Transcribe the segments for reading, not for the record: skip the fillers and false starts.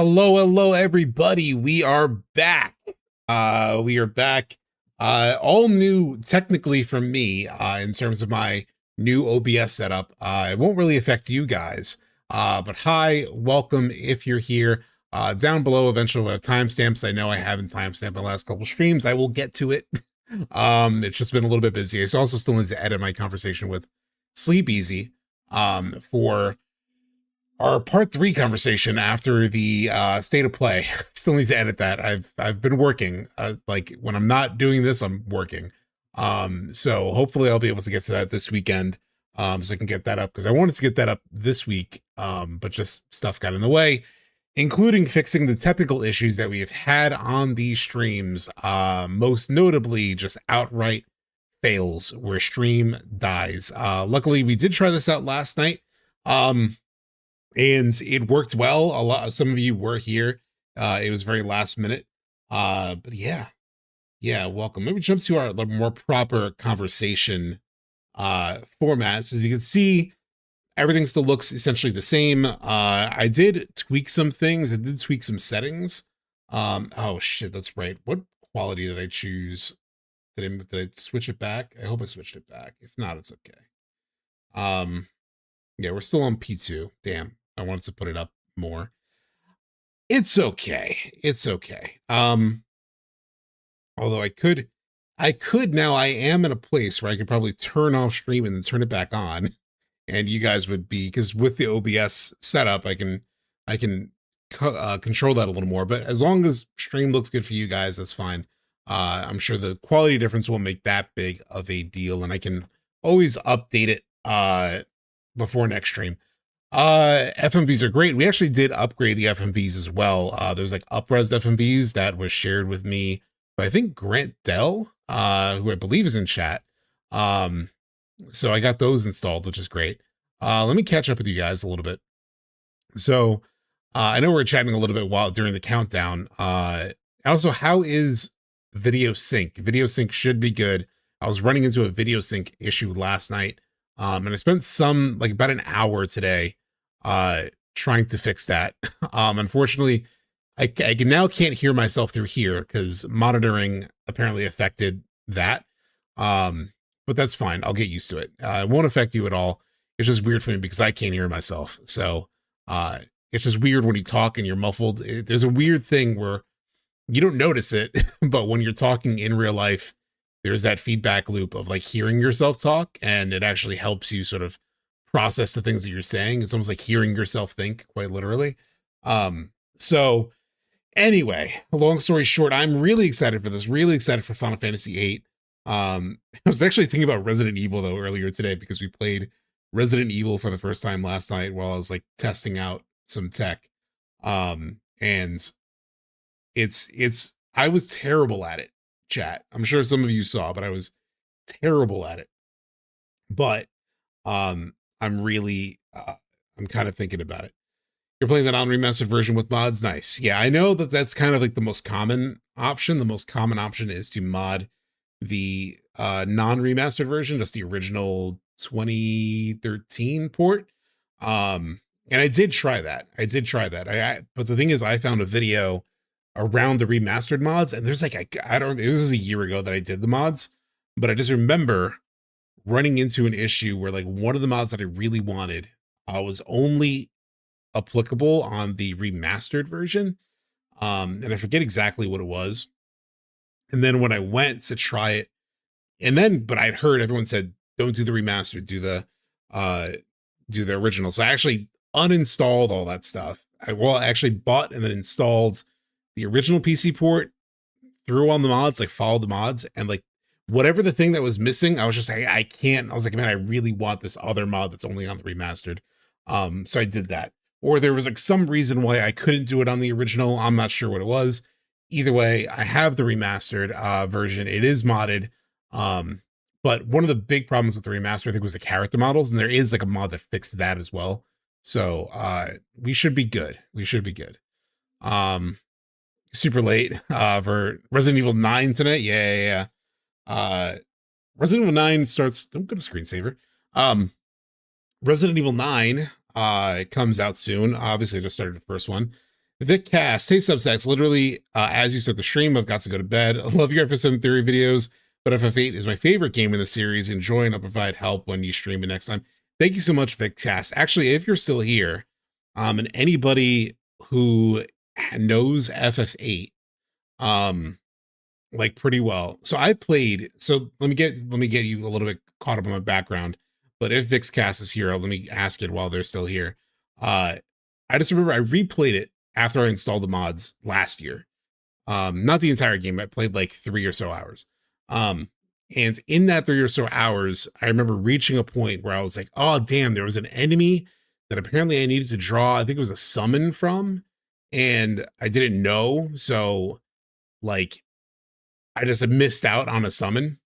Hello, everybody. We are back. All new technically from me, in terms of my new OBS setup. It won't really affect you guys. But hi, welcome if you're here. Down below, eventually we'll have timestamps. I know I haven't timestamped the last couple streams. I will get to it. It's just been a little bit busy. I also still need to edit my conversation with Sleep Easy, for our part 3 conversation after the state of play. Still needs to edit that. I've been working, like when I'm not doing this, I'm working. So hopefully I'll be able to get to that this weekend, so I can get that up, because I wanted to get that up this week, but just stuff got in the way, including fixing the technical issues that we have had on these streams, most notably just outright fails where stream dies. Luckily we did try this out last night, and it worked well. Some of you were here. It was very last minute. But yeah, welcome. Maybe jump to our more proper conversation format. So as you can see, everything still looks essentially the same. I did tweak some things. I did tweak some settings. Oh shit, that's right. What quality did I choose? Did I switch it back? I hope I switched it back. If not, it's okay. Yeah, we're still on P2. Damn, I wanted to put it up more. It's okay. It's okay. Although I could now, I am in a place where I could probably turn off stream and then turn it back on, and you guys would be, because with the OBS setup, I can control that a little more. But as long as stream looks good for you guys, that's fine. I'm sure the quality difference won't make that big of a deal, and I can always update it before next stream. FMVs are great. We actually did upgrade the FMVs as well. There's like up-res FMVs that was shared with me by, I think, Grant Dell, who I believe is in chat. So I got those installed, which is great. Let me catch up with you guys a little bit. So I know we were chatting a little bit while during the countdown. Also, how is video sync? Video sync should be good. I was running into a video sync issue last night. And I spent about an hour today trying to fix that. Unfortunately, I now can't hear myself through here because monitoring apparently affected that. But that's fine. I'll get used to it. It won't affect you at all. It's just weird for me because I can't hear myself. So it's just weird when you talk and you're muffled. There's a weird thing where you don't notice it, but when you're talking in real life, there's that feedback loop of like hearing yourself talk, and it actually helps you sort of process the things that you're saying. It's almost like hearing yourself think, quite literally. So anyway, long story short, I'm really excited for this, really excited for Final Fantasy VIII. I was actually thinking about Resident Evil though earlier today, because we played Resident Evil for the first time last night while I was like testing out some tech. And I was terrible at it. Chat. I'm sure some of you saw, but I was terrible at it. But I'm really I'm kind of thinking about it. You're playing that non-remastered version with mods? Nice. Yeah, I know that that's kind of like the most common option. The most common option is to mod the non-remastered version, just the original 2013 port. And I did try that. But the thing is, I found a video around the remastered mods, and there's like it was a year ago that I did the mods, but I just remember running into an issue where like one of the mods that I really wanted was only applicable on the remastered version, and I forget exactly what it was. And then when I went to try it, but I'd heard everyone said don't do the remastered, do the original. So I actually uninstalled all that stuff. I actually bought and then installed the original PC port, threw on the mods, like followed the mods, and like whatever the thing that was missing, I was just like, I can't. I was like, man, I really want this other mod that's only on the remastered. So I did that. Or there was like some reason why I couldn't do it on the original. I'm not sure what it was. Either way, I have the remastered version. It is modded. But one of the big problems with the remaster, I think, was the character models, and there is like a mod that fixed that as well. So we should be good. Super late for Resident Evil 9 tonight. Yeah. Resident Evil 9 starts. Don't go to screensaver. Resident Evil 9 comes out soon. Obviously, I just started the first one. Vic Cast, hey Substacks, literally as you start the stream, I've got to go to bed. I love your FF7 theory videos, but FF8 is my favorite game in the series. Enjoy, and I'll provide help when you stream it next time. Thank you so much, Vic Cast. Actually, if you're still here, and anybody who knows FF8, like pretty well. So I played, so let me get you a little bit caught up on my background. But if Vic's Cast is here, let me ask it while they're still here. I just remember I replayed it after I installed the mods last year. Not the entire game. I played like 3 or so hours. And in that 3 or so hours, I remember reaching a point where I was like, oh, damn, there was an enemy that apparently I needed to draw. I think it was a summon from, and I didn't know. So like, I just missed out on a summon.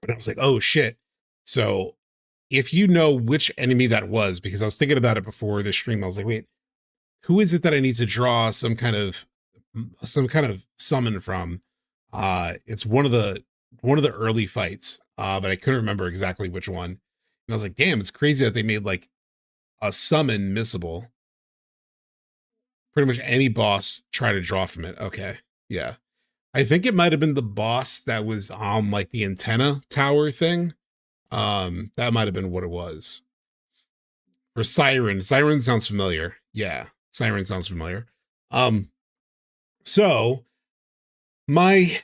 And I was like, oh shit. So if you know which enemy that was, because I was thinking about it before this stream, I was like, wait, who is it that I need to draw some kind of summon from? It's one of the early fights, but I couldn't remember exactly which one. And I was like, damn, it's crazy that they made like a summon missable. Pretty much any boss try to draw from it. Okay, yeah. I think it might have been the boss that was on like the antenna tower thing. That might have been what it was. For Siren. Siren sounds familiar. Yeah, Siren sounds familiar. So I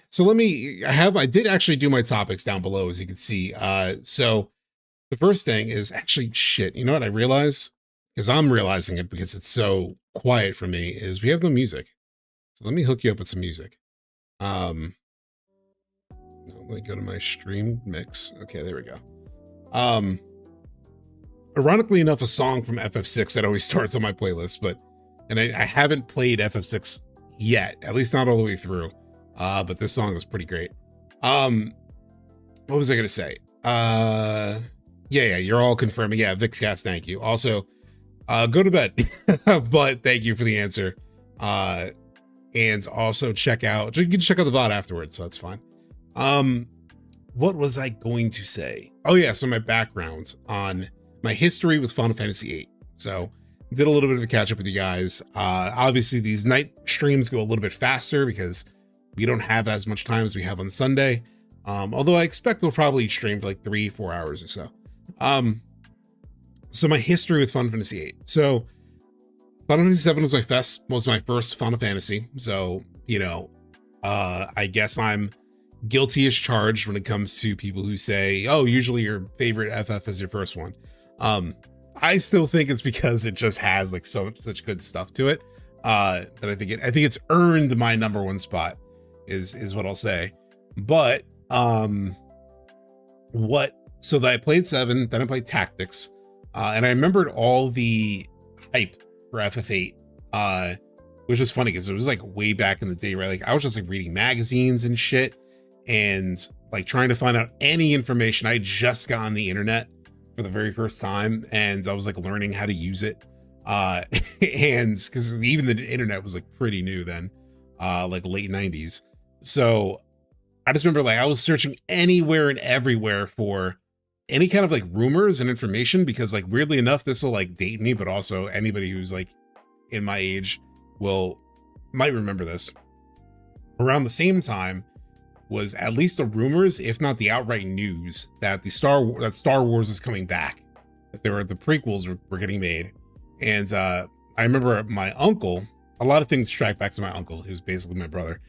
did actually do my topics down below, as you can see. So the first thing is actually shit. You know what I realize? Because I'm realizing it because it's so quiet for me, is we have no music. So let me hook you up with some music. Let me go to my stream mix. Okay, there we go. Ironically enough, a song from FF6 that always starts on my playlist, and I haven't played FF6 yet, at least not all the way through. But this song is pretty great. What was I gonna say? Yeah, you're all confirming. Yeah, VixCast, thank you. Also, go to bed, but thank you for the answer. And also you can check out the VOD afterwards, so that's fine. What was I going to say? Oh yeah, so my background on my history with Final Fantasy VIII. So did a little bit of a catch up with you guys. Obviously these night streams go a little bit faster because we don't have as much time as we have on Sunday. Although I expect we'll probably stream for like 3-4 hours or so. So my history with Final Fantasy VIII. So Final Fantasy VII was my first Final Fantasy. So, you know, I guess I'm guilty as charged when it comes to people who say, oh, usually your favorite FF is your first one. I still think it's because it just has like such good stuff to it. That I think it's earned my number one spot is what I'll say. But so that I played 7, then I played Tactics, and I remembered all the hype for FF8, which is funny because it was like way back in the day, right? Like I was just like reading magazines and shit and like trying to find out any information. I just got on the internet for the very first time and I was like learning how to use it. And because even the internet was like pretty new then, like late 90s. So I just remember like I was searching anywhere and everywhere for any kind of like rumors and information, because like weirdly enough, this will like date me, but also anybody who's like in my age might remember this. Around the same time was at least the rumors, if not the outright news, that Star Wars is coming back. That the prequels were getting made. And I remember my uncle, a lot of things track back to my uncle, who's basically my brother.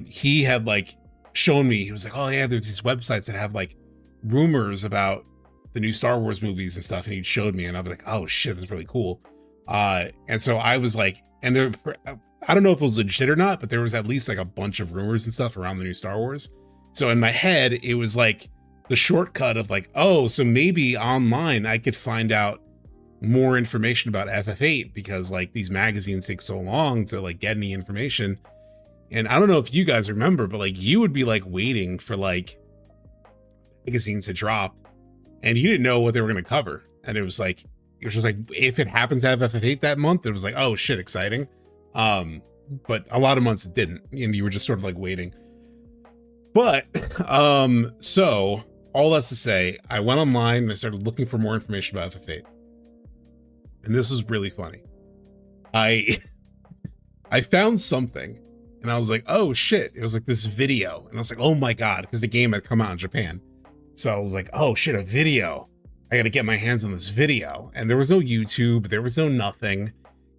He had like shown me, he was like, oh yeah, there's these websites that have like rumors about the new Star Wars movies and stuff, and he showed me and I'd be like, oh shit, that's really cool. And so I was like, and there, I don't know if it was legit or not, but there was at least like a bunch of rumors and stuff around the new Star Wars. So in my head, it was like the shortcut of like, oh, so maybe online I could find out more information about FF8 because like these magazines take so long to like get any information. And I don't know if you guys remember, but like you would be like waiting for like magazines to drop and you didn't know what they were going to cover. And it was just like, if it happens to have FF8 that month, it was like, oh shit, exciting. But a lot of months it didn't, and you were just sort of like waiting. But, so all that's to say, I went online and I started looking for more information about FF8. And this is really funny. I found something and I was like, oh shit. It was like this video. And I was like, oh my God, because the game had come out in Japan. So I was like, oh shit, a video. I got to get my hands on this video. And there was no YouTube. There was no nothing.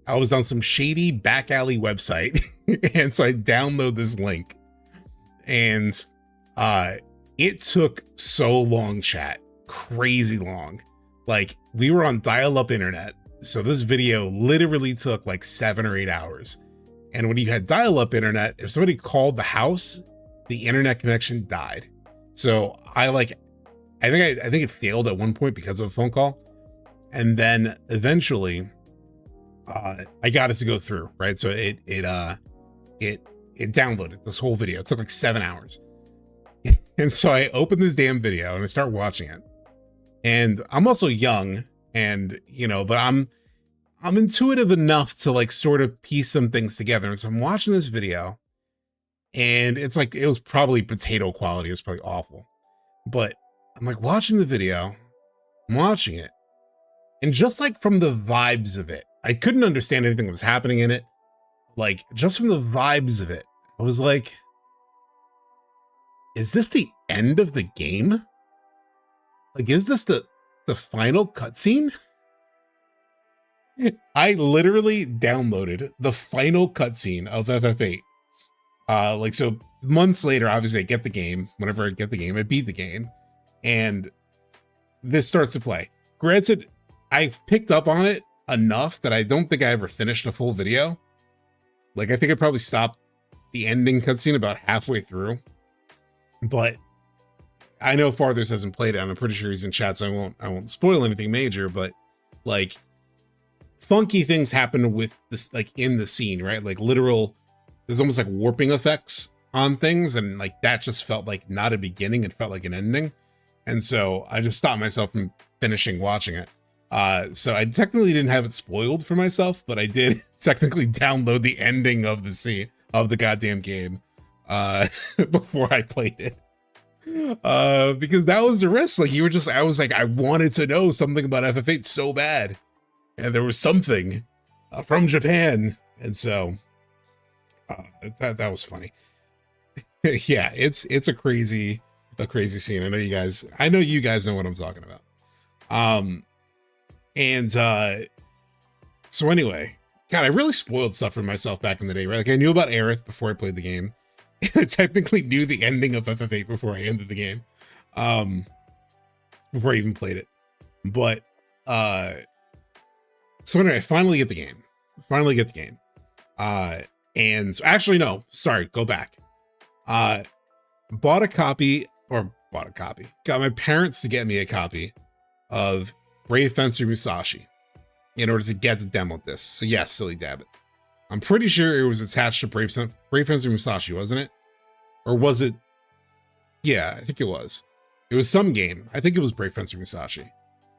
I was on some shady back alley website. And so I download this link. And it took so long, chat. Crazy long. Like, we were on dial-up internet. So this video literally took like 7 or 8 hours. And when you had dial-up internet, if somebody called the house, the internet connection died. So I think it failed at one point because of a phone call. And then eventually I got it to go through, right? So it downloaded this whole video. It took like 7 hours. And so I opened this damn video and I start watching it. And I'm also young and, you know, but I'm intuitive enough to like sort of piece some things together. And so I'm watching this video and it's like, it was probably potato quality. It was probably awful, but I'm like watching the video, I'm watching it. And just like from the vibes of it, I couldn't understand anything that was happening in it. Like just from the vibes of it, I was like, is this the end of the game? Like, is this the final cutscene? I literally downloaded the final cutscene of FF8. Like, so months later, obviously I get the game. Whenever I get the game, I beat the game. And this starts to play. Granted, I've picked up on it enough that I don't think I ever finished a full video. Like, I think I probably stopped the ending cutscene about halfway through. But I know Farthers hasn't played it, and I'm pretty sure he's in chat, so I won't spoil anything major, but like funky things happen with this, like in the scene, right? Like literal, there's almost like warping effects on things, and like that just felt like not a beginning, it felt like an ending. And so I just stopped myself from finishing watching it. So I technically didn't have it spoiled for myself, but I did technically download the ending of the scene of the goddamn game before I played it. Because that was the risk. Like I was like, I wanted to know something about FF8 so bad. And there was something from Japan. And so that was funny. Yeah, it's a crazy scene. I know you guys know what I'm talking about. So anyway, God, I really spoiled stuff for myself back in the day, right? Like I knew about Aerith before I played the game. I technically knew the ending of FF8 before I ended the game. Before I even played it. But so anyway, I finally get the game. And so, actually, no, sorry, go back. Got my parents to get me a copy of Brave Fencer Musashi in order to get the demo disc. So yes, silly dabbit. I'm pretty sure it was attached to Brave Fencer Musashi, wasn't it? Or was it? Yeah, I think it was. It was some game. I think it was Brave Fencer Musashi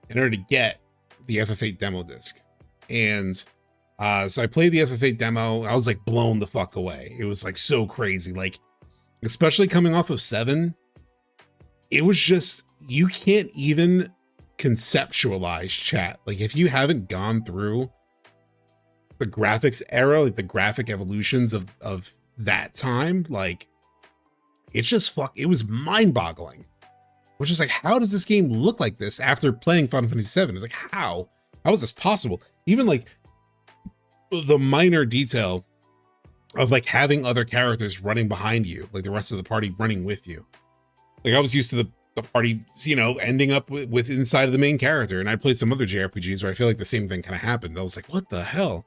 in order to get the FF8 demo disc. And so I played the FF8 demo. I was like blown the fuck away. It was like so crazy. Like, especially coming off of 7, it was just, you can't even conceptualize, chat. Like if you haven't gone through the graphics era, like the graphic evolutions of that time, like it's just it was mind-boggling. Which is like, how does this game look like this after playing Final Fantasy VII? It's like, how is this possible? Even like the minor detail of like having other characters running behind you, like the rest of the party running with you. Like I was used to the party, you know, ending up with inside of the main character, and I played some other JRPGs where I feel like the same thing kind of happened. I was like, what the hell?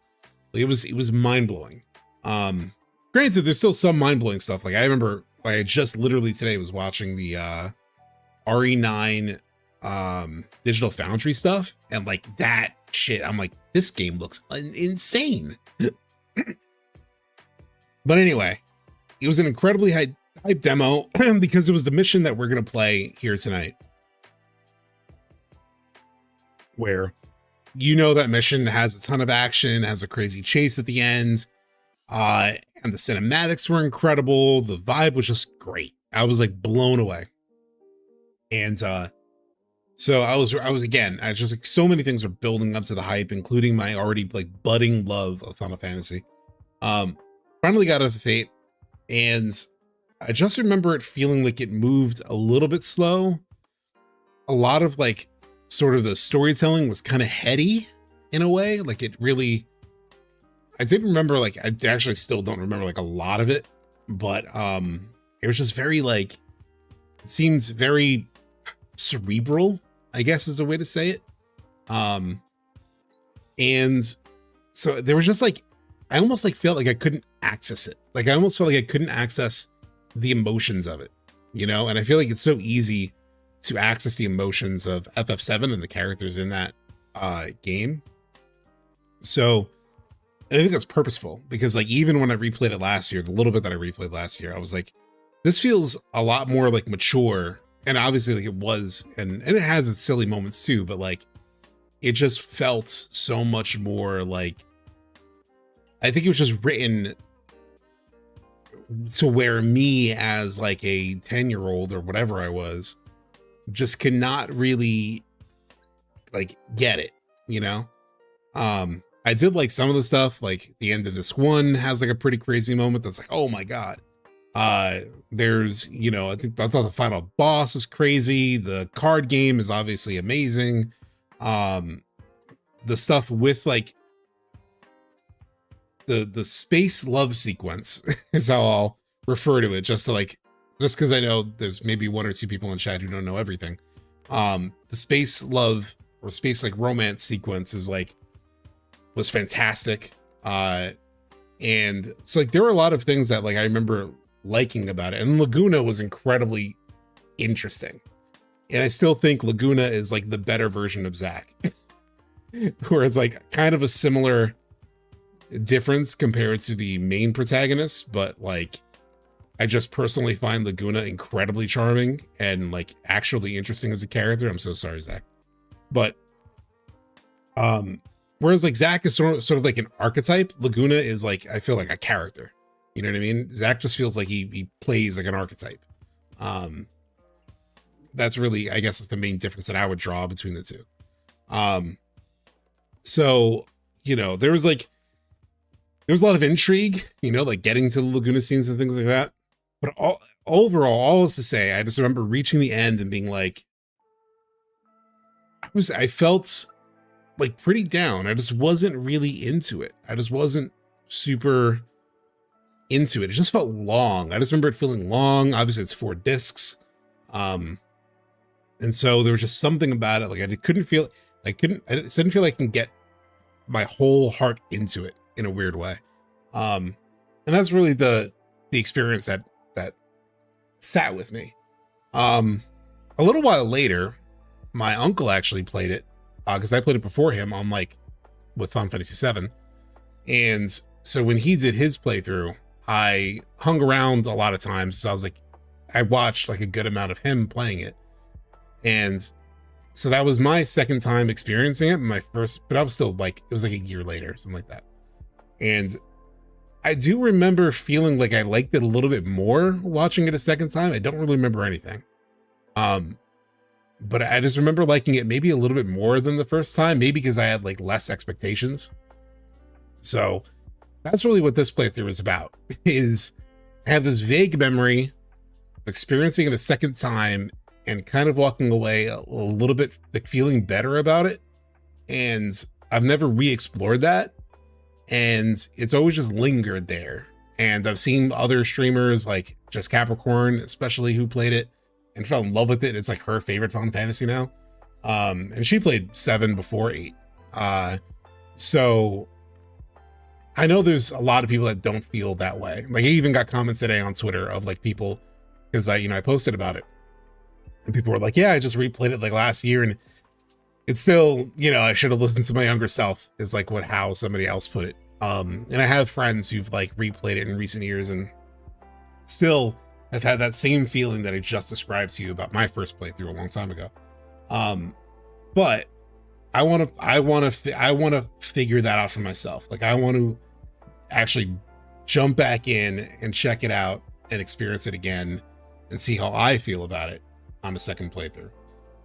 Like, it was mind-blowing. Granted, there's still some mind-blowing stuff. Like I remember, like I just literally today was watching the RE9 Digital Foundry stuff, and like that shit, I'm like, this game looks insane. But anyway, it was an incredibly hype demo because it was the mission that we're gonna play here tonight, where you know that mission has a ton of action, has a crazy chase at the end, and the cinematics were incredible. The vibe was just great. I was like blown away. And so I was again, I just like so many things are building up to the hype, including my already like budding love of Final Fantasy. Um, Finally got FF8, and I just remember it feeling like it moved a little bit slow. A lot of like sort of the storytelling was kind of heady in a way. Like it really, I did remember, like, I actually still don't remember like a lot of it, but it was just very like, it seems very cerebral, I guess is a way to say it. And so there was just like, I almost like felt like I couldn't access it. Like I almost felt like I couldn't access the emotions of it, you know? And I feel like it's so easy to access the emotions of FF7 and the characters in that game. So I think that's purposeful, because like even when I replayed it last year, the little bit that I replayed last year, I was like, this feels a lot more like mature. And obviously like it was, and it has its silly moments too, but like it just felt so much more like, I think it was just written to where me as like a 10-year-old or whatever I was, just cannot really like get it, you know? I did like some of the stuff, like the end of this one has like a pretty crazy moment that's like, oh my God. There's, you know, I thought the final boss was crazy. The card game is obviously amazing. The stuff with like the space love sequence is how I'll refer to it, just because I know there's maybe one or two people in chat who don't know everything. The space love or space like romance sequence is like, was fantastic. And so like there were a lot of things that like I remember liking about it, and Laguna was incredibly interesting. And I still think Laguna is like the better version of Zack, where it's like kind of a similar difference compared to the main protagonist, but like I just personally find Laguna incredibly charming and like actually interesting as a character. I'm so sorry, Zack. But whereas like Zack is sort of like an archetype, Laguna is like, I feel like a character. You know what I mean? Zack just feels like he plays like an archetype. That's really, I guess, is the main difference that I would draw between the two. So, you know, there was a lot of intrigue, you know, like getting to the Laguna scenes and things like that. But overall, all is to say, I just remember reaching the end and being like, I felt like pretty down. I just wasn't really into it. I just wasn't super into it. It just felt long. I just remember it feeling long. Obviously it's 4 discs. And so there was just something about it. Like I didn't feel like I can get my whole heart into it in a weird way. And that's really the experience that sat with me. A little while later, my uncle actually played it, because I played it before him on like with Final Fantasy VII. And so when he did his playthrough, I hung around a lot of times. So I was like, I watched like a good amount of him playing it. And so that was my second time experiencing it. My first, but I was still like, it was like a year later, something like that. And I do remember feeling like I liked it a little bit more watching it a second time. I don't really remember anything. But I just remember liking it maybe a little bit more than the first time, maybe because I had like less expectations. So that's really what this playthrough is about, is I have this vague memory of experiencing it a second time and kind of walking away a little bit like feeling better about it. And I've never re-explored that. And it's always just lingered there. And I've seen other streamers like Just Capricorn, especially, who played it and fell in love with it. It's like her favorite Final Fantasy now. And she played 7 before 8. So I know there's a lot of people that don't feel that way. Like I even got comments today on Twitter of like people, because I posted about it. And people were like, yeah, I just replayed it like last year and it's still, you know, I should have listened to my younger self, is like how somebody else put it. And I have friends who've like replayed it in recent years and still have had that same feeling that I just described to you about my first playthrough a long time ago. But I want to figure that out for myself. Like I want to actually jump back in and check it out and experience it again and see how I feel about it on the second playthrough.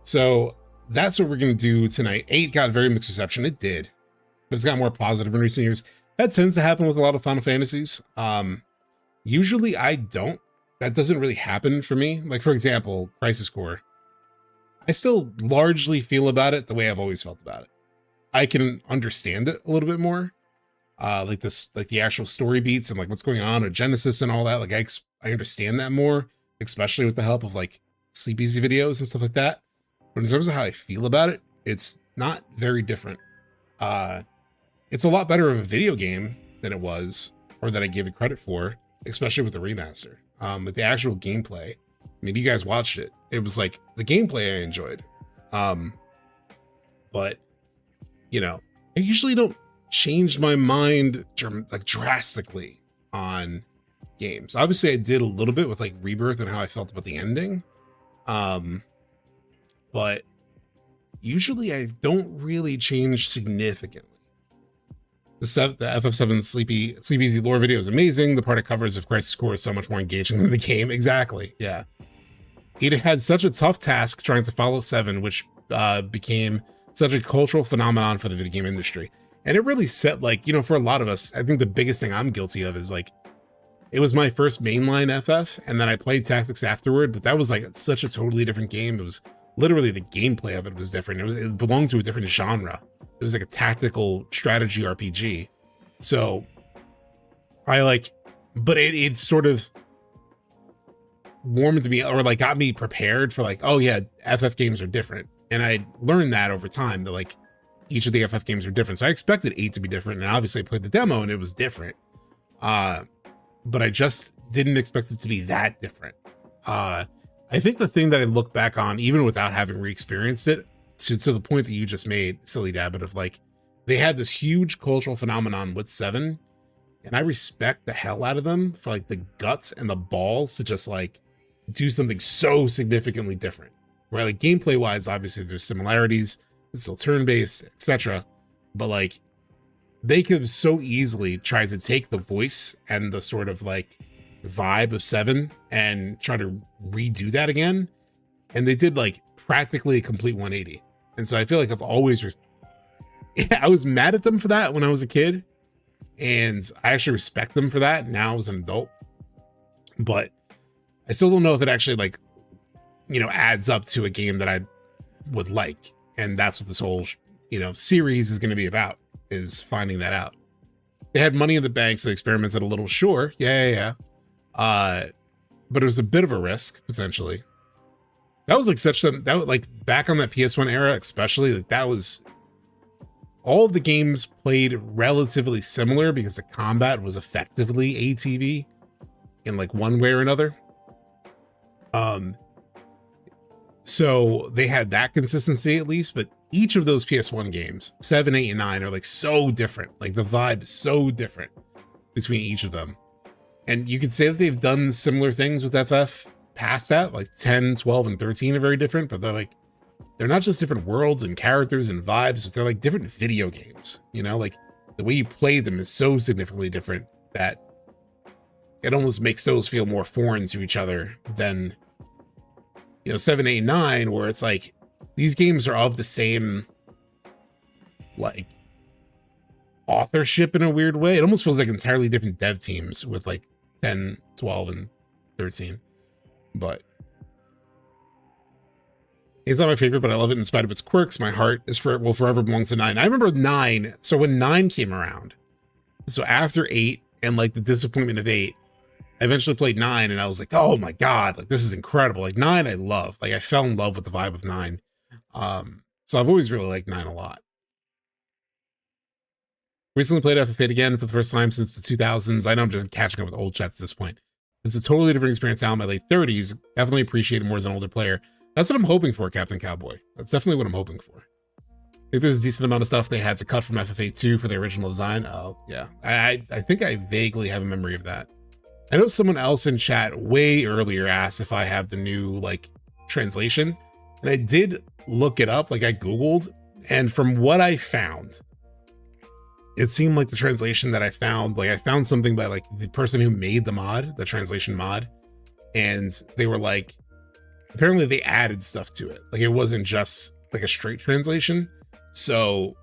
So that's what we're going to do tonight. 8 got very mixed reception. It did, but it's got more positive in recent years. That tends to happen with a lot of Final Fantasies. Usually I don't. That doesn't really happen for me. Like, for example, Crisis Core. I still largely feel about it the way I've always felt about it. I can understand it a little bit more. Like this, like the actual story beats and like what's going on with Genesis and all that. Like I understand that more, especially with the help of like Sleep Easy videos and stuff like that. But in terms of how I feel about it, it's not very different. It's a lot better of a video game than it was, or that I give it credit for, especially with the remaster. With the actual gameplay, I mean, you guys watched it. It was like the gameplay I enjoyed. But you know, I usually don't change my mind like drastically on games. Obviously I did a little bit with like Rebirth and how I felt about the ending. But usually I don't really change significantly. The FF7 Sleep Easy lore video is amazing. The part it covers of Crisis Core is so much more engaging than the game. Exactly, yeah. It had such a tough task trying to follow 7, which became such a cultural phenomenon for the video game industry. And it really set, like, you know, for a lot of us, I think the biggest thing I'm guilty of is like, it was my first mainline FF, and then I played Tactics afterward, but that was like such a totally different game. It was literally the gameplay of it was different. It belonged to a different genre. It was like a tactical strategy RPG. So I like, but it sort of warmed me, or like got me prepared for like, oh yeah, FF games are different. And I learned that over time that like each of the FF games are different. So I expected 8 to be different, and obviously I played the demo and it was different. But I just didn't expect it to be that different. I think the thing that I look back on, even without having re-experienced it, to the point that you just made, Silly Dabbit, of like, they had this huge cultural phenomenon with 7, and I respect the hell out of them for like the guts and the balls to just like do something so significantly different. Right? Like gameplay wise, obviously there's similarities, it's still turn-based, etc. But like, they could so easily try to take the voice and the sort of like vibe of 7 and try to redo that again. And they did like practically a complete 180. And so I feel like I've always, I was mad at them for that when I was a kid. And I actually respect them for that now as an adult. But I still don't know if it actually like, you know, adds up to a game that I would like. And that's what this whole, you know, series is going to be about, is finding that out. They had money in the bank, so the experiments had a little, sure. Yeah. But it was a bit of a risk, potentially. That was like that was like back on that PS1 era, especially, like that was, all of the games played relatively similar because the combat was effectively ATB in like one way or another. So they had that consistency at least, but each of those PS1 games, 7, 8, and 9, are like so different. Like the vibe is so different between each of them. And you could say that they've done similar things with FF past that, like 10, 12, and 13 are very different, but they're not just different worlds and characters and vibes, but they're like different video games, you know, like the way you play them is so significantly different that it almost makes those feel more foreign to each other than, you know, 7, 8, 9, where it's like, these games are of the same, like, authorship in a weird way. It almost feels like entirely different dev teams with like 10, 12, and 13. But it's not my favorite, but I love it in spite of its quirks. My heart will forever belong to 9. I remember 9. So when 9 came around, so after 8 and like the disappointment of 8, I eventually played 9 and I was like, oh my God, like this is incredible. Like 9, I love. Like I fell in love with the vibe of 9. So I've always really liked 9 a lot. Recently played FF8 again for the first time since the 2000s. I know I'm just catching up with old chats at this point. It's a totally different experience now in my late 30s. Definitely appreciate it more as an older player. That's what I'm hoping for, Captain Cowboy. That's definitely what I'm hoping for. I think there's a decent amount of stuff they had to cut from FF8 2 for the original design. Oh, yeah. I think I vaguely have a memory of that. I know someone else in chat way earlier asked if I have the new, like, translation. And I did look it up, like I Googled. And from what I found, it seemed like the translation that I found, like I found something by like the person who made the mod, the translation mod. And they were like, apparently they added stuff to it. Like it wasn't just like a straight translation. So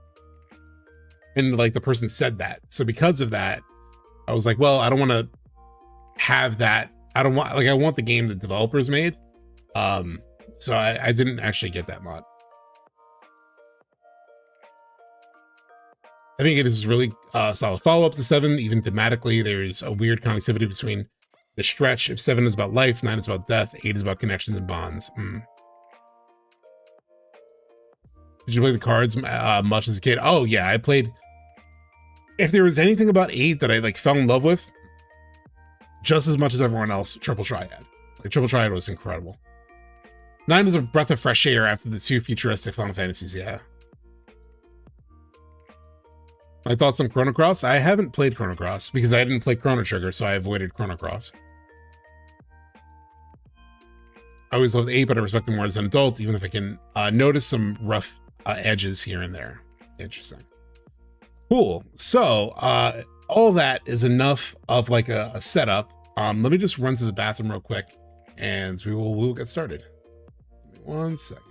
And like the person said that. So because of that, I was like, well, I don't want to have that. I don't want, like, I want the game the developers made. So I didn't actually get that mod. I think it is really solid follow-up to 7. Even thematically, there's a weird connectivity between the stretch. If 7 is about life, 9 is about death, 8 is about connections and bonds. Did you play the cards much as a kid? Oh yeah, I played. If there was anything about 8 that I like fell in love with, just as much as everyone else, Triple Triad. Like Triple Triad was incredible. 9 was a breath of fresh air after the 2 futuristic Final Fantasies. Yeah. My thoughts on Chrono Cross? I haven't played Chrono Cross because I didn't play Chrono Trigger, so I avoided Chrono Cross. I always loved 8, but I respect them more as an adult, even if I can notice some rough edges here and there. Interesting. Cool. So all that is enough of like a setup. Let me just run to the bathroom real quick, and we will get started. Give me 1 second.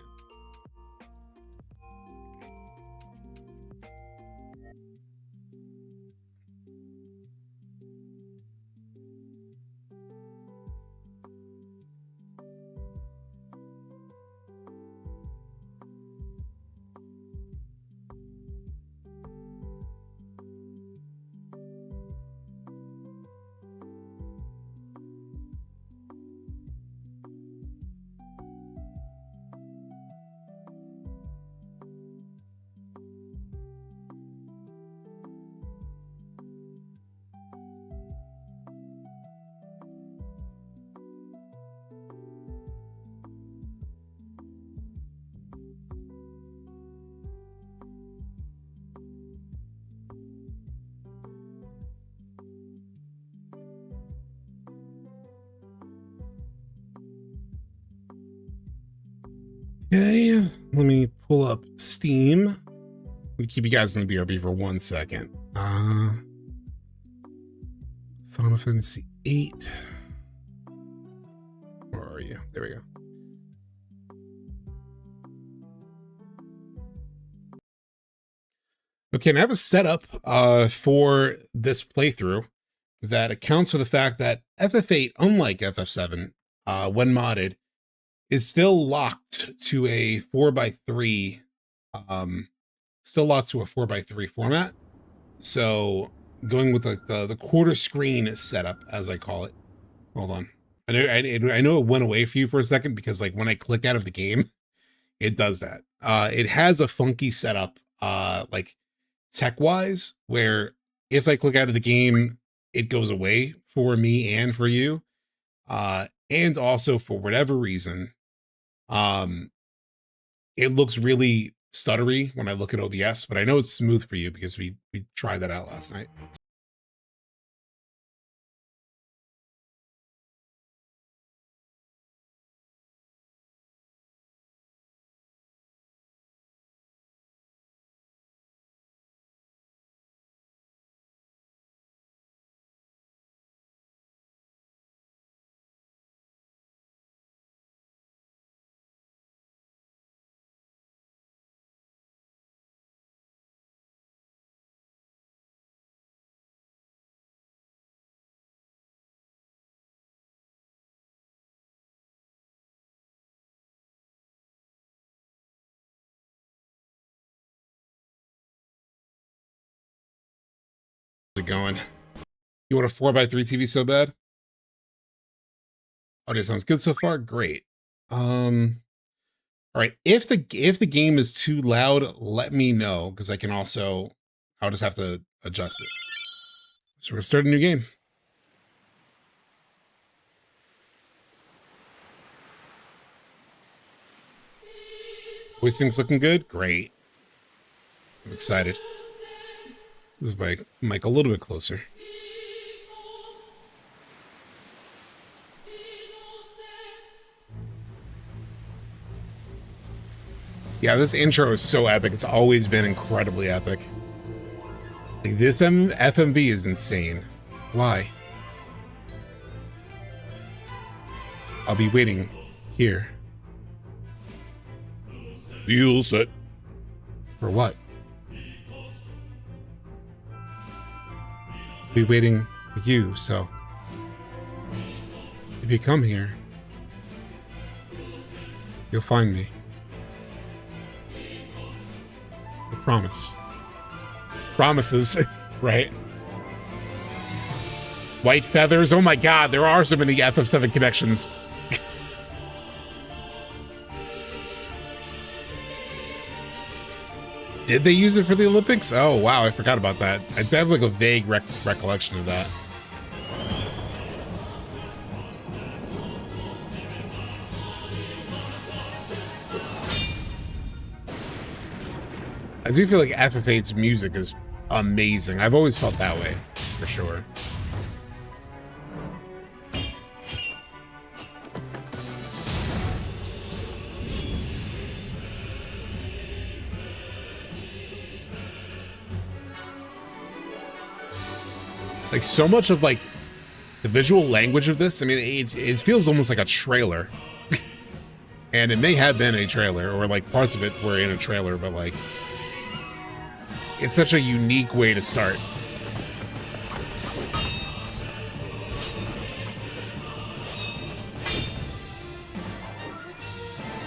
Okay, let me pull up Steam. Let me keep you guys in the BRB for 1 second. Final Fantasy VIII. Where are you? There we go. Okay, and I have a setup for this playthrough that accounts for the fact that FF8, unlike FF7, when modded, is still locked to a 4x3, format. So going with like the quarter screen setup, as I call it. Hold on. I know it went away for you for a second because like when I click out of the game, it does that. It has a funky setup, like tech-wise, where if I click out of the game, it goes away for me and for you. And also for whatever reason, it looks really stuttery when I look at OBS, but I know it's smooth for you because we tried that out last night. How's it going? You want a 4x3 TV so bad? Okay, sounds good so far. Great. All right. If the game is too loud, let me know because I can also. I'll just have to adjust it. So we're gonna start a new game. Voicing's looking good. Great. I'm excited. Move my mic a little bit closer. Yeah, this intro is so epic. It's always been incredibly epic. Like this FMV is insane. Why? I'll be waiting here. Wheel set. For what? be waiting with you, so if you come here, you'll find me. I promise. Promises, right? White feathers. Oh my god, there are so many FF7 connections. Did they use it for the Olympics? Oh wow, I forgot about that. I have like a vague recollection of that. I do feel like FF8's music is amazing. I've always felt that way, for sure. Like, so much of, like, the visual language of this, I mean, it feels almost like a trailer. And it may have been a trailer, or, like, parts of it were in a trailer, but, like, it's such a unique way to start.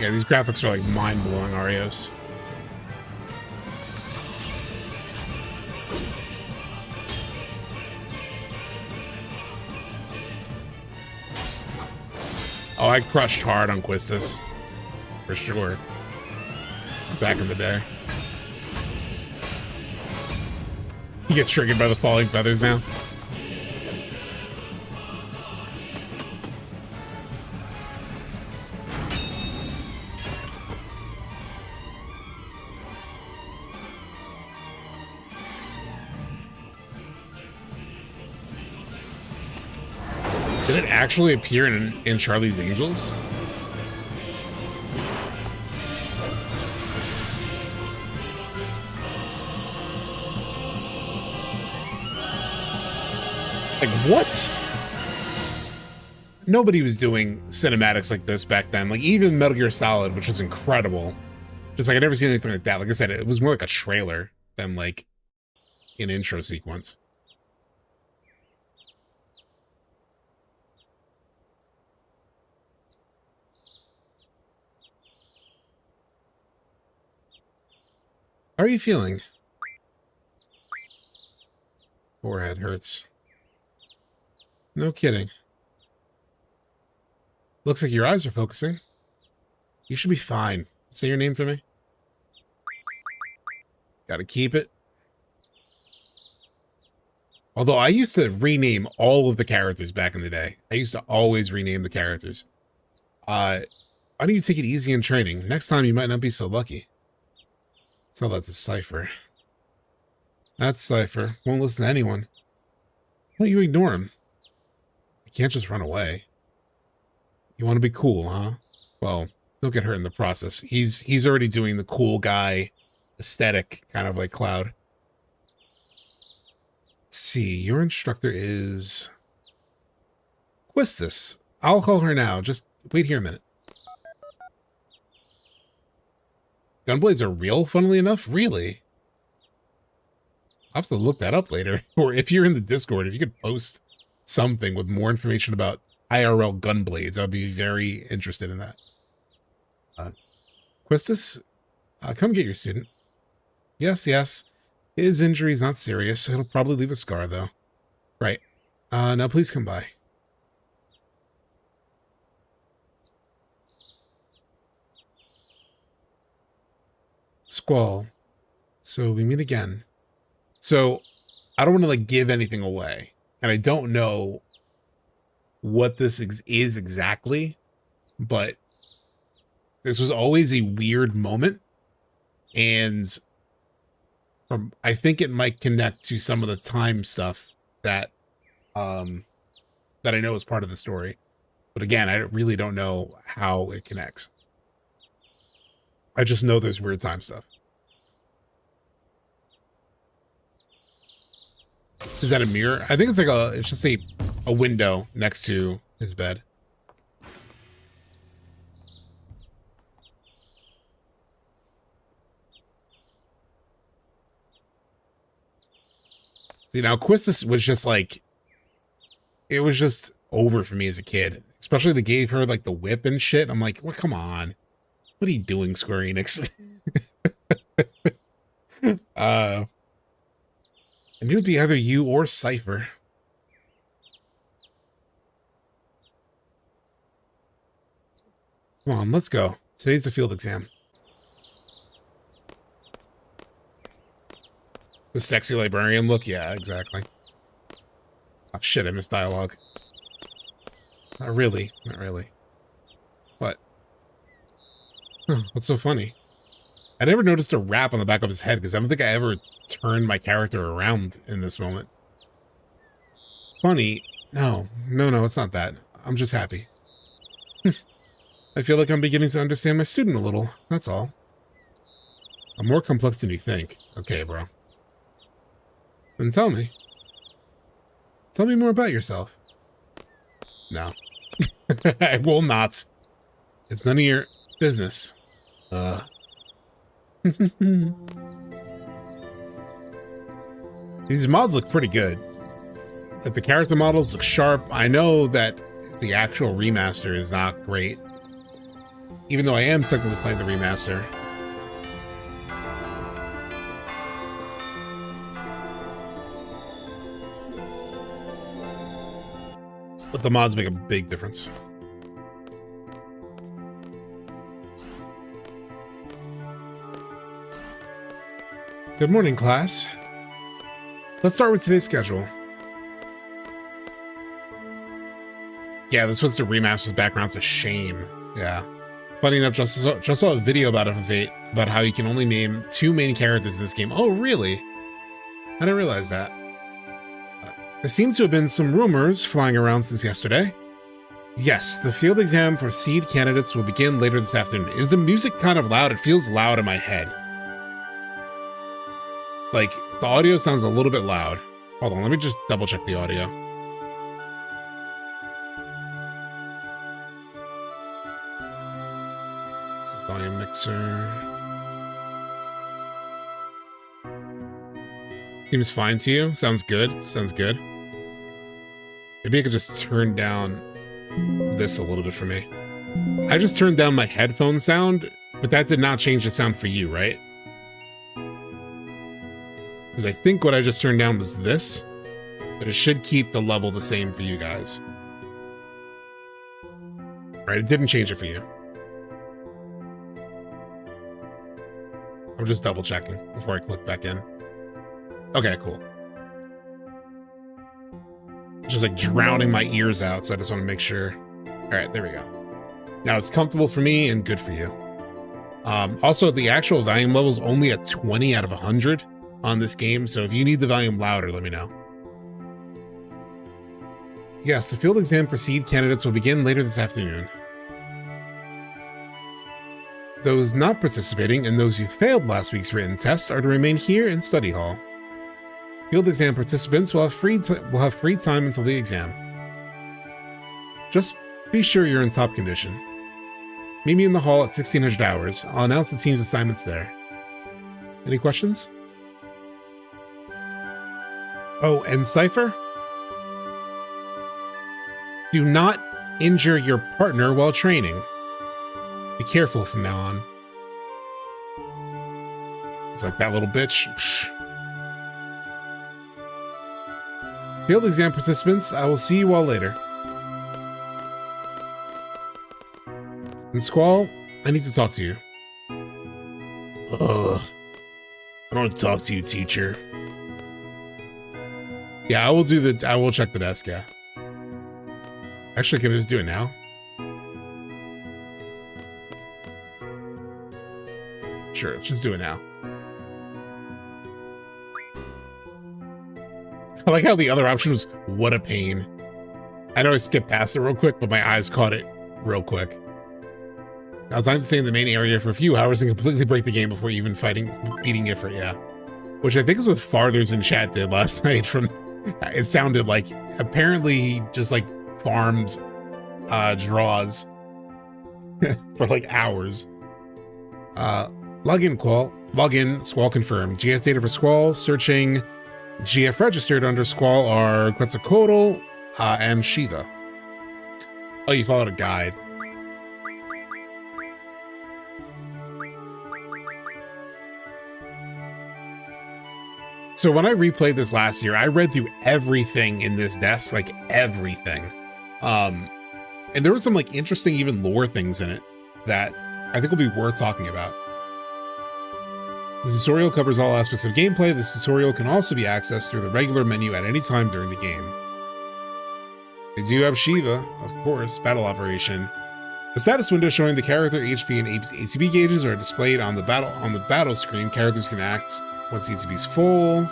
Yeah, these graphics are, like, mind-blowing, Arios. Oh, I crushed hard on Quistis. For sure. Back in the day. You get triggered by the falling feathers now. Did it actually appear in Charlie's Angels? Like, what? Nobody was doing cinematics like this back then. Like, even Metal Gear Solid, which was incredible. Just like, I'd never seen anything like that. Like I said, it was more like a trailer than like an intro sequence. How are you feeling? Forehead hurts. No kidding. Looks like your eyes are focusing. You should be fine. Say your name for me. Gotta keep it. Although I used to rename all of the characters back in the day. I used to always rename the characters. Why don't you take it easy in training? Next time you might not be so lucky. So that's a cipher. That's Cypher. Won't listen to anyone. Why don't you ignore him? You can't just run away. You want to be cool, huh? Well, don't get hurt in the process. He's already doing the cool guy aesthetic, kind of like Cloud. Let's see. Your instructor is Quistis. I'll call her now. Just wait here a minute. Gunblades are real, funnily enough? Really? I'll have to look that up later. Or if you're in the Discord, if you could post something with more information about IRL gunblades, I'd be very interested in that. Quistis, come get your student. Yes, yes. His injury is not serious. It'll probably leave a scar, though. Right. Now please come by. Squall. So we meet again. So I don't want to like give anything away, and I don't know what this is exactly, but this was always a weird moment, and I think it might connect to some of the time stuff that that I know is part of the story. But again, I really don't know how it connects. I just know there's weird time stuff. Is that a mirror? I think it's like it's just a window next to his bed. So You know, Quistis was just like, it was just over for me as a kid. Especially they gave her like the whip and shit. I'm like, well, come on. What are you doing, Square Enix? I knew it'd be either you or Cypher. Come on, let's go. Today's the field exam. The sexy librarian look? Yeah, exactly. Oh shit, I missed dialogue. Not really, not really. What? Huh, what's so funny? I never noticed a wrap on the back of his head because I don't think I ever turned my character around in this moment. Funny? No, it's not that. I'm just happy. I feel like I'm beginning to understand my student a little, that's all. I'm more complex than you think. Okay, bro. Then tell me. Tell me more about yourself. No. I will not. It's none of your business. These mods look pretty good. Like the character models look sharp. I know that the actual remaster is not great. Even though I am technically playing the remaster. But the mods make a big difference. Good morning, class. Let's start with today's schedule. Yeah, this was the remaster's background's a shame. Yeah. Funny enough, just saw a video about FF8 about how you can only name 2 main characters in this game. Oh, really? I didn't realize that. There seems to have been some rumors flying around since yesterday. Yes, the field exam for seed candidates will begin later this afternoon. Is the music kind of loud? It feels loud in my head. Like, the audio sounds a little bit loud. Hold on, let me just double check the audio. It's a volume mixer. Seems fine to you? Sounds good? Sounds good. Maybe I could just turn down this a little bit for me. I just turned down my headphone sound, but that did not change the sound for you, right? Because I think what I just turned down was this, but it should keep the level the same for you guys. Right, it didn't change it for you. I'm just double checking before I click back in. Okay, cool. Just like drowning my ears out, so I just want to make sure. All right, there we go. Now it's comfortable for me and good for you. Also, the actual volume level is only at 20 out of 100 on this game, so if you need the volume louder, let me know. Yes, the field exam for seed candidates will begin later this afternoon. Those not participating and those who failed last week's written test are to remain here in study hall. Field exam participants will have free time until the exam. Just be sure you're in top condition. Meet me in the hall at 1600 hours. I'll announce the team's assignments there. Any questions? Oh, and Cypher? Do not injure your partner while training. Be careful from now on. It's like that little bitch. Psh. Field exam participants, I will see you all later. And Squall, I need to talk to you. Ugh. I don't want to talk to you, teacher. Yeah, I will check the desk, yeah. Actually, can I just do it now? Sure, let's just do it now. I like how the other option was, what a pain. I know I skipped past it real quick, but my eyes caught it real quick. Now time to stay in the main area for a few hours and completely break the game before even beating Ifrit, yeah. Which I think is what Farthers in chat did last night from, it sounded like, apparently he just like farmed draws for like hours. Login, Squall confirmed. GS data for Squall, searching GF registered under Squall are Quetzalcoatl and Shiva. Oh, you followed a guide. So when I replayed this last year, I read through everything in this desk, like everything. And there was some like interesting, even lore things in it that I think will be worth talking about. The tutorial covers all aspects of gameplay. This tutorial can also be accessed through the regular menu at any time during the game. They do have Shiva, of course, battle operation. The status window showing the character HP and ATB gauges are displayed on the battle screen. Characters can act once ATB is full.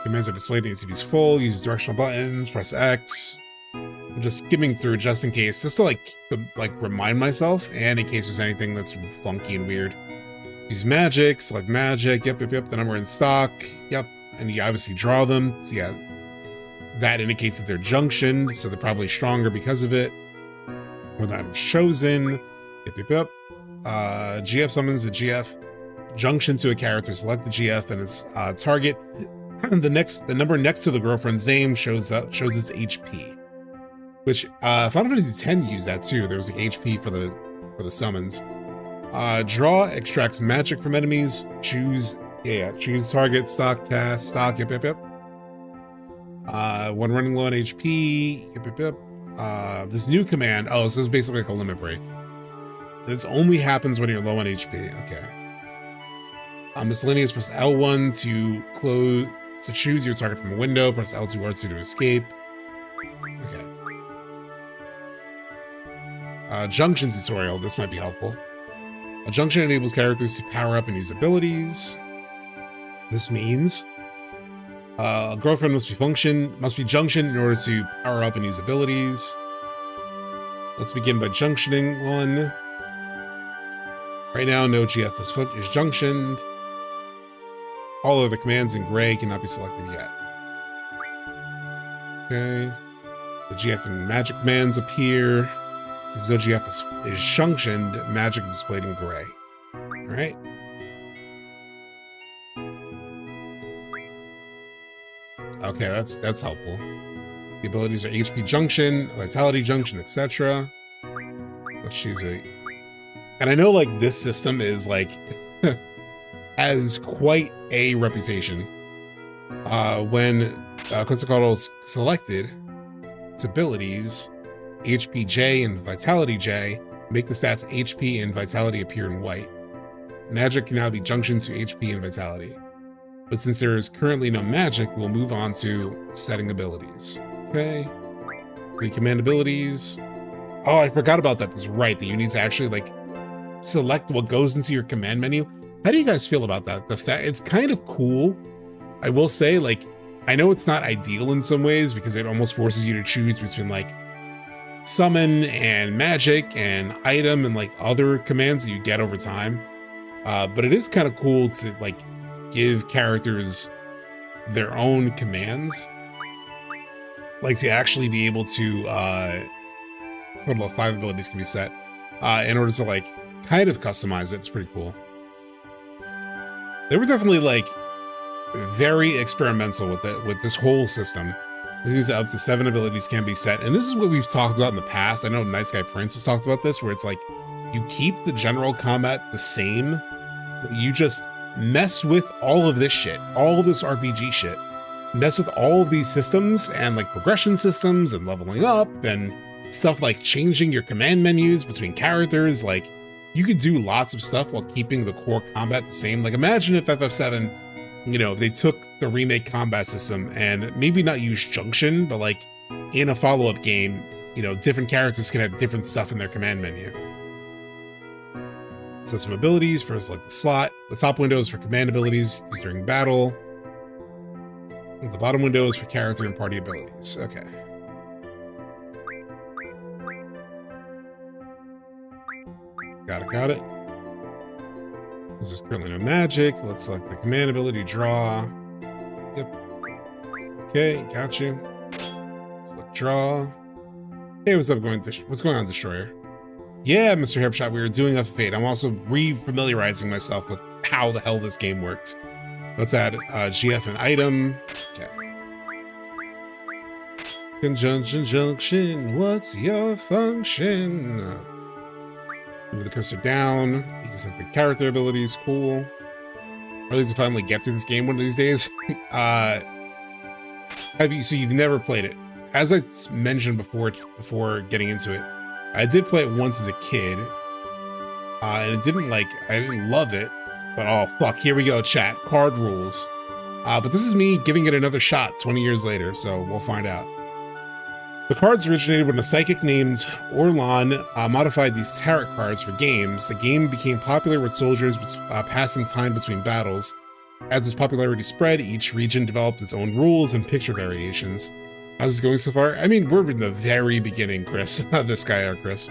Commands are displayed when ATB is full. Use directional buttons, press X. I'm just skimming through just in case, just to like remind myself, and in case there's anything that's funky and weird. Use magic, select magic, yep, the number in stock, yep, and you obviously draw them, so yeah, that indicates that they're junctioned, so they're probably stronger because of it. When I'm chosen, yep, GF summons a GF junction to a character, select the GF and its target. The number next to the girlfriend's name shows its HP, which Final Fantasy X used that too. There was like HP for the summons. Draw extracts magic from enemies. Choose target, stock, cast, stock, yep. When running low on HP, yep. This new command, so this is basically like a limit break. This only happens when you're low on HP, okay. Miscellaneous, press L1 to choose your target from a window, press L2 R2 to escape. Okay. Junction tutorial, this might be helpful. A junction enables characters to power up and use abilities. This means a girlfriend must be junctioned in order to power up and use abilities. Let's begin by junctioning one. Right now, no GF is junctioned. All other commands in gray cannot be selected yet. Okay. The GF and magic commands appear. Since no GF is junctioned, magic is displayed in gray. Alright. Okay, that's helpful. The abilities are HP junction, vitality junction, etc. Let's choose a... And I know like this system is like has quite a reputation. When Quetzalcoatl is selected, its abilities, HP J and Vitality J, make the stats HP and Vitality appear in white. Magic can now be junctioned to HP and Vitality. But since there is currently no magic, we'll move on to setting abilities. Okay. Recommand abilities. Oh, I forgot about that. That's right, that you need to actually like select what goes into your command menu. How do you guys feel about that? The fact it's kind of cool. I will say, like, I know it's not ideal in some ways because it almost forces you to choose between like summon and magic and item and like other commands that you get over time. But it is kind of cool to like give characters their own commands, like to actually be able to total of 5 abilities can be set in order to like kind of customize it. It's pretty cool. They were definitely like very experimental with this whole system. These up to 7 abilities can be set, and this is what we've talked about in the past. I know Nice Guy Prince has talked about this, where it's like you keep the general combat the same, but you just mess with all of this shit, all of this RPG shit, mess with all of these systems and like progression systems and leveling up and stuff like changing your command menus between characters. Like you could do lots of stuff while keeping the core combat the same. Like imagine if FF7, you know, if they took the remake combat system and maybe not use junction, but like in a follow-up game, you know, different characters can have different stuff in their command menu. Set some abilities for select the slot. The top window is for command abilities used during battle. The bottom window is for character and party abilities. Okay. Got it. Since there's currently no magic, let's select the command ability, draw. Yep. Okay, got you. Select draw. Hey, what's going on, Destroyer? Yeah, Mr. Hipshot, we were doing FF8. I'm also re-familiarizing myself with how the hell this game worked. Let's add GF and item. Okay. Conjunction junction, what's your function? Move the cursor down. You can set the character abilities, cool. Or at least finally get through this game one of these days. So you've never played it. As I mentioned before getting into it, I did play it once as a kid. And I didn't love it, but oh fuck, here we go, chat. Card rules. But this is me giving it another shot 20 years later, so we'll find out. The cards originated when a psychic named Orlan modified these tarot cards for games. The game became popular with soldiers passing time between battles. As its popularity spread, each region developed its own rules and picture variations. How's this going so far? I mean, we're in the very beginning, Chris. This guy or Chris.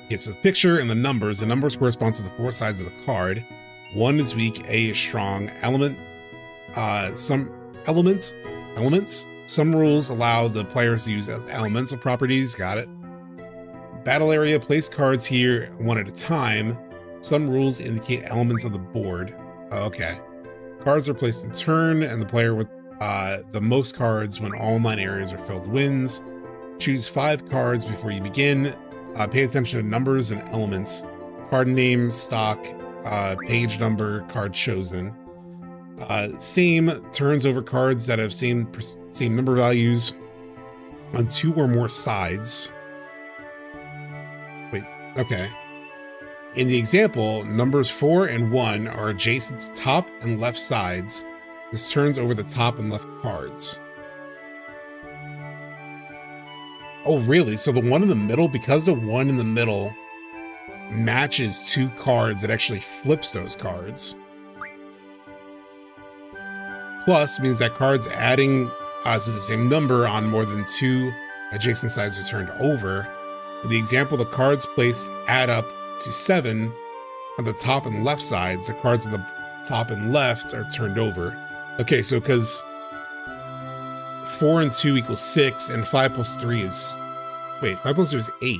Okay, so the picture and the numbers. The numbers correspond to the 4 sides of the card. 1 is weak, A is strong. Some elements. Some rules allow the players to use as elemental properties. Got it. Battle area. Place cards here 1 at a time. Some rules indicate elements on the board. Okay. Cards are placed in turn, and the player with the most cards when all 9 areas are filled wins. Choose 5 cards before you begin. Pay attention to numbers and elements. Card name, stock, page number, card chosen. Same turns over cards that have same number values on 2 or more sides. Wait, okay. In the example, numbers 4 and 1 are adjacent to top and left sides. This turns over the top and left cards. Oh, really? So the one in the middle, because the one in the middle matches 2 cards, it actually flips those cards. Plus means that cards adding to the same number on more than 2 adjacent sides are turned over. In the example, the cards placed add up to 7 on the top and left sides. The cards on the top and left are turned over. Okay, so because 4 and 2 equals 6, and 5 plus 3 is... Wait, 5 plus 2 is 8.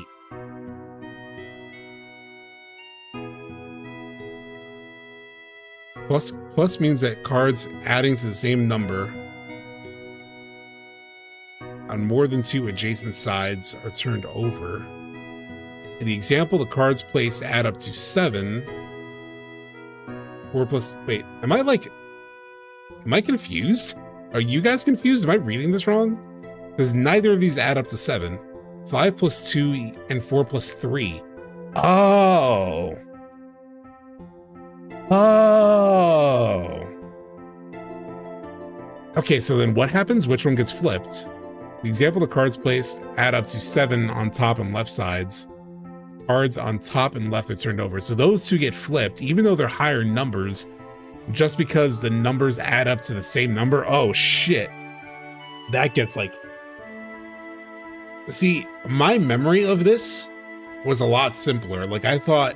Plus means that cards adding to the same number on more than 2 adjacent sides are turned over. In the example, the cards placed add up to 7. 4 plus... Wait, am I confused? Are you guys confused? Am I reading this wrong? Because neither of these add up to 7. 5 plus 2 and 4 plus 3. Oh. Oh. Okay, so then what happens? Which one gets flipped? The example, the cards placed add up to 7 on top and left sides. Cards on top and left are turned over. So those 2 get flipped, even though they're higher numbers, just because the numbers add up to the same number. Oh, shit. That gets like... See, my memory of this was a lot simpler. Like, I thought,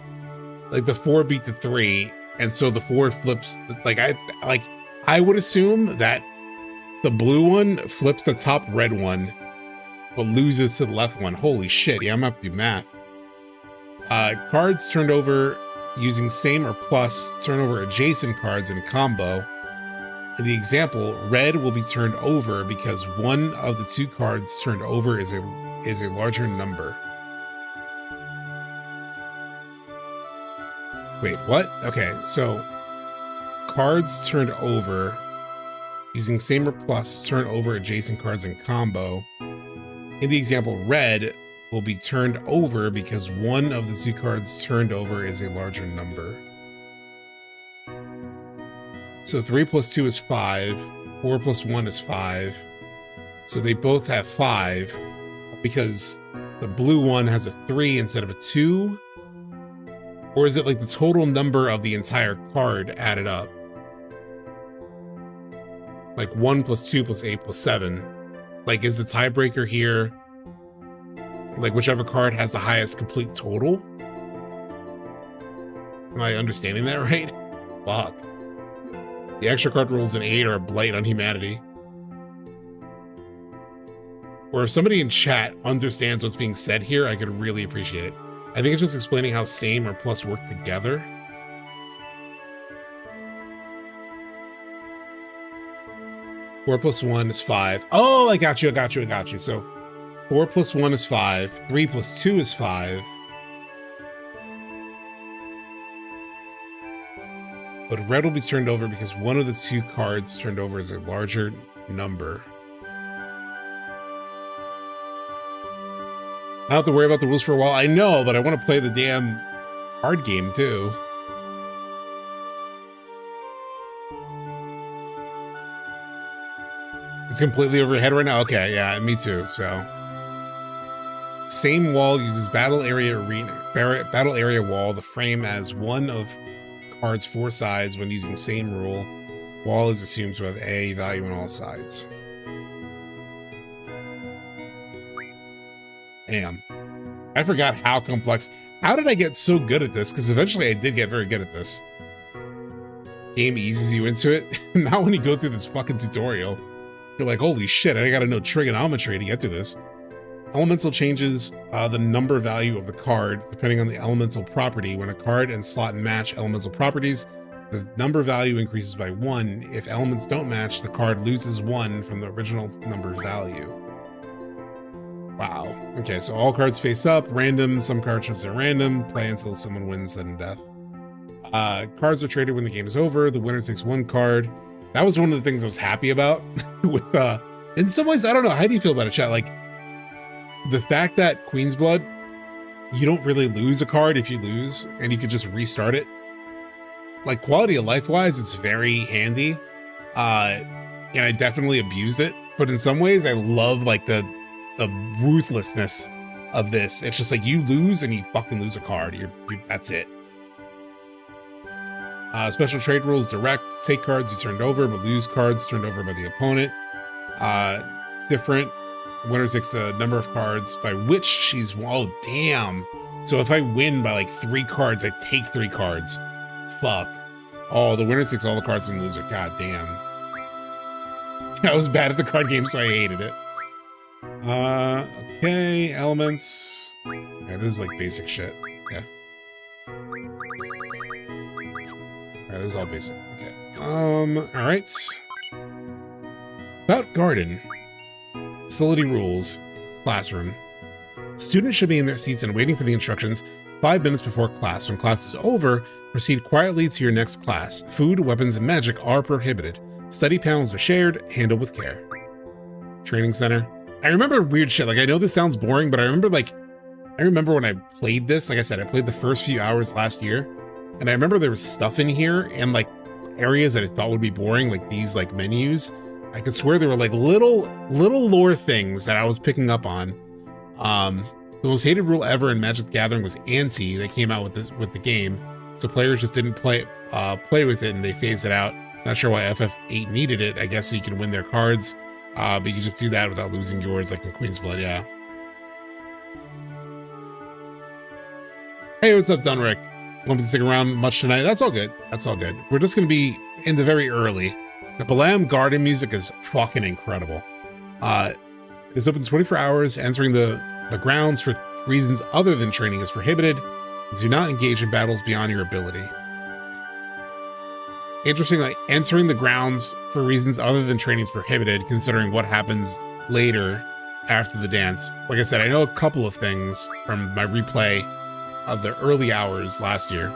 like, the 4 beat the 3, and so the 4 flips... I would assume that the blue one flips the top red one, but loses to the left one. Holy shit, yeah, I'm gonna have to do math. Cards turned over using same or plus turn over adjacent cards in combo. In the example, red will be turned over because one of the 2 cards turned over is a larger number. Wait, what? Okay, so cards turned over using same or plus turn over adjacent cards in combo. In the example, red will be turned over because one of the 2 cards turned over is a larger number. So 3 plus 2 is 5, 4 plus 1 is 5. So they both have 5 because the blue one has a 3 instead of a 2. Or is it like the total number of the entire card added up? Like 1 plus 2 plus 8 plus 7. Like, is the tiebreaker here like whichever card has the highest complete total? Am I understanding that right? Fuck. The extra card rules in 8 are a blight on humanity. Or if somebody in chat understands what's being said here, I could really appreciate it. I think it's just explaining how same or plus work together. 4 plus 1 is 5. Oh, I got you. So 4 plus 1 is 5. 3 plus 2 is 5. But red will be turned over because one of the 2 cards turned over is a larger number. I don't have to worry about the rules for a while. I know, but I want to play the damn card game too. It's completely over your head right now? Okay, yeah, me too, so. Same wall uses battle area wall. The frame as one of cards 4 sides when using same rule. Wall is assumed to have a value on all sides. Damn. I forgot how complex. How did I get so good at this? Because eventually I did get very good at this. Game eases you into it. Not when you go through this fucking tutorial. You're like, holy shit, I gotta know trigonometry to get to this. Elemental changes the number value of the card depending on the elemental property. When a card and slot match elemental properties, the number value increases by 1. If elements don't match, the card loses 1 from the original number value. Wow. Okay, so all cards face up, random. Some cards just are random. Play until someone wins sudden death. Cards are traded when the game is over. The winner takes 1 card. That was one of the things I was happy about with, in some ways, I don't know. How do you feel about it, chat? Like, the fact that Queen's Blood, you don't really lose a card if you lose, and you can just restart it. Like, quality of life-wise, it's very handy. And I definitely abused it. But in some ways, I love, like, the ruthlessness of this. It's just like, you lose, and you fucking lose a card. That's it. Special trade rules: direct, take cards you turned over, but lose cards turned over by the opponent. Different. Winner takes the number of cards by which she's. Oh, damn. So if I win by like 3 cards, I take 3 cards. Fuck. Oh, the winner takes all the cards from the loser. God damn. I was bad at the card game, so I hated it. Okay, elements. Yeah, this is like basic shit. Yeah. Alright, this is all basic. Okay. Alright. About garden. Facility rules. Classroom. Students should be in their seats and waiting for the instructions 5 minutes before class. When class is over, proceed quietly to your next class. Food, weapons, and magic are prohibited. Study panels are shared. Handle with care. Training center. I remember weird shit. Like, I know this sounds boring, but I remember when I played this, like I said, I played the first few hours last year, and I remember there was stuff in here and like areas that I thought would be boring, like these like menus. I could swear there were like little lore things that I was picking up on. The most hated rule ever in Magic the Gathering was Ante. They came out with the game, so players just didn't play with it, and they phased it out. Not sure why FF8 needed it. I guess so you can win their cards, but you can just do that without losing yours, like in Queen's Blood. Yeah. Hey, what's up, Dunrick? Won't be sticking around much tonight. That's all good. That's all good. We're just gonna be in the very early. The Balamb garden music is fucking incredible. It's open 24 hours. Entering the grounds for reasons other than training is prohibited. Do not engage in battles beyond your ability. Interesting, like entering the grounds for reasons other than training is prohibited, considering what happens later after the dance. Like I said, I know a couple of things from my replay of the early hours last year.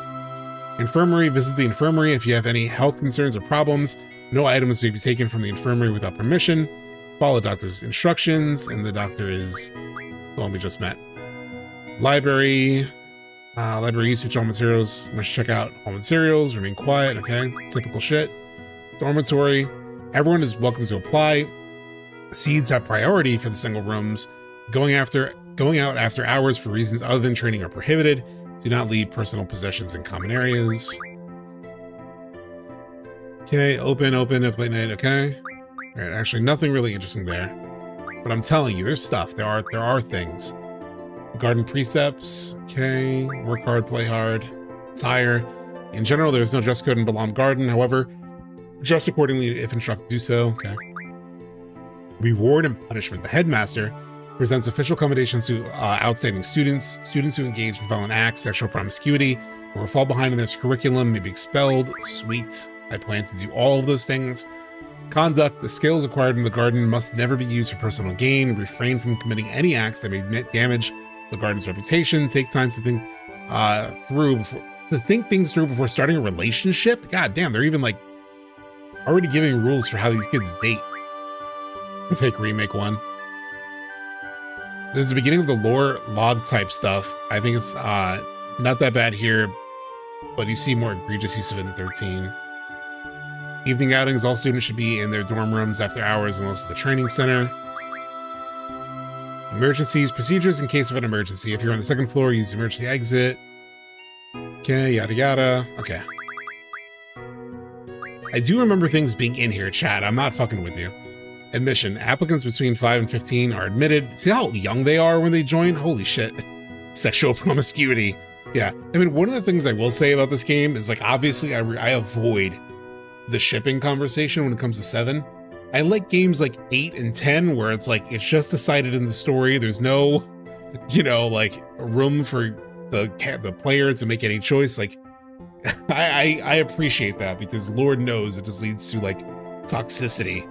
Infirmary. Visit the infirmary if you have any health concerns or problems. No items may be taken from the infirmary without permission. Follow the doctor's instructions, and the doctor is the one we just met. Library. Library usage, all materials. Must check out all materials. Remain quiet. Okay, typical shit. Dormitory. Everyone is welcome to apply. Seeds have priority for the single rooms. Going out after hours for reasons other than training are prohibited. Do not leave personal possessions in common areas. Okay, open if late night. Okay. All right, actually nothing really interesting there, but I'm telling you, there's stuff. There are things. Garden precepts. Okay. Work hard, play hard. Tire. In general, there's no dress code in Balamb Garden. However, dress accordingly if instructed to do so. Okay. Reward and punishment. The headmaster presents official commendations to outstanding students. Students who engage in violent acts, sexual promiscuity, or fall behind in their curriculum may be expelled. Sweet. I plan to do all of those things. Conduct: the skills acquired in the garden must never be used for personal gain. Refrain from committing any acts that may damage the garden's reputation. Take time to think things through before starting a relationship. God damn, they're even like already giving rules for how these kids date. Fake remake one. This is the beginning of the lore log type stuff. I think it's not that bad here, but you see more egregious use of it in 13. Evening outings: all students should be in their dorm rooms after hours unless it's a training center. Emergencies: procedures in case of an emergency. If you're on the second floor, use the emergency exit. Okay, yada yada. Okay. I do remember things being in here, chat. I'm not fucking with you. Admission: applicants between 5 and 15 are admitted. See how young they are when they join? Holy shit. Sexual promiscuity. Yeah. I mean, one of the things I will say about this game is, like, obviously I avoid the shipping conversation when it comes to 7. I like games like 8 and 10 where it's like, it's just decided in the story. There's no, you know, like room for the player to make any choice. Like, I appreciate that because Lord knows it just leads to like toxicity.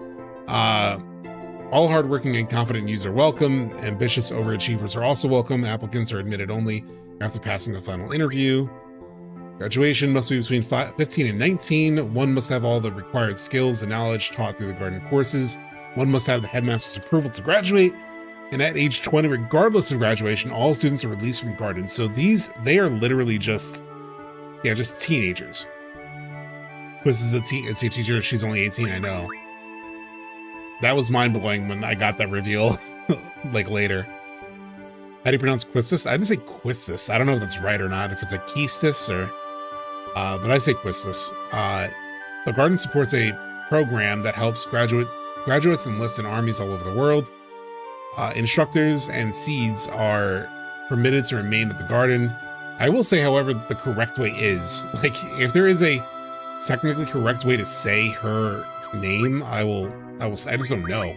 All hardworking and confident youths are welcome. Ambitious overachievers are also welcome. Applicants are admitted only after passing the final interview. Graduation must be between 15 and 19. One must have all the required skills and knowledge taught through the garden courses. One must have the headmaster's approval to graduate. And at age 20, regardless of graduation, all students are released from garden. So they are literally just teenagers. Quiz is a teacher. She's only 18, I know. That was mind-blowing when I got that reveal, like, later. How do you pronounce Quistis? I didn't say Quistis. I don't know if that's right or not, if it's a Keistis or... but I say Quistis. The garden supports a program that helps graduates enlist in armies all over the world. Instructors and seeds are permitted to remain at the garden. I will say, however, the correct way is, like, if there is a technically correct way to say her name, I just don't know.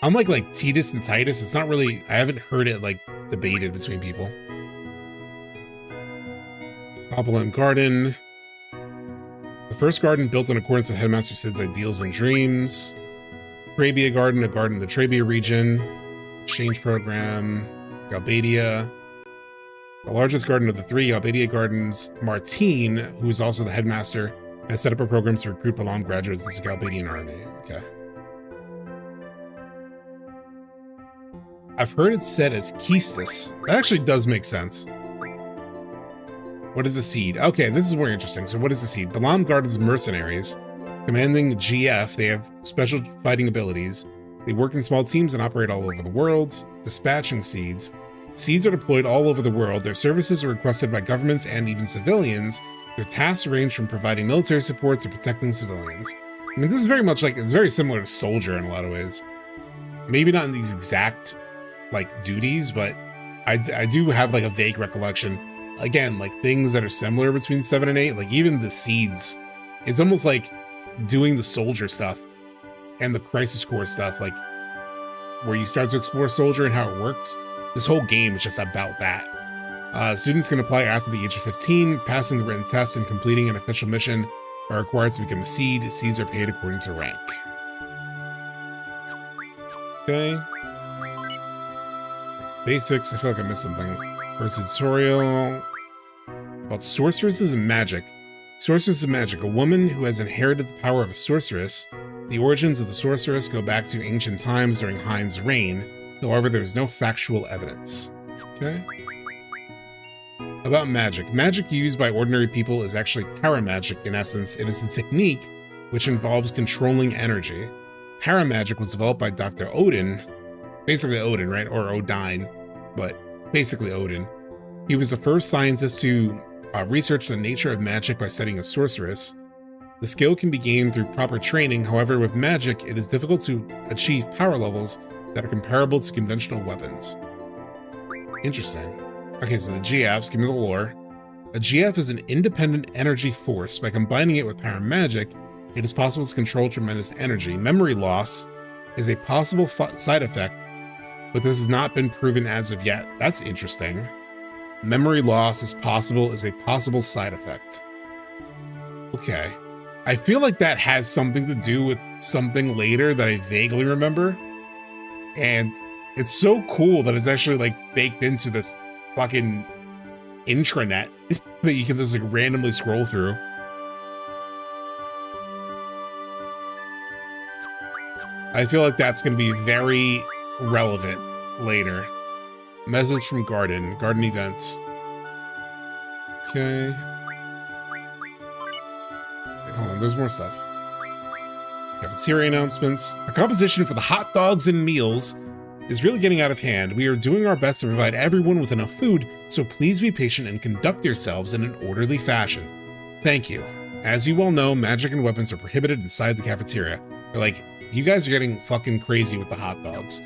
Unlike like Titus and Titus, it's not really, I haven't heard it like debated between people. Balamb Garden. The first garden built in accordance with Headmaster Sid's ideals and dreams. Trabia Garden, a garden in the Trabia region. Exchange program. Galbadia. The largest garden of the 3, Galbadia Gardens. Martine, who is also the headmaster, has set up a program to recruit Balamb graduates into the Galbadian army. Okay. I've heard it said as Keistis. That actually does make sense. What is the seed? Okay, this is more interesting. So what is the seed? Balamb Garden's mercenaries. Commanding GF, they have special fighting abilities. They work in small teams and operate all over the world. Dispatching seeds. Seeds are deployed all over the world. Their services are requested by governments and even civilians. Their tasks range from providing military support to protecting civilians. I mean, this is very much like, it's very similar to Soldier in a lot of ways. Maybe not in these exact, like, duties, but I do have, like, a vague recollection. Again, like, things that are similar between 7 and 8, like, even the seeds. It's almost like doing the Soldier stuff and the Crisis Core stuff, like, where you start to explore Soldier and how it works. This whole game is just about that. Students can apply after the age of 15. Passing the written test and completing an official mission are required to become a seed. Seeds are paid according to rank. Okay. Basics. I feel like I missed something. First tutorial about sorceresses and magic. Sorceress and magic. A woman who has inherited the power of a sorceress. The origins of the sorceress go back to ancient times during Hein's reign. However, there is no factual evidence. Okay. About magic. Magic used by ordinary people is actually paramagic in essence. It is a technique which involves controlling energy. Paramagic was developed by Dr. Odin. Basically Odin, right? Or Odine, but basically Odin. He was the first scientist to research the nature of magic by studying a sorceress. The skill can be gained through proper training. However, with magic, it is difficult to achieve power levels that are comparable to conventional weapons. Interesting. Okay, so the GFs, give me the lore. A GF is an independent energy force. By combining it with paramagic, it is possible to control tremendous energy. Memory loss is a possible side effect, but this has not been proven as of yet. That's interesting. Memory loss is a possible side effect. Okay. I feel like that has something to do with something later that I vaguely remember. And it's so cool that it's actually like baked into this fucking intranet that you can just like randomly scroll through. I feel like that's going to be very relevant later. Message from Garden events. Okay. Wait, hold on, there's more stuff. Cafeteria announcements. The competition for the hot dogs and meals is really getting out of hand. We are doing our best to provide everyone with enough food, so please be patient and conduct yourselves in an orderly fashion. Thank you. As you well know, magic and weapons are prohibited inside the cafeteria. They're like, you guys are getting fucking crazy with the hot dogs.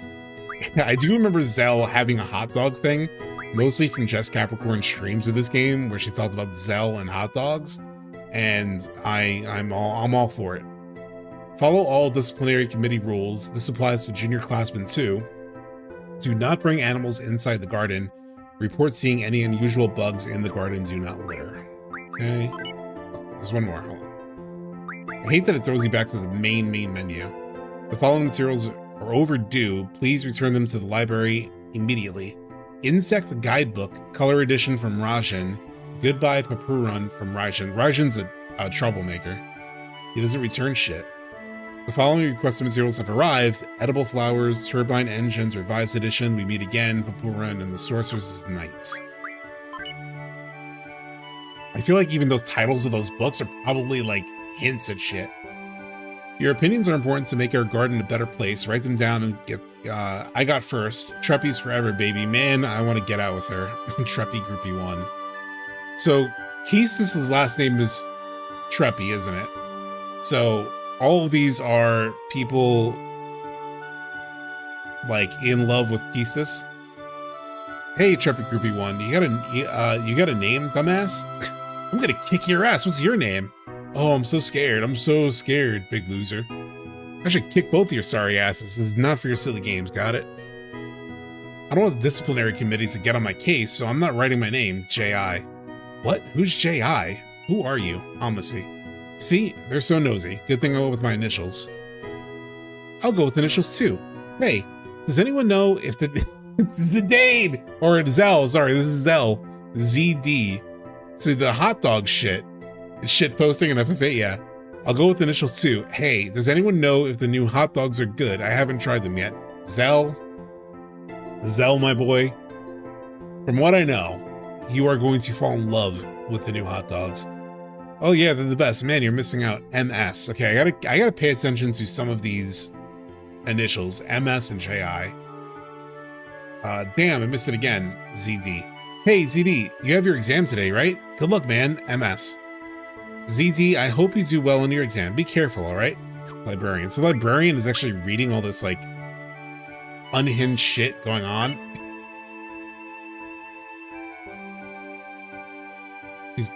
I do remember Zell having a hot dog thing, mostly from Jess Capricorn's streams of this game, where she talked about Zell and hot dogs, and I'm all for it. Follow all disciplinary committee rules. This applies to junior classmen too. Do not bring animals inside the garden. Report seeing any unusual bugs in the garden. Do not litter. Okay. There's one more. Hold on. I hate that it throws you back to the main menu. The following materials are overdue. Please return them to the library immediately. Insect Guidebook, color edition from Rajan. Goodbye Papurun from Rajan. Rajan's a troublemaker. He doesn't return shit. The following requested materials have arrived. Edible Flowers, Turbine Engines, Revised Edition, We Meet Again, Papurun, and the Sorcerer's Knight. I feel like even those titles of those books are probably like hints at shit. Your opinions are important to make our garden a better place. Write them down and get, I got first. Treppy's forever, baby. Man, I want to get out with her. Treppy Groupie 1. So, Keistis' last name is Treppy, isn't it? So, all of these are people, like, in love with Keistis. Hey, Treppy Groupie 1, you got a name, dumbass? I'm gonna kick your ass. What's your name? Oh, I'm so scared. I'm so scared, big loser. I should kick both of your sorry asses. This is not for your silly games, got it? I don't want disciplinary committees to get on my case, so I'm not writing my name, J.I. What? Who's J.I.? Who are you? Omnisy. See? They're so nosy. Good thing I'll go with my initials. I'll go with initials too. Hey, does anyone know if the... Zidane! Or Zell, sorry, this is Zell. ZD. So the hot dog shit. Shit posting in FF8, yeah. I'll go with initials too. Hey, does anyone know if the new hot dogs are good? I haven't tried them yet. Zell, my boy. From what I know, you are going to fall in love with the new hot dogs. Oh yeah, they're the best. Man, you're missing out. MS. Okay, I gotta pay attention to some of these initials. MS and JI. Damn, I missed it again. ZD. Hey, ZD, you have your exam today, right? Good luck, man. MS. ZD, I hope you do well in your exam. Be careful, all right? Librarian. So the librarian is actually reading all this, like, unhinged shit going on.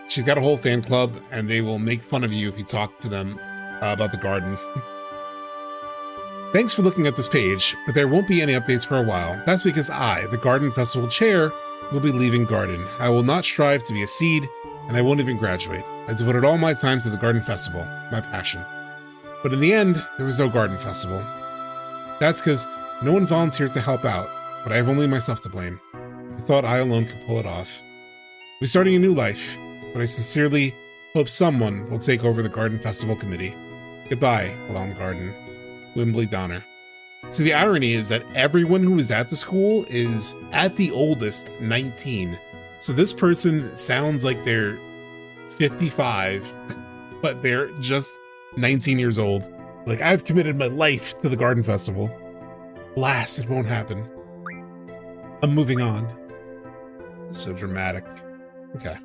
She's got a whole fan club, and they will make fun of you if you talk to them about the garden. Thanks for looking at this page, but there won't be any updates for a while. That's because I, the Garden Festival Chair, will be leaving Garden. I will not strive to be a seed, and I won't even graduate. I devoted all my time to the Garden Festival, my passion. But in the end, there was no Garden Festival. That's because no one volunteered to help out, but I have only myself to blame. I thought I alone could pull it off. We're starting a new life, but I sincerely hope someone will take over the Garden Festival Committee. Goodbye, Balamb Garden. Wimbley Donner. So the irony is that everyone who is at the school is, at the oldest, 19. So this person sounds like they're 55, but they're just 19 years old. Like, I've committed my life to the Garden Festival. Alas, it won't happen. I'm moving on. So dramatic. Okay.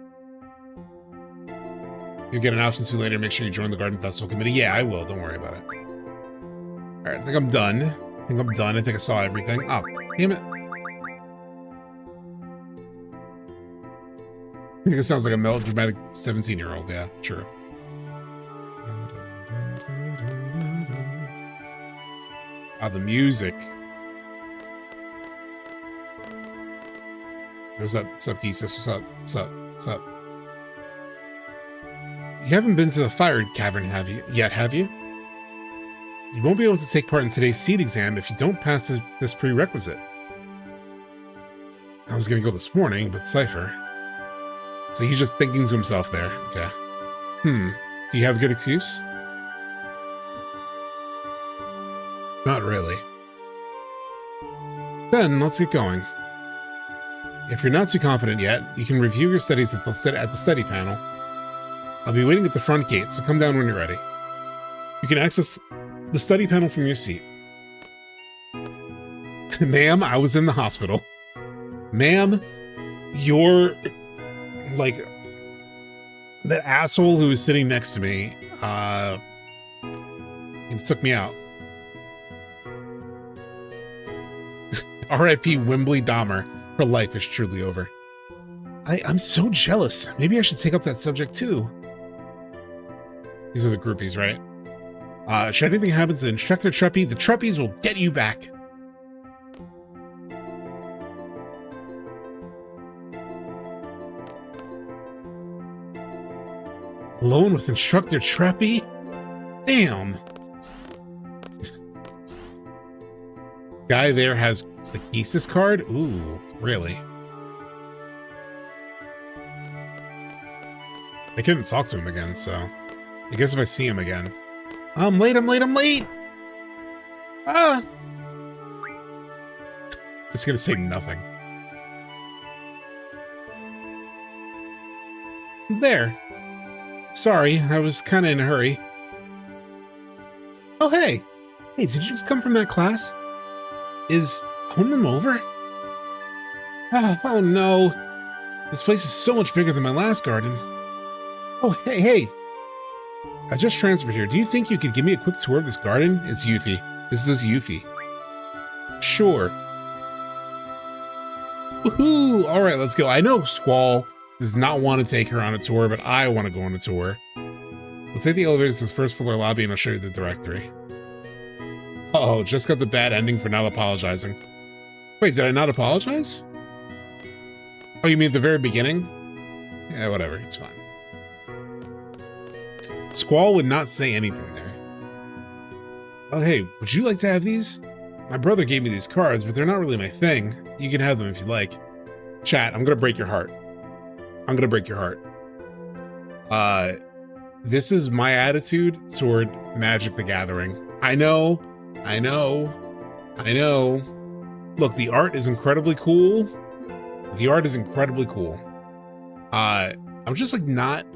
You'll get an option to later. Make sure you join the Garden Festival Committee. Yeah, I will. Don't worry about it. All right, I think I'm done. I think I saw everything. Oh, damn it. I think it sounds like a melodramatic 17-year-old. Yeah, true. Ah, the music. What's up, Keesis? What's up? You haven't been to the fire cavern, have you? You won't be able to take part in today's seed exam if you don't pass this prerequisite. I was gonna go this morning, but Cypher. So he's just thinking to himself there. Okay. Do you have a good excuse? Not really. Then let's get going. If you're not too confident yet, you can review your studies at the study panel. I'll be waiting at the front gate, so come down when you're ready. You can access the study panel from your seat. Ma'am, I was in the hospital. Ma'am, you're like that asshole who was sitting next to me. He took me out. R.I.P. Wembley Dahmer. Her life is truly over. I'm so jealous. Maybe I should take up that subject too. These are the groupies, right? Should anything happen to Instructor Treppy, the Treppies will get you back. Alone with Instructor Treppy? Damn. Guy there has the Thesis card? Ooh, really? I couldn't talk to him again, so I guess if I see him again. I'm late! Ah! Just gonna say nothing. There. Sorry, I was kinda in a hurry. Oh, hey! Hey, did you just come from that class? Is homeroom over? Oh no. This place is so much bigger than my last garden. Oh, hey. I just transferred here. Do you think you could give me a quick tour of this garden? It's Yuffie. This is Yuffie. Sure. Woohoo! Alright, let's go. I know Squall does not want to take her on a tour, but I want to go on a tour. We'll take the elevator to the first floor lobby and I'll show you the directory. Uh-oh, just got the bad ending for not apologizing. Wait, did I not apologize? Oh, you mean at the very beginning? Yeah, whatever, it's fine. Squall would not say anything there. Oh, hey, would you like to have these? My brother gave me these cards, but they're not really my thing. You can have them if you like. Chat, I'm gonna break your heart. I'm gonna break your heart. This is my attitude toward Magic the Gathering. I know. Look, the art is incredibly cool. I'm just like not,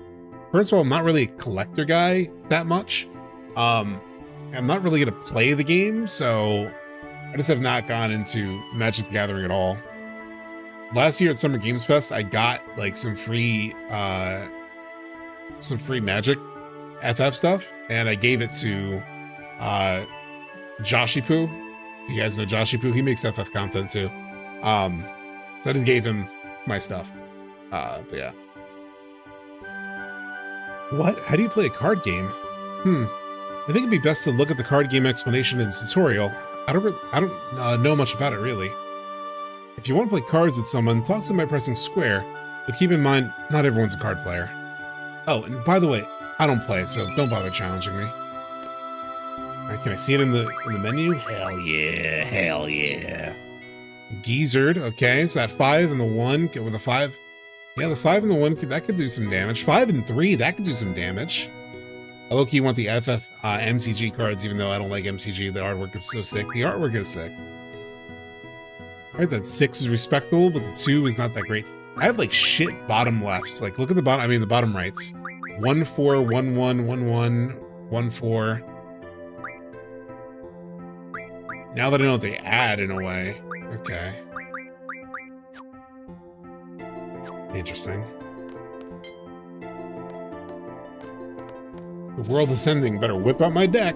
first of all, I'm not really a collector guy that much. I'm not really gonna play the game, so I just have not gone into Magic the Gathering at all. Last year at Summer Games Fest, I got like some free Magic FF stuff, and I gave it to Joshy Poo. If you guys know Joshy Poo, he makes FF content too. So I just gave him my stuff. But yeah. What? How do you play a card game? I think it'd be best to look at the card game explanation in the tutorial. I don't know much about it really. If you want to play cards with someone, talk to them by pressing square, but keep in mind, not everyone's a card player. Oh, and by the way, I don't play, so don't bother challenging me. Alright, can I see it in the menu? Hell yeah. Geezered, okay, so that 5 and the 1, with a 5. Yeah, the 5 and the 1, that could do some damage. 5 and 3, that could do some damage. I low-key want the FF MTG cards, even though I don't like MTG. The artwork is so sick. The artwork is sick. Alright, that 6 is respectable, but the 2 is not that great. I have like shit bottom lefts. Like, look at the bottom, the bottom rights. 1 4 1 1 1 1 1 4. Now that I know what they add in a way. Okay. Interesting. The world is ending. Better whip out my deck.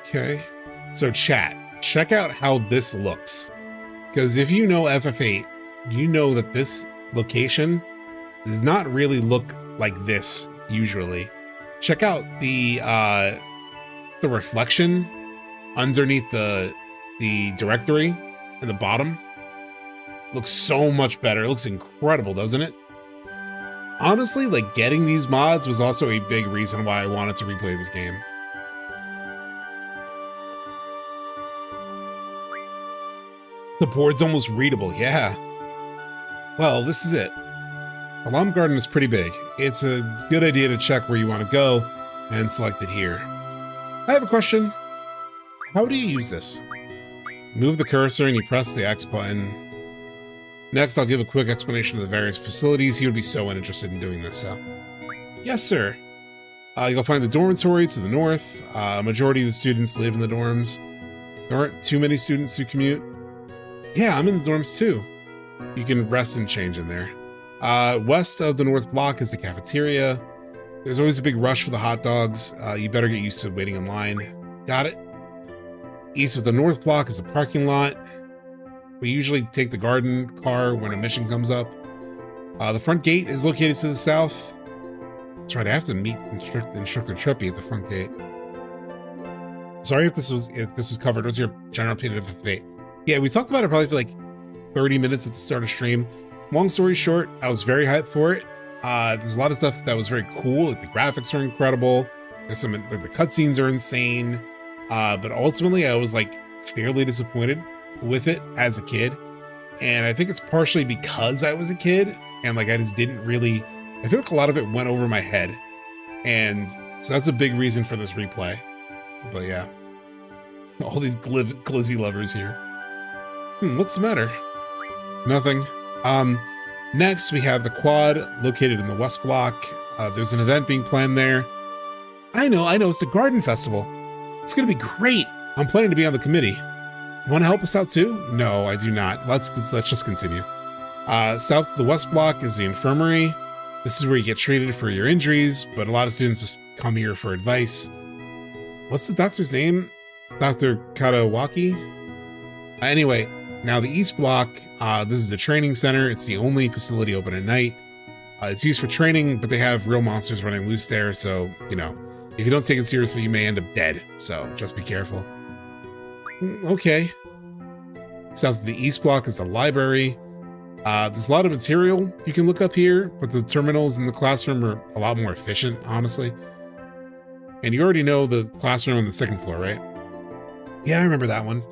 Okay. So chat, check out how this looks. Because if you know FF8, you know that this location does not really look like this usually. Check out the reflection underneath the directory in the bottom looks so much better. It looks incredible, doesn't it? Honestly, like, getting these mods was also a big reason why I wanted to replay this game. The board's almost readable, yeah. Well, this is it. Balamb Garden is pretty big. It's a good idea to check where you want to go and select it here. I have a question. How do you use this? Move the cursor and you press the X button. Next, I'll give a quick explanation of the various facilities. He would be so uninterested in doing this, so. Yes, sir. You'll find the dormitory to the north. Majority of the students live in the dorms. There aren't too many students who commute. Yeah, I'm in the dorms too. You can rest and change in there. West of the north block is the cafeteria. There's always a big rush for the hot dogs. You better get used to waiting in line. Got it? East of the north block is the parking lot. We usually take the garden car when a mission comes up. The front gate is located to the south. That's right, I have to meet Instructor Trippy at the front gate. Sorry if this was covered. What's your general opinion of FF8? Yeah, we talked about it probably for like 30 minutes at the start of stream. Long story short, I was very hyped for it. There's a lot of stuff that was very cool. Like the graphics are incredible. There's some, like, the cutscenes are insane. But ultimately, I was like fairly disappointed with it as a kid. And I think it's partially because I was a kid and like I just didn't really, I feel like a lot of it went over my head. And so that's a big reason for this replay. But yeah, all these glizzy lovers here. What's the matter? Nothing. Next we have the quad located in the west block. There's an event being planned there. I know, it's the garden festival. It's gonna be great. I'm planning to be on the committee. You want to help us out too? No, I do not. Let's just continue. South of the west block is the infirmary. This is where you get treated for your injuries, but a lot of students just come here for advice. What's the doctor's name? Dr. Katawaki? Anyway, now the east block, this is the training center. It's the only facility open at night. It's used for training, but they have real monsters running loose there, so, you know, if you don't take it seriously, you may end up dead, so just be careful. Okay. South of the east block is the library. There's a lot of material you can look up here, but the terminals in the classroom are a lot more efficient, honestly. And you already know the classroom on the second floor, right? Yeah, I remember that one.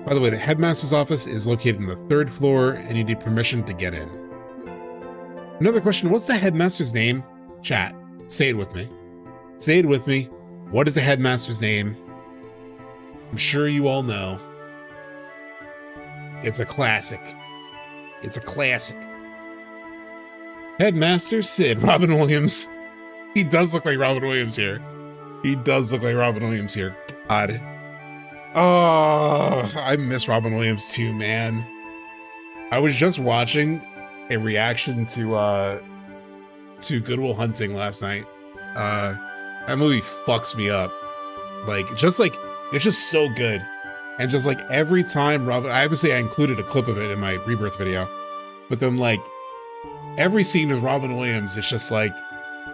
By the way, the headmaster's office is located on the third floor, and you need permission to get in. Another question, what's the headmaster's name? Chat, say it with me. Say it with me. What is the headmaster's name? I'm sure you all know. It's a classic. It's a classic. Headmaster Sid, Robin Williams. He does look like Robin Williams here. He does look like Robin Williams here. God. Oh, I miss Robin Williams too, man. I was just watching a reaction to Good Will Hunting last night. That movie fucks me up. It's just so good. And just like every time I obviously I included a clip of it in my Rebirth video, but then like every scene with Robin Williams, it's just like,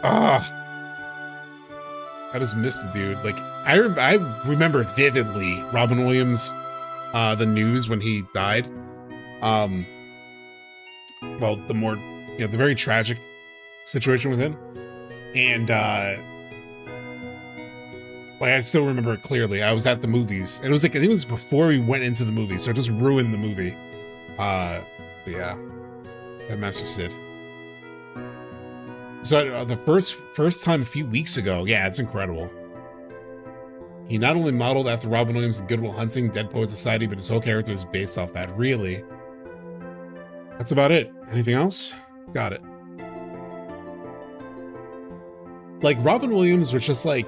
I just missed the dude. Like I remember vividly Robin Williams, the news when he died. Well, the very tragic situation with him. And I still remember it clearly. I was at the movies. And it was like, I think it was before we went into the movie, so it just ruined the movie. But yeah. Headmaster Sid. So the first time a few weeks ago, yeah, it's incredible. He not only modeled after Robin Williams in Good Will Hunting, Dead Poet Society, but his whole character is based off that, really. That's about it. Anything else? Got it. Like, Robin Williams was just like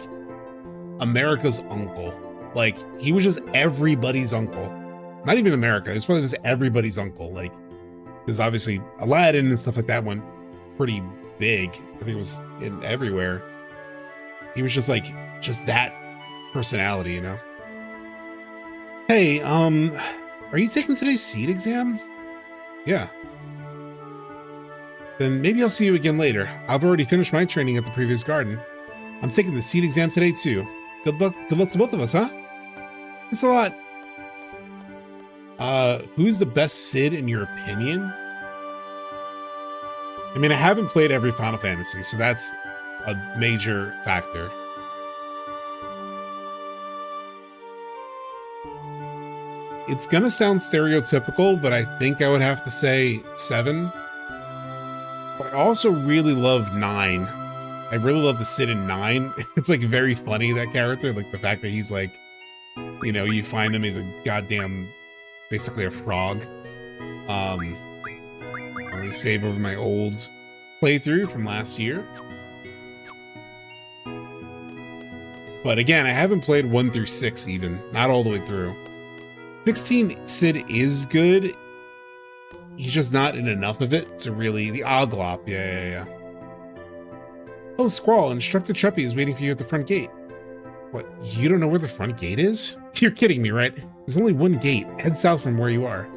America's uncle. Like, he was just everybody's uncle. Not even America, he was probably just everybody's uncle. Like, there's obviously Aladdin and stuff like that went pretty big. I think it was in everywhere. He was just like, just that personality, you know? Hey, are you taking today's seed exam? Yeah. Then maybe I'll see you again later. I've already finished my training at the previous garden. I'm taking the seed exam today too. Good luck to both of us, huh? It's a lot. Who's the best Sid in your opinion? I mean, I haven't played every Final Fantasy, so that's a major factor. It's gonna sound stereotypical, but I think I would have to say 7. But I also really love 9. I really love the Sid in 9. It's like very funny, that character. Like the fact that he's like, you know, you find him, he's a goddamn, basically a frog. Let me save over my old playthrough from last year. But again, I haven't played 1 through 6 even, not all the way through. 16 Sid is good. He's just not in enough of it to really... The Oglop, yeah. Oh, Squall, Instructor Chuppy is waiting for you at the front gate. What, you don't know where the front gate is? You're kidding me, right? There's only one gate. Head south from where you are.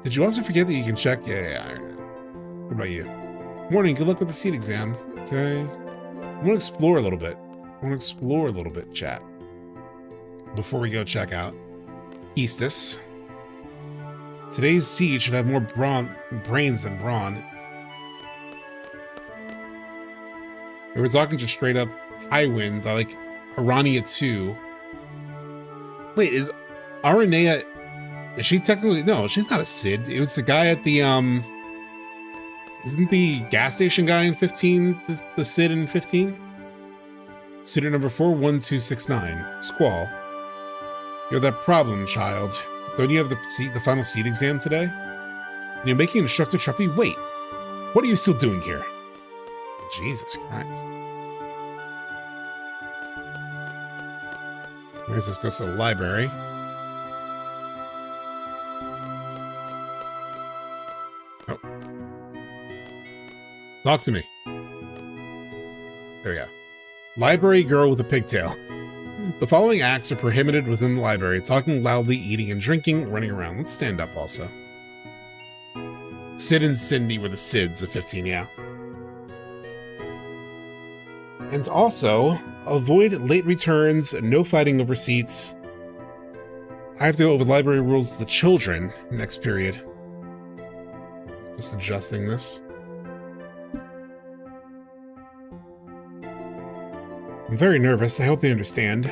Did you also forget that you can check? Yeah. What about you? Morning, good luck with the seat exam. Okay. I want to explore a little bit. Chat. Before we go check out Eastus. Today's seed should have more brains than brawn. If we're talking just straight up high winds, I like Arania 2. Wait, is Aranea... Is she technically... No, she's not a Sid. It was the guy at the, Isn't the gas station guy in 15 the Sid in 15? Sid number 41269. Squall. You're that problem, child. Don't you have the final seed exam today? And you're making Instructor Chuppy wait. What are you still doing here? Jesus Christ. Where's this? Goes to the library. Oh. Talk to me. There we go. Library girl with a pigtail. The following acts are prohibited within the library: talking loudly, eating and drinking, running around. Let's stand up also. Sid and Cindy were the Sids of 15, yeah. And also, avoid late returns, no fighting over seats. I have to go over library rules to the children next period. Just adjusting this. I'm very nervous. I hope they understand.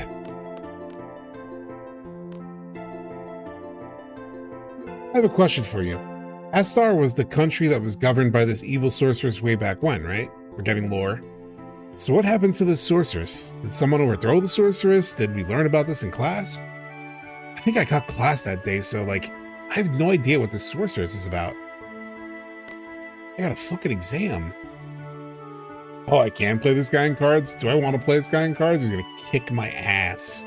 I have a question for you. Astar was the country that was governed by this evil sorceress way back when, right? We're getting lore. So what happened to this sorceress? Did someone overthrow the sorceress? Did we learn about this in class? I think I cut class that day, so like, I have no idea what this sorceress is about. I got a fucking exam. Oh, I can play this guy in cards? Do I want to play this guy in cards? He's gonna kick my ass.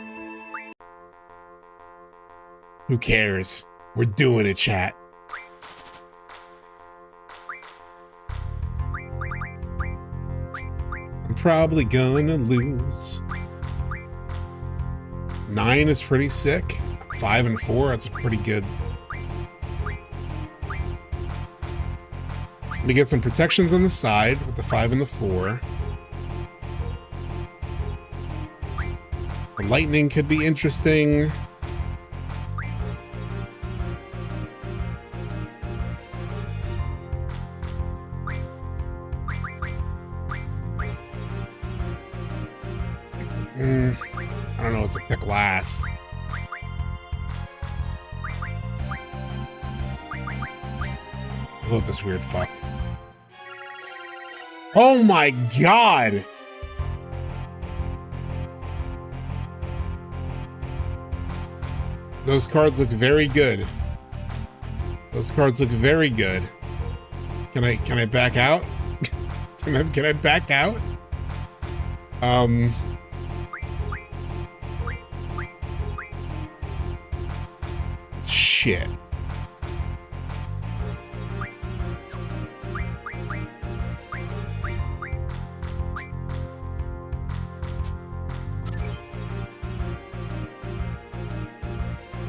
Who cares? We're doing it, chat. I'm probably gonna lose. 9 is pretty sick. 5 and 4, that's a pretty good. Let me get some protections on the side with the 5 and the 4. The lightning could be interesting. I don't know what's to pick last. Look at this weird fuck. Oh my god! Those cards look very good. Those cards look very good. Can I back out? Can I back out? Shit.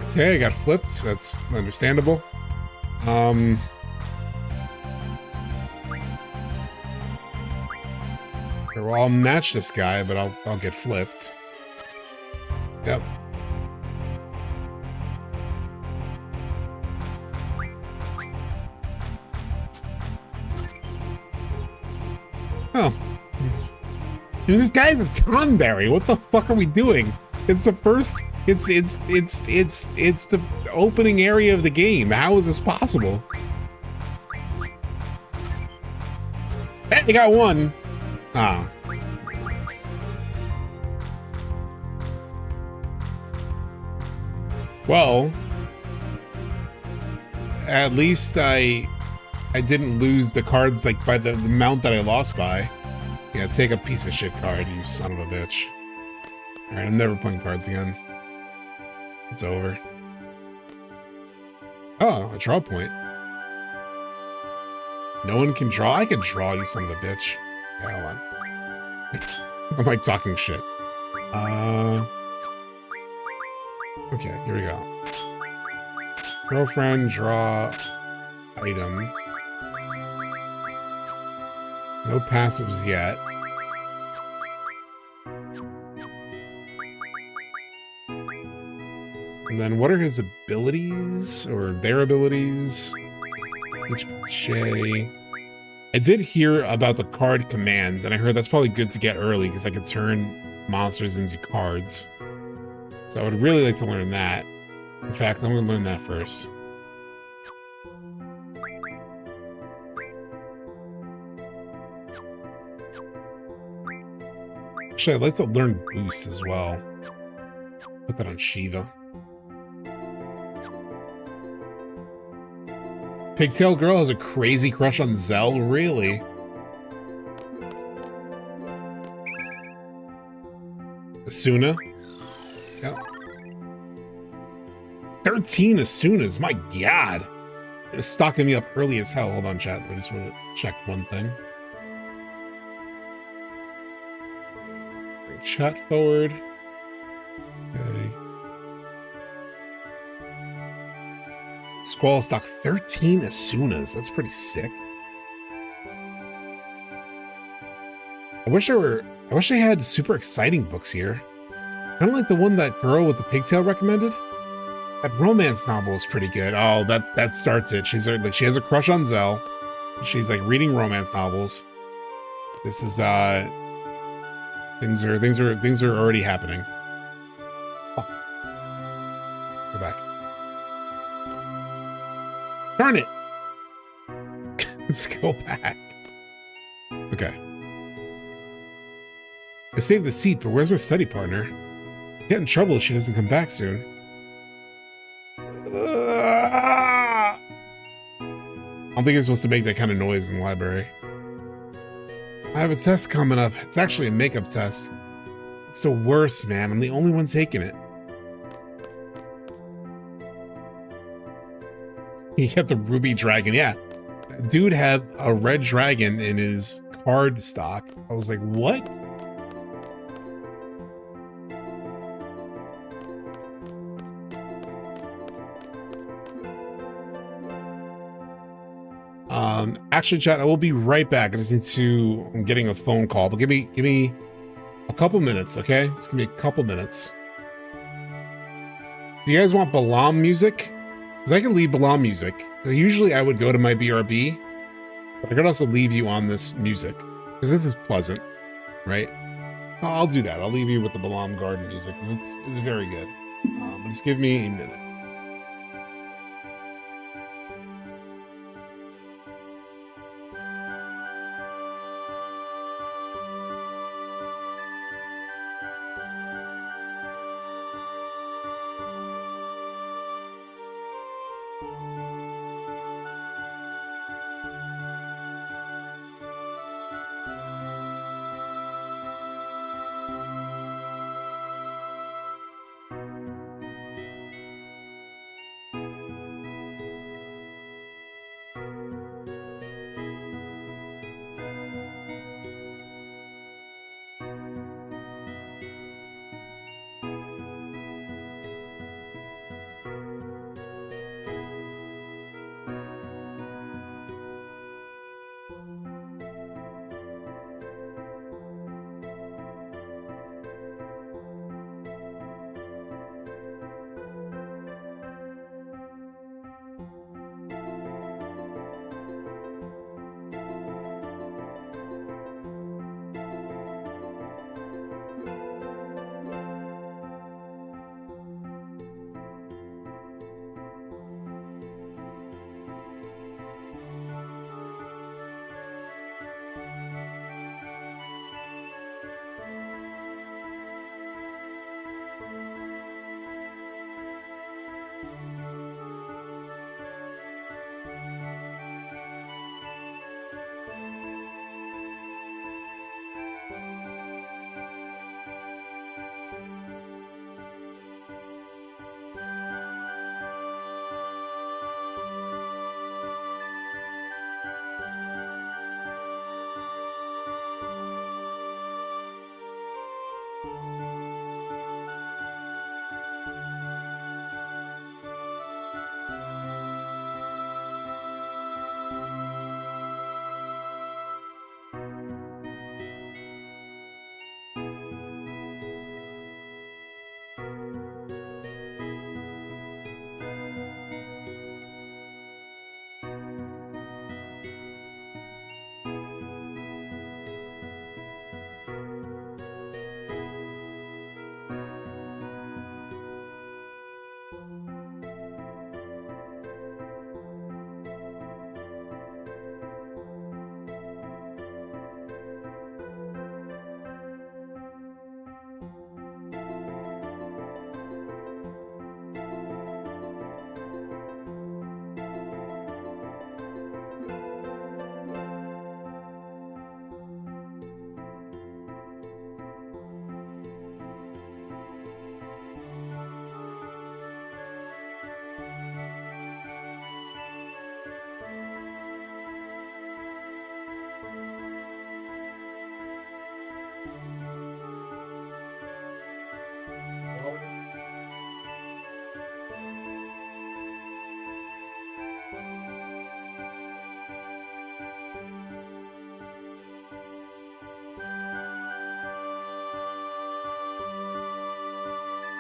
Okay, I got flipped. That's understandable. Well, I'll match this guy, but I'll get flipped. Yep. Oh. Yes. Dude, this guy's a Tonberry. What the fuck are we doing? It's the first. It's the opening area of the game. How is this possible? Hey, you got one. Ah. Well, at least I didn't lose the cards like by the amount that I lost by. Yeah, take a piece of shit card, you son of a bitch. All right, I'm never playing cards again. It's over. Oh, a draw point. No one can draw? I can draw, you son of a bitch. Yeah, hold on. I'm like talking shit. Okay, here we go. Girlfriend, draw, item. No passives yet. And then what are his abilities or their abilities? HJ. I did hear about the card commands, and I heard that's probably good to get early because I could turn monsters into cards. So I would really like to learn that. In fact, I'm going to learn that first. Actually, I'd like to learn Boost as well. Put that on Shiva. Pigtail Girl has a crazy crush on Zell? Really? Asuna? Yep. 13 Asunas, my god! They're stocking me up early as hell. Hold on, chat. I just want to check one thing. Bring chat forward. Okay. Squall stock 13 Asunas. That's pretty sick. I wish they had super exciting books here. Kind of like the one that girl with the pigtail recommended. That romance novel is pretty good. Oh, that starts it. She has a crush on Zell. She's like reading romance novels. This is things are already happening. Oh. Go back. Darn it! Let's go back. Okay. I saved the seat, but where's my study partner? I'll get in trouble if she doesn't come back soon. I don't think you're supposed to make that kind of noise in the library. I have a test coming up. It's actually a makeup test. It's the worst, man. I'm the only one taking it. He kept the ruby dragon. Yeah. Dude had a red dragon in his card stock. I was like, what? Actually, chat, I will be right back. I just need to, I'm getting a phone call, but give me a couple minutes, okay? Just give me a couple minutes. Do you guys want Balamb music? Because I can leave Balamb music. Usually I would go to my BRB, but I could also leave you on this music. Because this is pleasant, right? I'll do that. I'll leave you with the Balamb Garden music. It's very good. But just give me a minute.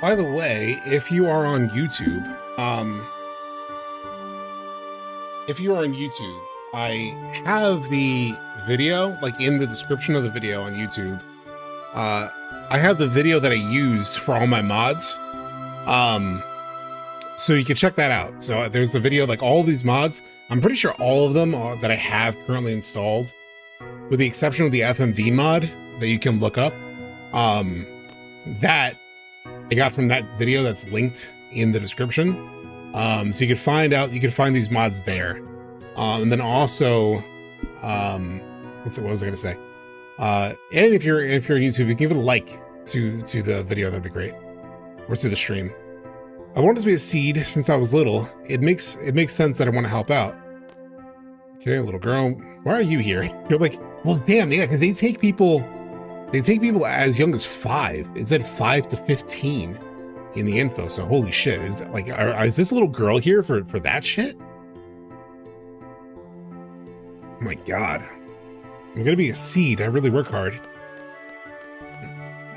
By the way, if you are on YouTube, I have the video, like in the description of the video on YouTube. I have the video that I used for all my mods. So you can check that out. So there's a video, like all these mods. I'm pretty sure all of them are, that I have currently installed, with the exception of the FMV mod that you can look up. That I got from that video that's linked in the description. So you can find these mods there. And then also, what was I gonna say? And if you're on YouTube, you can give it a like to the video, that'd be great. Or to the stream. I wanted to be a seed since I was little. It makes sense that I want to help out. Okay, little girl, why are you here? You're like, well, damn, yeah, because they take people as young as 5. It said 5 to 15 in the info. So holy shit, is this little girl here for that shit? Oh my god, I'm gonna be a seed. I really work hard.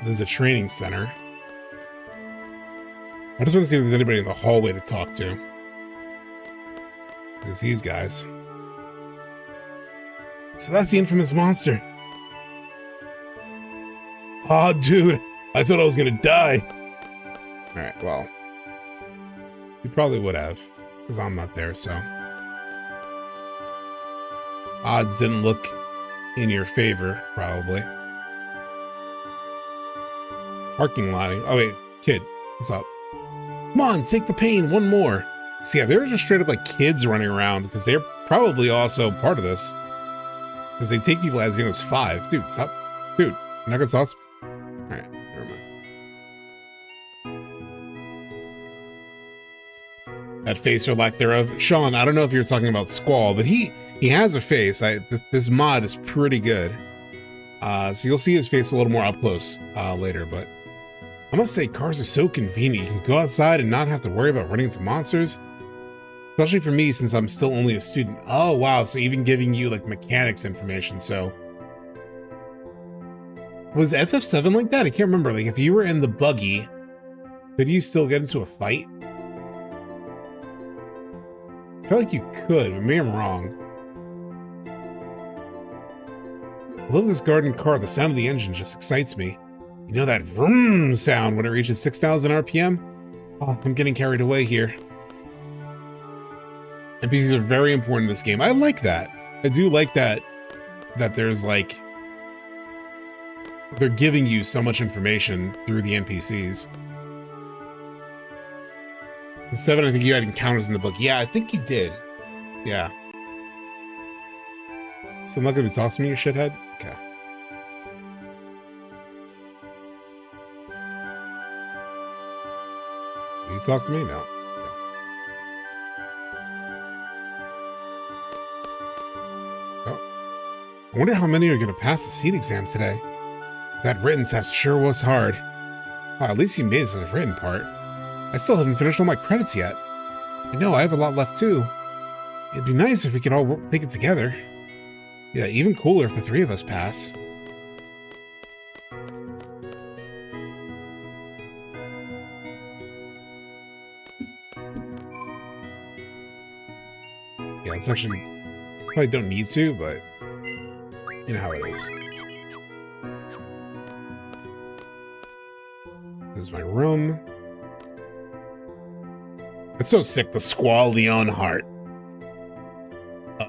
This is a training center. I just want to see if there's anybody in the hallway to talk to. There's these guys. So that's the infamous monster. Oh, dude, I thought I was gonna die. All right, well, you probably would have, because I'm not there, so. Odds didn't look in your favor, probably. Parking lotting. Oh, wait, kid, what's up? Come on, take the pain, one more. So yeah, they're just straight up like kids running around, because they're probably also part of this. Because they take people as young as 5. Dude, stop. Dude, you're not gonna toss me? Alright, never mind. That face or lack thereof. Sean, I don't know if you're talking about Squall, but he has a face. This mod is pretty good. So you'll see his face a little more up close later, but I must say, cars are so convenient. You can go outside and not have to worry about running into monsters. Especially for me, since I'm still only a student. Oh, wow. So even giving you, like, mechanics information. So was FF7 like that? I can't remember. Like, if you were in the buggy, could you still get into a fight? I feel like you could, but maybe I'm wrong. I love this garden car. The sound of the engine just excites me. You know that vroom sound when it reaches 6,000 RPM? Oh, I'm getting carried away here. NPCs are very important in this game. I like that. I do like that there's like, they're giving you so much information through the NPCs. In 7, I think you had encounters in the book. Yeah, I think you did. Yeah. So I'm not gonna be tossing me, you shithead? Okay. You talk to me now. Okay. Oh. I wonder how many are going to pass the seed exam today. That written test sure was hard. Oh, at least you made it to the written part. I still haven't finished all my credits yet. I know, I have a lot left too. It'd be nice if we could all take it together. Yeah, even cooler if the 3 of us pass. Yeah, it's actually, probably don't need to, but you know how it is. This is my room. It's so sick, the Squall Leon heart.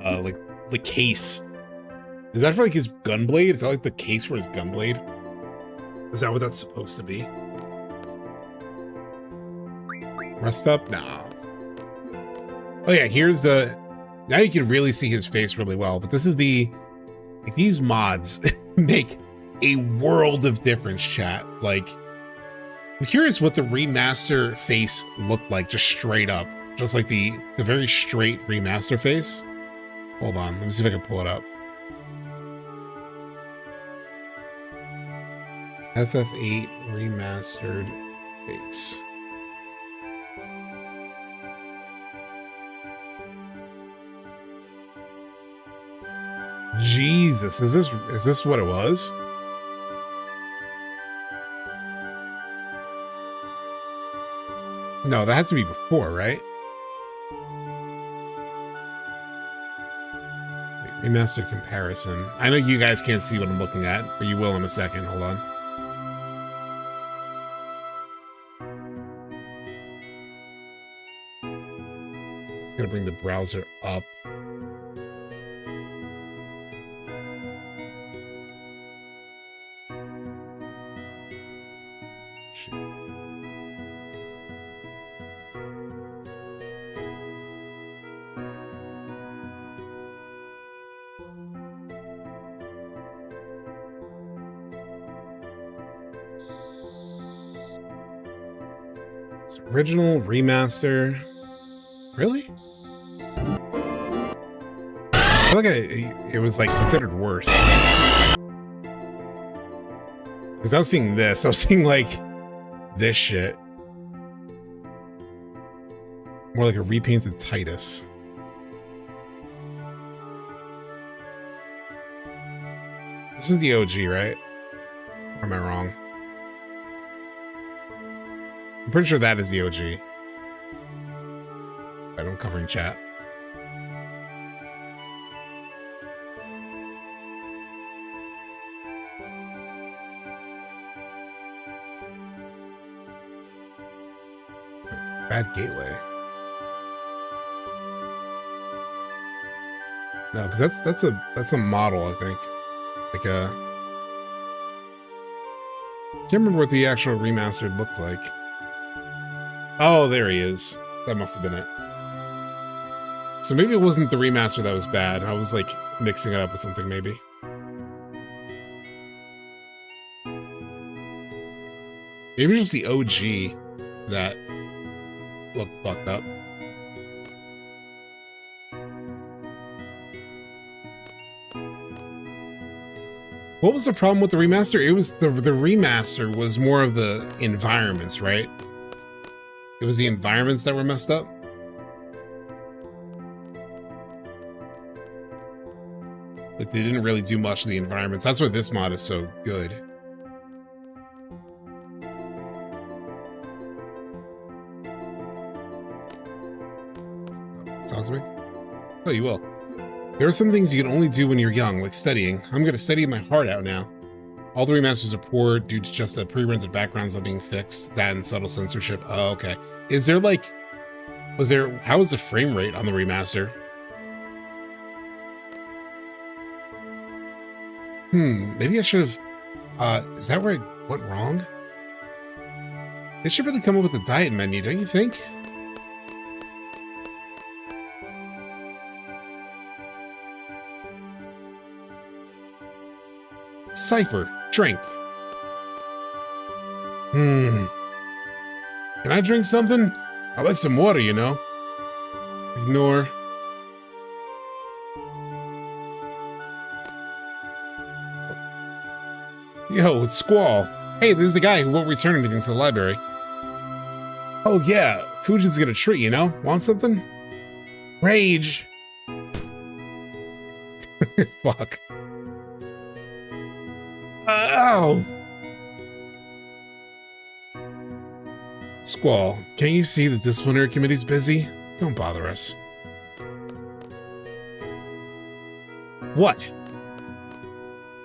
Like the case. Is that for like his gunblade? Is that like the case for his gunblade? Is that what that's supposed to be? Rest up? Nah. Oh yeah, here's the... Now you can really see his face really well, but this is the... Like, these mods make a world of difference, chat. Like, I'm curious what the remaster face looked like, just straight up. Just like the very straight remaster face. Hold on, let me see if I can pull it up. FF8 remastered face. Jesus, is this what it was? No, that had to be before, right? Wait, remastered comparison. I know you guys can't see what I'm looking at, but you will in a second. Hold on. It's gonna bring the browser up. It's original, remaster. Really? I feel like it was like considered worse. Because I was seeing this. I was seeing like this shit. More like a repainted Titus. This is the OG, right? Or am I wrong? I'm pretty sure that is the OG. Right, I'm covering chat. Bad gateway. No, because that's a model, I think. Like a. Can't remember what the actual remastered looks like. Oh, there he is. That must have been it. So maybe it wasn't the remaster that was bad. I was like mixing it up with something maybe. Maybe just the OG that looked fucked up. What was the problem with the remaster? It was the remaster was more of the environments, right? It was the environments that were messed up. Like they didn't really do much to the environments. That's why this mod is so good. Talk to me? Oh, you will. There are some things you can only do when you're young, like studying. I'm going to study my heart out now. All the remasters are poor due to just the pre-rendered backgrounds not being fixed. That and subtle censorship. Oh, okay. Is there like... How was the frame rate on the remaster? Maybe I should have... is that where I went wrong? They should really come up with a diet menu, don't you think? Cypher, drink. Can I drink something? I like some water, you know. Ignore. Yo, it's Squall. Hey, this is the guy who won't return anything to the library. Oh yeah, Fujin's got a treat, you know? Want something? Rage! Fuck. Ow! Squall, can't you see the disciplinary committee's busy? Don't bother us. What?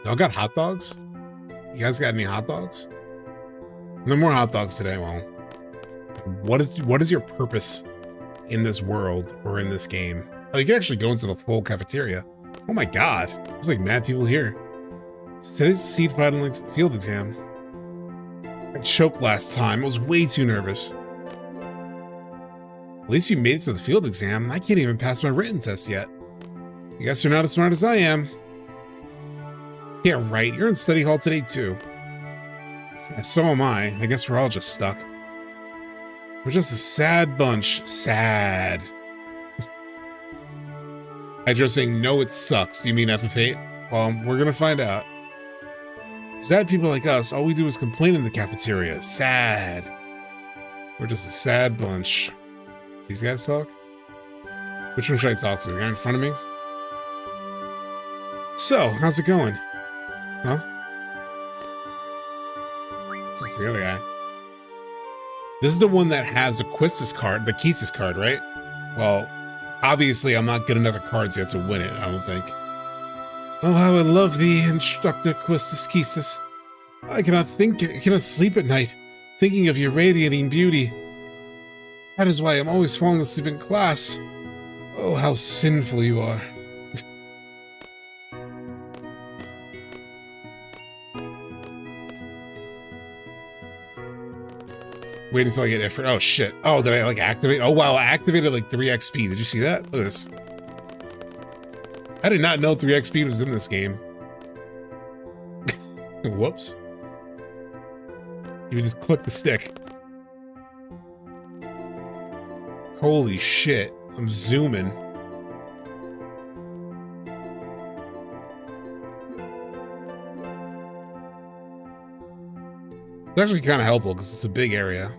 Y'all got hot dogs? You guys got any hot dogs? No more hot dogs today. Well, what is your purpose in this world or in this game? Oh, you can actually go into the full cafeteria. Oh my god, there's like mad people here. Today's the seed final field exam. I choked last time. I was way too nervous. At least you made it to the field exam. I can't even pass my written test yet. I guess you're not as smart as I am. Yeah, right. You're in study hall today, too. Yeah, so am I. I guess we're all just stuck. We're just a sad bunch. Sad. Hydro saying, no, it sucks. Do you mean FF8? Well, we're gonna find out. Sad people like us, all we do is complain in the cafeteria. Sad. We're just a sad bunch. These guys talk? Which one should I talk to? The guy in front of me? So, how's it going? Huh? That's the other guy. This is the one that has the Quistis card, the Quistis card, right? Well, obviously I'm not good enough at cards yet to win it, I don't think. Oh, how I love thee, Instructor Quistis. I cannot sleep at night, thinking of your radiating beauty. That is why I'm always falling asleep in class. Oh, how sinful you are. Wait until I get effort. Oh shit. Oh, did I like activate? Oh wow, I activated like 3x speed. Did you see that? Look at this. I did not know 3x speed was in this game. Whoops. You just click the stick. Holy shit. I'm zooming. It's actually kind of helpful because it's a big area.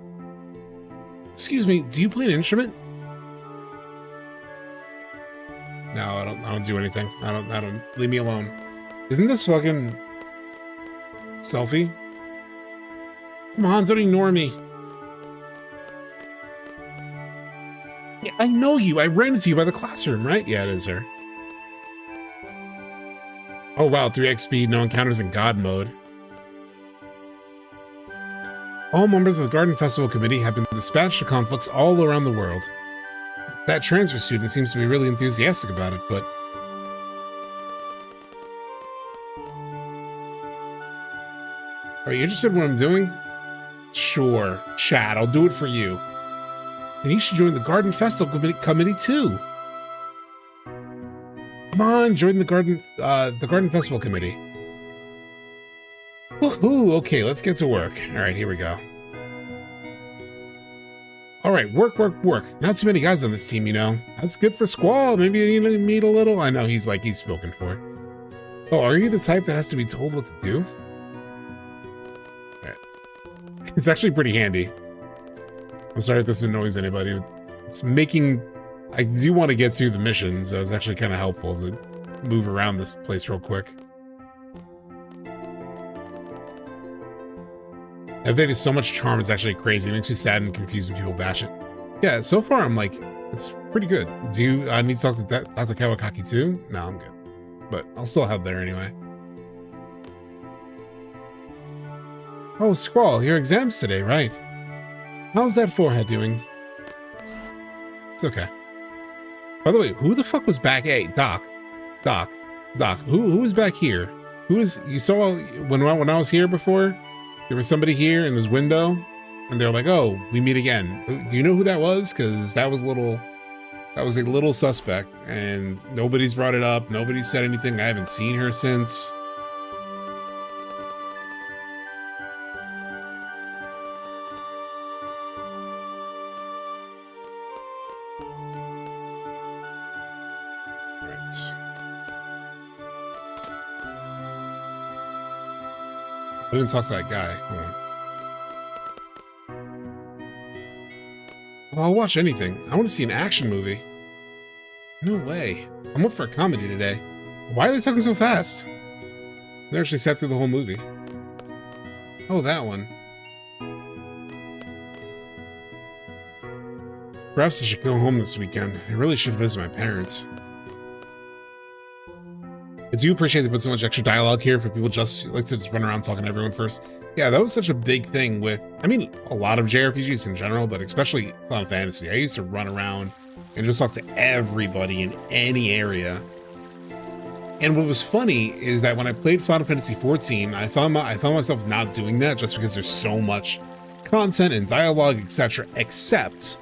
Excuse me, do you play an instrument? No, I don't do anything. I don't leave me alone. Isn't this fucking Selphie? Come on, don't ignore me. Yeah, I know you. I ran into you by the classroom, right? Yeah, it is her. Oh wow, 3x speed, no encounters in God mode. All members of the Garden Festival Committee have been dispatched to conflicts all around the world. That transfer student seems to be really enthusiastic about it, but... Are you interested in what I'm doing? Sure, Chad, I'll do it for you. Then you should join the Garden Festival Committee too. Come on, join the Garden Festival Committee. Woohoo! Okay, let's get to work. All right, here we go. All right, work. Not too many guys on this team, you know. That's good for Squall. Maybe you need to meet a little. I know he's spoken for. Oh, are you the type that has to be told what to do? All right. It's actually pretty handy. I'm sorry if this annoys anybody. It's making... I do want to get to the mission, so it's actually kind of helpful to move around this place real quick. FF8 is so much charm, it's actually crazy. It makes me sad and confused when people bash it. Yeah, so far I'm like, it's pretty good. Do you need to talk to Dr. Kawakaki too? No, I'm good. But I'll still head there anyway. Oh, Squall, your exam's today, right? How's that forehead doing? It's okay. By the way, who the fuck was back? Hey, Doc, who was back here? You saw when I was here before? There was somebody here in this window, and they're like, "Oh, we meet again." Do you know who that was? Because that was a little suspect, and nobody's brought it up. Nobody said anything. I haven't seen her since. I didn't talk to that guy. Hold on. Well, I'll watch anything. I want to see an action movie. No way. I'm up for a comedy today. Why are they talking so fast? They actually sat through the whole movie. Oh, that one. Perhaps I should go home this weekend. I really should visit my parents. I do appreciate they put so much extra dialogue here for people just like to just run around talking to everyone first. Yeah, that was such a big thing with, I mean, a lot of JRPGs in general, but especially Final Fantasy. I used to run around and just talk to everybody in any area. And what was funny is that when I played Final Fantasy XIV, I found myself not doing that just because there's so much content and dialogue, etc. Except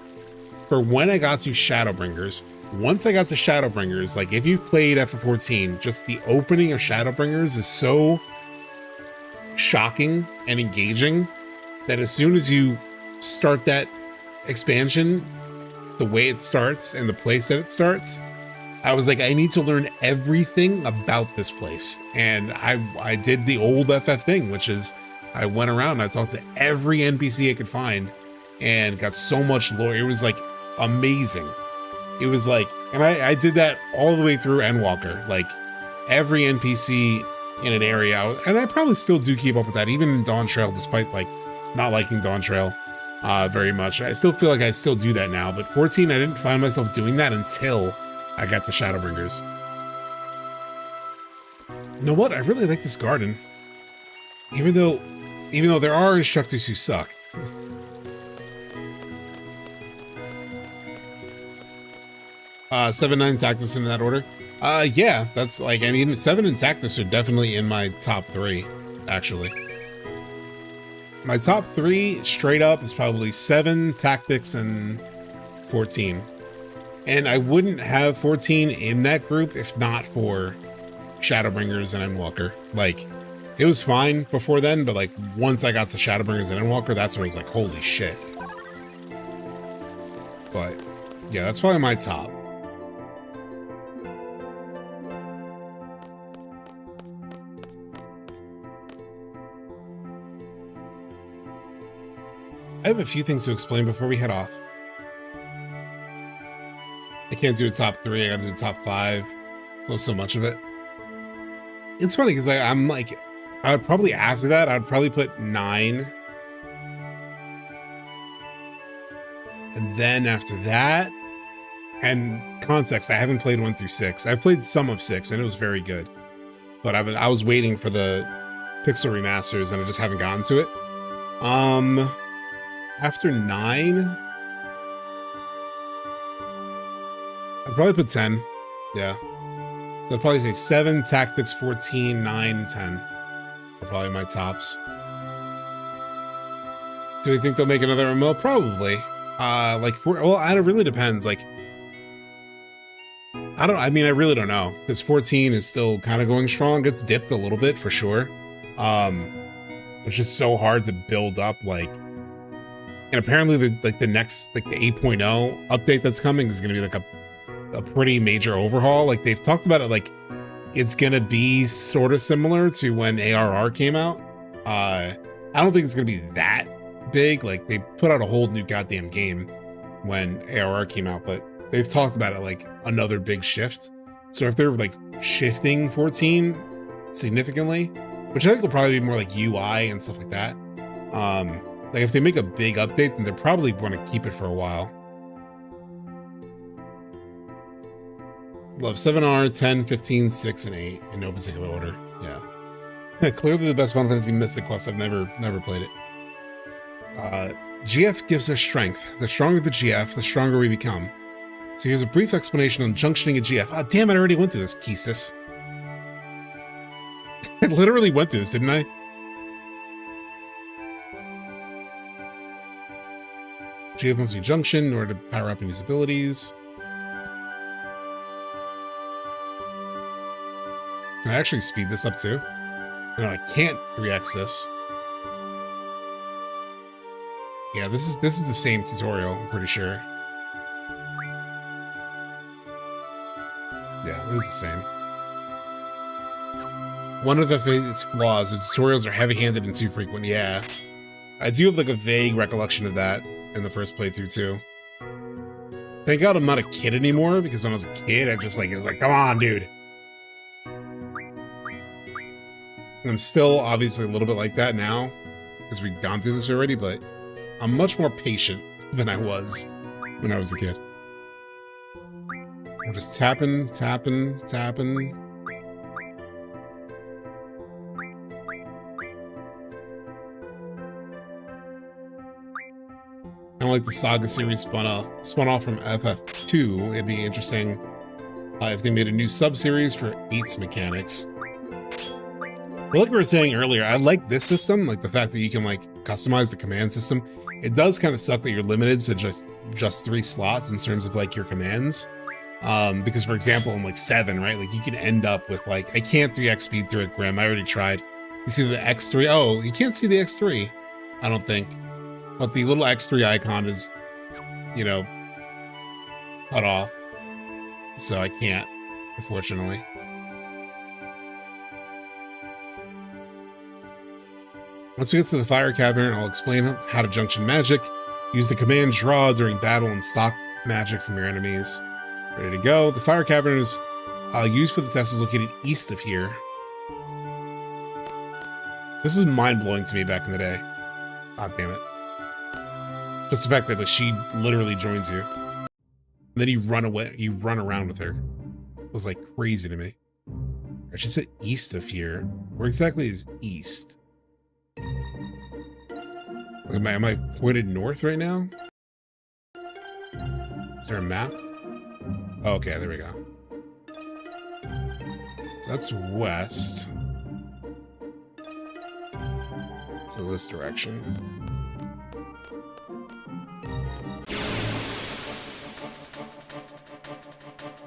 for when I got to Shadowbringers. Once I got to Shadowbringers, like if you've played FF14, just the opening of Shadowbringers is so shocking and engaging that as soon as you start that expansion, the way it starts and the place that it starts, I was like, I need to learn everything about this place. And I did the old FF thing, which is I went around and I talked to every NPC I could find and got so much lore. It was like amazing. It was like, and I did that all the way through Endwalker, like every NPC in an area, and I probably still do keep up with that, even in Dawn Trail, despite like not liking Dawn Trail. very much. I still feel like I still do that now, but 14, I didn't find myself doing that until I got to Shadowbringers. You know what? I really like this garden. Even though there are instructors who suck. 7, 9 Tactus in that order. Yeah, that's like, I mean, 7 and Tactus are definitely in my top 3, actually. My top 3 straight up is probably 7, Tactics, and 14. And I wouldn't have 14 in that group if not for Shadowbringers and Endwalker. Like, it was fine before then, but like once I got to Shadowbringers and Endwalker, that's when it was like, holy shit. But yeah, that's probably my top. I have a few things to explain before we head off. I can't do a top 3, I gotta do a top 5. So much of it. It's funny because I'm like, I would probably after that, I would probably put 9. And then after that, and context, I haven't played 1 through 6. I've played some of 6 and it was very good. But I was waiting for the Pixel remasters and I just haven't gotten to it. After 9, I'd probably put 10. Yeah. So I'd probably say 7, Tactics, 14, 9, 10 are probably my tops. Do we think they'll make another MMO? Probably. Well, it really depends. Like, I really don't know. Because 14 is still kind of going strong. It's dipped a little bit for sure. It's just so hard to build up, like, and apparently the next, like the 8.0 update that's coming is going to be like a pretty major overhaul. Like they've talked about it, like it's going to be sort of similar to when ARR came out. I don't think it's going to be that big. Like they put out a whole new goddamn game when ARR came out, but they've talked about it like another big shift. So if they're like shifting 14 significantly, which I think will probably be more like UI and stuff like that. Like if they make a big update, then they're probably going to keep it for a while. Love 7R, 10, 15, 6, and 8 in no particular order. Yeah. Clearly the best Final Fantasy Mystic Quest. I've never played it. GF gives us strength. The stronger the GF, the stronger we become. So here's a brief explanation on junctioning a GF. Ah, damn it, I already went through this, Keistis. I literally went through this, didn't I? GF must be junction in order to power up and use abilities. Can I actually speed this up too? No, I can't 3x this. Yeah, this is the same tutorial, I'm pretty sure. Yeah, this is the same. One of its flaws, the tutorials are heavy-handed and too frequent. Yeah. I do have like a vague recollection of that in the first playthrough too. Thank God I'm not a kid anymore, because when I was a kid, it was like, come on, dude. I'm still obviously a little bit like that now, because we've gone through this already, but I'm much more patient than I was when I was a kid. We're just tapping, tapping, tapping. Kind of like the Saga series spun off from FF8. It'd be interesting if they made a new sub-series for 8's mechanics. But like we were saying earlier, I like this system, like the fact that you can like customize the command system. It does kind of suck that you're limited to just 3 slots in terms of like your commands. Because for example, in like 7, right, like you can end up with like, I can't 3x speed through it, Grim. I already tried. You see the X3? Oh, you can't see the X3, I don't think. But the little X3 icon is, you know, cut off. So I can't, unfortunately. Once we get to the Fire Cavern, I'll explain how to junction magic, use the command draw during battle, and stock magic from your enemies. Ready to go. The Fire Cavern is used for the test is located east of here. This is mind-blowing to me back in the day. God damn it. Just the fact that like, she literally joins you. Then you run away, you run around with her. It was like crazy to me. I should say east of here. Where exactly is east? Am I pointed north right now? Is there a map? Oh, okay, there we go. So that's west. So this direction.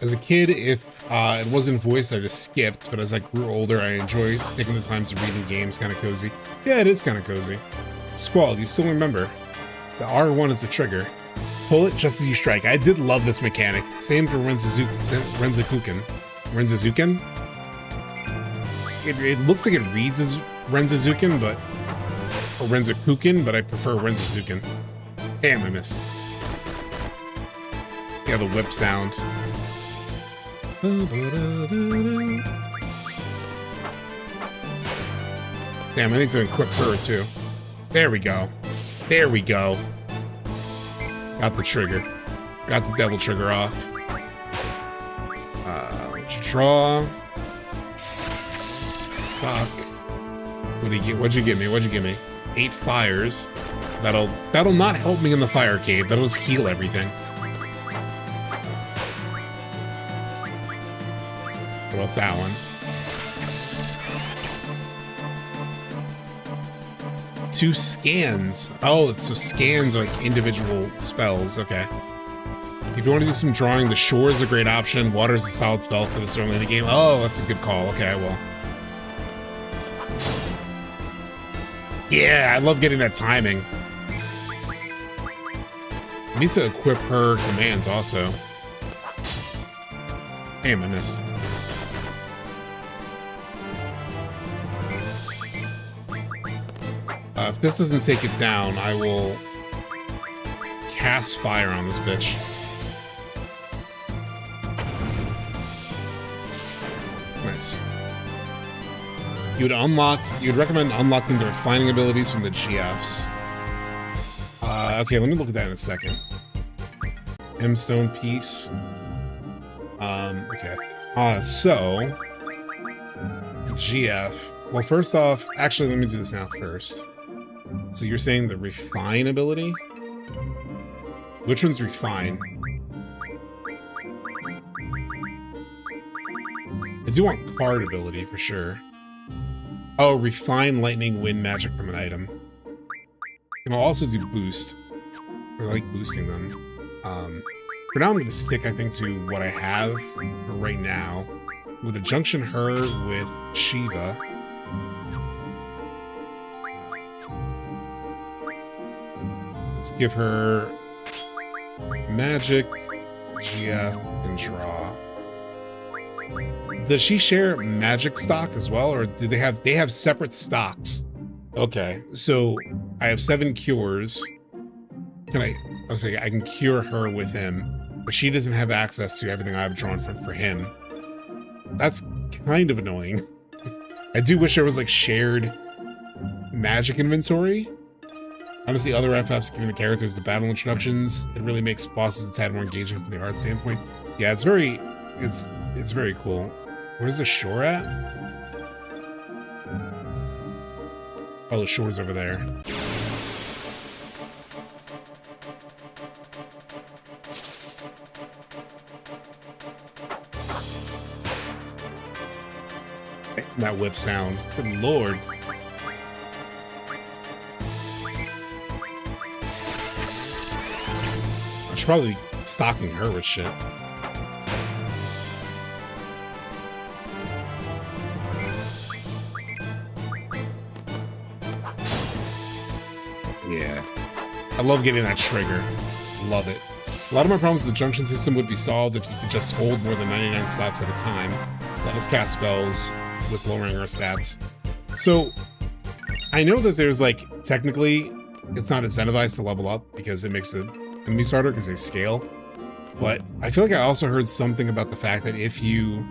As a kid, if it wasn't voiced, I just skipped. But as I grew older, I enjoyed taking the time to read new games. Kind of cozy. Yeah, it is kind of cozy. Squall, you still remember? The R1 is the trigger. Pull it just as you strike. I did love this mechanic. Same for Renzakuken. It looks like it reads as Renzakuken, but or Renzakuken, but I prefer Renzakuken. Damn, I missed. Yeah, the whip sound. Damn, I need to equip her too. There we go. There we go. Got the trigger. Got the devil trigger off. Draw. Stock. What'd you give me? What'd you give me? 8 fires. That'll not help me in the fire cave. That'll just heal everything. What about that one? 2 scans. Oh, so scans are like individual spells. Okay. If you want to do some drawing, the shore is a great option. Water is a solid spell for this early in the game. Oh, that's a good call. Okay, well. Yeah, I love getting that timing. I need to equip her commands also. Damn, I missed. If this doesn't take it down, I will cast fire on this bitch. Nice. You'd recommend unlocking the refining abilities from the GFs. Okay, let me look at that in a second. M-stone piece. Okay. So GF. Well, first off, actually, let me do this now first. So you're saying the refine ability? Which one's refine? I do want card ability for sure. Oh, refine lightning wind magic from an item. And I'll also do boost. I like boosting them. For now, I'm going to stick, I think, to what I have for right now. I'm going to junction her with Shiva. Let's give her magic, GF, and draw. Does she share magic stock as well, or do they have separate stocks? Okay, so I have 7 cures. I can cure her with him, but she doesn't have access to everything I've drawn for him. That's kind of annoying. I do wish there was like shared magic inventory. Honestly, other FFs giving the characters the battle introductions, it really makes bosses a tad more engaging from the art standpoint. Yeah, it's very cool. Where's the shore at? Oh, the shore's over there. That whip sound. Good lord. I should probably be stocking her with shit. Yeah. I love getting that trigger. Love it. A lot of my problems with the junction system would be solved if you could just hold more than 99 stocks at a time. Let us cast spells with lowering our stats. So, I know that there's like, technically, it's not incentivized to level up because it makes the enemies harder because they scale. But I feel like I also heard something about the fact that if you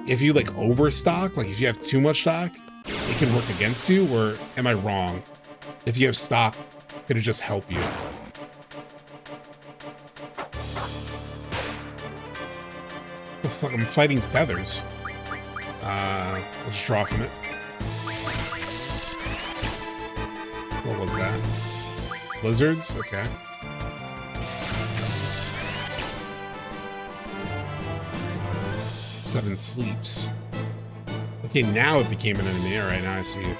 like overstock, like if you have too much stock, it can work against you, or am I wrong? If you have stock could have just helped you. The fuck, I'm fighting feathers. Let's draw from it. What was that? Lizards? Okay. Seven sleeps. Okay, now it became an enemy. All right, now I see you.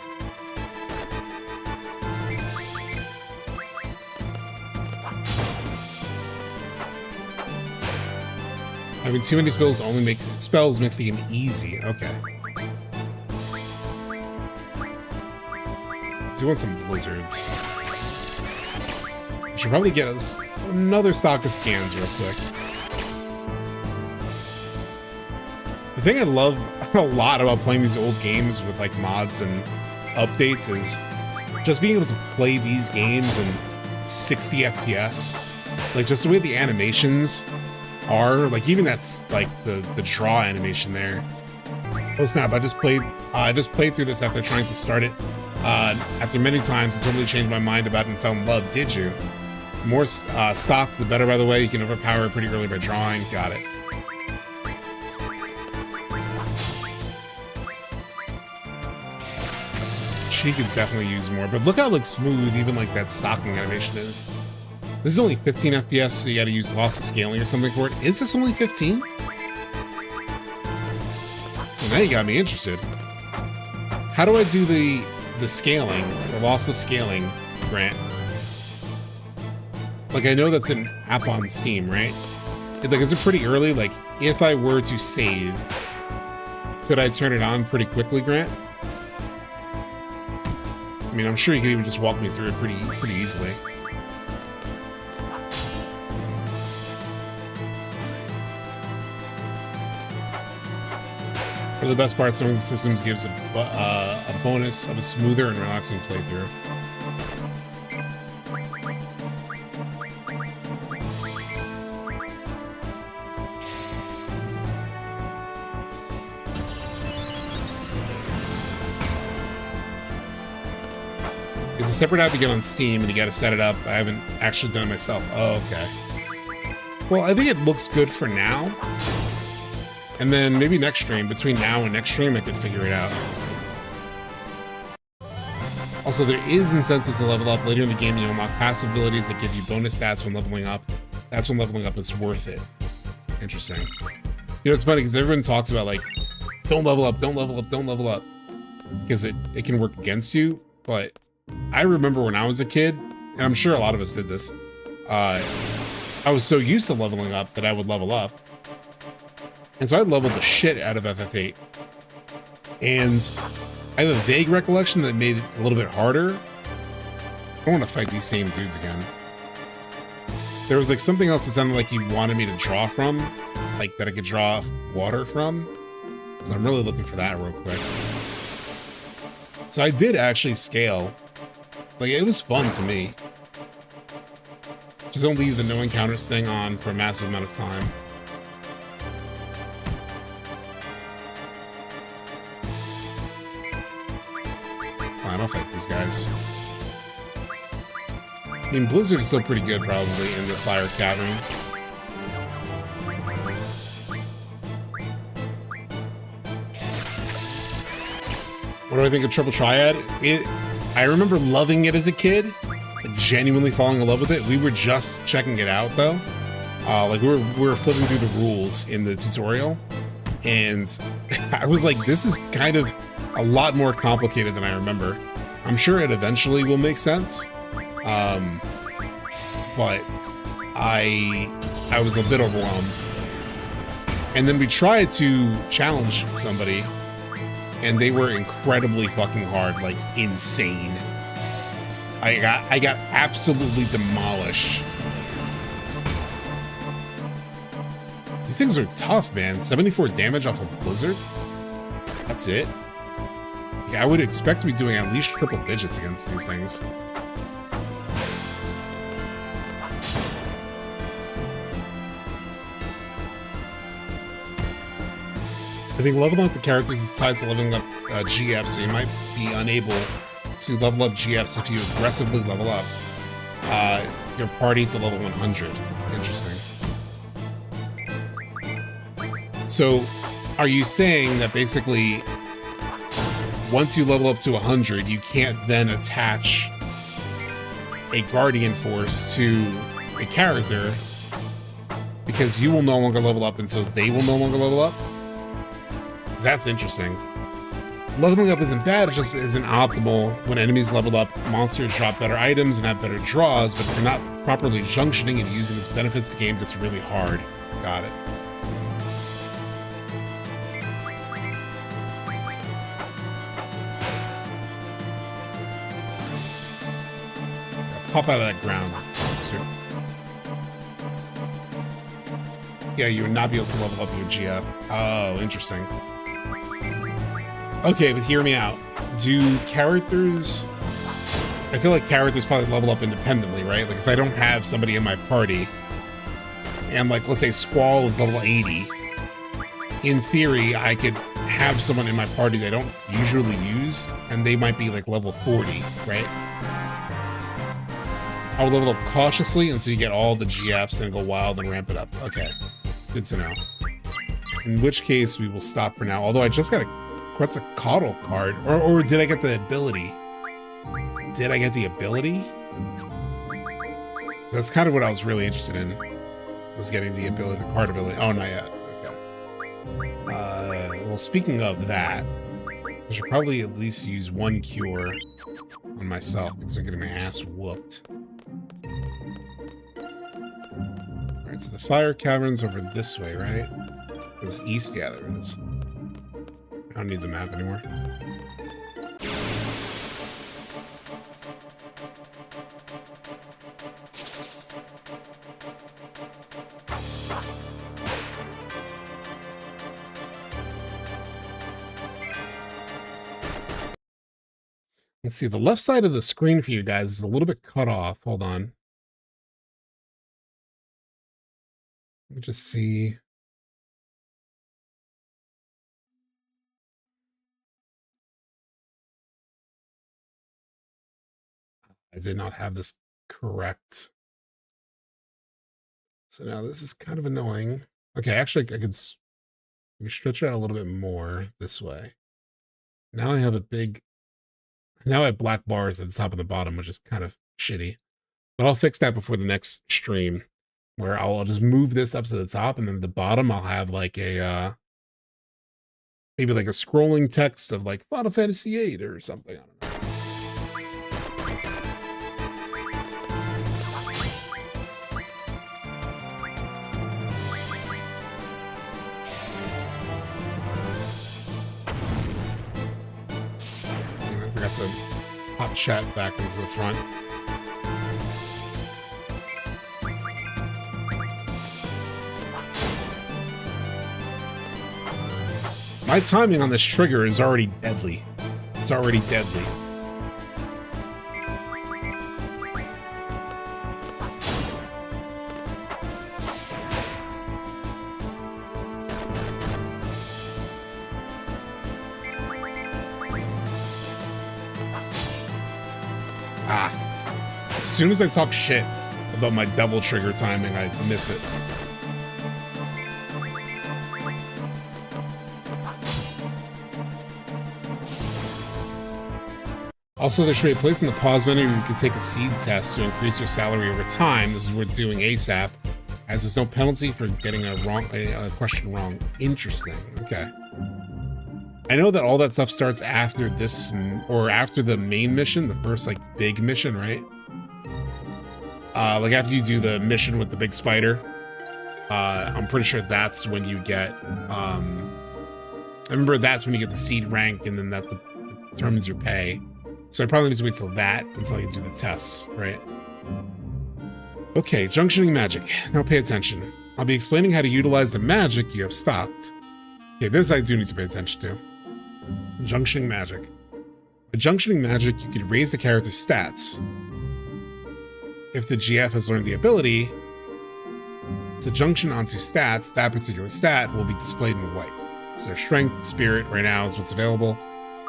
Having too many spells only makes the game easy. Okay. Do want some blizzards. I should probably get us another stock of scans real quick. The thing I love a lot about playing these old games with like mods and updates is just being able to play these games in 60 FPS. Like just the way the animations are, like even that's like the draw animation there. Oh snap! I just played through this after trying to start it. After many times, it's totally changed my mind about it and fell in love. Did you? More stock, the better. By the way, you can overpower it pretty early by drawing. Got it. She could definitely use more, but look how like smooth even like that stocking animation is. This is only 15 FPS, so you got to use loss of scaling or something for it. Is this only 15? Well, now you got me interested. How do I do the scaling, the loss of scaling, Grant? Like I know that's an app on Steam, right? Like is it pretty early? Like if I were to save, could I turn it on pretty quickly, Grant? I mean, I'm sure you could even just walk me through it pretty easily. One of the best parts, some of the systems gives a bonus of a smoother and relaxing playthrough. It's a separate app you get on Steam, and you got to set it up. I haven't actually done it myself. Oh, okay. Well, I think it looks good for now. And then maybe next stream, between now and next stream, I could figure it out. Also, there is incentives to level up. Later in the game, you unlock passive abilities that give you bonus stats when leveling up. That's when leveling up is worth it. Interesting. You know, it's funny because everyone talks about, like, don't level up, don't level up, don't level up. Because it can work against you. But I remember when I was a kid, and I'm sure a lot of us did this, I was so used to leveling up that I would level up. And so I leveled the shit out of FF8. And I have a vague recollection that it made it a little bit harder. I don't want to fight these same dudes again. There was like something else that sounded like he wanted me to draw from, like that I could draw water from. So I'm really looking for that real quick. So I did actually scale. Like it was fun to me. Just don't leave the no encounters thing on for a massive amount of time. I'll fight these guys. I mean, Blizzard is still pretty good, probably, in the Fire Cavern. What do I think of Triple Triad? I remember loving it as a kid, like genuinely falling in love with it. We were just checking it out, though. Like, we were flipping through the rules in the tutorial, and I was like, this is kind of a lot more complicated than I remember. I'm sure it eventually will make sense, but I was a bit overwhelmed. And then we tried to challenge somebody, and they were incredibly fucking hard, like insane. I got absolutely demolished. These things are tough, man. 74 damage off of Blizzard? That's it? Yeah, I would expect to be doing at least triple digits against these things. I think leveling up the characters is tied to leveling up GF, so you might be unable to level up GFs if you aggressively level up. your party's a level 100. Interesting. So, are you saying that basically, once you level up to 100, you can't then attach a guardian force to a character because you will no longer level up and so they will no longer level up? That's interesting. Leveling up isn't bad, it just isn't optimal. When enemies level up, monsters drop better items and have better draws, but if you're not properly junctioning and using its benefits, the game gets really hard. Got it. Pop out of that ground. Yeah, you would not be able to level up your GF. Oh, interesting. Okay, but hear me out. Do characters... I feel like characters probably level up independently, right? Like, if I don't have somebody in my party, and, like, let's say Squall is level 80, in theory, I could have someone in my party that I don't usually use, and they might be, like, level 40, right? I'll level up cautiously, and so you get all the GFs and go wild and ramp it up. Okay, good to know. In which case, we will stop for now. Although I just got a Quetzalcoatl card, or did I get the ability? Did I get the ability? That's kind of what I was really interested in, was getting the ability, the card ability. Oh, not yet. Okay. Well, speaking of that, I should probably at least use one cure on myself because I'm getting my ass whooped. Alright, so the fire cavern's over this way, right? It was east, yeah, there it is. I don't need the map anymore. Let's see, the left side of the screen for you guys is a little bit cut off. Hold on. Let me just see. I did not have this correct. So now this is kind of annoying. Okay, actually, I could stretch it out a little bit more this way. Now I have a big... Now I have black bars at the top and the bottom, which is kind of shitty. But I'll fix that before the next stream, where I'll just move this up to the top, and then at the bottom I'll have like a... maybe like a scrolling text of like Final Fantasy VIII or something. I don't know. To pop chat back into the front. My timing on this trigger is already deadly. It's already deadly. As soon as I talk shit about my double trigger timing, I miss it. Also, there should be a place in the pause menu where you can take a seed test to increase your salary over time. This is worth doing ASAP, as there's no penalty for getting a question wrong. Interesting. Okay. I know that all that stuff starts after this, or after the main mission, the first, like, big mission, right? Like, after you do the mission with the big spider, I'm pretty sure that's when you get, I remember that's when you get the seed rank, and then that determines your pay. So I probably need to wait till that, until you do the tests, right? Okay, junctioning magic. Now pay attention. I'll be explaining how to utilize the magic you have stocked. Okay, this I do need to pay attention to. Junctioning magic. With junctioning magic, you can raise the character's stats. If the GF has learned the ability to junction onto stats, that particular stat will be displayed in white. So their strength, spirit, right now is what's available.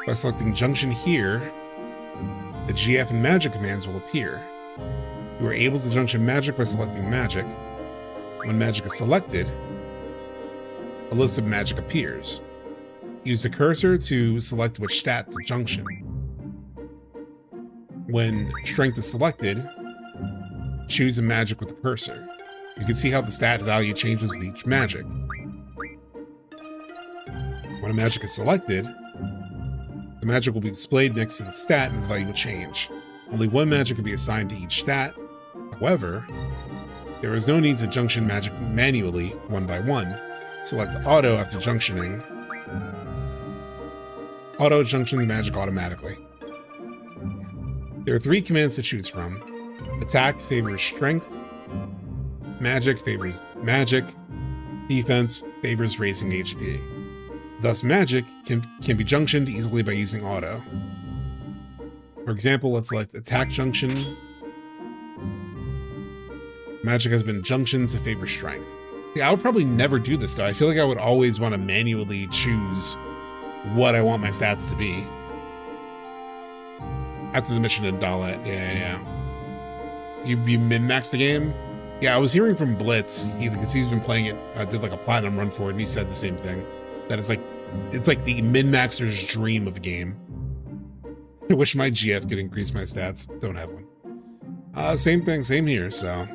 By selecting junction here, the GF and magic commands will appear. You are able to junction magic by selecting magic. When magic is selected, a list of magic appears. Use the cursor to select which stat to junction. When strength is selected, choose a magic with the cursor. You can see how the stat value changes with each magic. When a magic is selected, the magic will be displayed next to the stat and the value will change. Only one magic can be assigned to each stat. However, there is no need to junction magic manually, one by one. Select auto after junctioning. Auto junction the magic automatically. There are 3 commands to choose from. Attack favors strength. Magic favors magic. Defense favors raising HP. Thus, magic can be junctioned easily by using auto. For example, let's select attack junction. Magic has been junctioned to favor strength. Yeah, I would probably never do this though. I feel like I would always want to manually choose what I want my stats to be. After the mission in Dollet, yeah. You min-max the game? Yeah, I was hearing from Blitz, because he's been playing it, did like a platinum run for it, and he said the same thing. That it's like the min-maxer's dream of a game. I wish my GF could increase my stats. Don't have one. Same thing, same here, so.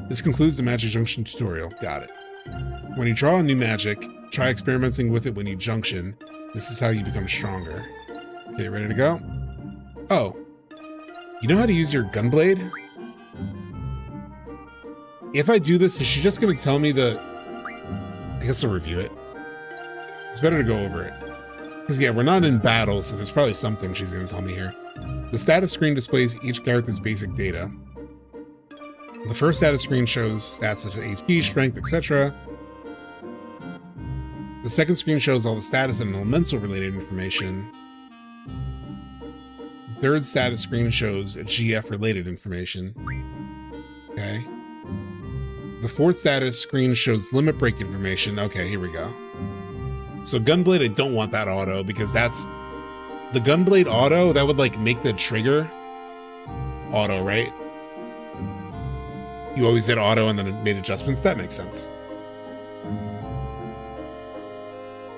This concludes the Magic Junction tutorial. Got it. When you draw a new magic, try experimenting with it when you junction. This is how you become stronger. Okay, ready to go? Oh. You know how to use your gunblade? If I do this, is she just going to tell me the... I guess I'll review it. It's better to go over it. Because, yeah, we're not in battle, so there's probably something she's going to tell me here. The status screen displays each character's basic data. The first status screen shows stats such as HP, strength, etc. The second screen shows all the status and elemental related information. The third status screen shows GF related information. Okay. The fourth status screen shows limit break information. Okay, here we go. So Gunblade, I don't want that auto because that's the Gunblade auto that would like make the trigger auto, right? You always did auto and then it made adjustments. That makes sense.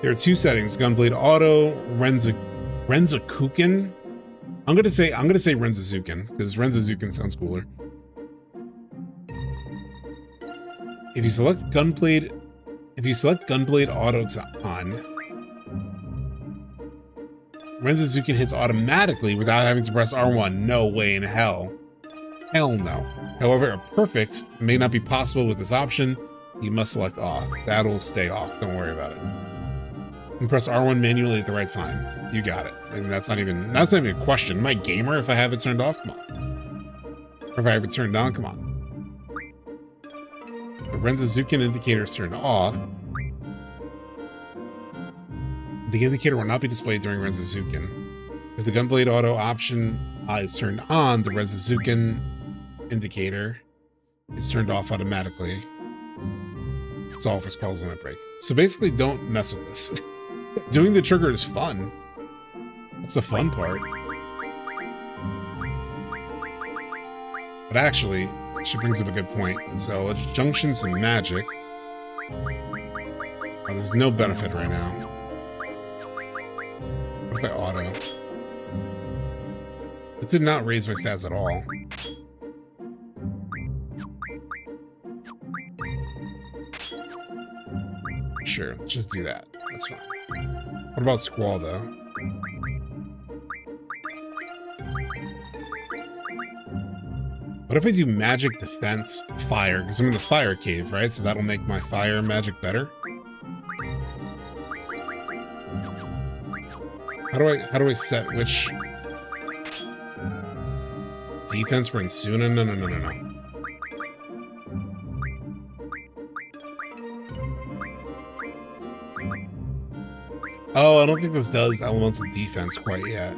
There are 2 settings: Gunblade auto, Renzakuken. I'm gonna say Renzazuken because Renzazuken sounds cooler. If you select Gunblade auto to on, Renzazuken hits automatically without having to press R1. No way in hell. Hell no. However, a perfect may not be possible with this option. You must select off. That'll stay off. Don't worry about it. And press R1 manually at the right time. You got it. I mean, that's not even a question. Am I gamer if I have it turned off? Come on. Or if I have it turned on? Come on. The Renzazuken indicator is turned off. The indicator will not be displayed during Renzazuken. If the Gunblade auto option is turned on, the Renzazuken indicator is turned off automatically. It's all for spells limit break. So basically, don't mess with this. Doing the trigger is fun. That's the fun part. But actually, she brings up a good point. So let's junction some magic. Oh, there's no benefit right now. What if I auto? It did not raise my stats at all. Sure, let's just do that. That's fine. What about Squall, though? What if I do magic, defense, fire? Because I'm in the fire cave, right? So that'll make my fire magic better. How do I set which defense for Insuna? No. Oh, I don't think this does elements of defense quite yet.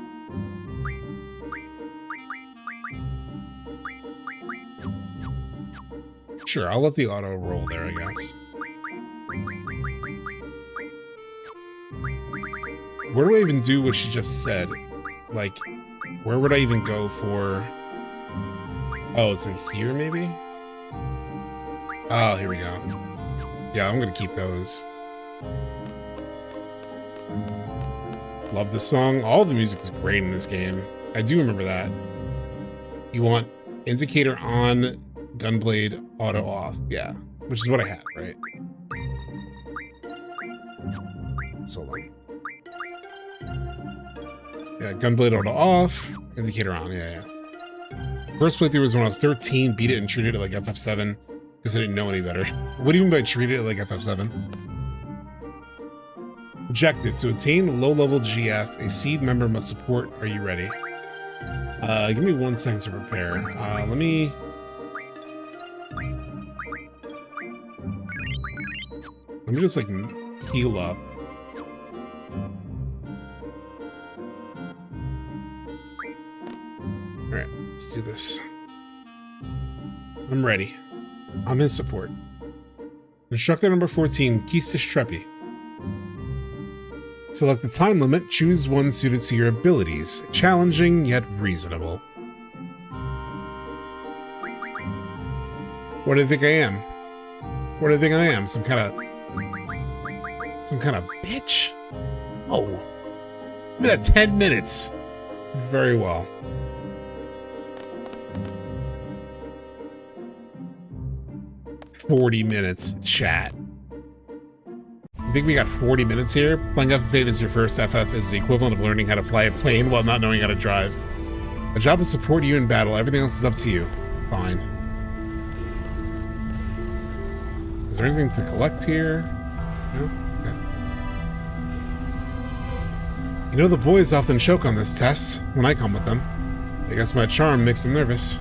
Sure, I'll let the auto roll there, I guess. Where do I even do what she just said? Like, where would I even go for Oh, it's in here, maybe? Oh, here we go. Yeah, I'm gonna keep those. Love the song. All the music is great in this game. I do remember that. You want indicator on, gunblade auto off. Yeah, which is what I have, right? So long. Yeah, gunblade auto off, indicator on. Yeah. First playthrough was when I was 13, beat it and treated it like FF7 because I didn't know any better. What do you mean by treated it like FF7? Objective: to attain low-level GF, a seed member must support. Are you ready? Give me 1 second to prepare. Let me just like heal up. All right, let's do this. I'm ready. I'm in support. Instructor number 14, Keistis Treppy. Select the time limit. Choose one suited to your abilities. Challenging yet reasonable. What do you think I am? What do you think I am? Some kind of bitch? Oh, give me that 10 minutes. Very well. "40 minutes, chat." I think we got 40 minutes here. Playing FF8 as your first FF is the equivalent of learning how to fly a plane while not knowing how to drive. My job is to support you in battle. Everything else is up to you. Fine. Is there anything to collect here? No? Okay. You know, the boys often choke on this test when I come with them. I guess my charm makes them nervous.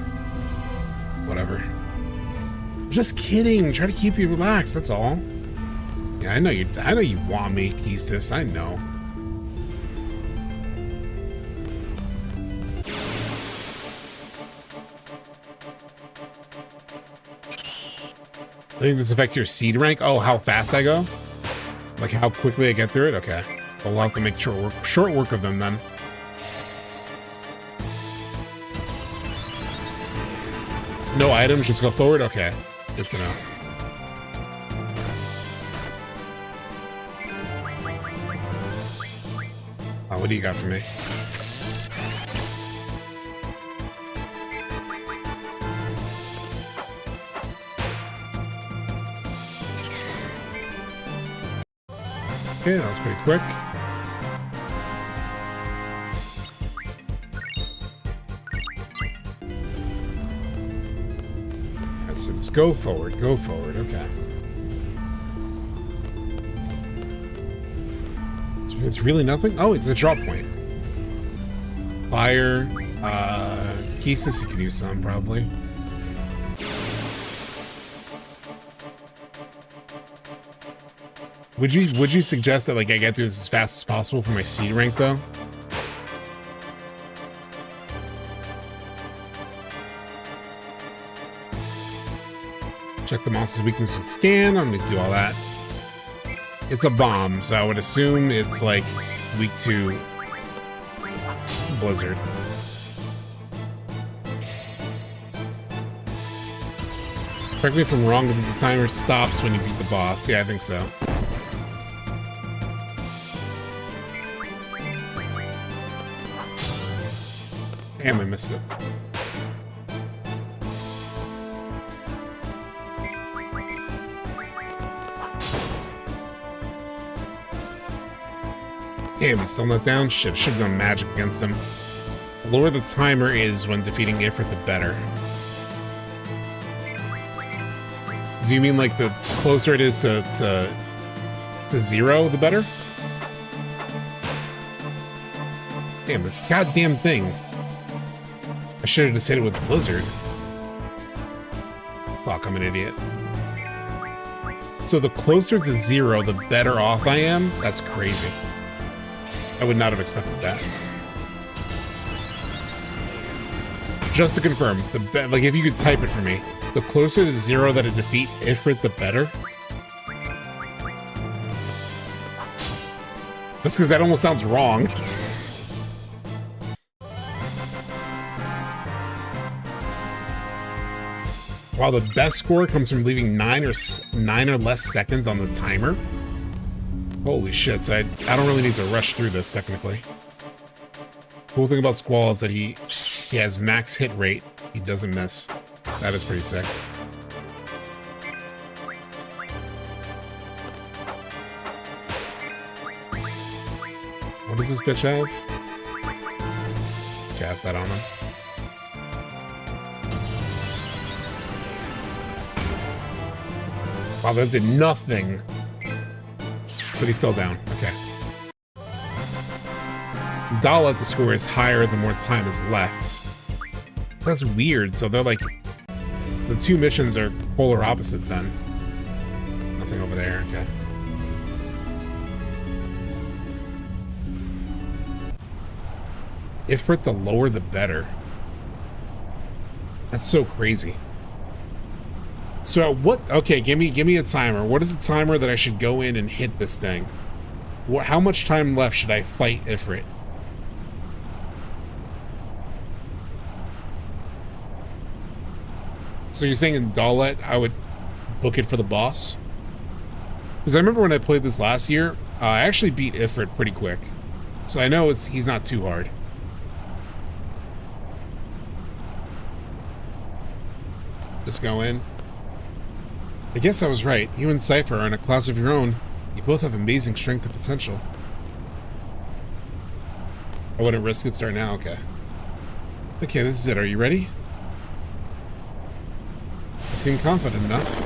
Whatever. I'm just kidding. Try to keep you relaxed, that's all. Yeah, I know you want me, Keistis. I know. I think this affects your seed rank. Oh, how fast I go? Like how quickly I get through it? Okay. Well, we'll have to make short work of them then. No items, just go forward? Okay. Good to know. What do you got for me? Okay, that was pretty quick. Alright, so just go forward, okay. It's really nothing? Oh, it's a drop point. Fire, Keistis, you could use some, probably. Would you suggest that like I get through this as fast as possible for my seed rank though? Check the monster's weakness with scan. I'm gonna do all that. It's a bomb, so I would assume it's like weak to Blizzard. Correct me if I'm wrong, but the timer stops when you beat the boss. Yeah, I think so. Damn, I missed it. Damn, he's still not down? Shit, should have done magic against him. The lower the timer is when defeating Ifrit, the better. Do you mean like the closer it is to 0, the better? Damn, this goddamn thing. I should have just hit it with Blizzard. Fuck, I'm an idiot. So the closer to 0, the better off I am? That's crazy. I would not have expected that. Just to confirm, like if you could type it for me, the closer to 0 that I defeat Ifrit, the better? Just because that almost sounds wrong. While the best score comes from leaving 9 or less seconds on the timer. Holy shit, so I don't really need to rush through this technically. Cool thing about Squall is that he has max hit rate. He doesn't miss. That is pretty sick. What does this bitch have? Cast that on him. Wow, that did nothing. But he's still down. Okay. Dollet, the score is higher the more time is left. That's weird. So they're like, the two missions are polar opposites then. Nothing over there. Okay. Ifrit, the lower the better. That's so crazy. So at what? Okay, give me a timer. What is the timer that I should go in and hit this thing? How much time left should I fight Ifrit? So you're saying in Dollet I would book it for the boss? Because I remember when I played this last year, I actually beat Ifrit pretty quick. So I know he's not too hard. Just go in. I guess I was right. You and Cypher are in a class of your own. You both have amazing strength and potential. I wouldn't risk it. Start now. Okay. Okay, this is it. Are you ready? You seem confident enough.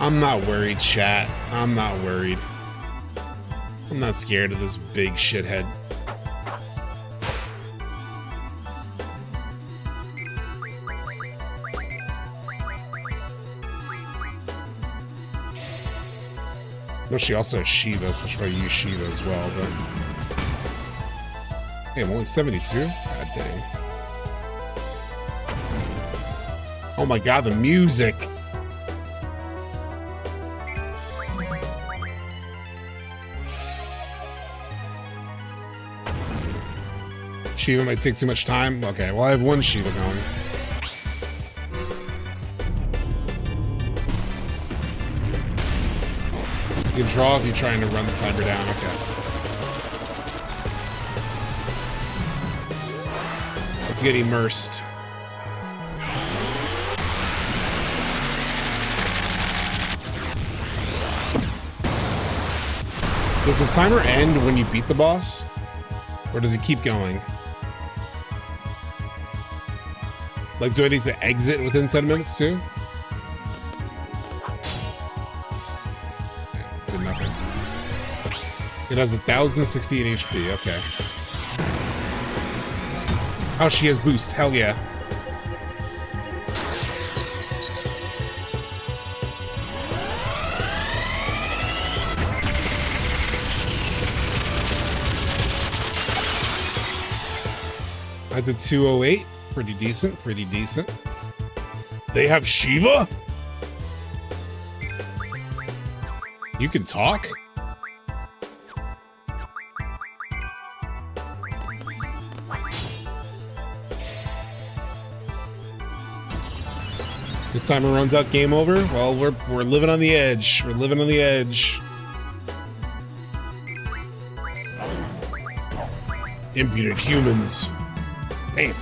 I'm not worried, chat. I'm not worried. I'm not scared of this big shithead. No, she also has Shiva, so I should probably use Shiva as well, but... Hey, I'm only 72? God dang. Oh my god, the music! Shiva might take too much time? Okay, well I have one Shiva going. You can draw if you're trying to run the timer down. Okay. Let's get immersed. Does the timer end when you beat the boss? Or does it keep going? Like, do I need to exit within 10 minutes too? Did nothing. It has 1,068 HP, okay. Oh, she has boost, hell yeah. I did 208, pretty decent, pretty decent. They have Shiva? You can talk? This timer runs out, game over? Well, we're living on the edge. We're living on the edge. Impudent humans. Damn.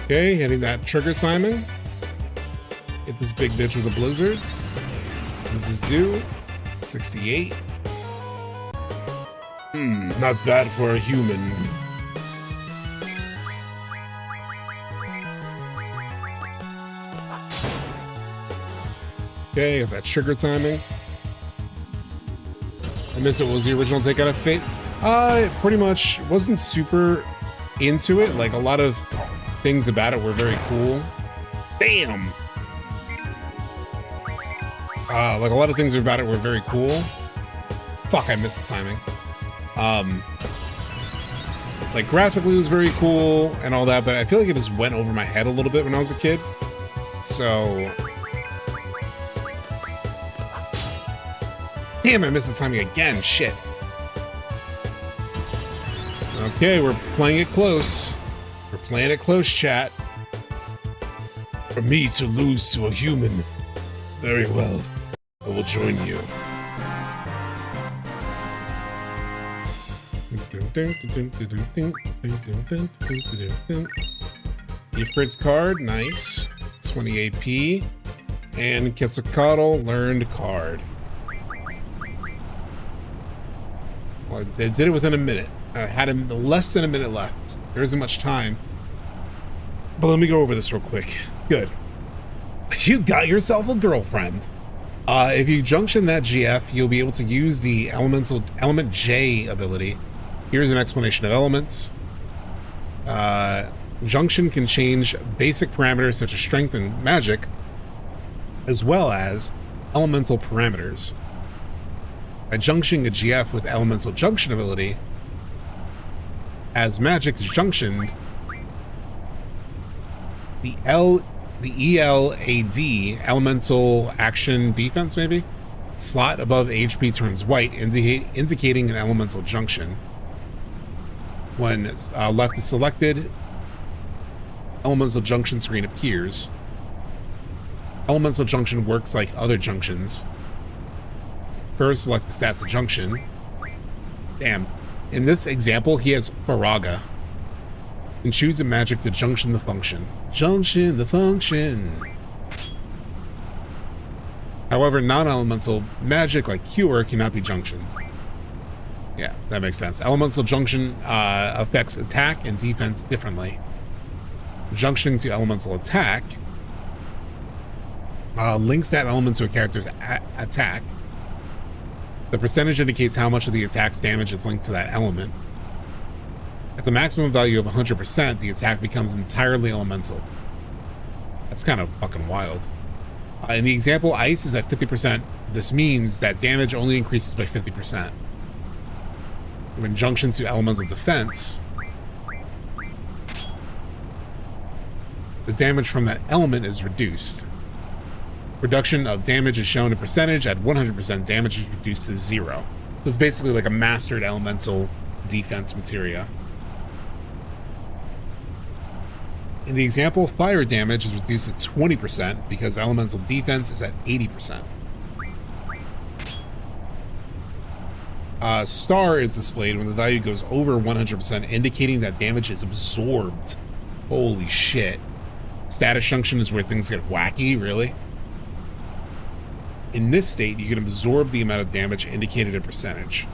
Okay, hitting that trigger timing. Hit this big bitch with a blizzard. What does this do? 68. Not bad for a human. Okay, got that trigger timing. I miss it. What was the original take out of Fate? Pretty much wasn't super into it. Like, a lot of things about it were very cool. Damn! Like, a lot of things about it were very cool. Fuck, I missed the timing. Like, graphically it was very cool and all that, but I feel like it just went over my head a little bit when I was a kid. So... Damn, I missed the timing again. Shit. Okay, we're playing it close. We're playing it close, chat. For me to lose to a human. Very well. I will join you. Ifrit's card, nice. 20 AP. And Quetzalcoatl learned card. Well, I did it within a minute. I had less than a minute left. There isn't much time. But let me go over this real quick. Good. You got yourself a girlfriend. If you junction that GF, you'll be able to use the Element J ability. Here's an explanation of elements. Junction can change basic parameters such as strength and magic, as well as elemental parameters. By junctioning a GF with elemental junction ability, as magic is junctioned, the ELAD, elemental action defense maybe, slot above HP turns white, indicating an elemental junction. When left is selected, elemental junction screen appears. Elemental junction works like other junctions. First, select the stats of junction. Damn. In this example, he has Faraga. And choose a magic to junction the function. Junction the function. However, non-elemental magic like Cure cannot be junctioned. Yeah, that makes sense. Elemental junction affects attack and defense differently. Junctioning to elemental attack links that element to a character's attack. The percentage indicates how much of the attack's damage is linked to that element. At the maximum value of 100%, the attack becomes entirely elemental. That's kind of fucking wild. In the example, ice is at 50%. This means that damage only increases by 50%. When junctioned to elemental defense, the damage from that element is reduced. Reduction of damage is shown in percentage. At 100%, damage is reduced to 0. So it's basically like a mastered elemental defense materia. In the example, fire damage is reduced to 20% because elemental defense is at 80%. Star is displayed when the value goes over 100%, indicating that damage is absorbed. Holy shit. Status junction is where things get wacky, really. In this state, you can absorb the amount of damage indicated in percentage.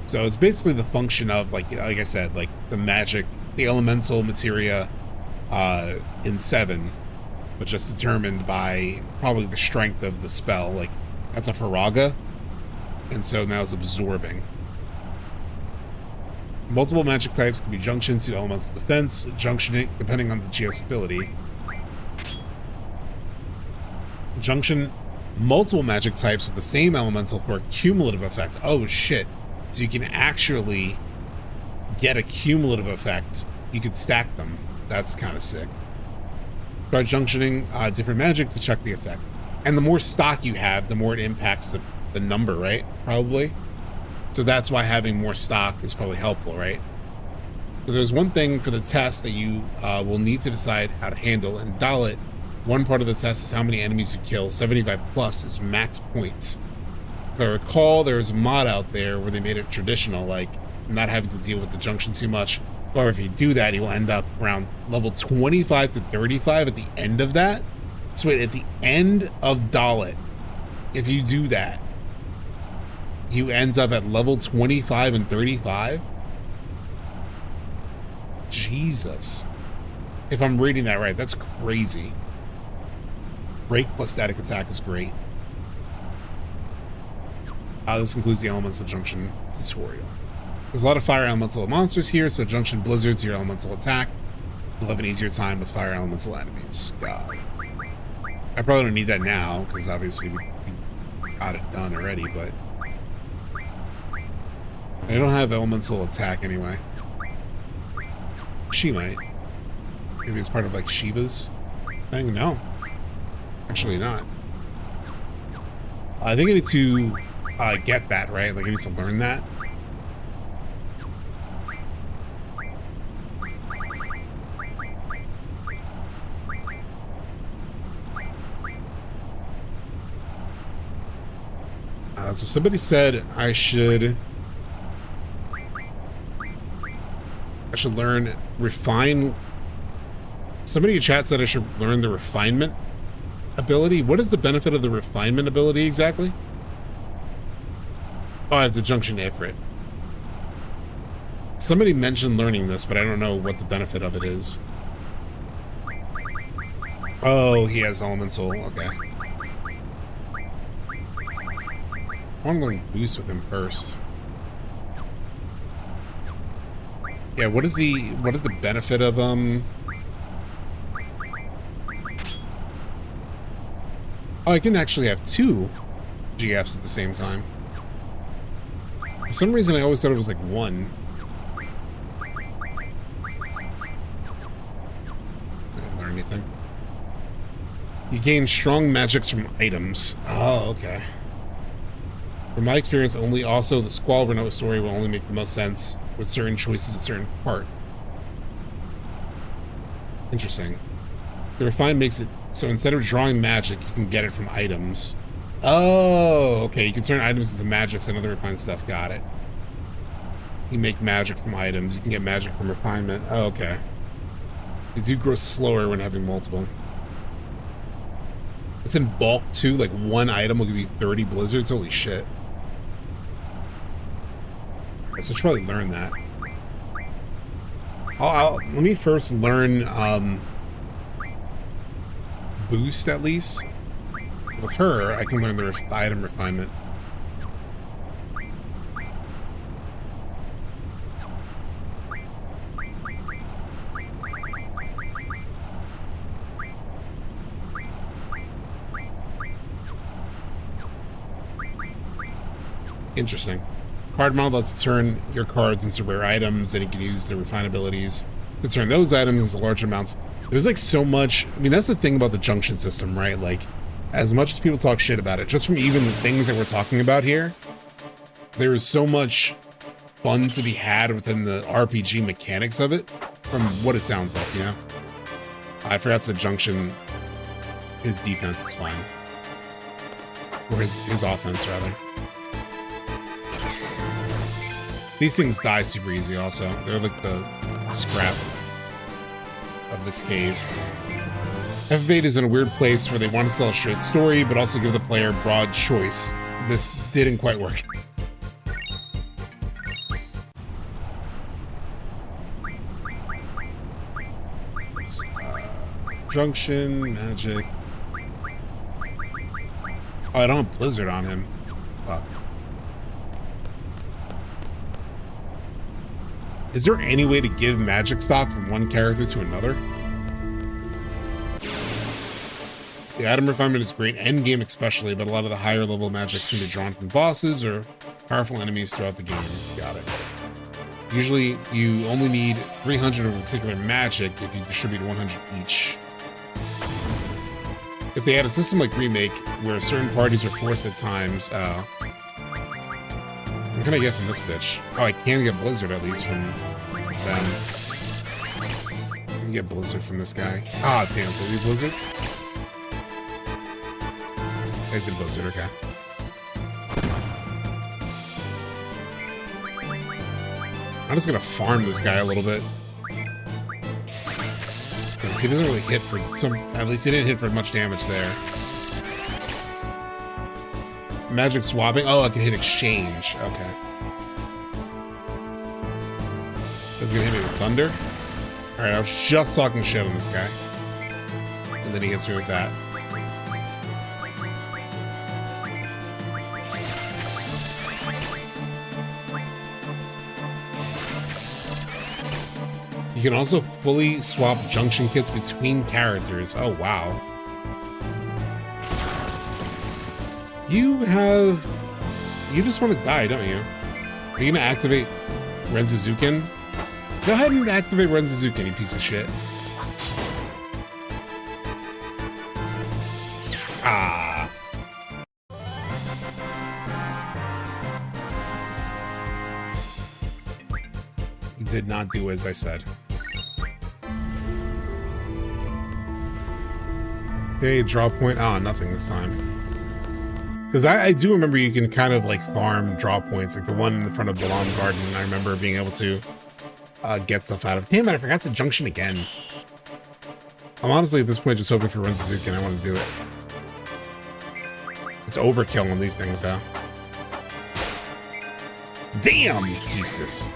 So it's basically the function of, like I said, like the magic, the elemental materia in 7, which is determined by probably the strength of the spell. Like, that's a Faraga, and so now it's absorbing. Multiple magic types can be junctioned to elemental defense, junctioning depending on the GF's ability. Junction multiple magic types with the same elemental for a cumulative effect. Oh shit. So you can actually get a cumulative effect. You could stack them. That's kind of sick. Start junctioning different magic to check the effect. And the more stock you have, the more it impacts the number, right? Probably. So that's why having more stock is probably helpful, right? So there's one thing for the test that you will need to decide how to handle. And Dollet, one part of the test is how many enemies you kill. 75 plus is max points. If I recall, there's a mod out there where they made it traditional, like not having to deal with the junction too much. Or if you do that, you'll end up around level 25 to 35 at the end of that. So wait, at the end of Dollet, if you do that, you end up at level 25 and 35? Jesus. If I'm reading that right, that's crazy. Break plus static attack is great. This includes the elemental junction tutorial. There's a lot of fire elemental monsters here, so junction blizzards your elemental attack. You'll have an easier time with fire elemental enemies. God. I probably don't need that now, because obviously we got it done already, but... I don't have elemental attack anyway. She might. Maybe it's part of like Shiva's thing? No. Actually not. I think I need to get that, right? Like I need to learn that. So somebody said I should learn refine. Somebody in chat said I should learn the refinement ability. What is the benefit of the refinement ability exactly? Oh, I have the junction Ifrit. Somebody mentioned learning this, but I don't know what the benefit of it is. Oh, he has elemental. Okay. I want to learn boost with him first. Yeah, what is the benefit of Oh, I can actually have 2 GFs at the same time. For some reason I always thought it was like 1. I didn't learn anything. You gain strong magics from items. Oh, okay. From my experience, also the Squall Renault story will only make the most sense with certain choices at certain part. Interesting. The refine makes it so instead of drawing magic, you can get it from items. Oh, okay. You can turn items into magics and other refined stuff. Got it. You make magic from items. You can get magic from refinement. Oh, okay. They do grow slower when having multiple. It's in bulk too. Like 1 item will give you 30 blizzards. Holy shit. I should probably learn that. Let me first learn boost at least. With her, I can learn the item refinement. Interesting. Card model lets you turn your cards into rare items, and you can use the refine abilities to turn those items into large amounts. There's like so much. I mean, that's the thing about the junction system, right? Like, as much as people talk shit about it, just from even the things that we're talking about here, there is so much fun to be had within the RPG mechanics of it, from what it sounds like, you know? I forgot the junction, his defense is fine. Or his offense, rather. These things die super easy also. They're like the scrap of this cave. FF8 is in a weird place where they want to tell a straight story, but also give the player broad choice. This didn't quite work. Junction, magic. Oh, I don't have Blizzard on him. Fuck. Is there any way to give magic stock from one character to another? The item refinement is great, endgame especially, but a lot of the higher level magic can be drawn from bosses or powerful enemies throughout the game. Got it. Usually, you only need 300 of a particular magic if you distribute 100 each. If they had a system like Remake, where certain parties are forced at times, what can I get from this bitch? Oh, I can get Blizzard at least from them. I can get Blizzard from this guy. Ah, damn, so we Blizzard? I did Blizzard, okay. I'm just gonna farm this guy a little bit. Because he doesn't really hit for some, at least he didn't hit for much damage there. Magic swapping? Oh, I can hit exchange. Okay. This is gonna hit me with thunder? Alright, I was just talking shit on this guy. And then he hits me with that. You can also fully swap junction kits between characters. Oh, wow. You just want to die, don't you? Are you gonna activate Rensuzuken? Go ahead and activate Rensuzuken, you piece of shit. Ah. He did not do as I said. Okay, draw point. Ah, nothing this time. Because I do remember you can kind of like farm draw points, like the one in the front of Balamb Garden. I remember being able to get stuff out of. Damn it, I forgot to junction again. I'm honestly at this point just hoping for Rensuzuki and I want to do it. It's overkill on these things though. Damn, Jesus.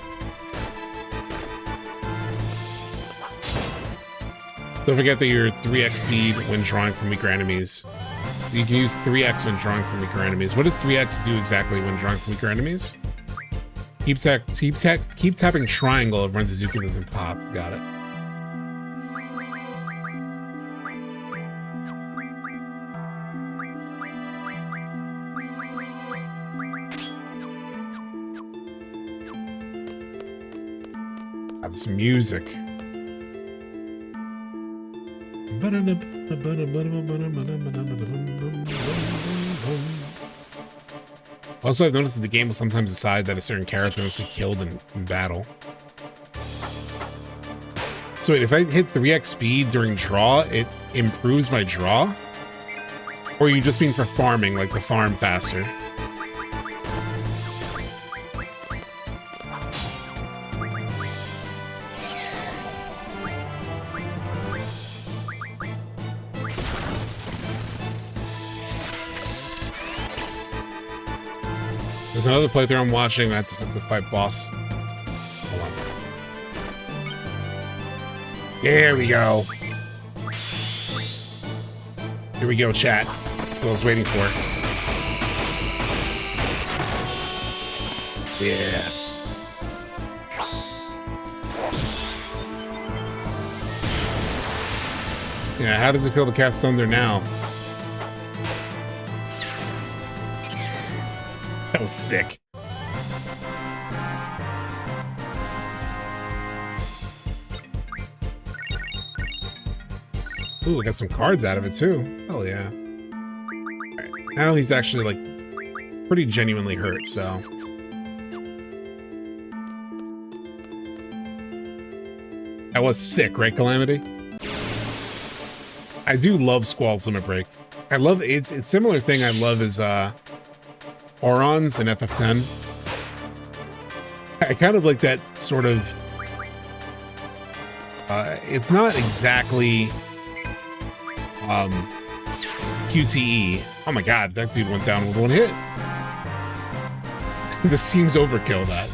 Don't forget that you're 3x speed when drawing from weaker enemies. You can use 3x when drawing from weaker enemies. What does 3x do exactly when drawing from weaker enemies? Keep tapping triangle if Rensuzuki doesn't pop. Got it. Have some music. Also, I've noticed that the game will sometimes decide that a certain character must be killed in battle. So wait, if I hit 3x speed during draw, it improves my draw? Or are you just mean for farming, like to farm faster? There's another playthrough I'm watching. That's the fight boss. Hold on. There we go. Here we go, chat. That's what I was waiting for. Yeah. Yeah, how does it feel to cast Thunder now? That was sick. Ooh, got some cards out of it too. Hell yeah. Right. Now he's actually like pretty genuinely hurt, so. That was sick, right, Calamity? I do love Squall's Limit Break. I love it's similar thing I love is Orons in FF10. I kind of like that sort of it's not exactly QTE. Oh my god, that dude went down with one hit. This seems overkill, that.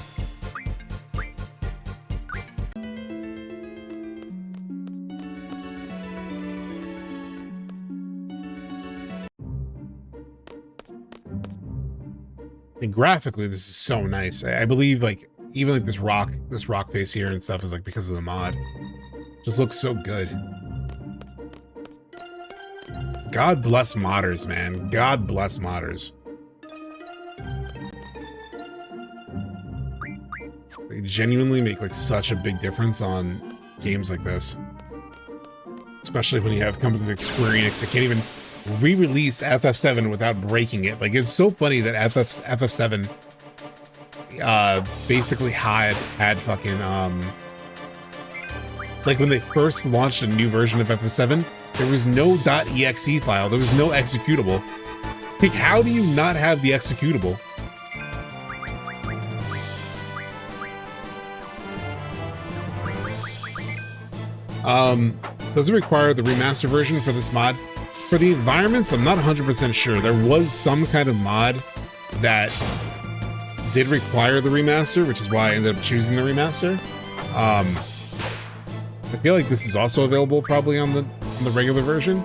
And graphically, this is so nice. I believe, like, even like this rock face here and stuff is like because of the mod. Just looks so good. God bless modders, man. God bless modders. They genuinely make like such a big difference on games like this. Especially when you have companies like Square Enix that can't even re-release FF7 without breaking it. Like, it's so funny that FF7 basically had fucking like when they first launched a new version of FF7, there was no .exe file, there was no executable. Like, how do you not have the executable? Does it require the remaster version for this mod? For the environments, I'm not 100% sure. There was some kind of mod that did require the remaster, which is why I ended up choosing the remaster. I feel like this is also available probably on the regular version.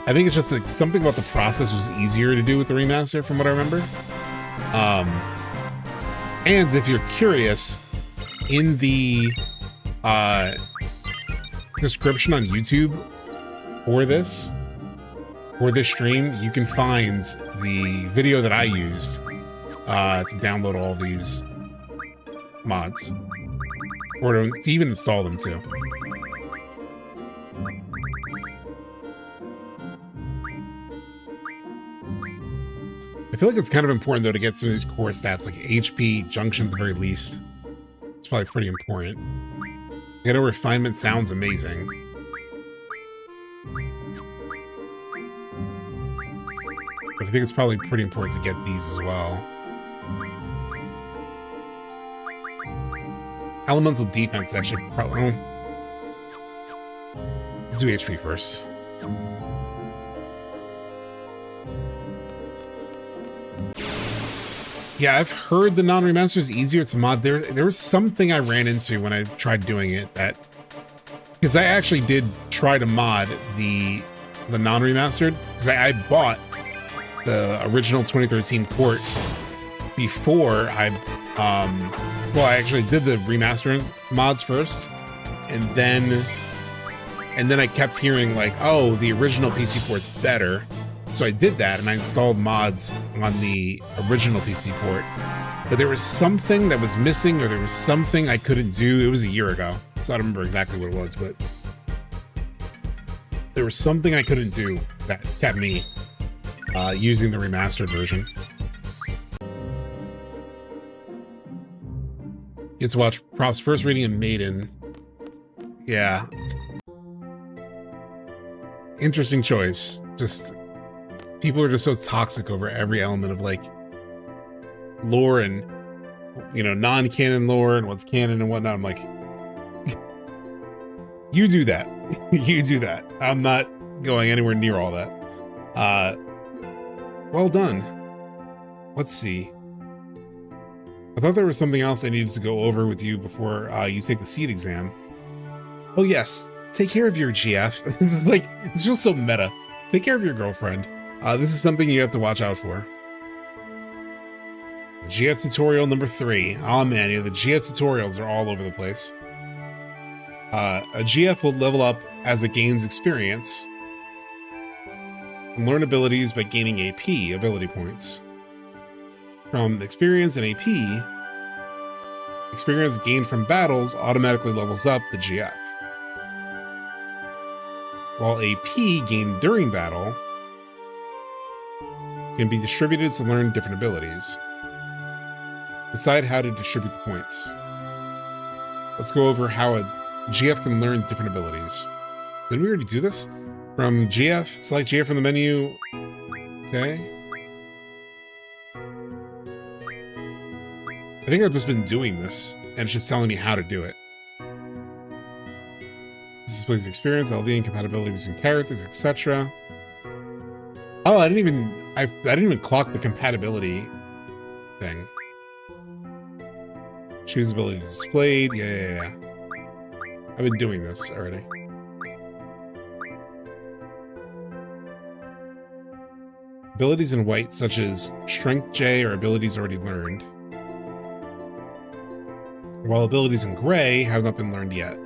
I think it's just like something about the process was easier to do with the remaster from what I remember. And if you're curious, in the description on YouTube for this stream, you can find the video that I used to download all these mods. Or to even install them too. I feel like it's kind of important though to get some of these core stats like HP, junction at the very least. It's probably pretty important. I know refinement sounds amazing. But I think it's probably pretty important to get these as well. Elemental defense actually probably. Let's do HP first. Yeah, I've heard the non-remaster is easier to mod. There was something I ran into when I tried doing it that, because I actually did try to mod the non-remastered, because I bought the original 2013 port before I well, I actually did the remastering mods first, and then I kept hearing like, oh, the original PC port's better. So I did that, and I installed mods on the original PC port. But there was something that was missing, or there was something I couldn't do. It was a year ago, so I don't remember exactly what it was, but there was something I couldn't do that kept me using the remastered version. Get to watch Prop's first reading of Maiden. Yeah. Interesting choice. Just, people are just so toxic over every element of like lore and, you know, non-canon lore and what's canon and whatnot. I'm like, you do that. You do that. I'm not going anywhere near all that. Well done. Let's see. I thought there was something else I needed to go over with you before you take the seed exam. Oh yes, take care of your GF. It's like, it's just so meta. Take care of your girlfriend. This is something you have to watch out for. GF tutorial number 3. Oh man, yeah, the GF tutorials are all over the place. A GF will level up as it gains experience and learn abilities by gaining AP, ability points. From experience and AP, experience gained from battles automatically levels up the GF. While AP gained during battle can be distributed to learn different abilities. Decide how to distribute the points. Let's go over how a GF can learn different abilities. Didn't we already do this? From GF, select GF from the menu. Okay. I think I've just been doing this, and it's just telling me how to do it. This displays experience, LV, and compatibility between characters, etc. Oh, I didn't even clock the compatibility thing. Choose ability displayed. Yeah. I've been doing this already. Abilities in white, such as Strength J, are abilities already learned. While abilities in gray have not been learned yet.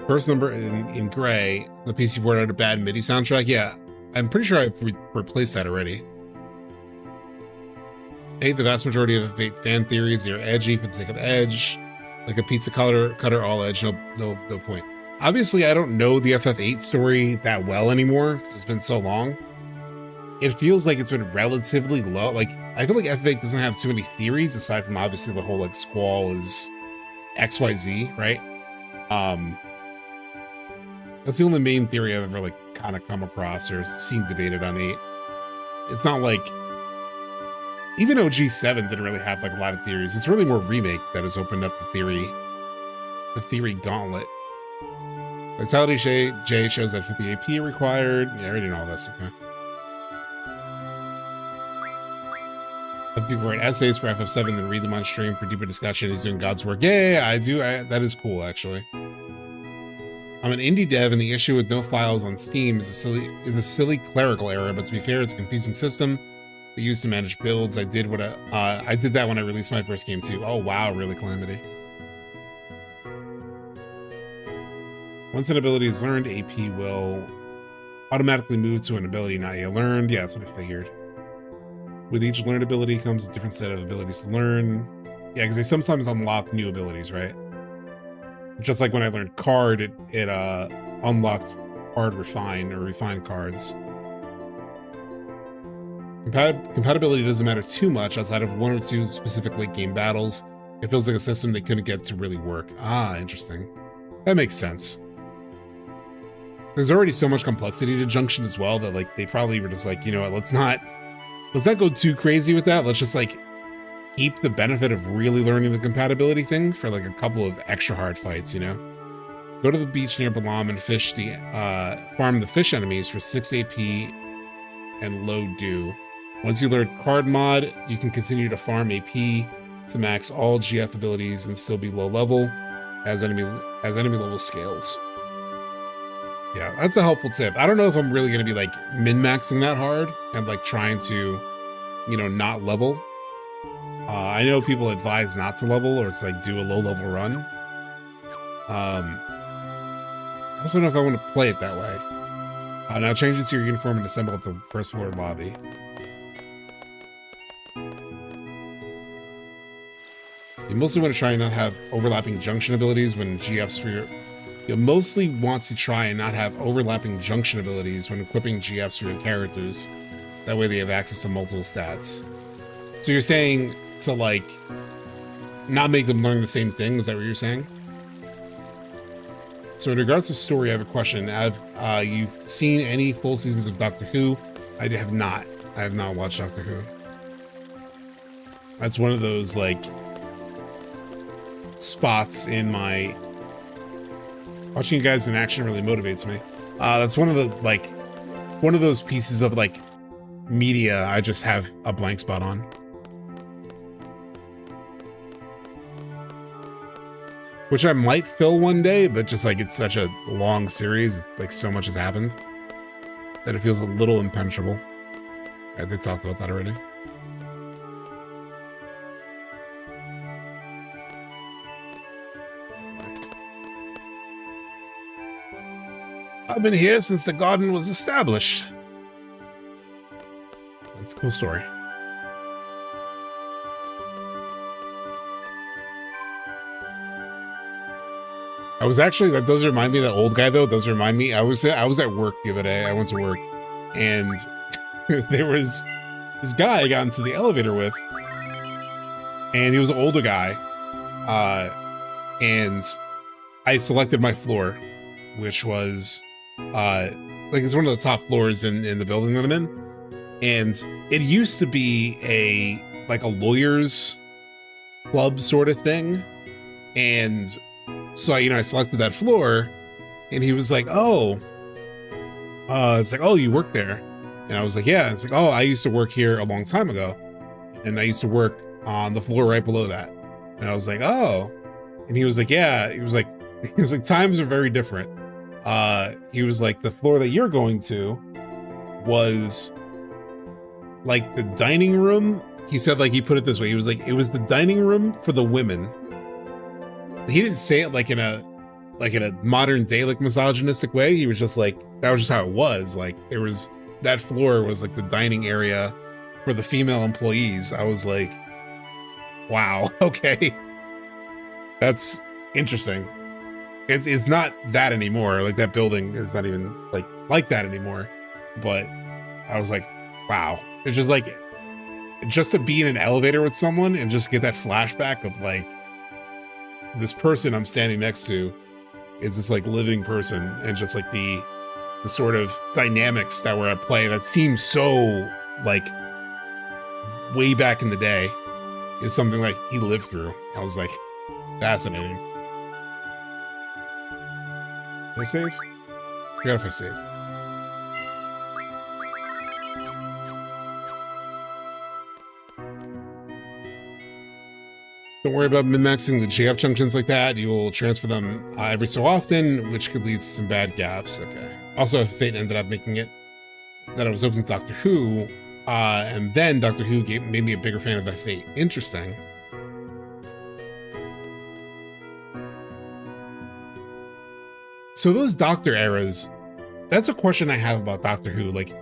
First number in gray, the PC board had a bad MIDI soundtrack. Yeah, I'm pretty sure I've replaced that already. The vast majority of FF8 fan theories are edgy for the sake of edge. Like a pizza cutter all edge, no point. Obviously, I don't know the FF8 story that well anymore because it's been so long. It feels like it's been relatively low. Like, I feel like FF8 doesn't have too many theories aside from obviously the whole like Squall is XYZ, right? That's the only main theory I've ever like kind of come across or seen debated on 8. It's not like, even OG7 didn't really have like a lot of theories. It's really more Remake that has opened up the theory gauntlet. Vitality J shows that 50 AP required. Yeah, I already know all this, okay. People write essays for FF7 and read them on stream for deeper discussion. He's doing God's work. Yeah, I do. That is cool, actually. I'm an indie dev, and the issue with no files on Steam is a silly clerical error. But to be fair, it's a confusing system they use to manage builds. I did that when I released my first game too. Oh wow, really, Calamity. Once an ability is learned, AP will automatically move to an ability not yet learned. Yeah, that's what I figured. With each learned ability comes a different set of abilities to learn. Yeah, because they sometimes unlock new abilities, right? Just like when I learned card, it unlocked card refine or refined cards. Compatibility doesn't matter too much outside of one or two specific late game battles. It feels like a system they couldn't get to really work. Ah, interesting. That makes sense. There's already so much complexity to Junction as well that like they probably were just like, you know what, let's not go too crazy with that. Let's just like keep the benefit of really learning the compatibility thing for like a couple of extra hard fights, you know? Go to the beach near Balamb and fish the farm the fish enemies for 6 AP and low dew. Once you learn card mod, you can continue to farm AP to max all GF abilities and still be low level as enemy level scales. Yeah, that's a helpful tip. I don't know if I'm really gonna be like min-maxing that hard and like trying to, you know, not level. I know people advise not to level or it's like do a low level run. I also don't know if I want to play it that way. Now change it to your uniform and assemble at the first floor lobby. You mostly want to try and not have overlapping junction abilities when GFs for your... You'll mostly want to try and not have overlapping junction abilities when equipping GFs for your characters. That way they have access to multiple stats. So you're saying to like, not make them learn the same thing? Is that what you're saying? So in regards to story, I have a question. Have you seen any full seasons of Doctor Who? I have not. I have not watched Doctor Who. That's one of those like spots in my... Watching you guys in action really motivates me. That's one of the like, one of those pieces of like media I just have a blank spot on. Which I might fill one day, but just like it's such a long series, like so much has happened that it feels a little impenetrable. I think talked about that already. I've been here since the garden was established. That's a cool story. I was actually, that does remind me, that old guy though, it does remind me, I was at work the other day, I went to work, and there was this guy I got into the elevator with, and he was an older guy, and I selected my floor, which was, like it's one of the top floors in the building that I'm in, and it used to be like a lawyer's club sort of thing, and so you know, I selected that floor, and he was like, "Oh, it's like, oh, you work there," and I was like, "Yeah." It's like, "Oh, I used to work here a long time ago, and I used to work on the floor right below that," and I was like, "Oh," and he was like, "Yeah," he was like, "Times are very different." He was like, "The floor that you're going to was like the dining room." He said, like, he put it this way. He was like, "It was the dining room for the women." He didn't say it like in a modern day, like misogynistic way. He was just like, that was just how it was. Like there was, that floor was like the dining area for the female employees. I was like, wow, okay. That's interesting. It's not that anymore. Like that building is not even like that anymore. But I was like, wow. It's just like, just to be in an elevator with someone and just get that flashback of like, this person I'm standing next to is this like living person, and just like the sort of dynamics that were at play that seems so like way back in the day is something like he lived through. I was like, fascinating. Did I save? I forgot if I saved. Don't worry about min-maxing the GF junctions like that. You will transfer them every so often, which could lead to some bad gaps. Okay. Also, FF8 ended up making it that I was open to Doctor Who, and then Doctor Who made me a bigger fan of FF8. Interesting. So those Doctor eras, that's a question I have about Doctor Who. Like,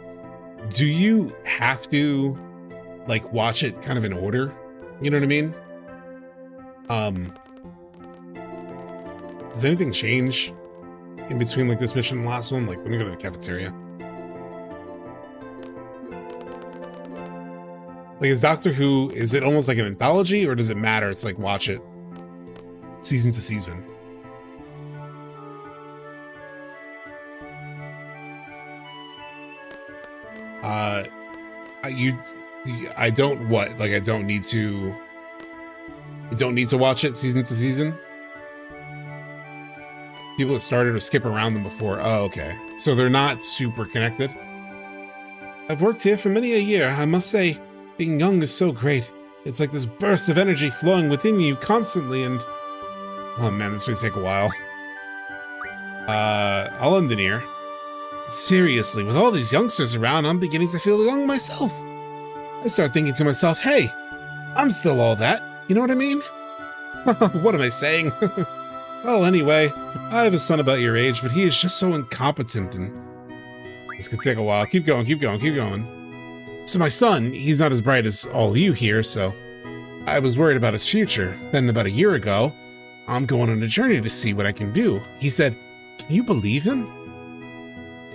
do you have to like watch it kind of in order. You know what I mean? Does anything change in between like this mission and the last one? Like when we go to the cafeteria? Like is Doctor Who, is it almost like an anthology or does it matter? It's like watch it season to season. I don't what? Like I don't need to watch it season to season? People that started or skip around them before. Oh, okay. So they're not super connected. I've worked here for many a year. I must say, being young is so great. It's like this burst of energy flowing within you constantly and... Oh man, this may take a while. I'll end it here. Seriously, with all these youngsters around, I'm beginning to feel young myself. I start thinking to myself, hey, I'm still all that. You know what I mean? What am I saying? Well, anyway, I have a son about your age, but he is just so incompetent and... This could take a while. Keep going, keep going, keep going. So my son, he's not as bright as all you here, so I was worried about his future. Then about a year ago, I'm going on a journey to see what I can do. He said, can you believe him?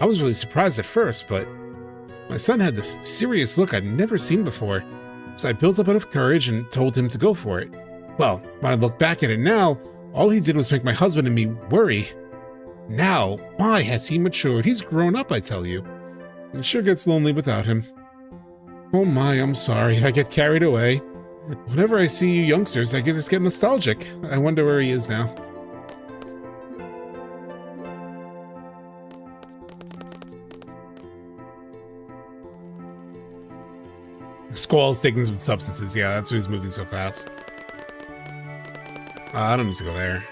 I was really surprised at first, but my son had this serious look I'd never seen before, so I built up enough courage and told him to go for it. Well, when I look back at it now, all he did was make my husband and me worry. Now, why has he matured? He's grown up, I tell you. It sure gets lonely without him. Oh my, I'm sorry, I get carried away. Whenever I see you youngsters, I just get nostalgic. I wonder where he is now. Squall's taking some substances. Yeah, that's why he's moving so fast. I don't need to go there.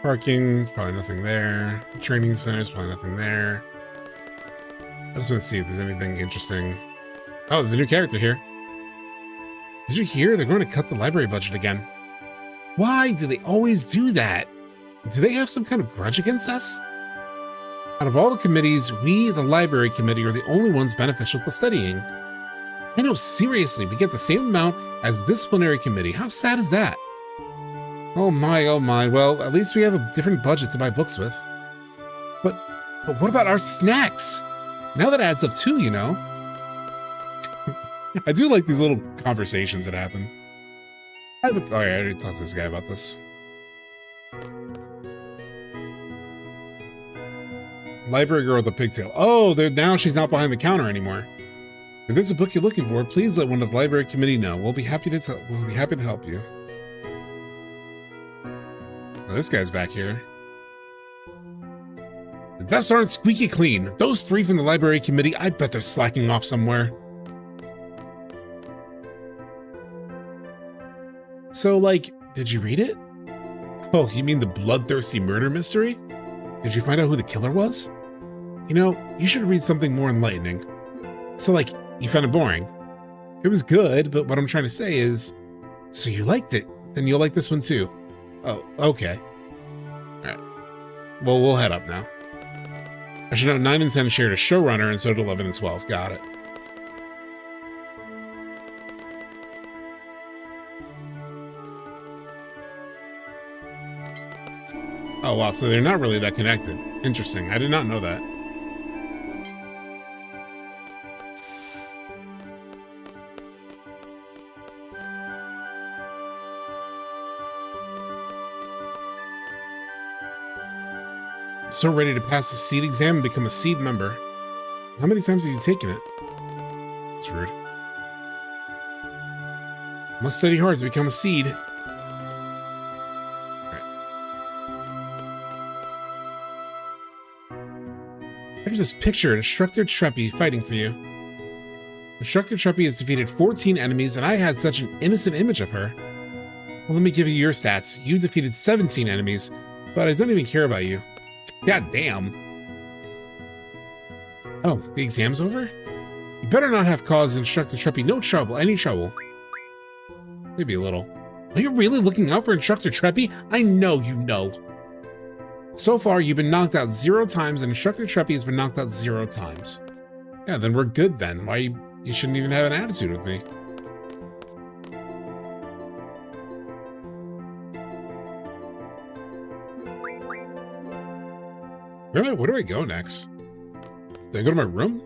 Parking, probably nothing there. Training centers, probably nothing there. I just want to see if there's anything interesting. Oh, there's a new character here. Did you hear? They're going to cut the library budget again. Why do they always do that? Do they have some kind of grudge against us? Out of all the committees, we, the library committee, are the only ones beneficial to studying. I know, seriously, we get the same amount as disciplinary committee. How sad is that? Oh my, well, at least we have a different budget to buy books with. But what about our snacks? Now that adds up too, you know? I do like these little conversations that happen. I already talked to this guy about this. Library girl with a pigtail. Oh, now she's not behind the counter anymore. If there's a book you're looking for, please let one of the library committee know. We'll be happy to help you. Oh, this guy's back here. The desks aren't squeaky clean. Those three from the library committee, I bet they're slacking off somewhere. So, like, did you read it? Oh, you mean the bloodthirsty murder mystery? Did you find out who the killer was? You know, you should read something more enlightening. So, like, you found it boring. It was good, but what I'm trying to say is, so you liked it, then you'll like this one too. Oh, okay. Alright. Well, we'll head up now. I should know 9 and 10 shared a showrunner, and so did 11 and 12. Got it. Oh, wow, so they're not really that connected. Interesting. I did not know that. I'm so ready to pass the seed exam and become a seed member. How many times have you taken it? That's rude. Must study hard to become a seed. I can just picture Instructor Treppy fighting for you. Instructor Treppy has defeated 14 enemies, and I had such an innocent image of her. Well, let me give you your stats. You defeated 17 enemies, but I don't even care about you. God damn. Oh, the exam's over? You better not have caused Instructor Treppy no trouble, any trouble. Maybe a little. Are you really looking out for Instructor Treppy? I know you know. So far, you've been knocked out 0 times, and Instructor Treppy has been knocked out 0 times. Yeah, then we're good then. Why you shouldn't even have an attitude with me. Where do I go next? Do I go to my room?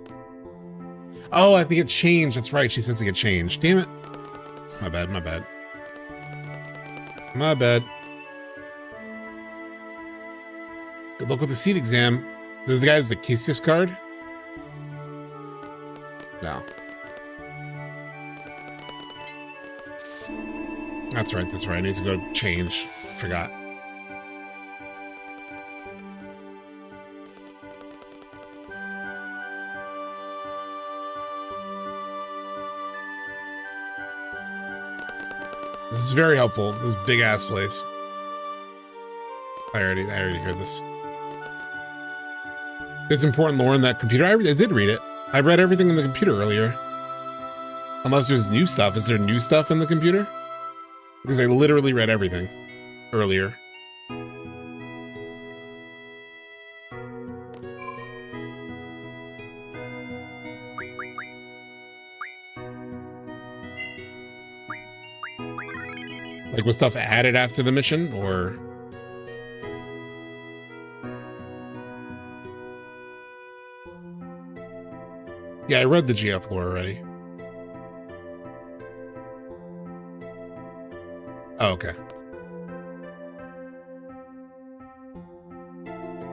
Oh, I have to get changed. That's right. She says to get changed. Damn it. My bad, my bad. My bad. Good luck with the seat exam. Does the guy have the Kisius card? No. That's right, that's right. I need to go change. Forgot. This is very helpful. This big ass place. I already heard this. There's important lore in that computer. I did read it. I read everything in the computer earlier. Unless there's new stuff. Is there new stuff in the computer? Because I literally read everything earlier. Like, was stuff added after the mission, or? Yeah, I read the GF lore already. Oh, okay.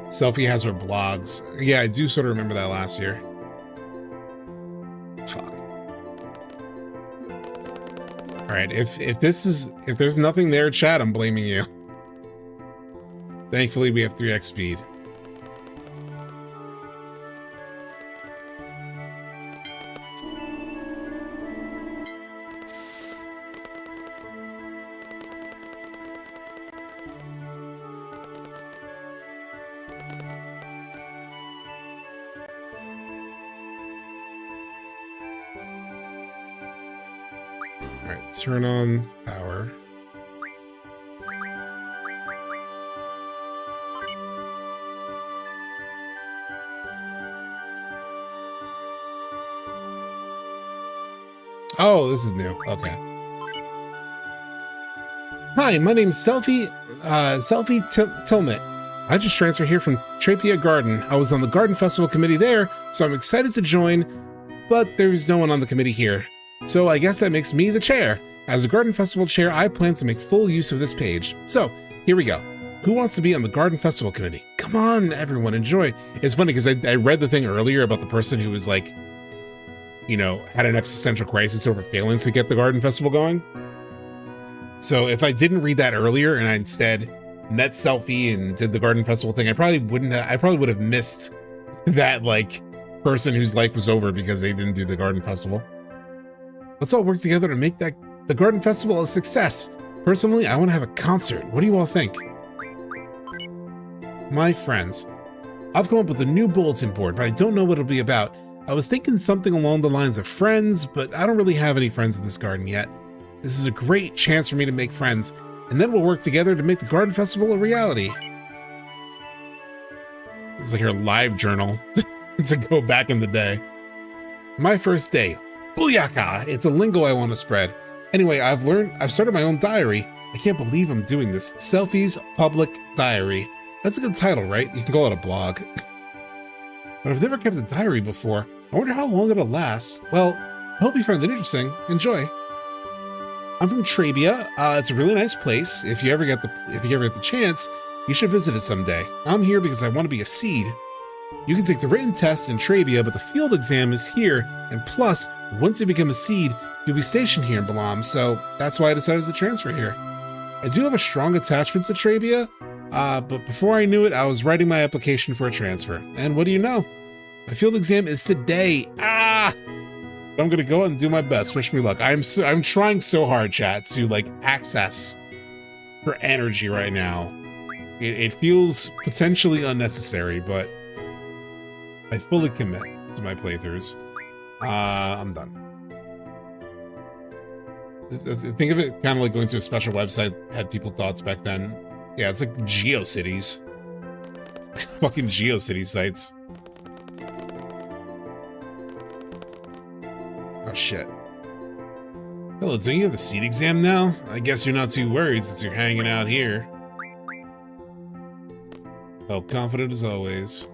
Selphie has her blogs. Yeah, I do sort of remember that last year. Fuck. All right, if there's nothing there, chat, I'm blaming you. Thankfully, we have 3x speed. Turn on power. Oh, this is new. Okay. Hi, my name's Selphie Tilnit. I just transferred here from Trapia Garden. I was on the Garden Festival committee there, so I'm excited to join, but there's no one on the committee here. So I guess that makes me the chair. As a Garden Festival chair, I plan to make full use of this page. So, here we go. Who wants to be on the Garden Festival committee? Come on, everyone, enjoy. It's funny because I read the thing earlier about the person who was like, you know, had an existential crisis over failing to get the Garden Festival going. So if I didn't read that earlier and I instead met Selphie and did the Garden Festival thing, I probably would have missed that, like, person whose life was over because they didn't do the Garden Festival. Let's all work together to make the Garden Festival a success. Personally, I want to have a concert. What do you all think? My friends, I've come up with a new bulletin board, but I don't know what it'll be about. I was thinking something along the lines of friends, but I don't really have any friends in this garden yet. This is a great chance for me to make friends, and then we'll work together to make the Garden Festival a reality. It's like her live journal to go back in the day. My first day. Booyaka! It's a lingo I want to spread. Anyway, I've started my own diary. I can't believe I'm doing this. Selphie's Public Diary. That's a good title, right? You can call it a blog. But I've never kept a diary before. I wonder how long it'll last. Well, I hope you find it interesting. Enjoy. I'm from Trabia. It's a really nice place. If you ever get the chance, you should visit it someday. I'm here because I want to be a seed. You can take the written test in Trabia, but the field exam is here, and plus, once you become a seed, you'll be stationed here in Balamb, so that's why I decided to transfer here. I do have a strong attachment to Trabia, but before I knew it, I was writing my application for a transfer. And what do you know? My field exam is today. I'm gonna go out and do my best. Wish me luck. I'm trying so hard, chat, to like access her energy right now. It feels potentially unnecessary, but I fully commit to my playthroughs. I'm done. Think of it kind of like going to a special website, had people thoughts back then. Yeah, it's like GeoCities. Fucking GeoCities sites. Oh, shit. Hello, don't you have the seat exam now? I guess you're not too worried since you're hanging out here. Felt confident as always.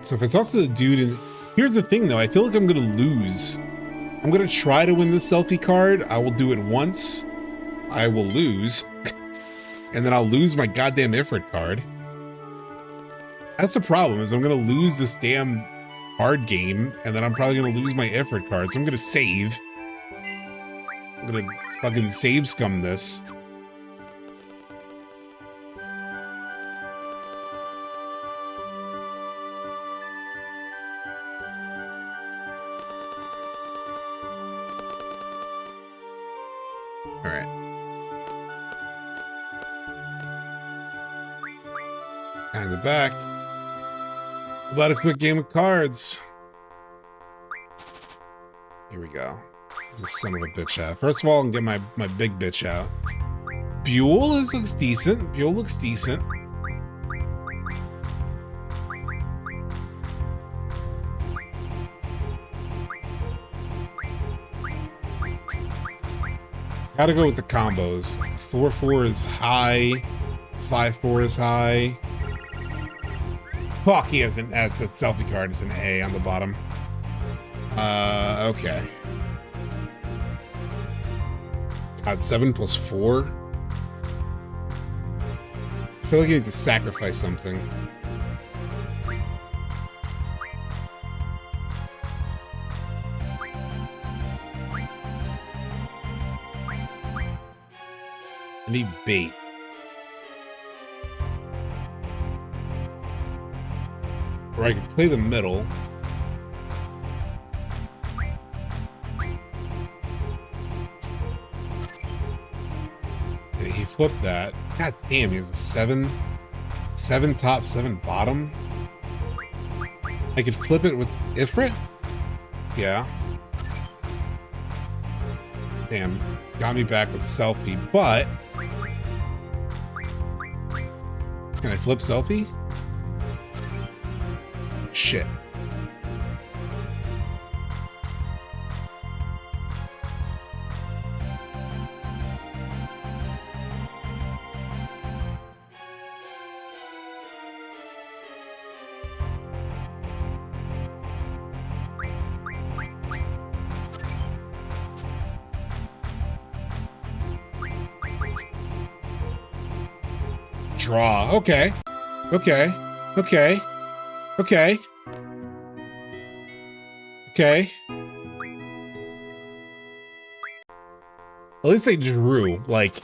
So if I talk to the dude, and here's the thing though, I feel like I'm gonna lose. I'm gonna try to win this selfie card. I will do it once. I will lose. And then I'll lose my goddamn Ifrit card. That's the problem, is I'm gonna lose this damn card game, and then I'm probably gonna lose my Ifrit card, so I'm gonna save. I'm gonna fucking save scum this. Alright. And the back. About a quick game of cards. Here we go. There's a son of a bitch out. First of all, I'll get my big bitch out. Buell looks decent. Buell looks decent. Gotta go with the combos. 4-4 is high. 5-4 is high. Fuck, he has an that selfie card is an A on the bottom. Okay. God, 7 plus 4. I feel like he needs to sacrifice something. I need bait. Or I can play the middle. Okay, he flipped that. God damn, he has a 7. 7 top, 7 bottom. I could flip it with Ifrit? Yeah. Damn, got me back with Selphie, but... Can I flip Selphie? Shit. Draw. Okay. Okay. Okay. Okay. Okay. At least I drew. Like,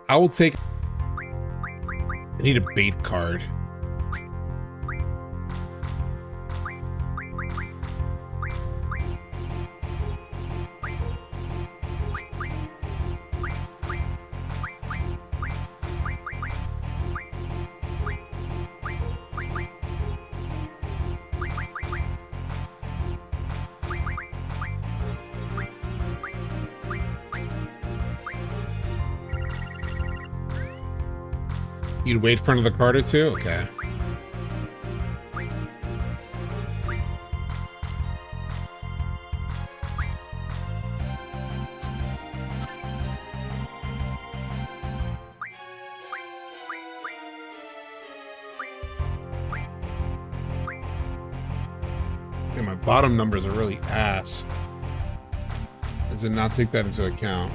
I will take... I need a bait card. You'd wait for another card or two? Okay. Okay, my bottom numbers are really ass. I did not take that into account.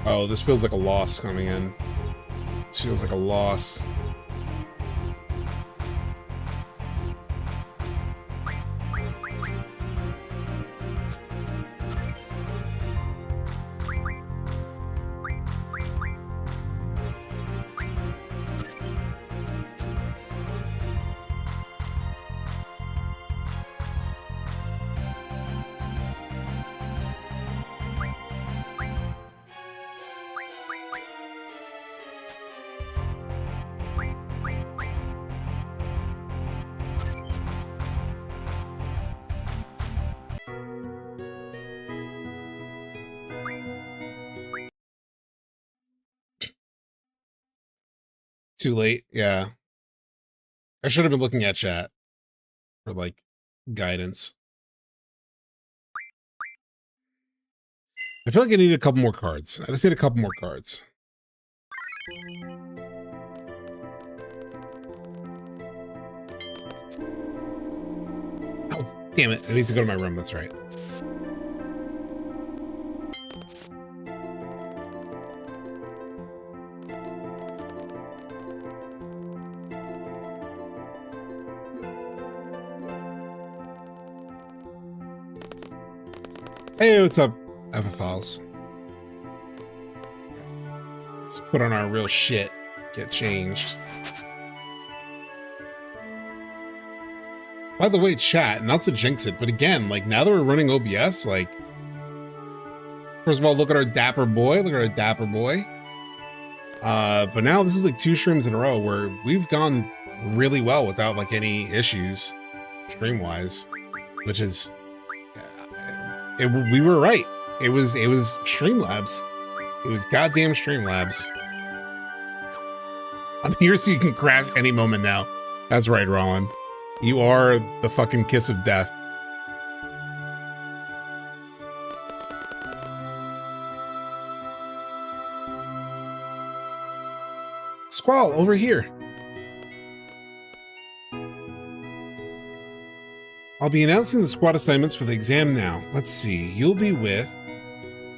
Oh, this feels like a loss coming in. This feels like a loss. Too late, yeah. I should have been looking at chat for like guidance. I feel like I need a couple more cards. I just need a couple more cards. Oh, damn it. I need to go to my room. That's right. Hey, what's up, FFiiils? Let's put on our real shit. Get changed. By the way, chat, not to jinx it, but again, like, now that we're running OBS, like, first of all, look at our dapper boy. Look at our dapper boy. But now this is like 2 streams in a row where we've gone really well without like any issues stream-wise, which is... we were right. It was Streamlabs. It was goddamn Streamlabs. I'm here so you can crash any moment now. That's right, Roland. You are the fucking kiss of death. Squall, over here. I'll be announcing the squad assignments for the exam now. Let's see. You'll be with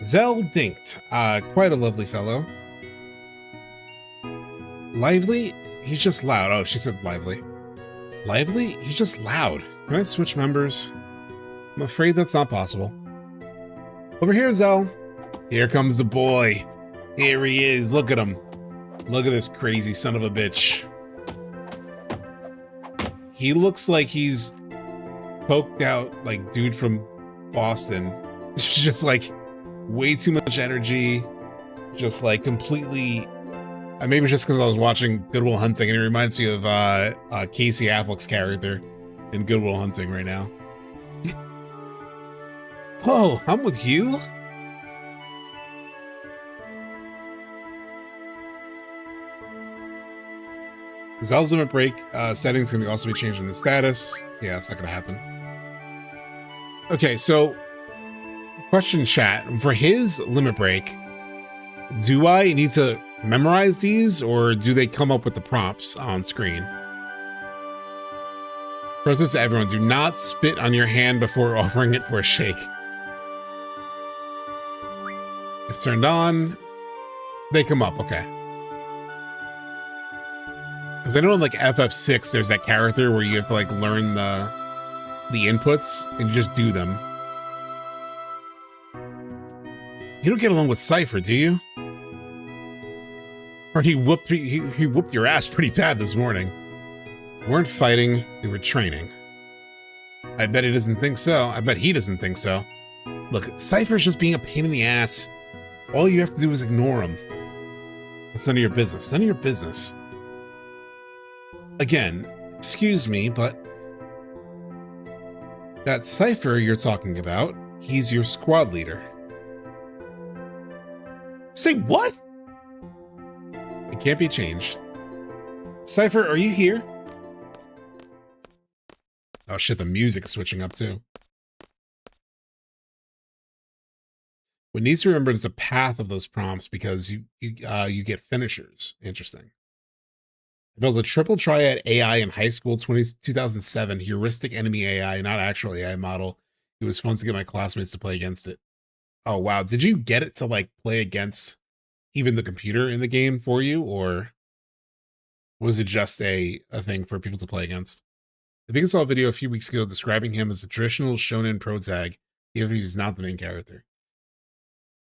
Zell Dinkt. Quite a lovely fellow. Lively? He's just loud. Oh, she said lively. Lively? He's just loud. Can I switch members? I'm afraid that's not possible. Over here, Zell. Here comes the boy. Here he is. Look at him. Look at this crazy son of a bitch. He looks like he's poked out like dude from Boston. It's just like way too much energy, just like completely... maybe it's just because I was watching Good Will Hunting and it reminds me of Casey Affleck's character in Good Will Hunting right now. Whoa, I'm with you? Zell's limit break settings can also be changed in the status. Yeah, it's not gonna happen. Okay, so question chat, for his limit break, do I need to memorize these or do they come up with the prompts on screen? Presents to everyone, do not spit on your hand before offering it for a shake. If turned on, they come up, okay. Because I know in like FF6, there's that character where you have to like learn the inputs and you just do them. You don't get along with Cypher, do you? Or he whooped your ass pretty bad this morning. We weren't fighting, we were training. I bet he doesn't think so. I bet he doesn't think so. Look, Cypher's just being a pain in the ass. All you have to do is ignore him. That's none of your business. None of your business. Again, excuse me, but that Cypher you're talking about, he's your squad leader. Say what? It can't be changed. Cypher, are you here? Oh shit, the music's switching up too. What needs to remember is the path of those prompts because you get finishers. Interesting. It was a triple triad AI in high school 2007, heuristic enemy AI, not actual AI model. It was fun to get my classmates to play against it. Oh, wow. Did you get it to like play against even the computer in the game for you? Or was it just a thing for people to play against? I think I saw a video a few weeks ago describing him as a traditional shonen pro tag, even if he's not the main character.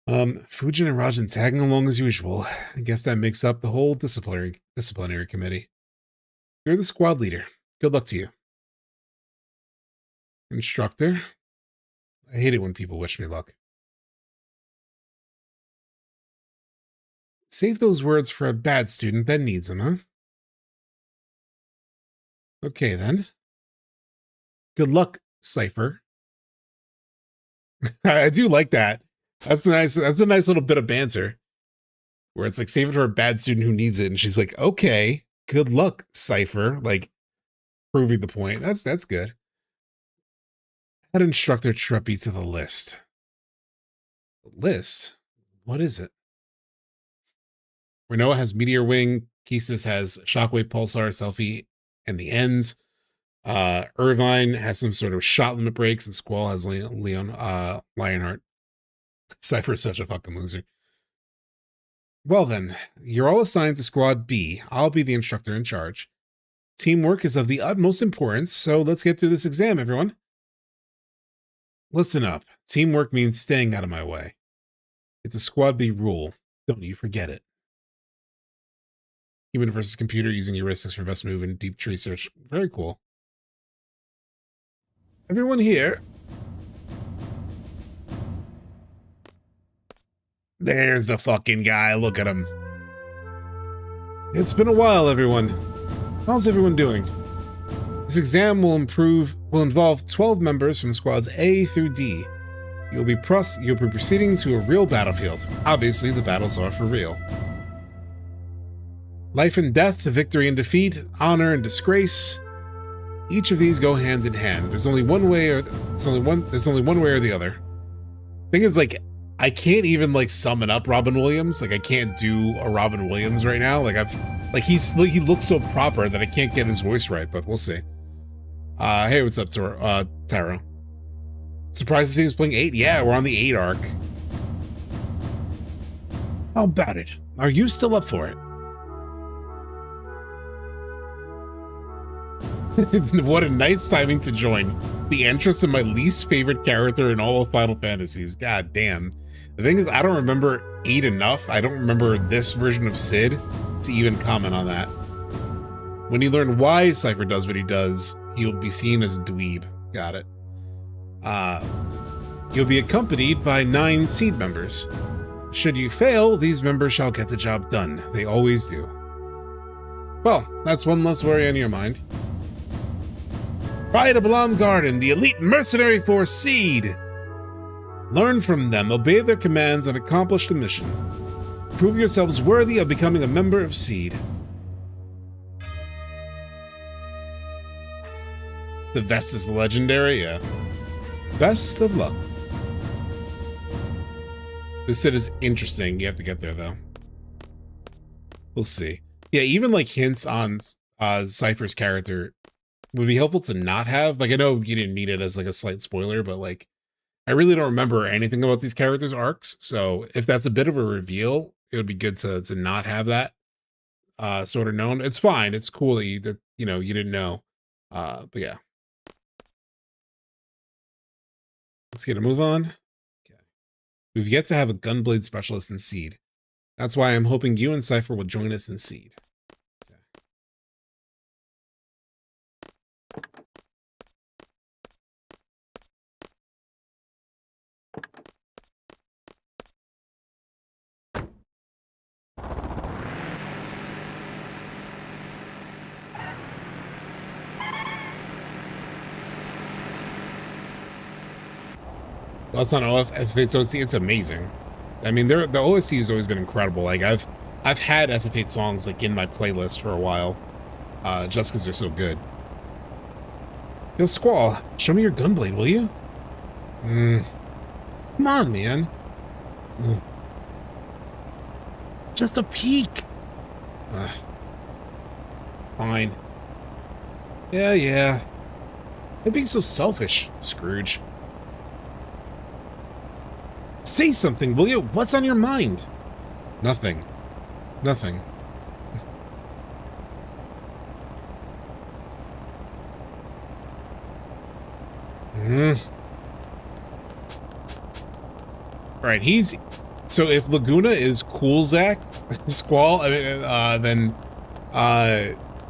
Fujin and Rajan tagging along as usual. I guess that makes up the whole disciplinary committee. You're the squad leader. Good luck to you. Instructor. I hate it when people wish me luck. Save those words for a bad student that needs them, huh? Okay, then. Good luck, Cypher. I do like that. That's a nice little bit of banter. Where it's like, save it for a bad student who needs it. And she's like, okay, good luck, Cypher. Like, proving the point. That's good. Add instructor Treppy to the list. List? What is it? Renoa has Meteor Wing. Kisis has Shockwave, Pulsar, Selphie, and the Ends. Irvine has some sort of shot limit breaks, and Squall has Lionheart. Cypher is such a fucking loser. Well then, you're all assigned to Squad B. I'll be the instructor in charge. Teamwork is of the utmost importance, so let's get through this exam, everyone. Listen up. Teamwork means staying out of my way. It's a Squad B rule. Don't you forget it. Human versus computer using heuristics for best move and deep tree search. Very cool. Everyone here. There's the fucking guy. Look at him. It's been a while, everyone. How's everyone doing? This exam will involve 12 members from squads A through D. You'll be proceeding to a real battlefield. Obviously, the battles are for real. Life and death, victory and defeat, honor and disgrace. Each of these go hand in hand. There's only one way or the other. Thing is, like, I can't even like summon up Robin Williams. Like, I can't do a Robin Williams right now. Like, he looks so proper that I can't get his voice right, but we'll see. Hey, what's up, Taro? Surprised to see he's playing 8? Yeah, we're on the 8 arc. How about it? Are you still up for it? What a nice timing to join. The entrance of my least favorite character in all of Final Fantasies. God damn. The thing is, I don't remember 8 enough. I don't remember this version of Sid to even comment on that. When you learn why Cypher does what he does, he'll be seen as a dweeb. Got it. You'll be accompanied by 9 seed members. Should you fail, these members shall get the job done. They always do. Well, that's one less worry on your mind. Try to Balamb Garden, the elite mercenary force Seed. Learn from them, obey their commands, and accomplish the mission. Prove yourselves worthy of becoming a member of Seed. The vest is legendary, yeah. Best of luck. This set is interesting. You have to get there, though. We'll see. Yeah, even like hints on Cypher's character would be helpful to not have. Like, I know you didn't need it as like a slight spoiler, but like, I really don't remember anything about these characters' arcs. So if that's a bit of a reveal, it would be good to not have that sort of known. It's fine. It's cool that you didn't know. But yeah. Let's get a move on. Okay. We've yet to have a Gunblade specialist in Seed. That's why I'm hoping you and Cypher will join us in Seed. That's not FF8, so it's amazing. I mean, the OST has always been incredible. Like, I've had FF8 songs like in my playlist for a while, just because they're so good. Yo, Squall, show me your Gunblade, will you? Come on, man. Just a peek. Fine. Yeah. You're being so selfish, Scrooge. Say something, will you? What's on your mind? Nothing. Alright, so if Laguna is cool Zack, Squall, then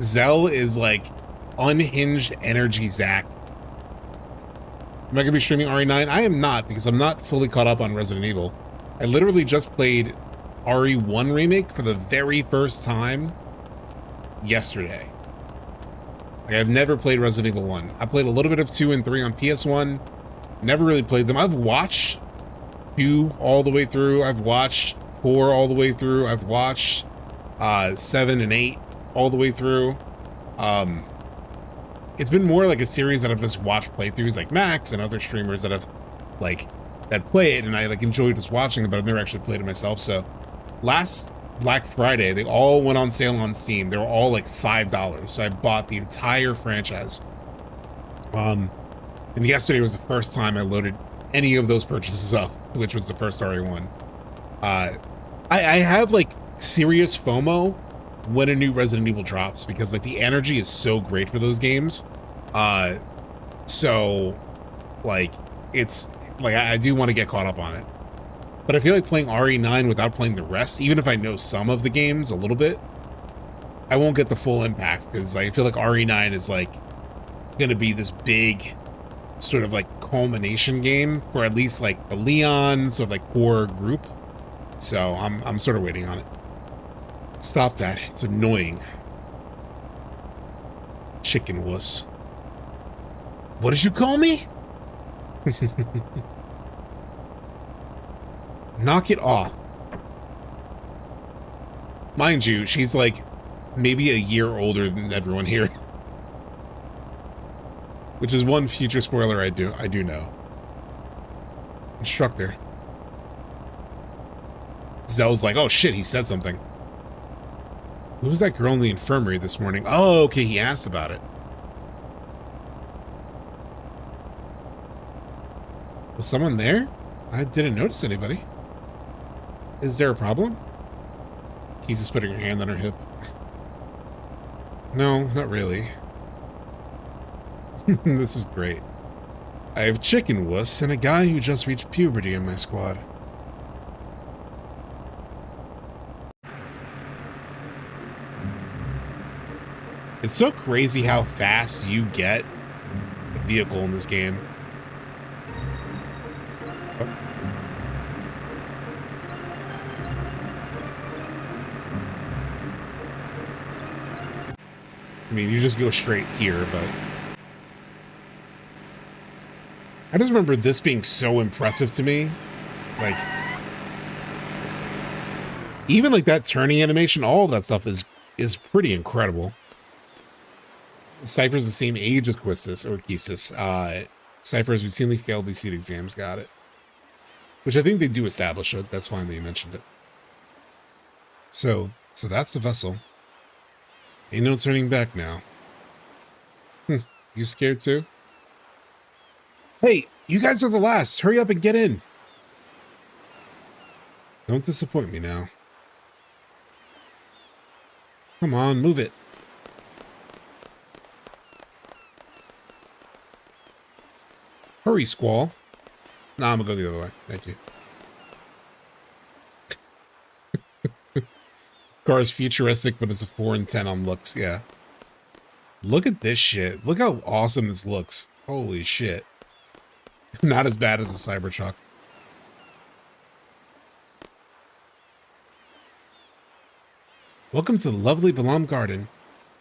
Zell is like unhinged energy Zack. Am I going to be streaming RE9? I am not, because I'm not fully caught up on Resident Evil. I literally just played RE1 Remake for the very first time yesterday. Like, I've never played Resident Evil 1. I played a little bit of 2 and 3 on PS1. Never really played them. I've watched 2 all the way through. I've watched 4 all the way through. I've watched 7 and 8 all the way through. it's been more like a series that I've just watched playthroughs, like Max and other streamers that have like that play it, and I like enjoyed just watching it, but I've never actually played it myself. So last Black Friday, they all went on sale on Steam. They were all like $5, so I bought the entire franchise. And yesterday was the first time I loaded any of those purchases up, which was the first RE1. I have like serious FOMO when a new Resident Evil drops, because like the energy is so great for those games. So like it's like I do want to get caught up on it, but I feel like playing RE9 without playing the rest, even if I know some of the games a little bit, I won't get the full impact, because I feel like RE9 is like gonna be this big sort of like culmination game for at least like the Leon sort of like core group. So I'm sort of waiting on it. Stop that. It's annoying. Chicken wuss. What did you call me? Knock it off. Mind you, she's like maybe a year older than everyone here. Which is one future spoiler I do know. Instructor. Zell's like, oh shit, he said something. Who was that girl in the infirmary this morning? Oh, okay, he asked about it. Was someone there? I didn't notice anybody. Is there a problem? He's just putting her hand on her hip. No, not really. This is great. I have chicken wuss and a guy who just reached puberty in my squad. It's so crazy how fast you get a vehicle in this game. Oh. I mean, you just go straight here, but I just remember this being so impressive to me. Like, even like that turning animation, all of that stuff is pretty incredible. Cypher's the same age as Quistis, or Quistis. Cypher has routinely failed these seat exams, got it. Which I think they do establish it. That's fine that you mentioned it. So that's the vessel. Ain't no turning back now. You scared too? Hey, you guys are the last. Hurry up and get in. Don't disappoint me now. Come on, move it. Hurry, Squall. Nah, I'm gonna go the other way. Thank you. Car is futuristic, but it's a 4 and 10 on looks. Yeah. Look at this shit. Look how awesome this looks. Holy shit. Not as bad as a Cybertruck. Welcome to the lovely Balamb Garden.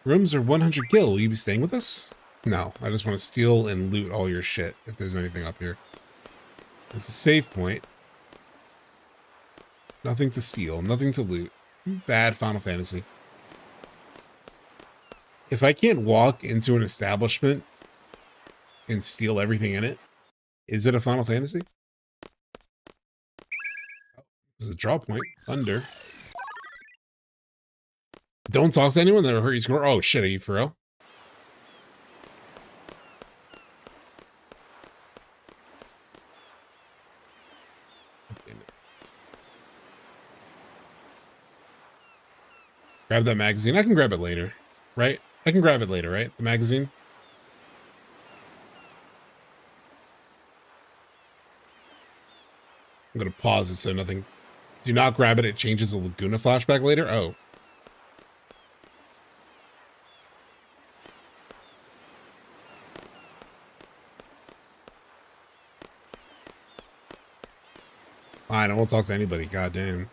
Rooms are 100 gil. Will you be staying with us? No, I just want to steal and loot all your shit if there's anything up here. It's a save point. Nothing to steal, nothing to loot. Bad Final Fantasy. If I can't walk into an establishment and steal everything in it, is it a Final Fantasy? Oh, this is a draw point. Thunder. Don't talk to anyone that'll hurt your score. Oh shit, are you for real? Grab that magazine. I can grab it later, right? I can grab it later, right? The magazine. I'm going to pause it so nothing... Do not grab it. It changes the Laguna flashback later. Oh. Fine, I won't talk to anybody. God damn.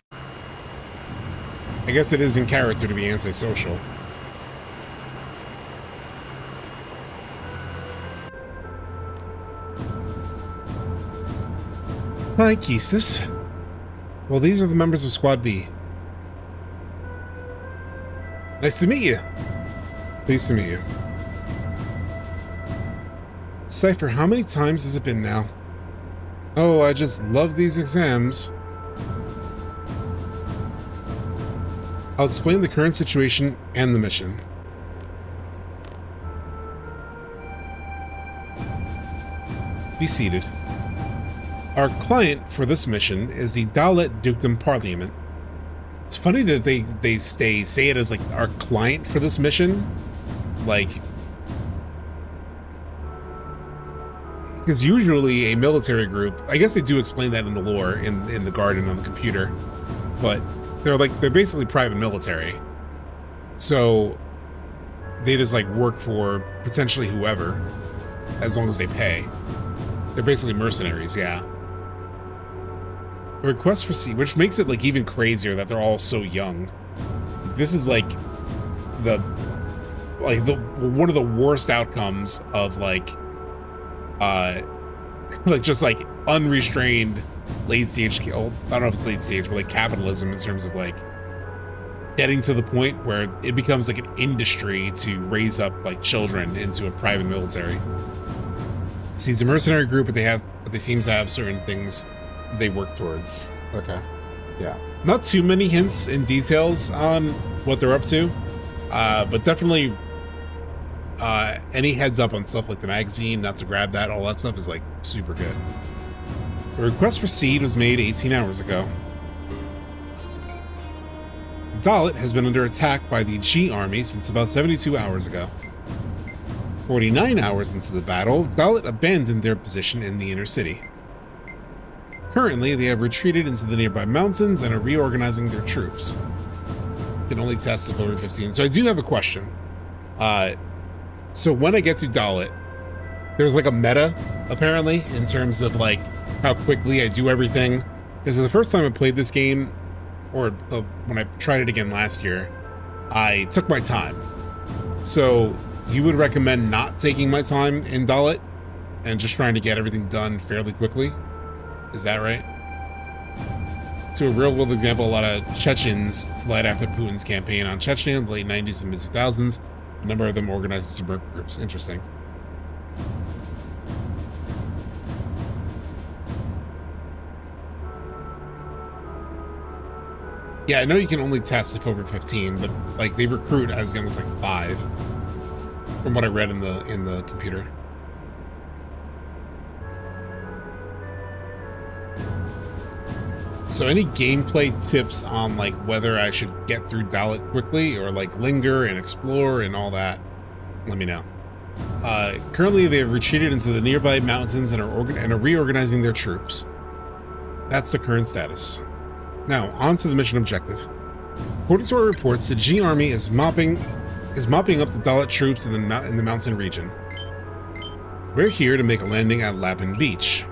I guess it is in character to be antisocial. Hi, Quistis. Well, these are the members of Squad B. Nice to meet you. Pleased to meet you. Cypher, how many times has it been now? Oh, I just love these exams. I'll explain the current situation and the mission. Be seated. Our client for this mission is the Dollet Dukedom Parliament. It's funny that they say it as like our client for this mission, like, because usually a military group, I guess they do explain that in the lore in the garden on the computer, but they're basically private military, so they just like work for potentially whoever as long as they pay. They're basically mercenaries, yeah. A request for seed, which makes it like even crazier that they're all so young. This is like one of the worst outcomes of like just like unrestrained late stage, I don't know if it's late stage, but like capitalism in terms of like getting to the point where it becomes like an industry to raise up like children into a private military. See, it's a mercenary group, but they seem to have certain things they work towards. Okay. Yeah. Not too many hints and details on what they're up to, but definitely any heads up on stuff like the magazine, not to grab that, all that stuff is like super good. The request for seed was made 18 hours ago. Dollet has been under attack by the G army since about 72 hours ago. 49 hours into the battle, Dollet abandoned their position in the inner city. Currently, they have retreated into the nearby mountains and are reorganizing their troops. Can only test if over 15. So I do have a question. So when I get to Dollet, there's like a meta, apparently, in terms of like how quickly I do everything. Because the first time I played this game, or when I tried it again last year, I took my time. So you would recommend not taking my time in Dollet and just trying to get everything done fairly quickly? Is that right? To a real-world example, a lot of Chechens fled after Putin's campaign on Chechnya in the late 90s and mid-2000s. A number of them organized into suburban groups. Interesting. Yeah, I know you can only test if over 15, but like they recruit as young as like 5. From what I read in the computer. So any gameplay tips on like whether I should get through Dollet quickly or like linger and explore and all that, let me know. Currently they have retreated into the nearby mountains and are reorganizing their troops. That's the current status. Now, on to the mission objective. According to our reports, the G army is mopping up the Dollet troops in the mountain region. We're here to make a landing at Lappin Beach.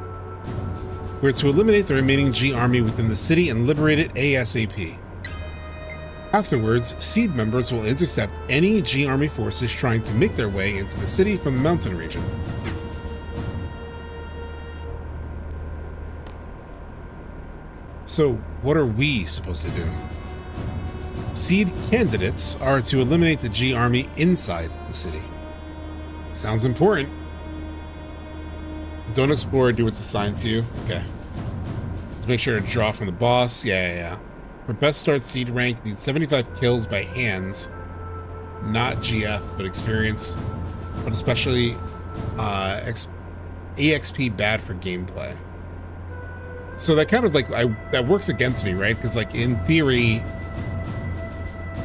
We're to eliminate the remaining G army within the city and liberate it ASAP. Afterwards, Seed members will intercept any G army forces trying to make their way into the city from the mountain region. So, what are we supposed to do? Seed candidates are to eliminate the G army inside the city. Sounds important. Don't explore, do what's assigned to you. Okay. Let's make sure to draw from the boss. Yeah. For best start Seed rank, need 75 kills by hands. Not GF, but experience. But especially EXP bad for gameplay. So that kind of like, that works against me, right? Because like in theory,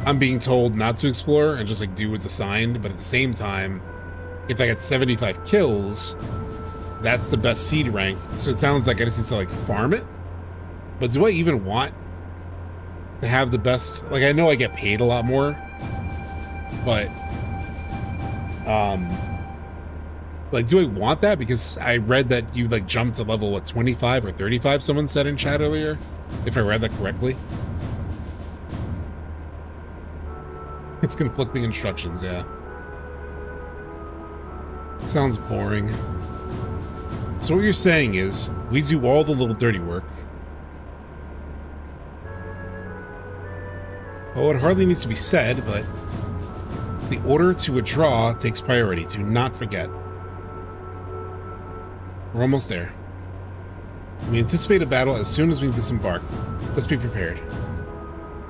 I'm being told not to explore and just like do what's assigned, but at the same time, if I get 75 kills, that's the best Seed rank. So it sounds like I just need to like farm it. But do I even want to have the best? Like I know I get paid a lot more, but like do I want that? Because I read that you like jump to level what, 25 or 35, someone said in chat earlier, if I read that correctly. It's conflicting instructions, yeah. Sounds boring. So what you're saying is, we do all the little dirty work. Oh, it hardly needs to be said, but the order to withdraw takes priority. Do not forget. We're almost there. We anticipate a battle as soon as we disembark. Let's be prepared.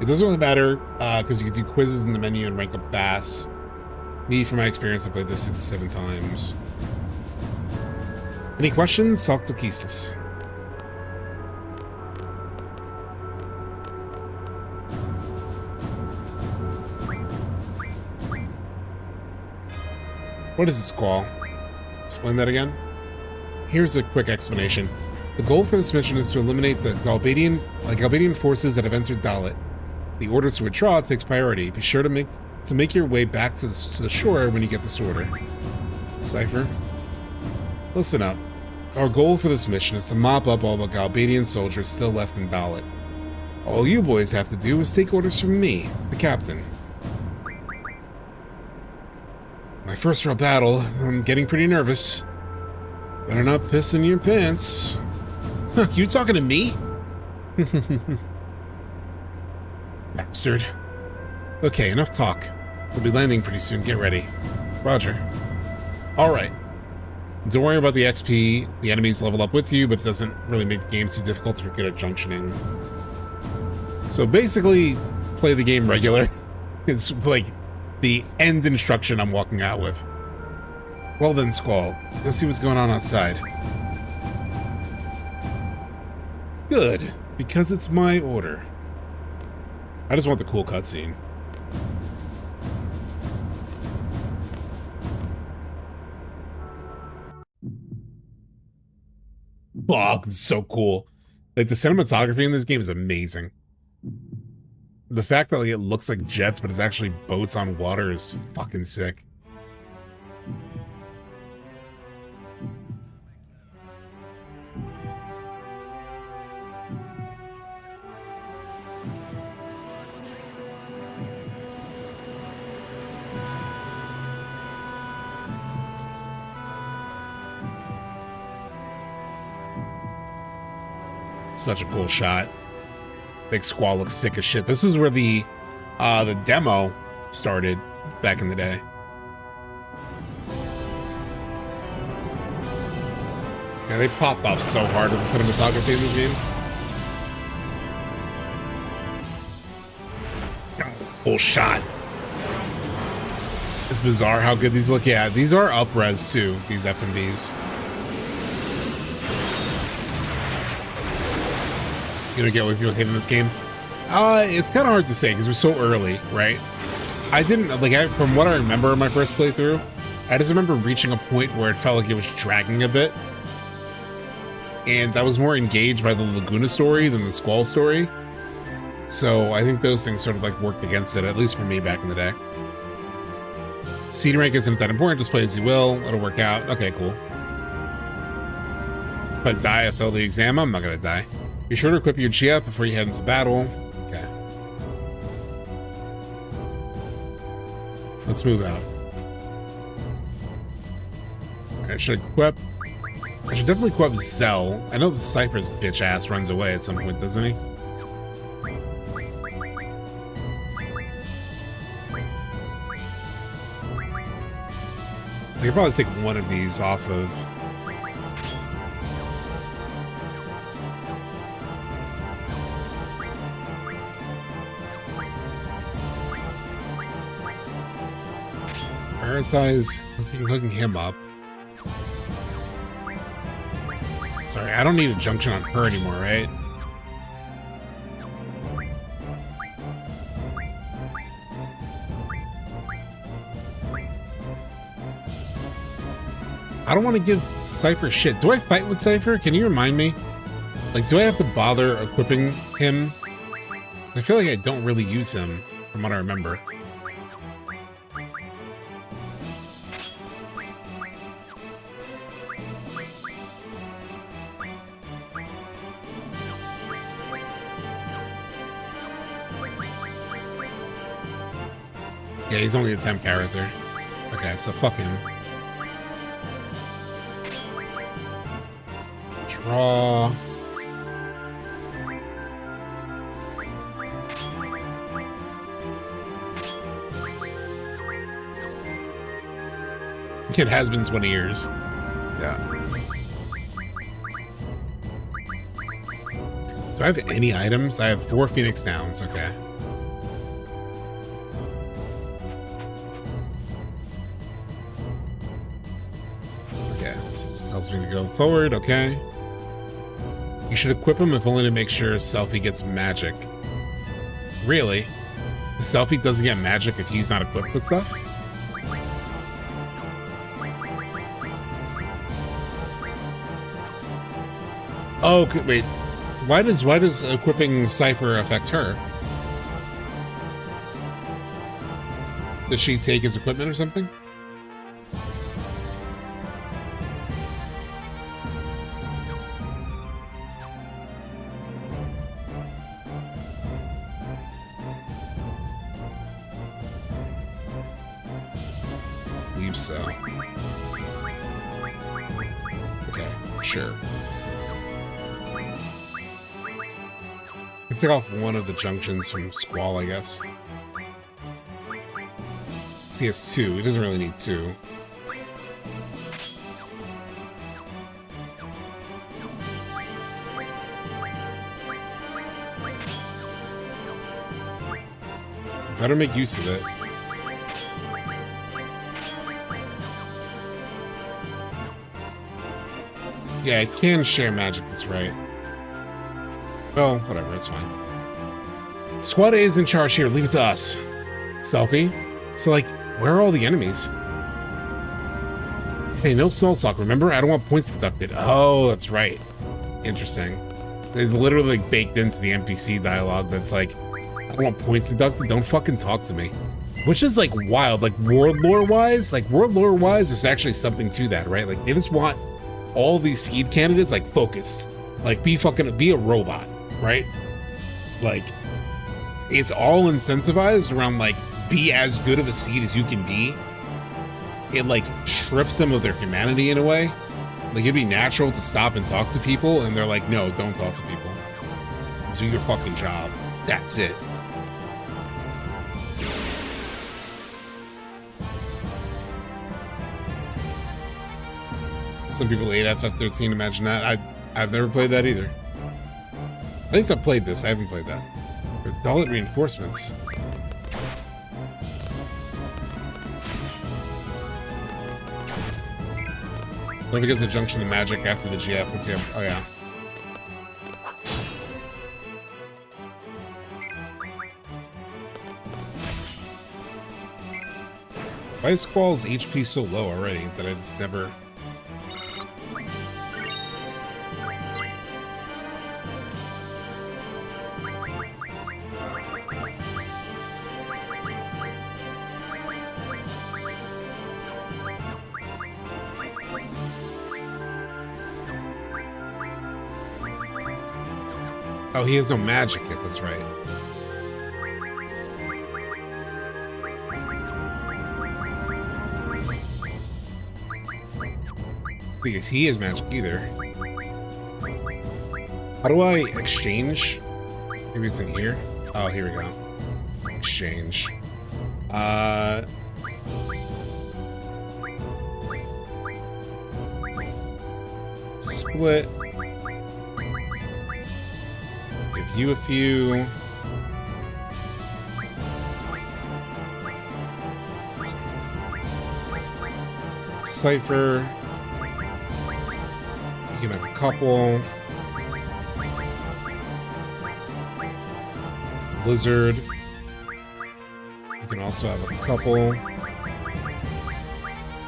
It doesn't really matter, because you can do quizzes in the menu and rank up fast. Me, from my experience, I played this 6 to 7 times. Any questions? SubTXT. What is a squall? Explain that again. Here's a quick explanation. The goal for this mission is to eliminate the Galbadian forces that have entered Dollet. The order to withdraw takes priority. Be sure to make your way back to the shore when you get this order. Cypher, listen up. Our goal for this mission is to mop up all the Galbadian soldiers still left in Dollet. All you boys have to do is take orders from me, the captain. My first real battle. I'm getting pretty nervous. Better not piss in your pants. You talking to me? Bastard. Okay, enough talk. We'll be landing pretty soon. Get ready. Roger. Alright. Don't worry about the XP. The enemies level up with you, but it doesn't really make the game too difficult to get a junctioning. So basically, play the game regular. It's like the end instruction I'm walking out with. Well then, Squall. Go see what's going on outside. Good, because it's my order. I just want the cool cutscene. Oh, it's so cool. Like, the cinematography in this game is amazing. The fact that like, it looks like jets, but it's actually boats on water is fucking sick. Such a cool shot. Big Squall looks sick as shit. This is where the demo started back in the day. Yeah, they popped off so hard with the cinematography in this game. Cool shot. It's bizarre how good these look. Yeah, these are up-res too, these FMVs. You don't get what people hate in this game? It's kind of hard to say because we're so early, right? I didn't, like, from what I remember in my first playthrough, I just remember reaching a point where it felt like it was dragging a bit. And I was more engaged by the Laguna story than the Squall story. So I think those things sort of like worked against it, at least for me back in the day. Seed rank isn't that important, just play as you will, it'll work out. Okay, cool. If I die, I fail the exam, I'm not gonna die. Be sure to equip your GF before you head into battle. Okay. Let's move out. Alright, I should definitely equip Zell. I know Cypher's bitch ass runs away at some point, doesn't he? I could probably take one of these off of. Prioritize hooking him up. Sorry, I don't need a junction on her anymore, right? I don't want to give Cypher shit. Do I fight with Cypher? Can you remind me? Like, do I have to bother equipping him? I feel like I don't really use him, from what I remember. Yeah, he's only a temp character. Okay, so fuck him. Draw. It has been 20 years. Yeah. Do I have any items? I have 4 Phoenix Downs. Okay. Okay, so this tells me to go forward. Okay. You should equip him if only to make sure Selphie gets magic. Really? Selphie doesn't get magic if he's not equipped with stuff? Oh, wait. Why does equipping Cypher affect her? Does she take his equipment or something? I believe so. Okay, sure. Let's take off one of the junctions from Squall, I guess. So he has 2. He doesn't really need 2. Better make use of it. Yeah, it can share magic, that's right. Well, whatever, it's fine. Squad A is in charge here, leave it to us. Selphie? So, like, where are all the enemies? Hey, no small talk, remember? I don't want points deducted. Oh, that's right. Interesting. It's literally like baked into the NPC dialogue that's like, I don't want points deducted, don't fucking talk to me. Which is like wild, like world lore wise, there's actually something to that, right? Like they just want all these seed candidates like focused. Like be a robot, right? Like it's all incentivized around like be as good of a seed as you can be. It like strips them of their humanity in a way. Like it'd be natural to stop and talk to people and they're like, no, don't talk to people. Do your fucking job. That's it. Some people hate FF13, imagine that. I've never played that either. At least I've played this, I haven't played that. Dollet reinforcements. Don't forget the junction of magic after the GF. Let's see how, oh yeah. Why is Squall's HP so low already that I just never... Oh, he has no magic yet, that's right. Because he has magic either. How do I exchange? Maybe it's in here. Oh, here we go. Exchange. Split. Give you a few. Cypher. You can have a couple. Blizzard. You can also have a couple. I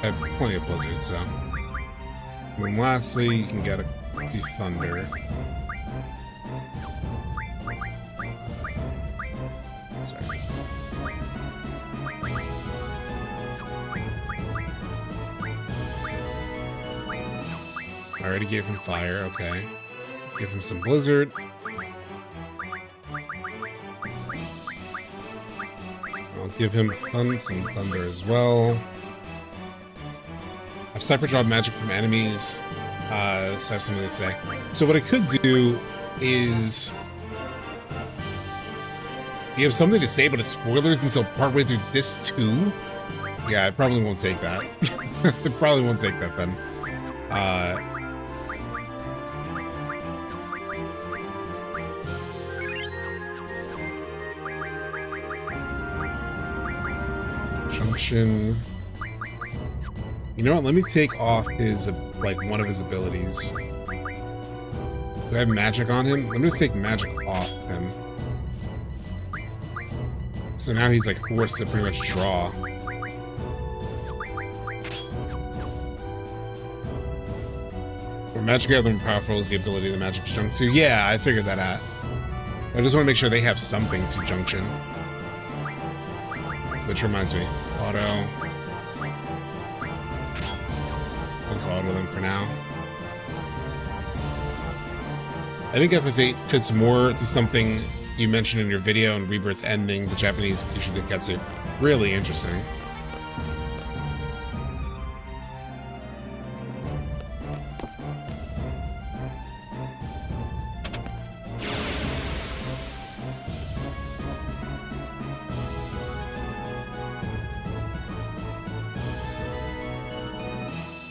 have plenty of Blizzard, so. And then lastly, you can get a few Thunder. Sorry. I already gave him fire, okay. Give him some Blizzard. I'll give him some Thunder as well. I've Cypher dropped magic from enemies, so I have something to say. So what I could do is... You have something to say, but it's spoilers until partway through this too? Yeah, I probably won't take that. I probably won't take that then. Junction. You know what? Let me take off his, like, one of his abilities. Do I have magic on him? Let me just take magic off him. So now he's, like, forced to pretty much draw. Or magic other than powerful is the ability of the magic junction. Yeah, I figured that out. I just want to make sure they have something to junction. Which reminds me, auto. I'll just auto them for now. I think FF8 fits more to something you mentioned in your video and Rebirth's ending, the Japanese Ishigeketsu. Really interesting.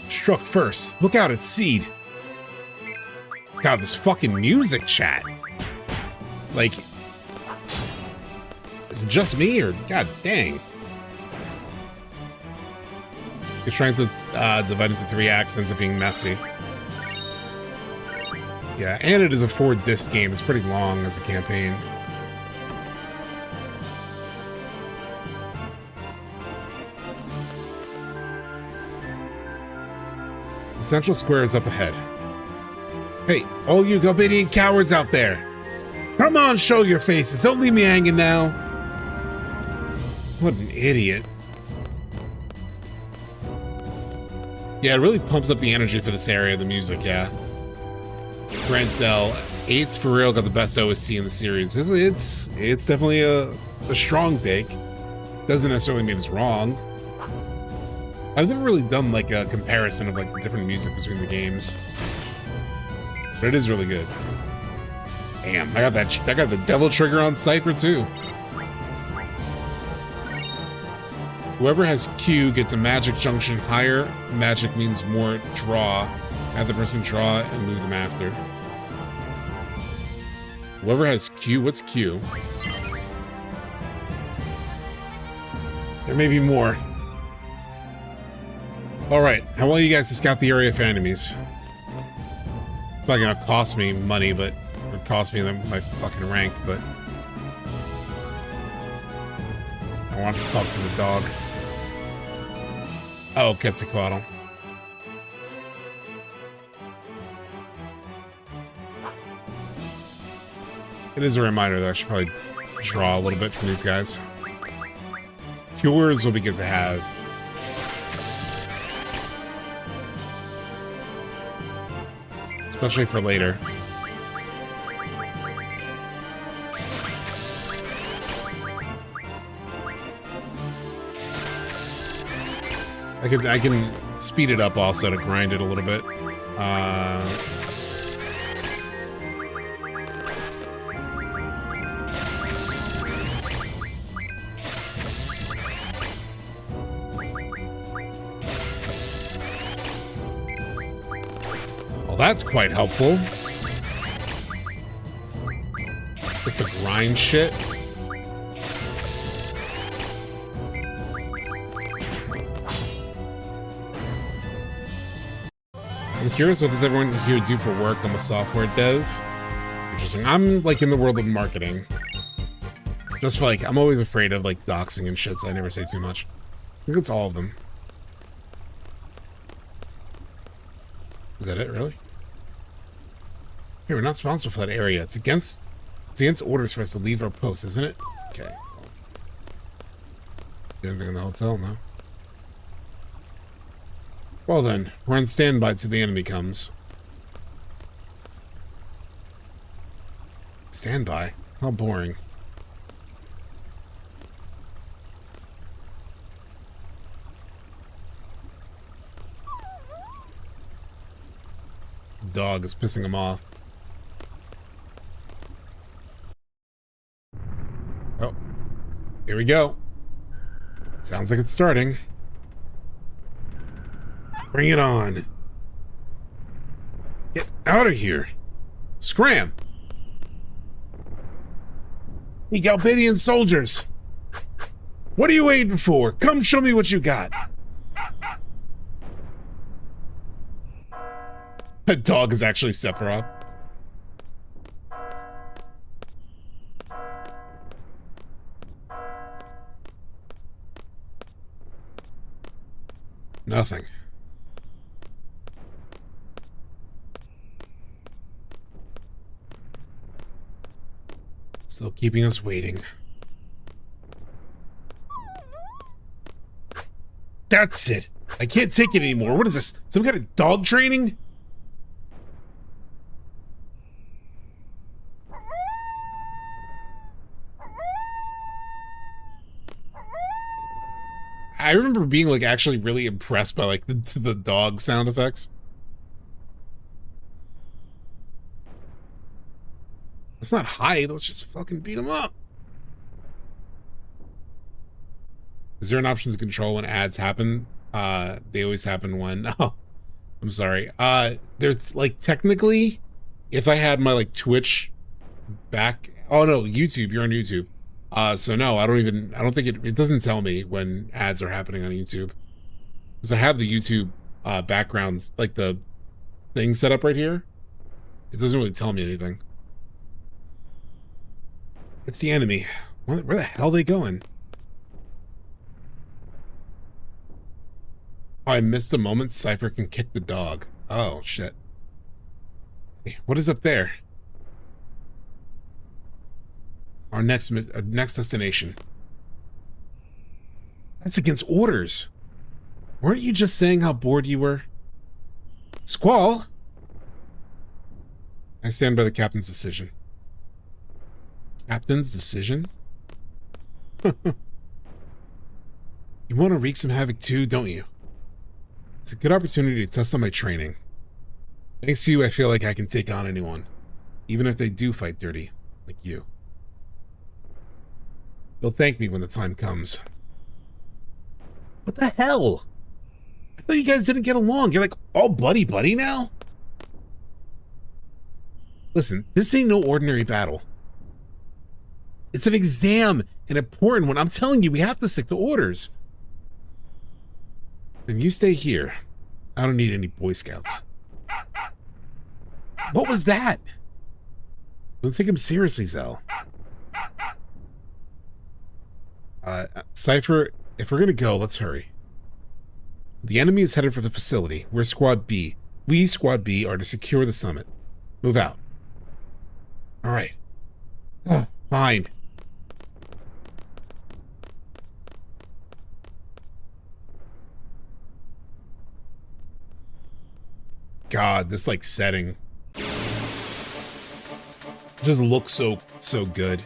Struck first. Look out, it's Seed. God, this fucking music chat. Like, is it just me or god dang? It's trying to divide into 3 acts, ends up being messy. Yeah, and it is a 4-disc game. It's pretty long as a campaign. The central square is up ahead. Hey, all you Galbadian cowards out there! Come on, show your faces! Don't leave me hanging now! What an idiot. Yeah, it really pumps up the energy for this area, the music, yeah. Grant Dell, 8's for real got the best OST in the series. It's definitely a strong take. Doesn't necessarily mean it's wrong. I've never really done like a comparison of like the different music between the games, but it is really good. Damn, I got the devil trigger on Cypher too. Whoever has Q gets a magic junction higher. Magic means more draw. Have the person draw and move them after. Whoever has Q, what's Q? There may be more. Alright, I want you guys to scout the area for enemies. It's not gonna cost me money, but it would cost me my fucking rank, but I want to talk to the dog. Oh, Quetzalcoatl. It is a reminder that I should probably draw a little bit from these guys. Cures will be good to have. Especially for later. I can speed it up also to grind it a little bit. Well, that's quite helpful. Just to grind shit. I'm curious, what does everyone here do for work? I'm a software dev. Interesting. I'm like in the world of marketing. Just for, like, I'm always afraid of like doxing and shit, so I never say too much. I think it's all of them. Is that it, really? Hey, we're not responsible for that area. It's against orders for us to leave our post, isn't it? Okay. Anything in the hotel? No. Well then, we're on standby till the enemy comes. Standby? How boring. The dog is pissing him off. Oh. Here we go. Sounds like it's starting. Bring it on. Get out of here. Scram. Hey, Galbadian soldiers. What are you waiting for? Come show me what you got. That dog is actually Sephiroth. Nothing. Still keeping us waiting. That's it. I can't take it anymore. What is this? Some kind of dog training? I remember being like actually really impressed by like the dog sound effects. Let's not hide. Let's just fucking beat him up. Is there an option to control when ads happen? They always happen when, oh, I'm sorry. There's like technically, if I had my like Twitch back, oh no, YouTube, you're on YouTube. So no, I don't think it doesn't tell me when ads are happening on YouTube. Because I have the YouTube backgrounds, like the thing set up right here. It doesn't really tell me anything. It's the enemy. Where the hell are they going? Oh, I missed a moment. Cypher can kick the dog. Oh, shit. Hey, what is up there? Our next destination. That's against orders. Weren't you just saying how bored you were? Squall? I stand by the captain's decision. Captain's decision? You want to wreak some havoc too, don't you? It's a good opportunity to test on my training. Thanks to you, I feel like I can take on anyone. Even if they do fight dirty, like you. You'll thank me when the time comes. What the hell? I thought you guys didn't get along. You're like all buddy-buddy now? Listen, this ain't no ordinary battle. It's an exam, an important one. I'm telling you, we have to stick to orders. Then you stay here. I don't need any Boy Scouts. What was that? Don't take him seriously, Zell. Cypher, if we're gonna go, let's hurry. The enemy is headed for the facility. We're Squad B. We, Squad B, are to secure the summit. Move out. Alright. Fine. God, this like setting just looks so good.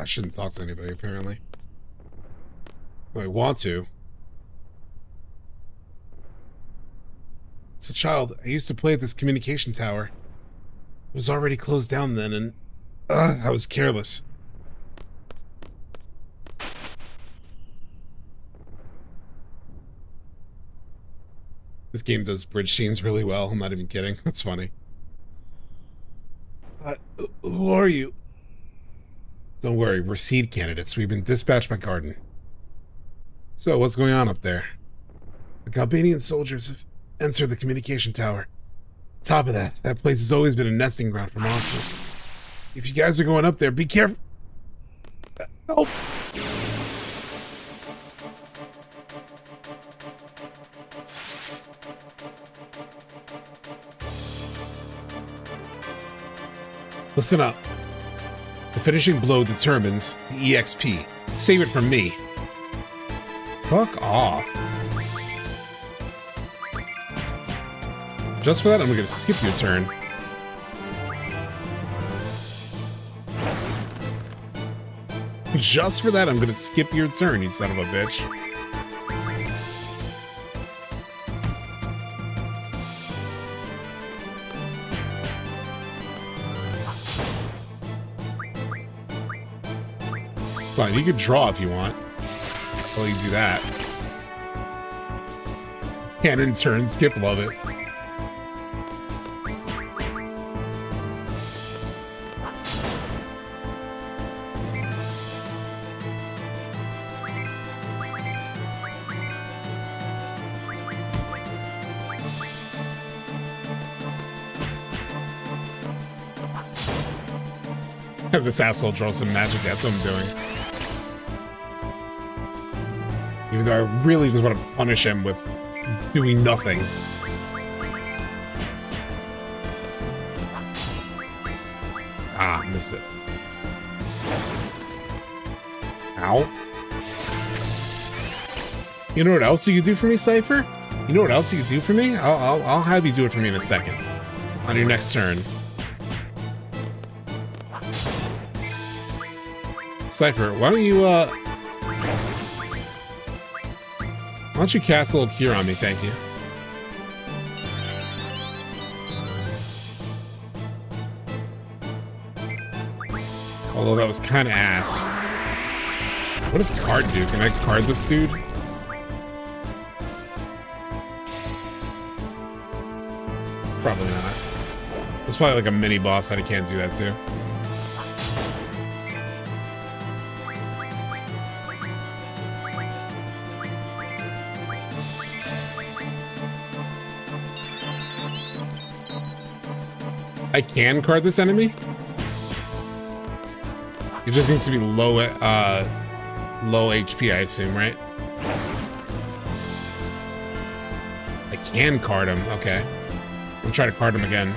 I shouldn't talk to anybody, apparently. I want to. As a child, I used to play at this communication tower. It was already closed down then, and I was careless. This game does bridge scenes really well. I'm not even kidding. That's funny. Who are you? Don't worry, we're seed candidates. We've been dispatched by Garden. So, what's going on up there? The Galbanian soldiers have entered the communication tower. On top of that, that place has always been a nesting ground for monsters. If you guys are going up there, be careful. Help! Listen up. The finishing blow determines the EXP. Save it from me. Fuck off. Just for that, I'm gonna skip your turn. Just for that, I'm gonna skip your turn, you son of a bitch. Fine, you could draw if you want. Well, you do that. Cannon turn, skip, love it. Have this asshole draw some magic, that's what I'm doing. Even though I really just want to punish him with doing nothing. Ah, missed it. Ow. You know what else you could do for me, Cypher? You know what else you could do for me? I'll have you do it for me in a second. On your next turn. Cypher, why don't you cast a little cure on me, thank you. Although that was kind of ass. What does card do? Can I card this dude? Probably not. It's probably like a mini boss that I can't do that to. I can card this enemy? It just needs to be low HP, I assume, right? I can card him, okay. I'm trying to card him again.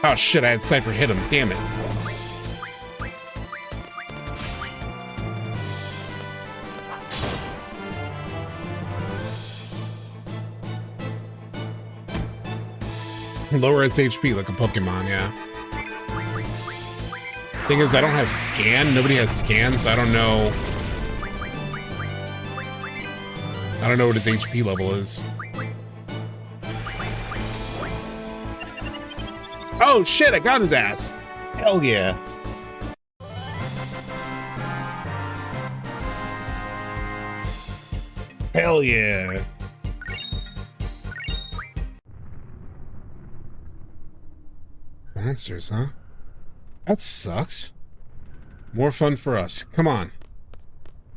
Oh shit, I had Cypher hit him, damn it. Lower its HP like a Pokemon, yeah. Thing is, I don't have scan. Nobody has scan, so I don't know. I don't know what his HP level is. Oh shit, I got his ass. Hell yeah. Hell yeah. Monsters, huh? That sucks. More fun for us. Come on.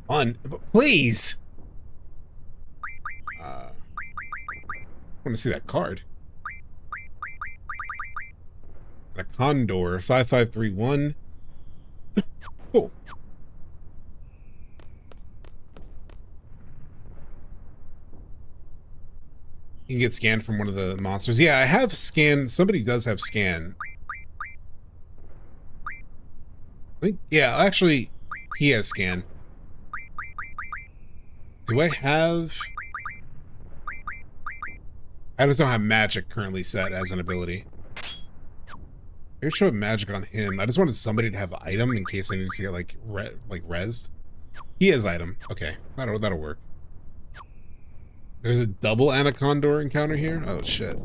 On, please. I want to see that card. A Condor 5531. Cool. You can get scanned from one of the monsters. Yeah, I have scan. Somebody does have scan. Yeah, actually, he has scan. Do I have... I just don't have magic currently set as an ability. Maybe I should have magic on him. I just wanted somebody to have item in case I need to get like rezzed. He has item. Okay, that'll work. There's a double Anacondor encounter here? Oh shit.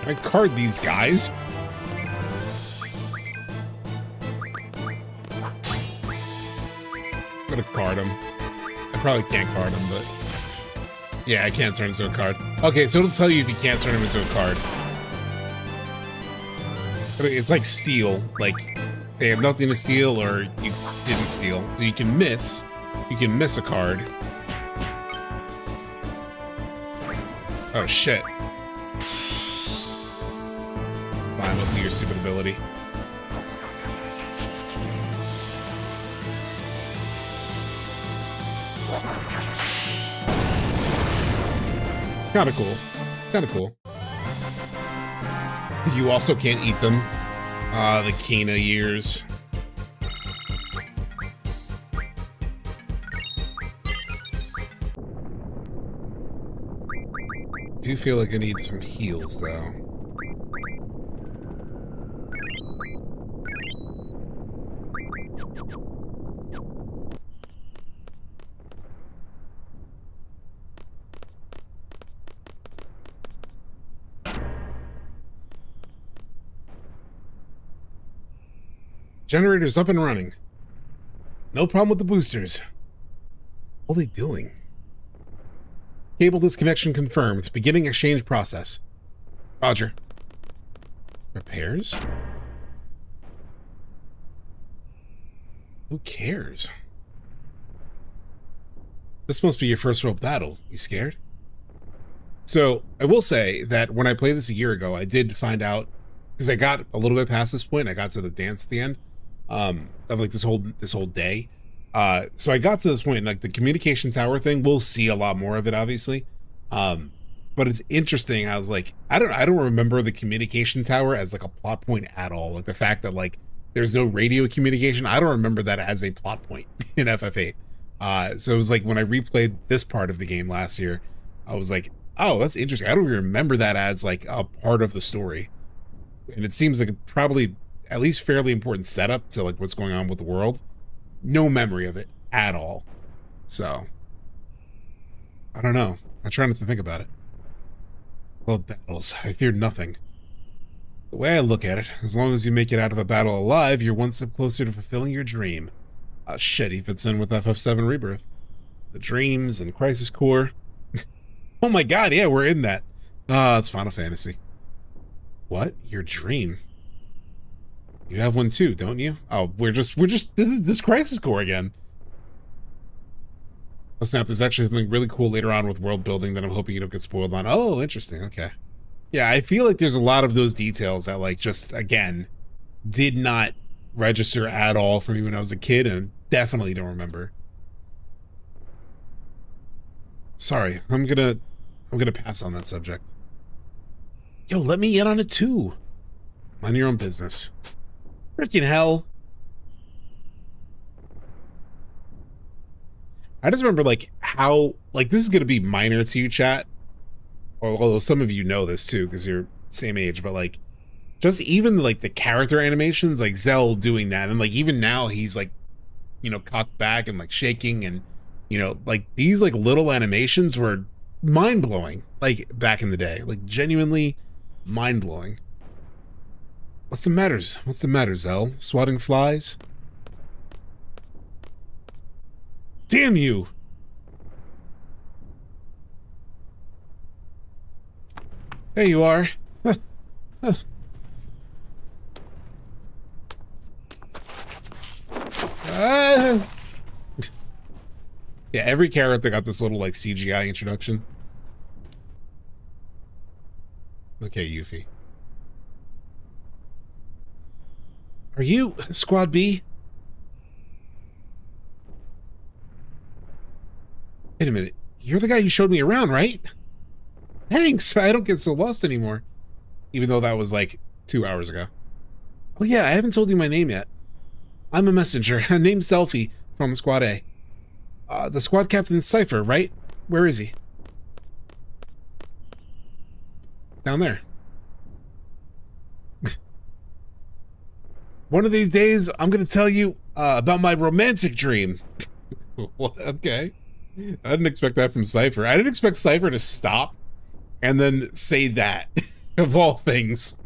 I card these guys. I'm gonna card him. I probably can't card him, but yeah, I can't turn into a card. Okay, so it'll tell you if you can't turn him into a card. But it's like steal. Like they have nothing to steal, or you didn't steal, so you can miss. You can miss a card. Oh shit. Fine, let's do your stupid ability. Kind of cool. Kind of cool. You also can't eat them. The Kena years. Do feel like I need some heals, though. Generator's up and running. No problem with the boosters. What are they doing? Cable disconnection confirmed. Beginning exchange process. Roger. Repairs? Who cares? This must be your first real battle. You scared? So, I will say that when I played this a year ago, I did find out, because I got a little bit past this point, I got to the dance at the end, of like this whole day. So I got to this point, and like the communication tower thing, we'll see a lot more of it, obviously. But it's interesting. I was like, I don't remember the communication tower as like a plot point at all. Like the fact that like there's no radio communication, I don't remember that as a plot point in FF8. So it was like when I replayed this part of the game last year, I was like, oh, that's interesting. I don't even remember that as like a part of the story. And it seems like probably at least fairly important setup to like what's going on with the world. No memory of it at all. So, I don't know. I try not to think about it. Well, battles. I fear nothing. The way I look at it, as long as you make it out of a battle alive, you're one step closer to fulfilling your dream. Ah, shit, he fits in with FF7 Rebirth. The dreams and Crisis Core. Oh my god, yeah, we're in that. Ah, it's Final Fantasy. What? Your dream? You have one too, don't you? Oh, this is this Crisis Core again. Oh snap, there's actually something really cool later on with world building that I'm hoping you don't get spoiled on. Oh, interesting, okay. Yeah, I feel like there's a lot of those details that like just, again, did not register at all for me when I was a kid and definitely don't remember. Sorry, I'm gonna pass on that subject. Yo, let me in on it too. Mind your own business. Freaking hell. I just remember like how, like this is gonna be minor to you, chat. Although some of you know this too, because you're same age, but like just even like the character animations, like Zell doing that, and like even now he's like, you know, cocked back and like shaking, and you know, like these like little animations were mind-blowing, like back in the day, like genuinely mind-blowing. What's the matter? What's the matter, Zell? Swatting flies? Damn you! There you are. Yeah, every character got this little like CGI introduction. Okay, Yuffie. Are you Squad B? Wait a minute. You're the guy who showed me around, right? Thanks. I don't get so lost anymore. Even though that was like 2 hours ago. Oh yeah, I haven't told you my name yet. I'm a messenger. Name's Selphie from Squad A. The squad captain's Cypher, right? Where is he? Down there. One of these days, I'm gonna tell you about my romantic dream. Well, okay. I didn't expect that from Cypher. I didn't expect Cypher to stop and then say that, of all things.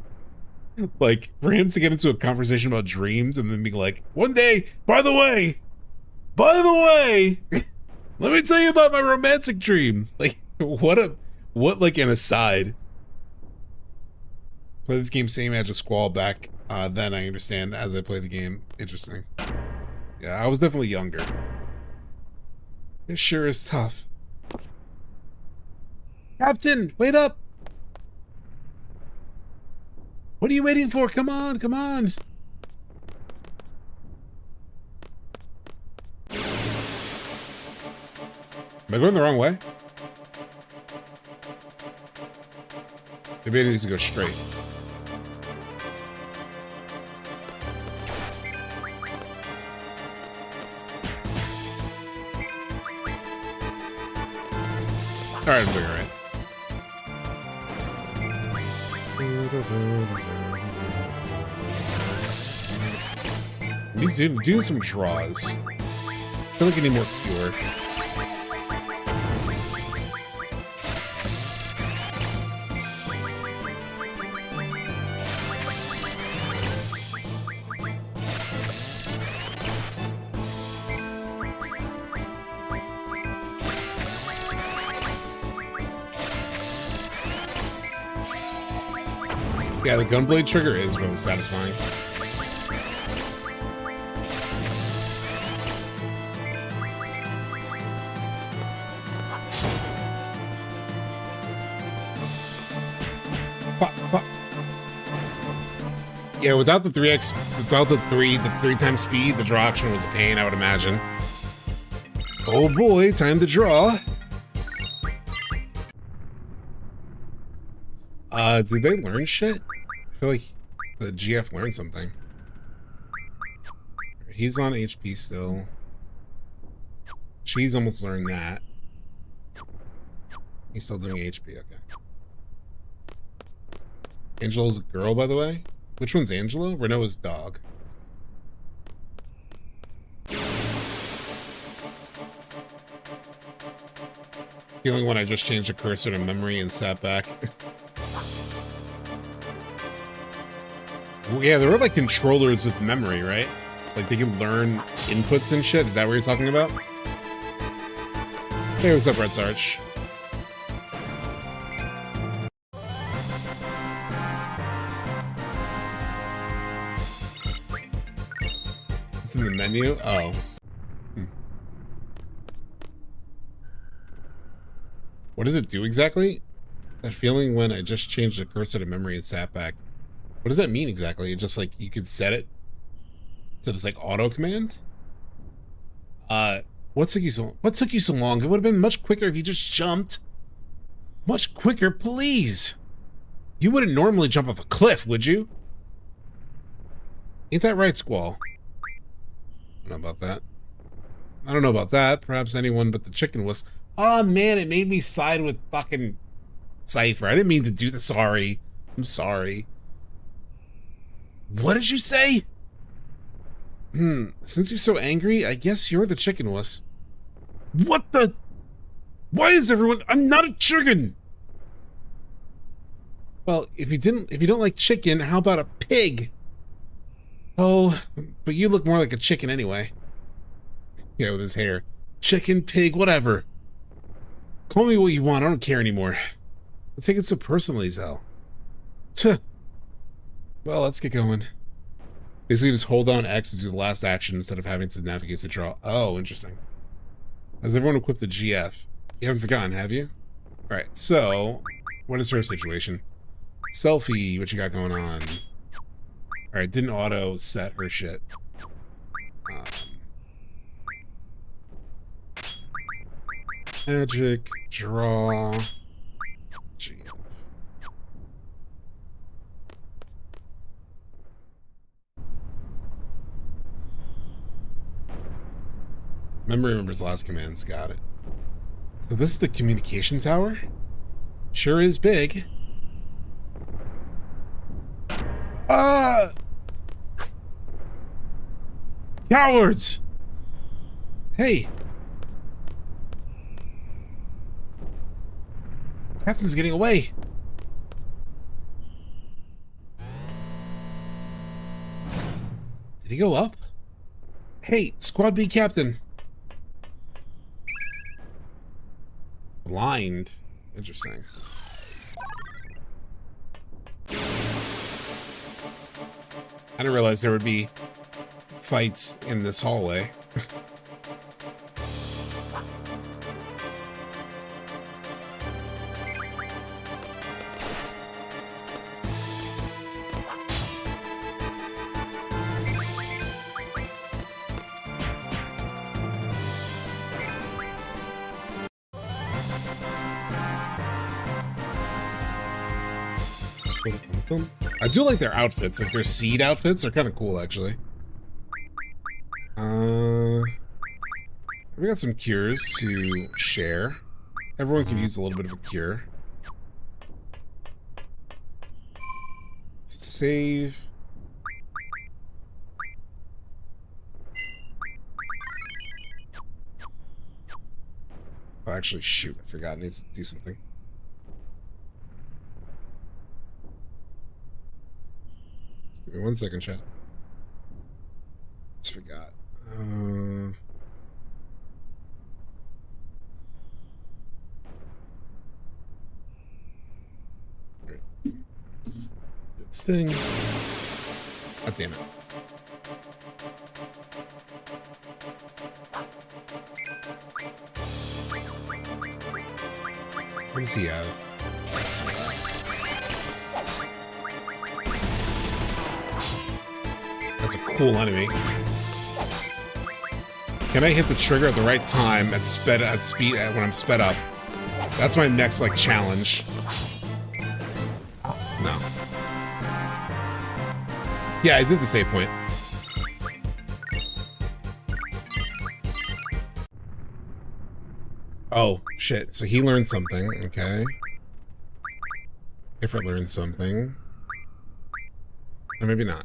Like, for him to get into a conversation about dreams and then be like, one day, by the way, let me tell you about my romantic dream. Like, what like an aside. Play this game same as a Squall back then, I understand, as I play the game. Interesting. Yeah, I was definitely younger. It sure is tough. Captain, wait up! What are you waiting for? Come on, come on! Am I going the wrong way? Maybe it needs to go straight. All right, I'm doing all right. Me do some draws. I feel like I need more pure. Yeah, the gunblade trigger is really satisfying. Yeah, without the 3x, without the three times speed, the draw action was a pain, I would imagine. Oh boy, time to draw. Did they learn shit? I feel like the GF learned something. He's on HP still. She's almost learned that. He's still doing HP, okay. Angela's a girl, by the way. Which one's Angela? Renault's dog. Feeling when I just changed the cursor to memory and sat back. Well, yeah, there were like controllers with memory, right? Like they can learn inputs and shit. Is that what you're talking about? Hey, what's up, Red Sarge? It's in the menu? Oh. What does it do exactly? That feeling when I just changed the cursor to memory and sat back. What does that mean exactly? It just like you could set it to this like auto command? What took you so long? It would have been much quicker if you just jumped. Much quicker, please. You wouldn't normally jump off a cliff, would you? Ain't that right, Squall? I don't know about that. I don't know about that. Perhaps anyone but the chicken was. Oh man, it made me side with fucking Cypher. I didn't mean to do the sorry. I'm sorry. What did you say? Since you're so angry, I guess you're the chicken wuss. What the? Why is everyone? I'm not a chicken. Well, if you don't like chicken, how about a pig? Oh, but you look more like a chicken anyway. Yeah, with his hair. Chicken, pig, whatever. Call me what you want, I don't care anymore. Don't take it so personally, Zell. Well, let's get going. Basically, just hold down X to do the last action instead of having to navigate the draw. Oh, interesting. Has everyone equipped the GF? You haven't forgotten, have you? Alright, so, what is her situation? Selphie, what you got going on? Alright, didn't auto set her shit. Magic, draw, GF. Memory remembers last commands, got it. So this is the communication tower? Sure is big. Cowards! Hey. Captain's getting away. Did he go up? Hey, Squad B Captain. Blind. Interesting. I didn't realize there would be fights in this hallway. I do like their outfits. Like their seed outfits are kind of cool, actually. We got some cures to share. Everyone could use a little bit of a cure. Let's save. Oh, actually, shoot, I forgot. I need to do something. Just give me 1 second, chat. Just forgot. This thing. Oh, damn it. What does he have? That's a cool enemy. Can I hit the trigger at the right time at speed when I'm sped up? That's my next like challenge. No. Yeah, I did the save point. Oh, shit. So he learned something. Okay. If it learned something. Or maybe not.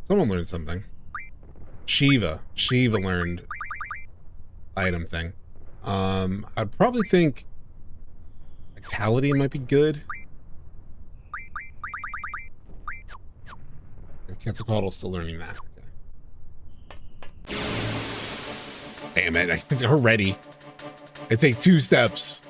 Someone learned something. Shiva. Shiva learned item thing. I'd probably think Vitality might be good. Quetzalcoatl's still learning that. Okay. Damn it, it's already. It takes 2 steps.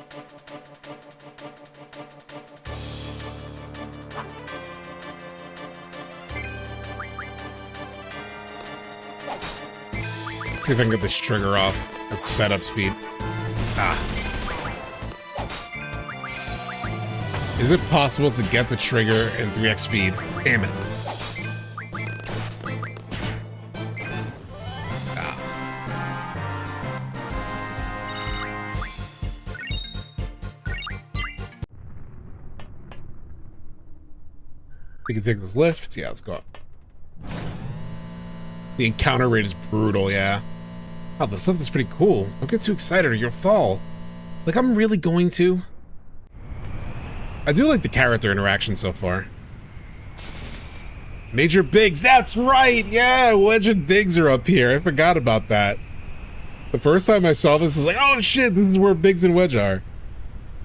See if I can get this trigger off at sped up speed. Ah. Is it possible to get the trigger in 3x speed? Damn it. Ah. We can take this lift. Yeah, let's go up. The encounter rate is brutal, yeah. Wow, this lift is pretty cool. Don't get too excited or you'll fall. Like, I'm really going to. I do like the character interaction so far. Major Biggs, that's right! Yeah, Wedge and Biggs are up here. I forgot about that. The first time I saw this, I was like, oh shit, this is where Biggs and Wedge are.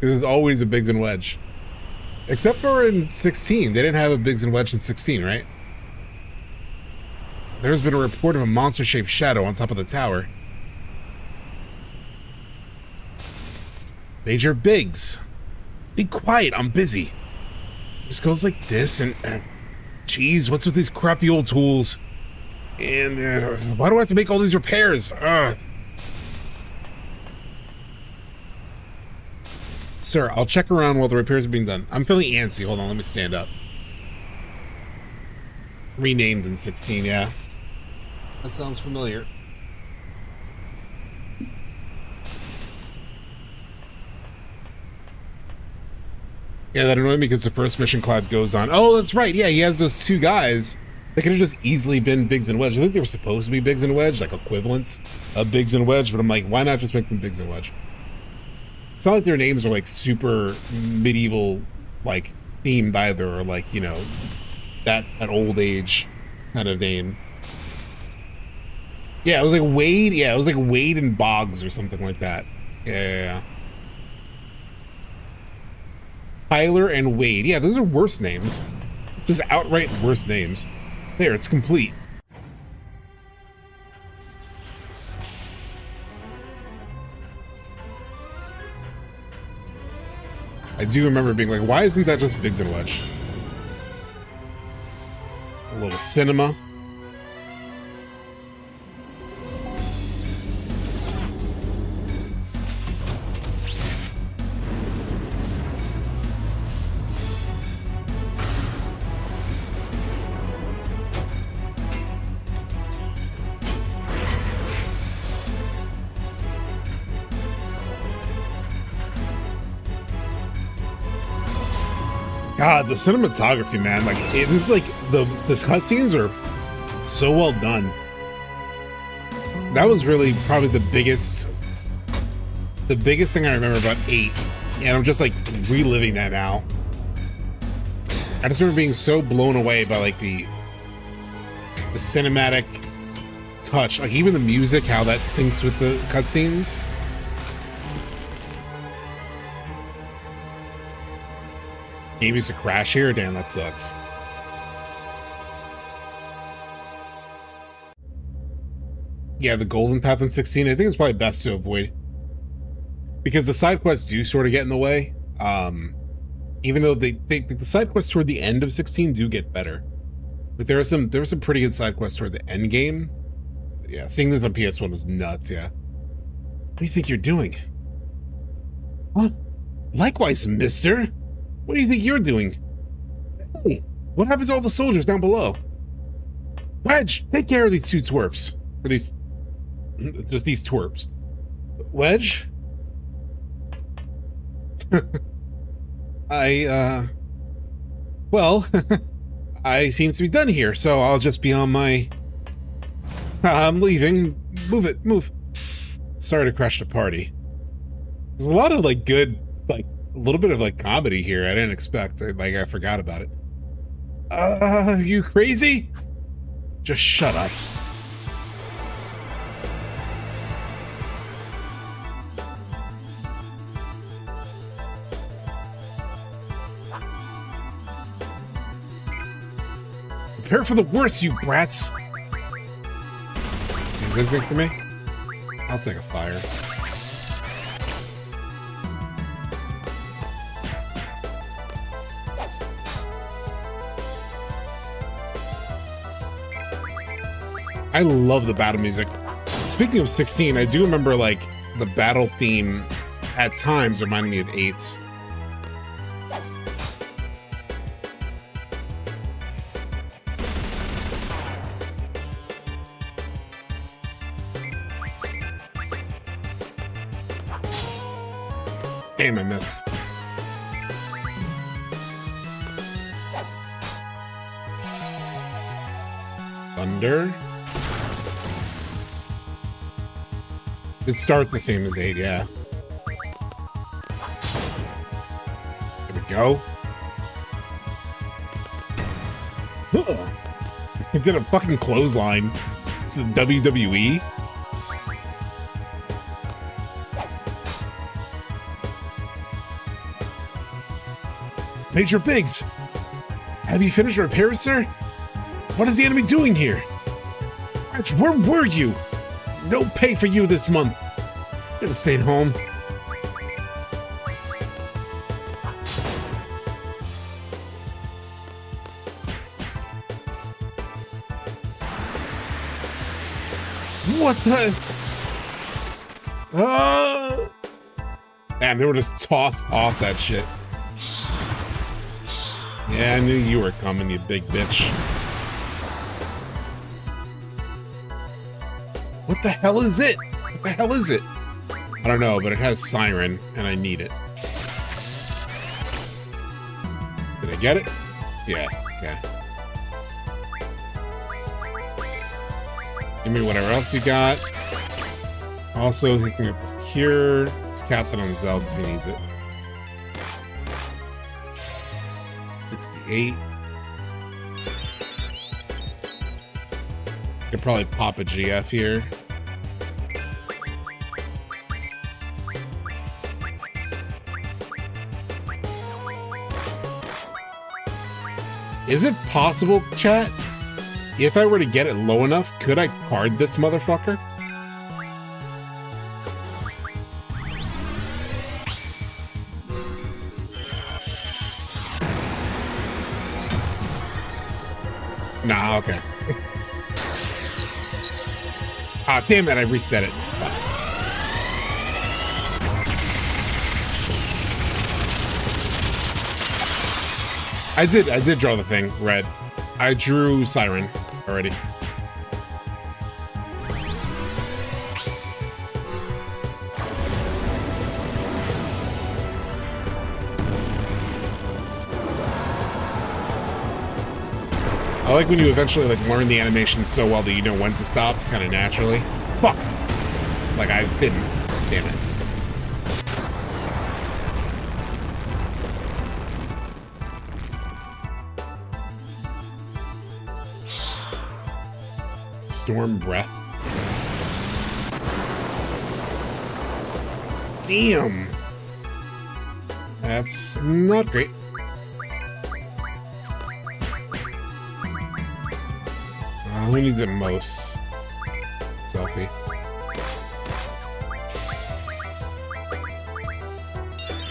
There's always a Biggs and Wedge. Except for in 16. They didn't have a Biggs and Wedge in 16, right? There's been a report of a monster-shaped shadow on top of the tower. Major Biggs. Be quiet, I'm busy. This goes like this and... Jeez, what's with these crappy old tools? And why do I have to make all these repairs? Sir, I'll check around while the repairs are being done. I'm feeling antsy. Hold on, let me stand up. Renamed in 16, yeah. That sounds familiar. Yeah, that annoyed me because the first mission Cloud goes on. Oh, that's right. Yeah, he has those 2 guys. They could have just easily been Biggs and Wedge. I think they were supposed to be Biggs and Wedge, like equivalents of Biggs and Wedge, but I'm like, why not just make them Biggs and Wedge? It's not like their names are like super medieval, like themed either, or like, you know, that old age kind of name. Yeah, it was like Wade. Yeah, it was like Wade and Boggs or something like that. Yeah. Tyler and Wade. Yeah, those are worse names. Just outright worse names. There, it's complete. I do remember being like, why isn't that just Biggs and Wedge? A little cinema. God, the cinematography, man, like it was like the cutscenes are so well done. That was really probably the biggest thing I remember about 8, and I'm just like reliving that now. I just remember being so blown away by like the cinematic touch, like even the music, how that syncs with the cutscenes. Game used to crash here? Damn, that sucks. Yeah, the golden path in 16, I think it's probably best to avoid. Because the side quests do sort of get in the way. Even though the side quests toward the end of 16 do get better. But there were some pretty good side quests toward the end game. Yeah, seeing this on PS1 was nuts, yeah. What do you think you're doing? What? Likewise, mister. What do you think you're doing? Hey, what happens to all the soldiers down below? Wedge, take care of these two twerps. Or these... just these twerps. Wedge? Well, I seem to be done here, so I'll just be on my... I'm leaving. Move it, move. Sorry to crash the party. There's a lot of, like, good, like, a little bit of, like, comedy here I didn't expect. I forgot about it. You crazy? Just shut up. Prepare for the worst, you brats! Is that good for me? I'll take a fire. I love the battle music. Speaking of 16, I do remember, like, the battle theme at times reminded me of 8's. Damn, I miss. Thunder. It starts the same as 8, yeah. There we go. It's in a fucking clothesline. It's the WWE. Major Biggs! Have you finished repairs, sir? What is the enemy doing here? Where were you? No pay for you this month. Should have stayed home. What the? Man, they were just tossed off that shit. Yeah, I knew you were coming, you big bitch. What the hell is it? What the hell is it? I don't know, but it has Siren, and I need it. Did I get it? Yeah, okay. Give me whatever else you got. Also, hooking up with Cure. Let's cast it on Zell because he needs it. 68. Could probably pop a GF here. Is it possible, chat? If I were to get it low enough, could I card this motherfucker? Nah, okay. Ah, damn it, I reset it. I did draw the thing, red. I drew Siren already. I like when you eventually like learn the animation so well that you know when to stop, kind of naturally. Fuck! Like I didn't. Damn it. Storm breath. Damn. That's not great. Who needs it most? Selphie.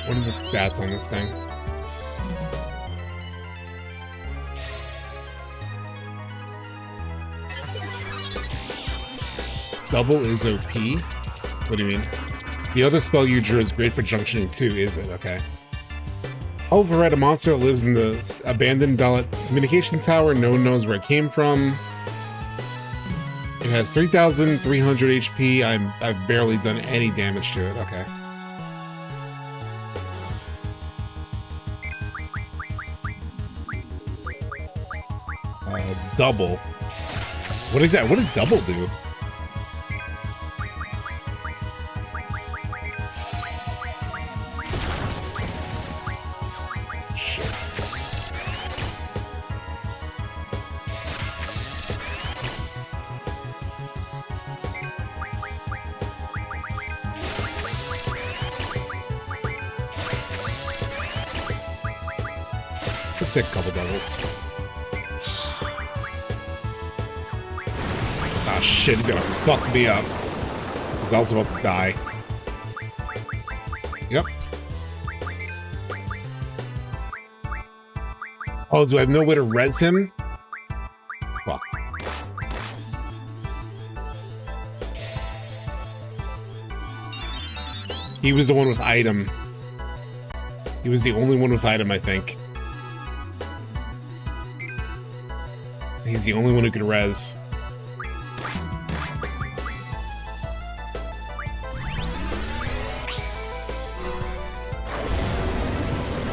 What is the stats on this thing? Double is OP? What do you mean? The other spell you drew is great for junctioning too, is it? Okay. Override a monster that lives in the abandoned Dollet communications tower. No one knows where it came from. It has 3,300 HP. I've barely done any damage to it. Okay. Double. What is that? What does double do? Let's take a couple doubles. Ah, shit, he's gonna fuck me up. He's also about to die. Yep. Oh, do I have no way to res him? Fuck. He was the one with item. He was the only one with item, I think. So he's the only one who could res.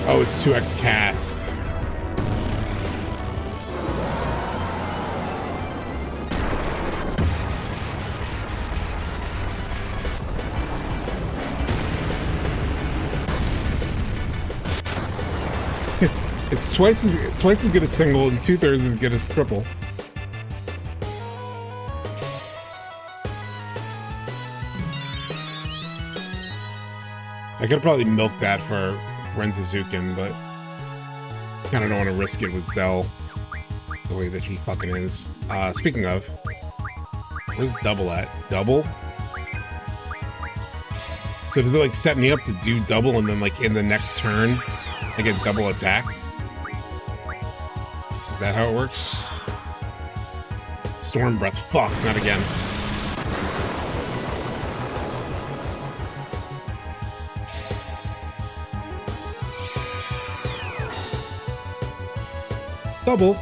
Oh, it's 2x cast. It's twice as good as single and 2/3 as good as triple. I could probably milk that for Rensuzuken, but I kind of don't want to risk it with Zell the way that he fucking is. Speaking of, where's double at? Double? So does it like set me up to do double and then like in the next turn I get double attack? Is that how it works? Storm breath. Fuck, not again. Double.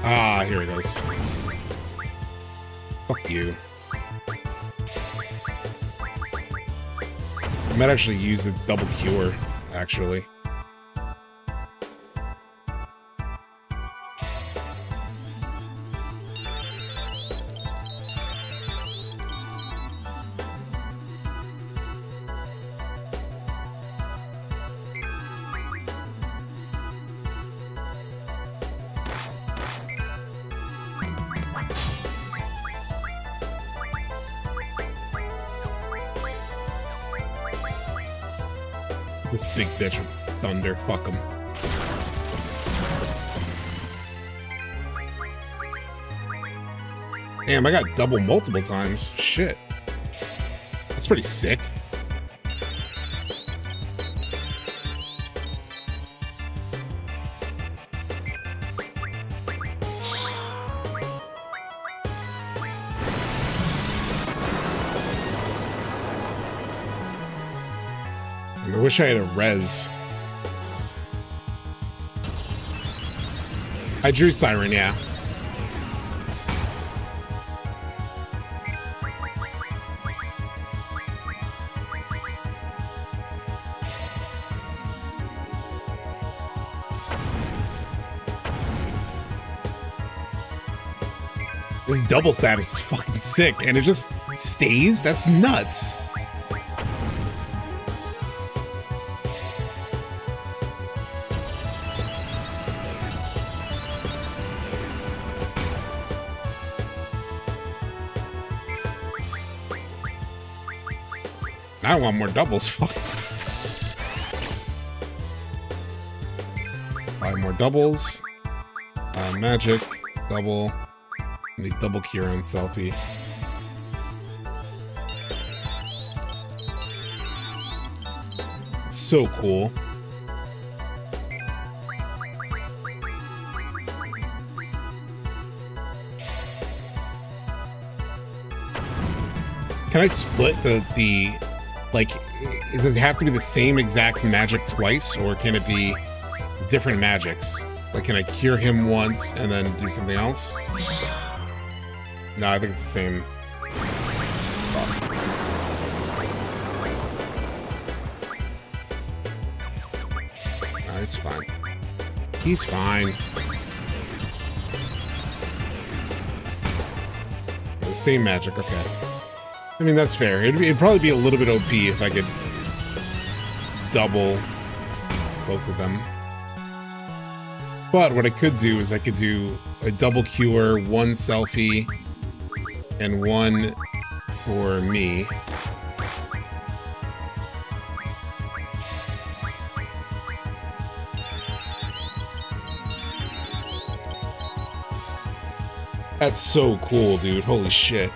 Ah, here it goes. Fuck you. I might actually use a double cure, actually. This big bitch with thunder, fuck him. Damn, I got double multiple times. Shit. That's pretty sick. I wish I had a res. I drew Siren, yeah. This double status is fucking sick, and it just stays? That's nuts. I want more doubles. Fuck. 5 more doubles. Magic. Double. Make double cure on Selphie. It's so cool. Can I split the like, does it have to be the same exact magic twice, or can it be different magics? Like, can I cure him once and then do something else? No, I think it's the same. No, he's fine. He's fine. The same magic, okay. I mean, that's fair. It'd probably be a little bit OP if I could double both of them. But what I could do is I could do a double cure, 1 Selphie, and 1 for me. That's so cool, dude. Holy shit.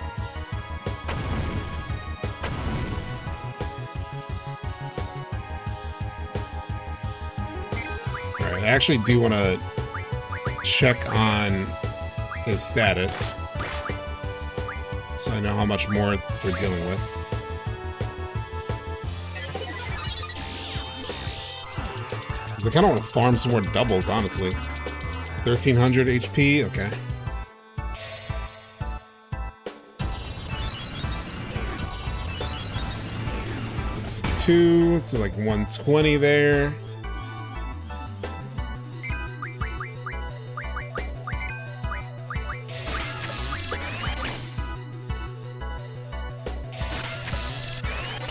Alright, I actually do want to check on his status, so I know how much more we're dealing with. Because I kind of want to farm some more doubles, honestly. 1300 HP? Okay. 62, so like 120 there.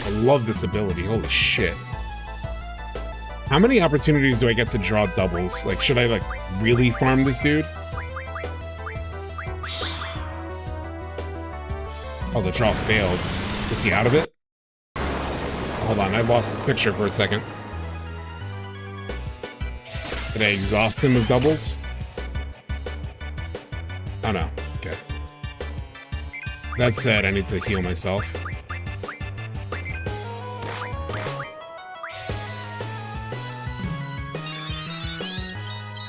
I love this ability, holy shit. How many opportunities do I get to draw doubles? Like, should I, like, really farm this dude? Oh, the draw failed. Is he out of it? Hold on, I lost the picture for a second. Did I exhaust him with doubles? Oh no, okay. That said, I need to heal myself.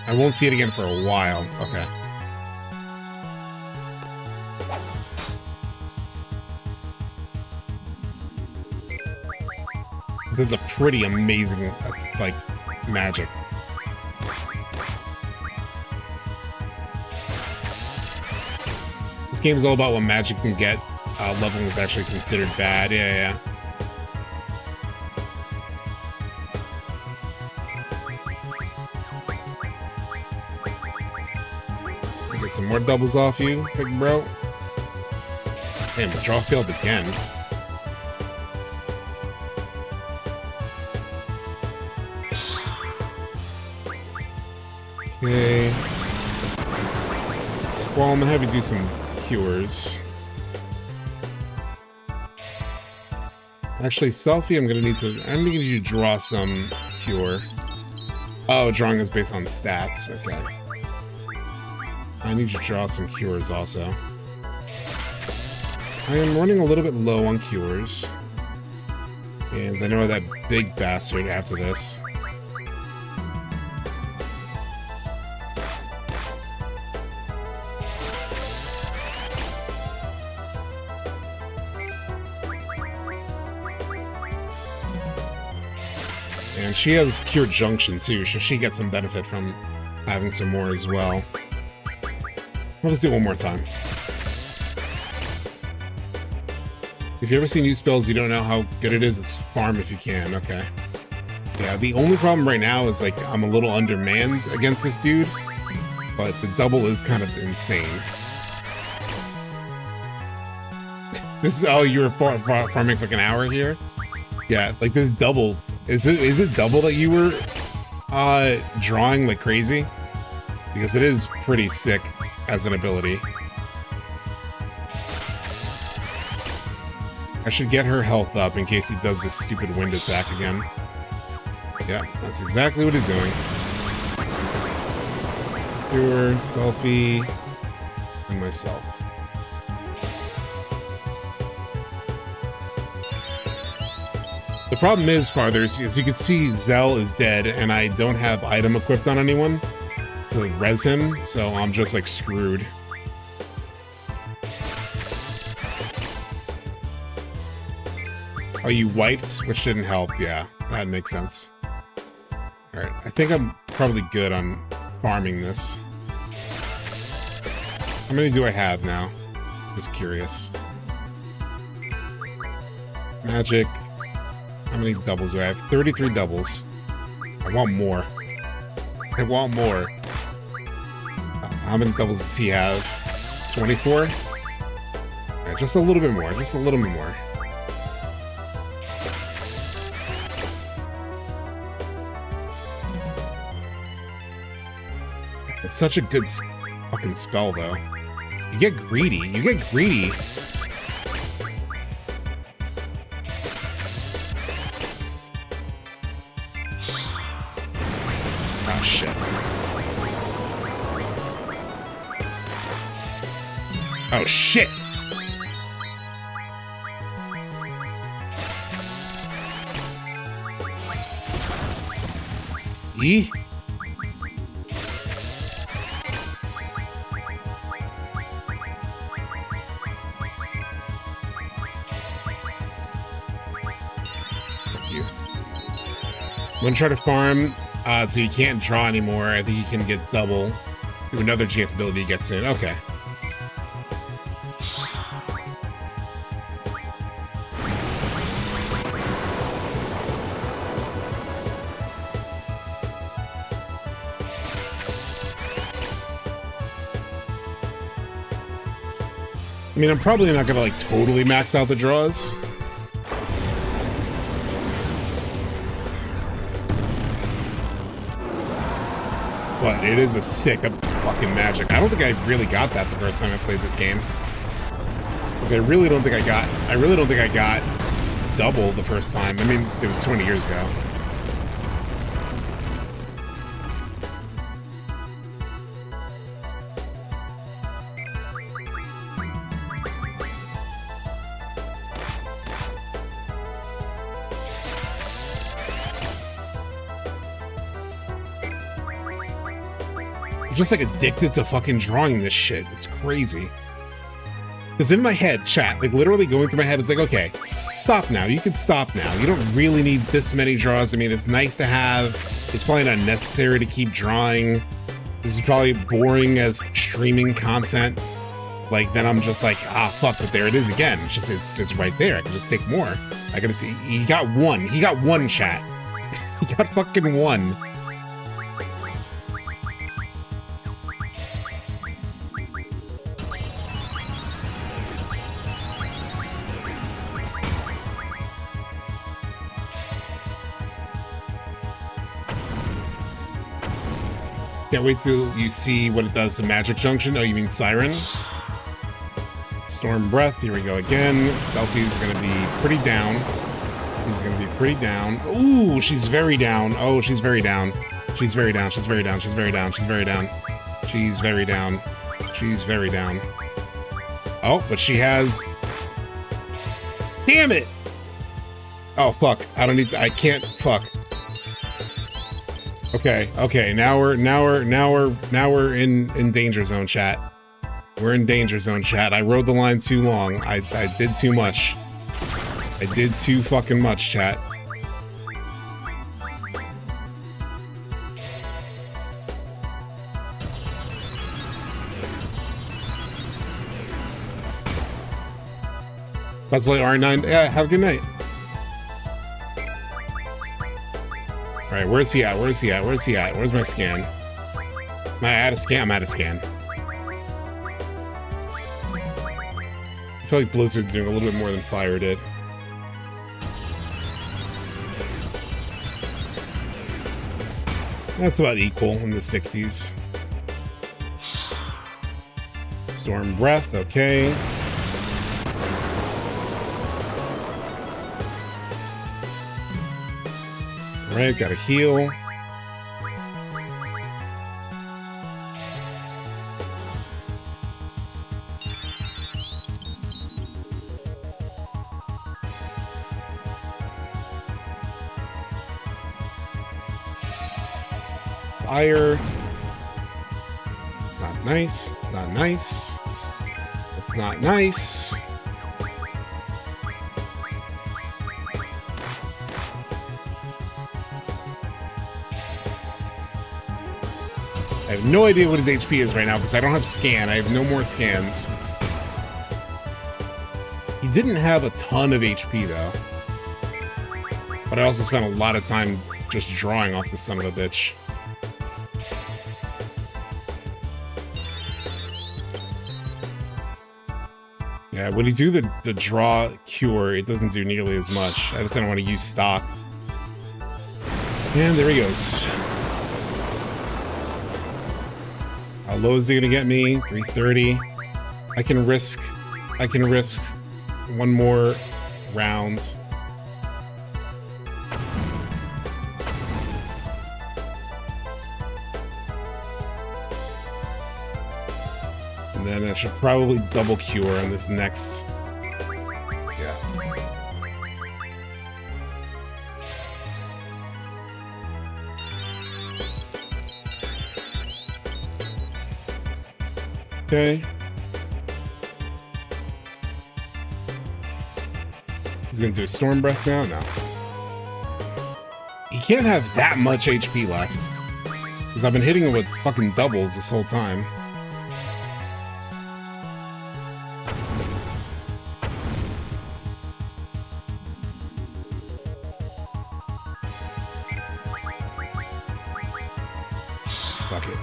I won't see it again for a while. Okay. This is a pretty amazing, that's like magic. This game is all about what magic can get. Leveling is actually considered bad. Yeah. Get some more doubles off you, big bro. Damn, the draw failed again. Okay. Squall, I'm gonna have you do some cures. Actually, Selphie, I'm gonna need you to draw some cure. Oh, drawing is based on stats. Okay. I need you to draw some cures also. So I am running a little bit low on cures. And I know that big bastard after this. And she has Cure Junction too, so she gets some benefit from having some more as well. Let's do it one more time. If you ever see new spells, you don't know how good it is, it's farm if you can. Okay. Yeah, the only problem right now is like I'm a little undermanned against this dude, but the double is kind of insane. This is, oh, you were farming for like an hour here? Yeah, like this double. Is it double that you were drawing like crazy? Because it is pretty sick as an ability. I should get her health up in case he does this stupid wind attack again. Yeah, that's exactly what he's doing. Cure, Selphie, and myself. The problem is, Farthers, as you can see, Zell is dead, and I don't have item equipped on anyone to res him, so I'm just like screwed. Oh, you wiped, which didn't help. Yeah, that makes sense. All right, I think I'm probably good on farming this. How many do I have now? Just curious. Magic. How many doubles do I have? 33 doubles. I want more. I want more. How many doubles does he have? 24? Yeah, just a little bit more. Just a little bit more. It's such a good fucking spell, though. You get greedy. You get greedy. Oh, shit. Oh, shit! E? I'm gonna try to farm so you can't draw anymore. I think you can get double through another GF ability you get soon. Okay. I mean, I'm probably not gonna like totally max out the draws. But it is a sick fucking magic. I don't think I really got that the first time I played this game. Like, I really don't think I got double the first time. I mean, it was 20 years ago. Just like addicted to fucking drawing this shit. It's crazy. Because in my head, chat, like literally going through my head, it's like, okay, stop now. You can stop now. You don't really need this many draws. I mean, it's nice to have. It's probably not necessary to keep drawing. This is probably boring as streaming content. Like, then I'm just like, ah, fuck, but there it is again. It's just, it's right there. I can just take more. I gotta see. He got one. He got one, chat. He got fucking one. Can't wait till you see what it does to Magic Junction. Oh, you mean Siren? Storm Breath, here we go again. Selphie's gonna be pretty down. He's gonna be pretty down. Ooh, she's very down. Oh, she's very down. She's very down, she's very down, she's very down, she's very down. She's very down. She's very down. Oh, but she has... Damn it! Oh, fuck. I don't need to... I can't... Fuck. Okay, now we're in danger zone, chat. We're in danger zone, chat. I rode the line too long. I did too much. I did too fucking much, chat. Let's play R9. Yeah, have a good night. Alright, where's he at? Where's he at? Where's he at? Where's my scan? Am I out of scan? I'm out of scan. feel like Blizzard's doing a little bit more than Fire did. That's about equal in the 60s. Storm Breath, okay. Alright, gotta heal. Fire. It's not nice. It's not nice. It's not nice. I have no idea what his HP is right now because I don't have scan. I have no more scans. He didn't have a ton of HP though. But I also spent a lot of time just drawing off the son of a bitch. Yeah, when you do the draw cure, it doesn't do nearly as much. I just don't want to use stock. And there he goes. How low is he gonna get me? 330. I can risk one more round. And then I should probably double cure on this next. Yeah. Okay. He's gonna do a Storm Breath now? No. He can't have that much HP left. Because I've been hitting him with fucking doubles this whole time. Fuck it.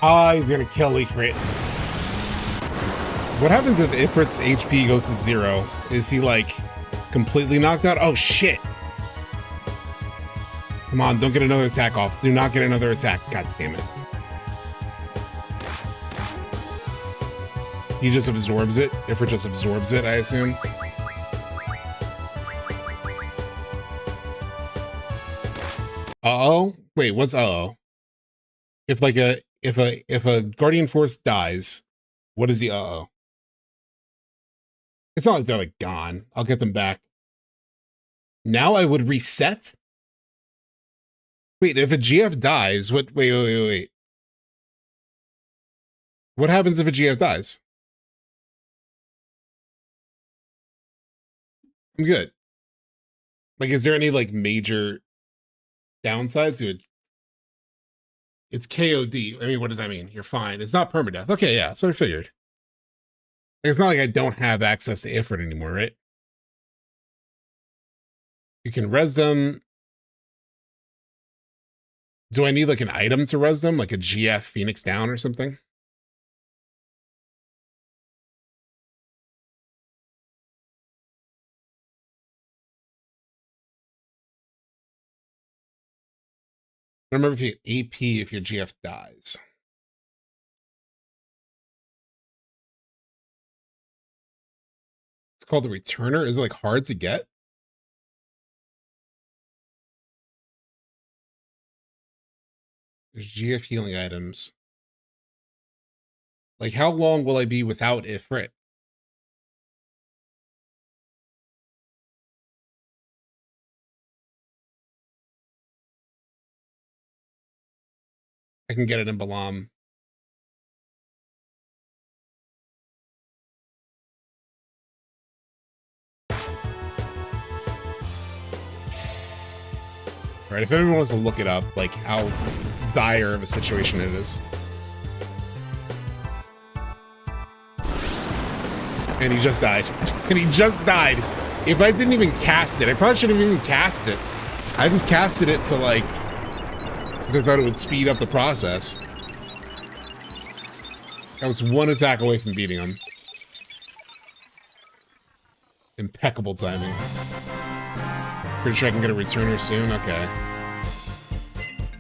Ah, he's gonna kill Ifrit. What happens if Ifrit's HP goes to 0? Is he, like, completely knocked out? Oh, shit! Come on, don't get another attack off. Do not get another attack. God damn it. He just absorbs it? Ifrit just absorbs it, I assume? Uh-oh? Wait, what's uh-oh? If a Guardian Force dies, what is the uh-oh? It's not like they're like gone. I'll get them back. Now I would reset? Wait, if a GF dies, wait. What happens if a GF dies? I'm good. Like, is there any like major downsides to it? It's KOD. I mean, what does that mean? You're fine. It's not permadeath. Okay, yeah, so I figured. It's not like I don't have access to Ifrit anymore, right? You can res them. Do I need like an item to res them? Like a GF Phoenix Down or something? I don't remember if you get AP if your GF dies. It's called the Returner. Is it like hard to get? There's GF healing items. Like, how long will I be without Ifrit? I can get it in Balamb. Right, if anyone wants to look it up, like how dire of a situation it is. And he just died. And he just died. If I didn't even cast it, I probably shouldn't have even cast it. I just casted it to like, because I thought it would speed up the process. I was one attack away from beating him. Impeccable timing. Pretty sure I can get a returner soon. Okay.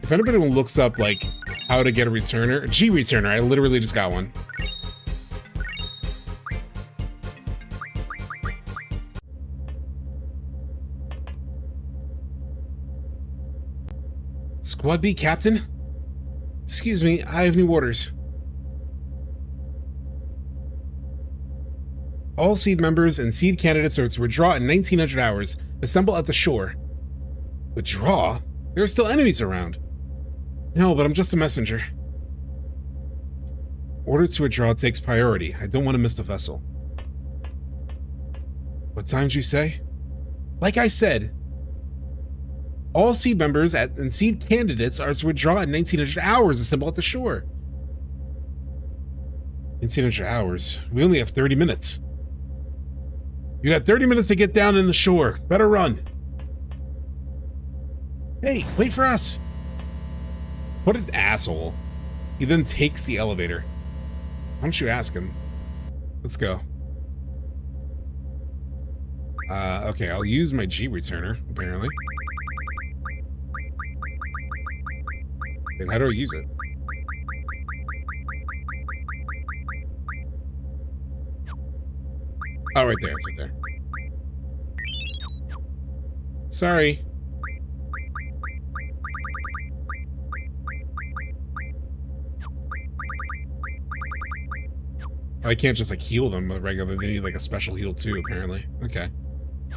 If anybody looks up, like, how to get a returner, a G returner, I literally just got one. Squad B, Captain? Excuse me, I have new orders. All seed members and seed candidates are to withdraw in 1900 hours. Assemble at the shore. Withdraw? There are still enemies around. No, but I'm just a messenger. Order to withdraw takes priority. I don't want to miss the vessel. What time did you say? Like I said, all seed members and seed candidates are to withdraw in 1900 hours. Assemble at the shore. 1900 hours? We only have 30 minutes. You got 30 minutes to get down in the shore. Better run. Hey, wait for us. What an asshole. He then takes the elevator. Why don't you ask him? Let's go. Okay, I'll use my G returner, apparently. And how do I use it? Oh, right there. It's right there. Sorry. I can't just, like, heal them regularly. They need, like, a special heal, too, apparently. Okay.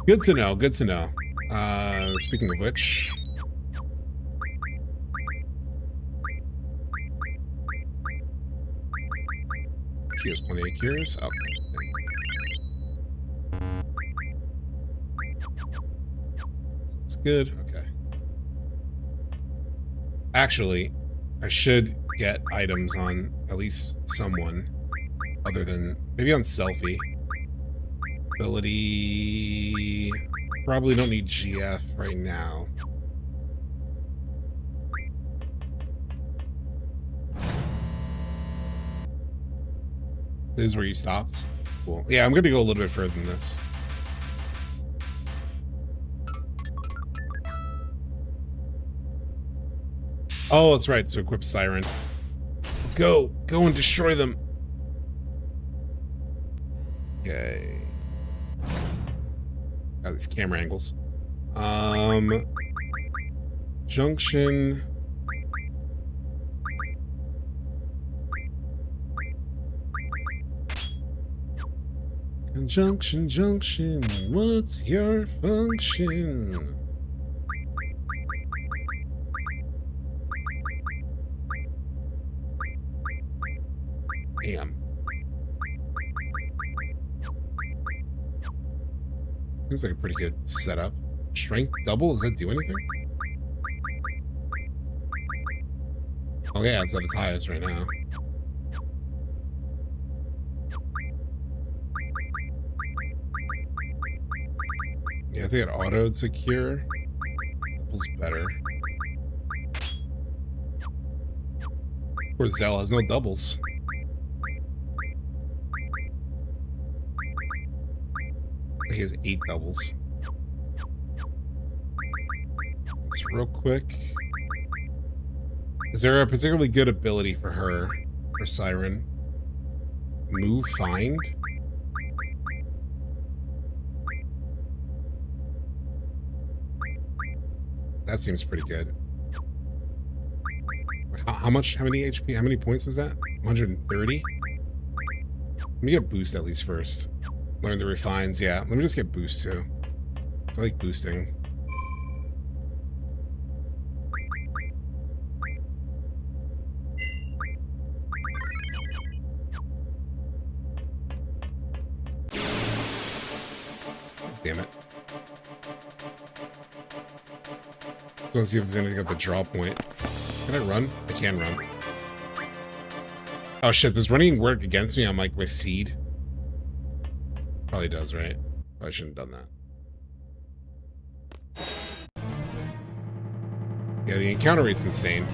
Good to know. Good to know. Speaking of which... She has plenty of cures. Oh. That's good. Okay. Actually, I should get items on at least someone other than maybe on Selphie. Ability. Probably don't need GF right now. This is where you stopped. Cool. Yeah, I'm gonna go a little bit further than this. Oh, that's right, to equip Siren. Go and destroy them. Okay. Got these camera angles. Junction. Conjunction, junction, what's your function? Damn. Seems like a pretty good setup. Strength double? Does that do anything? Oh yeah, it's at its highest right now. Yeah, I think it autoed to cure. Double's better. Poor Zell has no doubles. He has 8 doubles. Just real quick. Is there a particularly good ability for her, for Siren? Move Find? That seems pretty good. How much? How many HP? How many points was that? 130? Let me get boost at least first. Learn the refines, yeah. Let me just get boost too. I like boosting. Damn it. Let's see if there's anything at the draw point. Can I run? I can run. Oh shit, does running work against me on like my seed? Probably does, right? I shouldn't have done that. Yeah, the encounter rate's insane.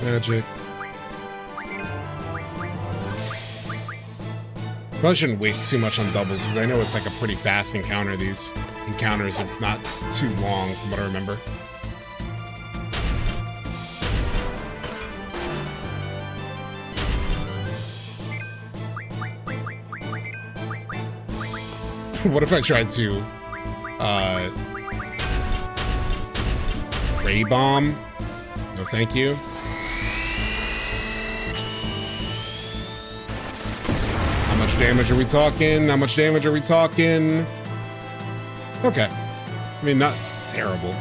Magic. Probably shouldn't waste too much on doubles, because I know it's like a pretty fast encounter. These encounters are not too long, from what I remember. What if I tried to, Ray Bomb? No, thank you. How much damage are we talking? How much damage are we talking? Okay. I mean, not terrible.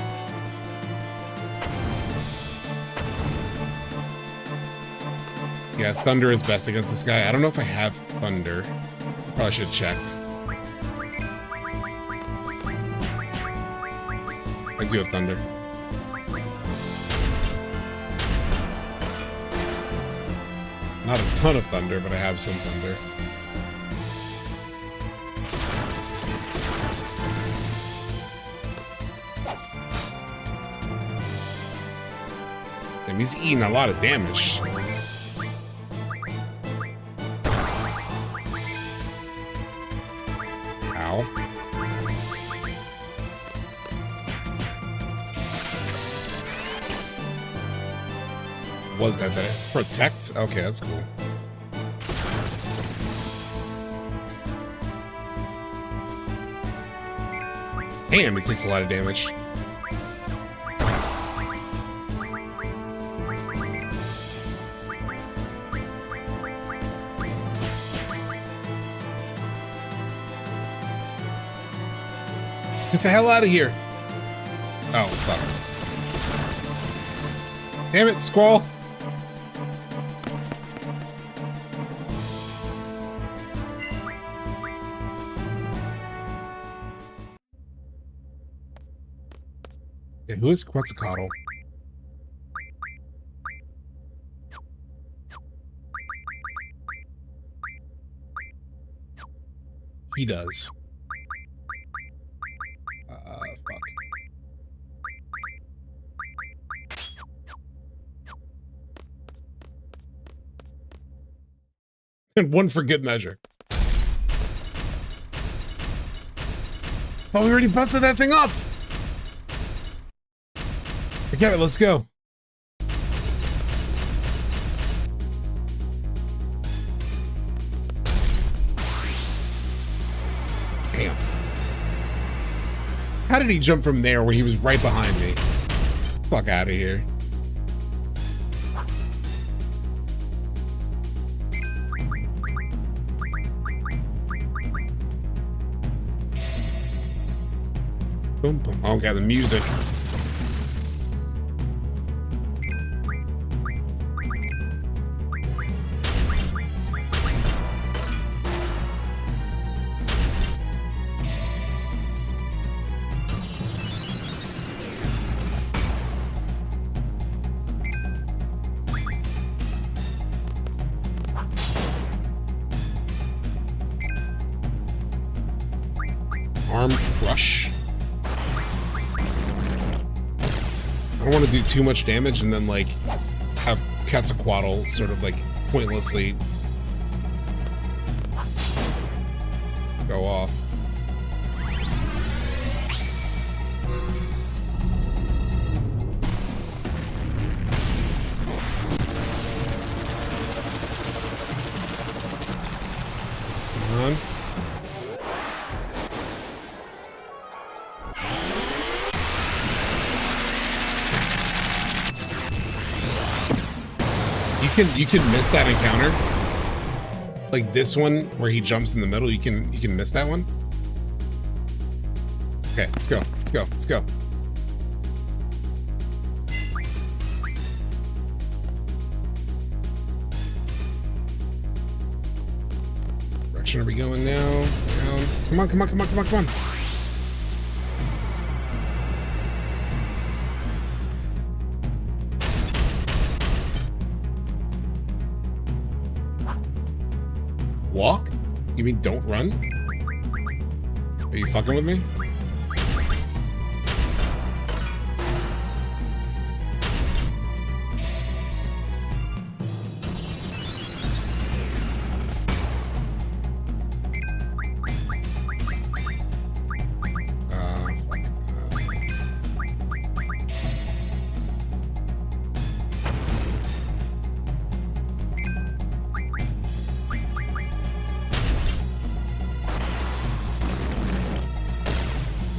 Yeah, Thunder is best against this guy. I don't know if I have Thunder. Probably should have checked. I do have Thunder. Not a ton of Thunder, but I have some Thunder. Damn, he's eating a lot of damage. Ow. Was that protect? Okay, that's cool. Damn, he takes a lot of damage. Get the hell out of here. Oh, fuck. Damn it, Squall. Yeah, who is Quetzalcoatl? He does. Fuck. And one for good measure. Oh, we already busted that thing up! Forget it, let's go. Damn. How did he jump from there where he was right behind me? Fuck out of here. Boom, boom. Oh, got the music. Arm crush. I don't want to do too much damage and then like have Quetzalcoatl sort of like pointlessly go off. Come on. You can miss that encounter. Like this one where he jumps in the middle, you can miss that one. Okay, let's go. Let's go. Let's go. Direction are we going now? Down. Come on, come on, come on, come on, come on. Walk? You mean don't run? Are you fucking with me?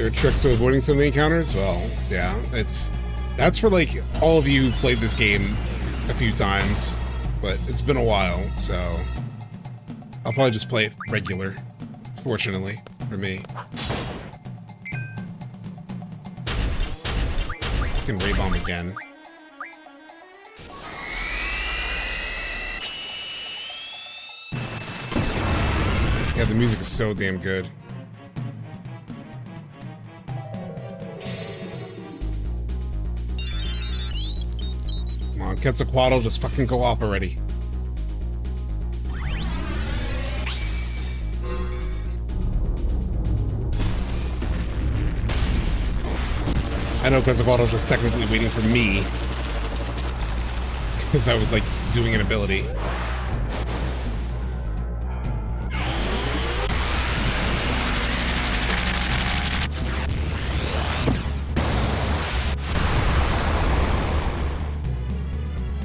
are tricks to avoiding some of the encounters? Well, yeah, that's for like all of you who played this game a few times, but it's been a while, so I'll probably just play it regular, fortunately, for me. I can ray bomb again. Yeah, the music is so damn good. Come on, Quetzalcoatl, just fucking go off already. I know Quetzalcoatl was just technically waiting for me, because I was like doing an ability.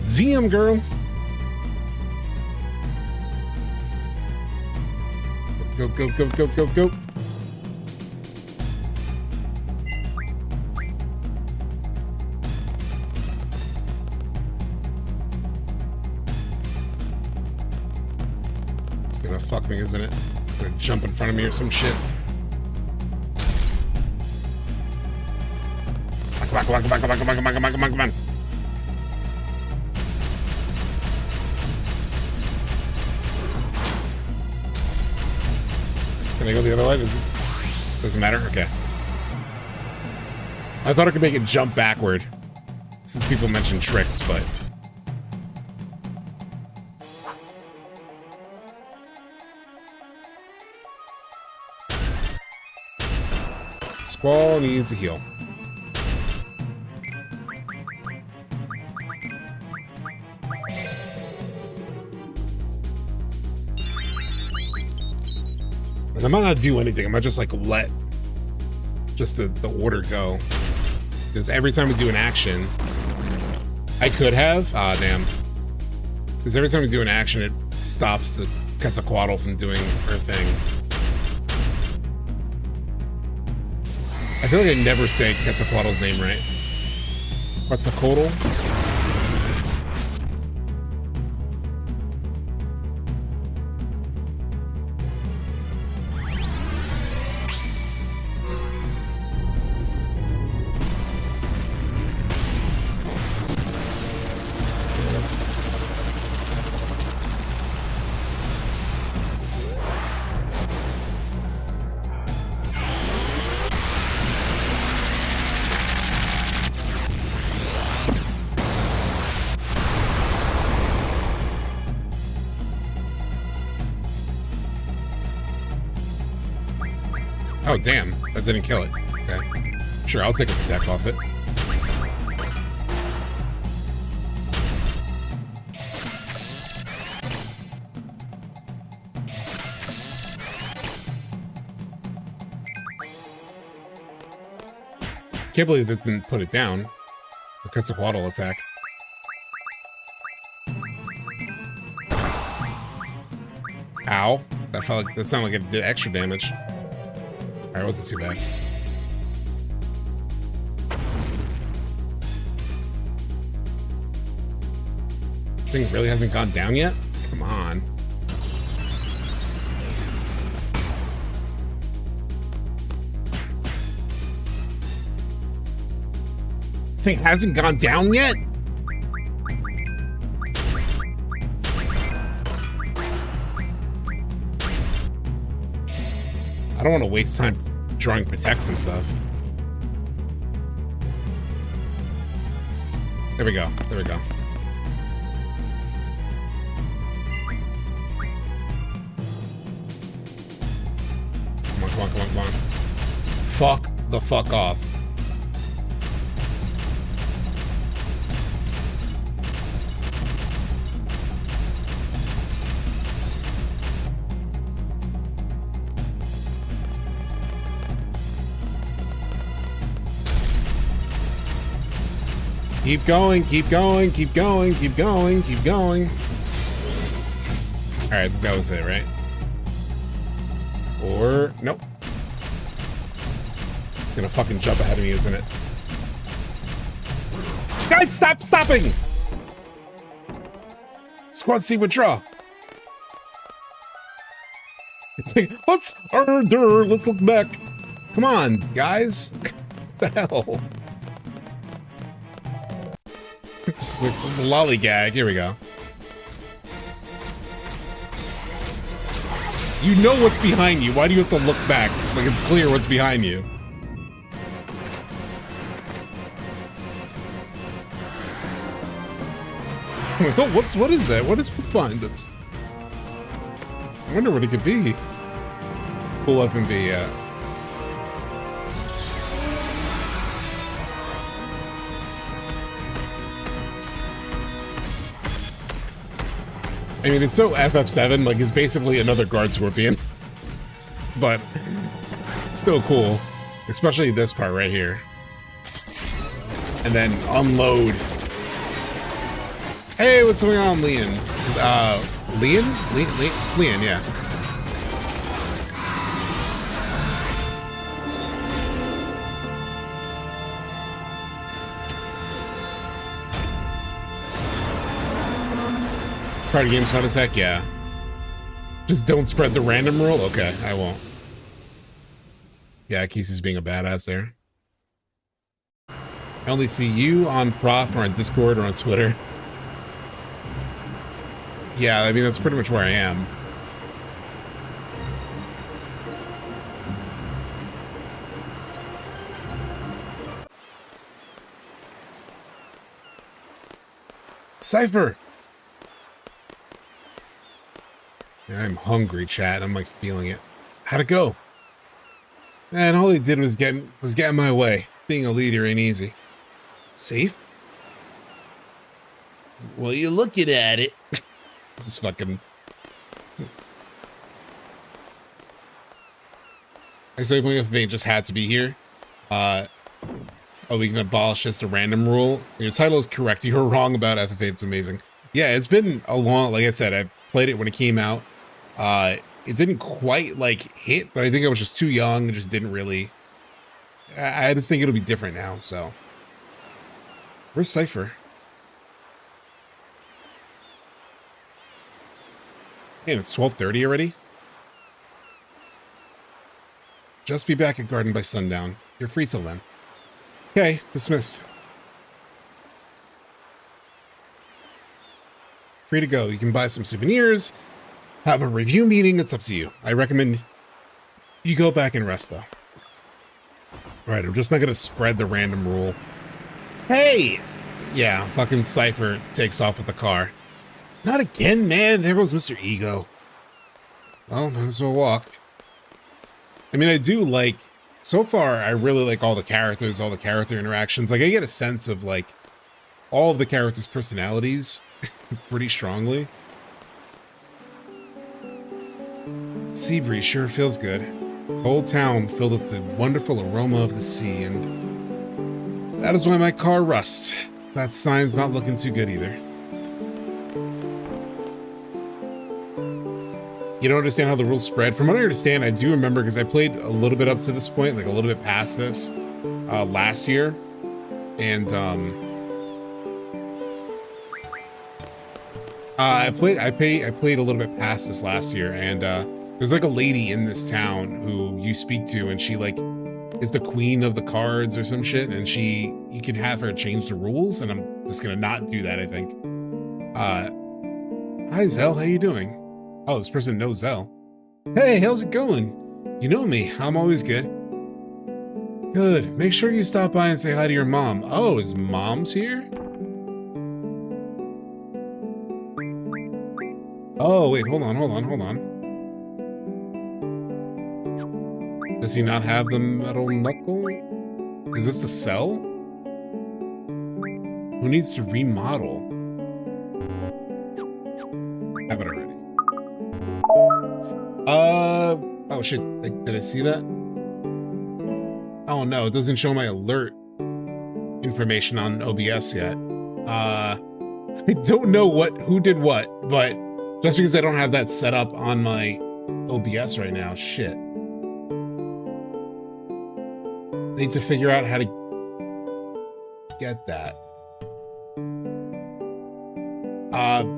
ZM girl. Go, go, go, go, go, go. It's gonna fuck me, isn't it? It's gonna jump in front of me or some shit. Come on, come on, come on, come on, come on, come on, come on, come on. Can I go the other way? Doesn't matter? Okay. I thought I could make it jump backward, since people mentioned tricks, but... Squall needs a heal. I might not do anything. I might just like let just the order go, because every time we do an action, I could have damn, because every time we do an action, it stops the Quetzalcoatl from doing her thing. I feel like I never say Quetzalcoatl's name right. Quetzalcoatl. Oh, damn. That didn't kill it. Okay. Sure, I'll take a attack off it. Can't believe this didn't put it down. The Quetzalcoatl attack. Ow. That felt like, that sounded like it did extra damage. Alright, wasn't too bad. This thing really hasn't gone down yet? Come on. This thing hasn't gone down yet? I don't want to waste time drawing protects and stuff. There we go. There we go. Come on, come on, come on, come on. Fuck the fuck off. Keep going, keep going, keep going, keep going, keep going. Alright, that was it, right? Or, nope. gonna fucking jump ahead of me, isn't it? Guys, stop stopping! Squad C withdraw. It's like, let's look back. Come on, guys. What the hell? It's a lollygag. Here we go. You know what's behind you. Why do you have to look back? Like it's clear what's behind you. What is that? What's behind us? I wonder what it could be. Cool FMV, yeah. I mean, it's so FF7, like it's basically another guard scorpion. But still cool. Especially this part right here. And then unload. Hey, what's going on, Leon? Leon, yeah. Party game's fun as heck, yeah. Just don't spread the random rule? Okay, I won't. Yeah, Casey's being a badass there. I only see you on Prof or on Discord or on Twitter. Yeah, I mean, that's pretty much where I am. Cypher! Man, I'm hungry, chat. I'm like feeling it. How'd it go? Man, all he did was get in my way. Being a leader ain't easy. Safe? Well, you're looking at it. This is fucking... I saw you pointing out FF8 just had to be here. Oh, we can abolish just a random rule. Your title is correct. You were wrong about FF8. It's amazing. Yeah, it's been a long... Like I said, I played it when it came out. It didn't quite, like, hit, but I think I was just too young and just didn't really... I just think it'll be different now, so... Where's Cypher? Damn, it's 12:30 already? Just be back at Garden by sundown. You're free till then. Okay, dismissed. Free to go. You can buy some souvenirs, have a review meeting. It's up to you. I recommend you go back and rest, though. Alright, I'm just not gonna spread the random rule. Hey! Yeah, fucking Cypher takes off with the car. Not again, man. There goes Mr. Ego. Well, might as well walk. I mean, I do like... So far, I really like all the characters, all the character interactions. Like, I get a sense of, like, all of the characters' personalities pretty strongly. Sea breeze sure feels good. Whole town filled with the wonderful aroma of the sea, and that is why my car rusts. That sign's not looking too good either. You don't understand how the rules spread? From what I understand, I do remember, because I played a little bit up to this point, like a little bit past this, last year, and I played a little bit past this last year, and there's like a lady in this town who you speak to, and she like is the queen of the cards or some shit, and you can have her change the rules, and I'm just gonna not do that, I think. Hi Zell, how you doing? Oh, this person knows Zell. Hey, how's it going? You know me, I'm always good. Good, make sure you stop by and say hi to your mom. Oh, his mom's here? Oh, wait, hold on. Does he not have the metal knuckle? Is this the cell? Who needs to remodel? Have it already. Oh shit, did I see that? Oh no, it doesn't show my alert information on OBS yet. I don't know who did what, but just because I don't have that set up on my OBS right now, shit. need to figure out how to get that.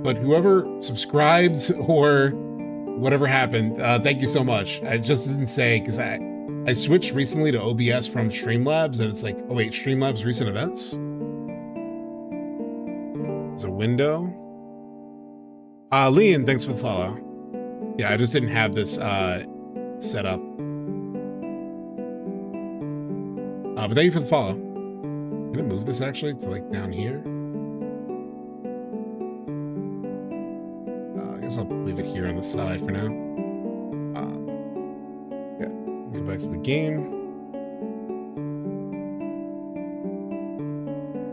But whoever subscribed or whatever happened, thank you so much. I just didn't say, because I switched recently to OBS from Streamlabs, and it's like, oh wait, Streamlabs recent events? There's a window. Leon, thanks for the follow. Yeah, I just didn't have this set up. But thank you for the follow. Can I move this actually to like down here? I guess I'll leave it here on the side for now. Yeah, go back to the game.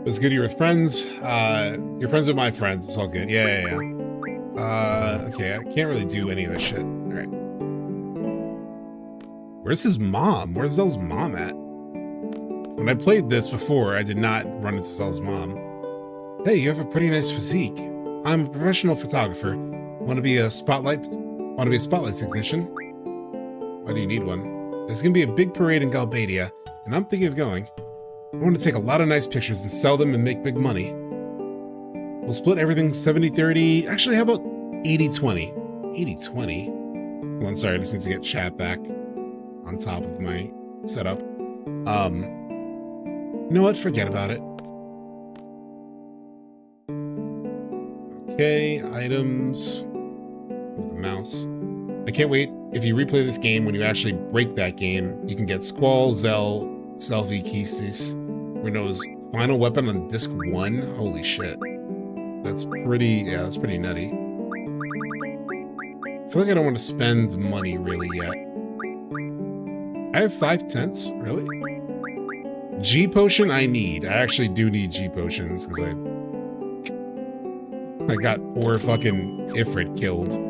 It's good you're with friends. You're friends with my friends. It's all good. Yeah. Okay, I can't really do any of this shit. All right. Where's his mom? Where's Zell's mom at? When I played this before, I did not run into Zell's mom. Hey, you have a pretty nice physique. I'm a professional photographer. Want to be a spotlight technician? Why do you need one? There's gonna be a big parade in Galbadia, and I'm thinking of going. I want to take a lot of nice pictures and sell them and make big money. We'll split everything 70-30. Actually, how about 80-20? 80-20? Hold on, sorry, I just need to get chat back on top of my setup. You know what? Forget about it. Okay, items. With the mouse. I can't wait. If you replay this game, when you actually break that game, you can get Squall, Zell, Selphie, Kistis, Renault's final weapon on disc 1. Holy shit. That's pretty nutty. I feel like I don't want to spend money really yet. I have 5 tents? Really? G potion I need. I actually do need G potions because I got poor fucking Ifrit killed.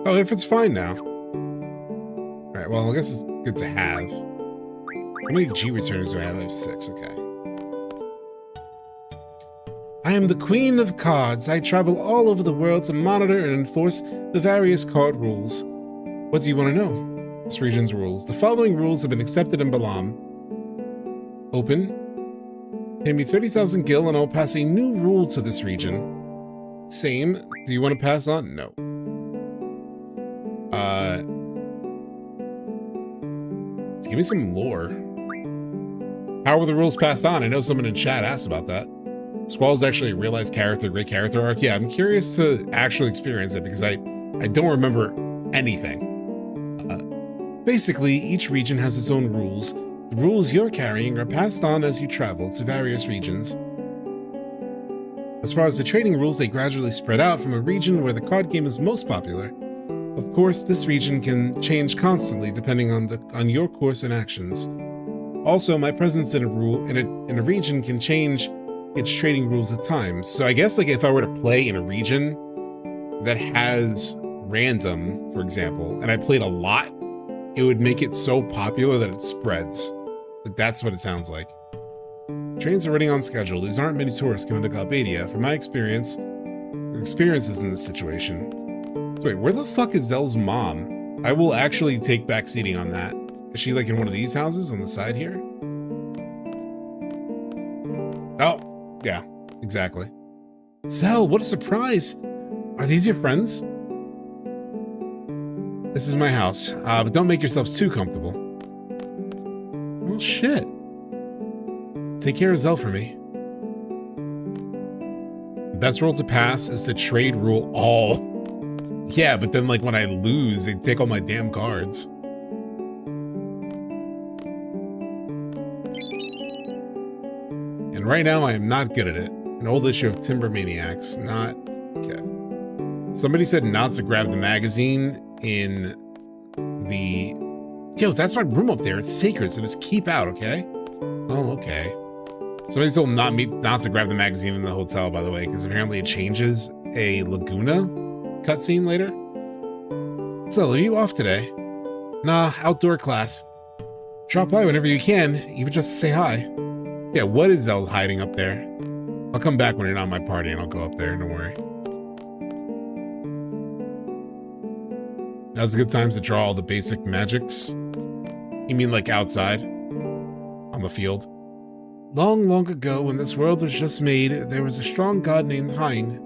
Oh, Ifrit's fine now. Alright, well, I guess it's good to have. How many G returners do I have? I have 6, okay. I am the Queen of Cards. I travel all over the world to monitor and enforce the various card rules. What do you want to know? This region's rules. The following rules have been accepted in Balamb. Open. Pay me 30,000 gil and I'll pass a new rule to this region. Same. Do you want to pass on? No. Give me some lore. How were the rules passed on? I know someone in chat asked about that. Squall's actually a realized character, great character arc. Yeah, I'm curious to actually experience it because I don't remember anything. Basically, each region has its own rules. The rules you're carrying are passed on as you travel to various regions. As far as the trading rules, they gradually spread out from a region where the card game is most popular. Of course, this region can change constantly depending on your course and actions. Also, my presence in a region can change its trading rules at times. So I guess like if I were to play in a region that has random, for example, and I played a lot, it would make it so popular that it spreads. Like that's what it sounds like. Trains are running on schedule. These aren't many tourists coming to Galbadia. From my experience, your experiences in this situation. So wait, where the fuck is Zell's mom? I will actually take back seating on that. Is she like in one of these houses on the side here? Oh, yeah, exactly. Zell, what a surprise. Are these your friends? This is my house, but don't make yourselves too comfortable. Well, shit. Take care of Zell for me. The best rule to pass is to trade rule all. Yeah, but then like when I lose, they take all my damn cards. And right now I am not good at it. An old issue of Timber Maniacs, not okay. Somebody said not to grab the magazine in the... Yo, that's my room up there. It's sacred, so just keep out, okay? Oh, okay. Somebody told not to grab the magazine in the hotel, by the way, because apparently it changes a Laguna cutscene later. So, are you off today? Nah, outdoor class. Drop by whenever you can, even just to say hi. Yeah, what is Zell hiding up there? I'll come back when you're not in my party and I'll go up there, don't worry. Now's a good time to draw all the basic magics. You mean like outside? On the field? Long, long ago, when this world was just made, there was a strong god named Hein.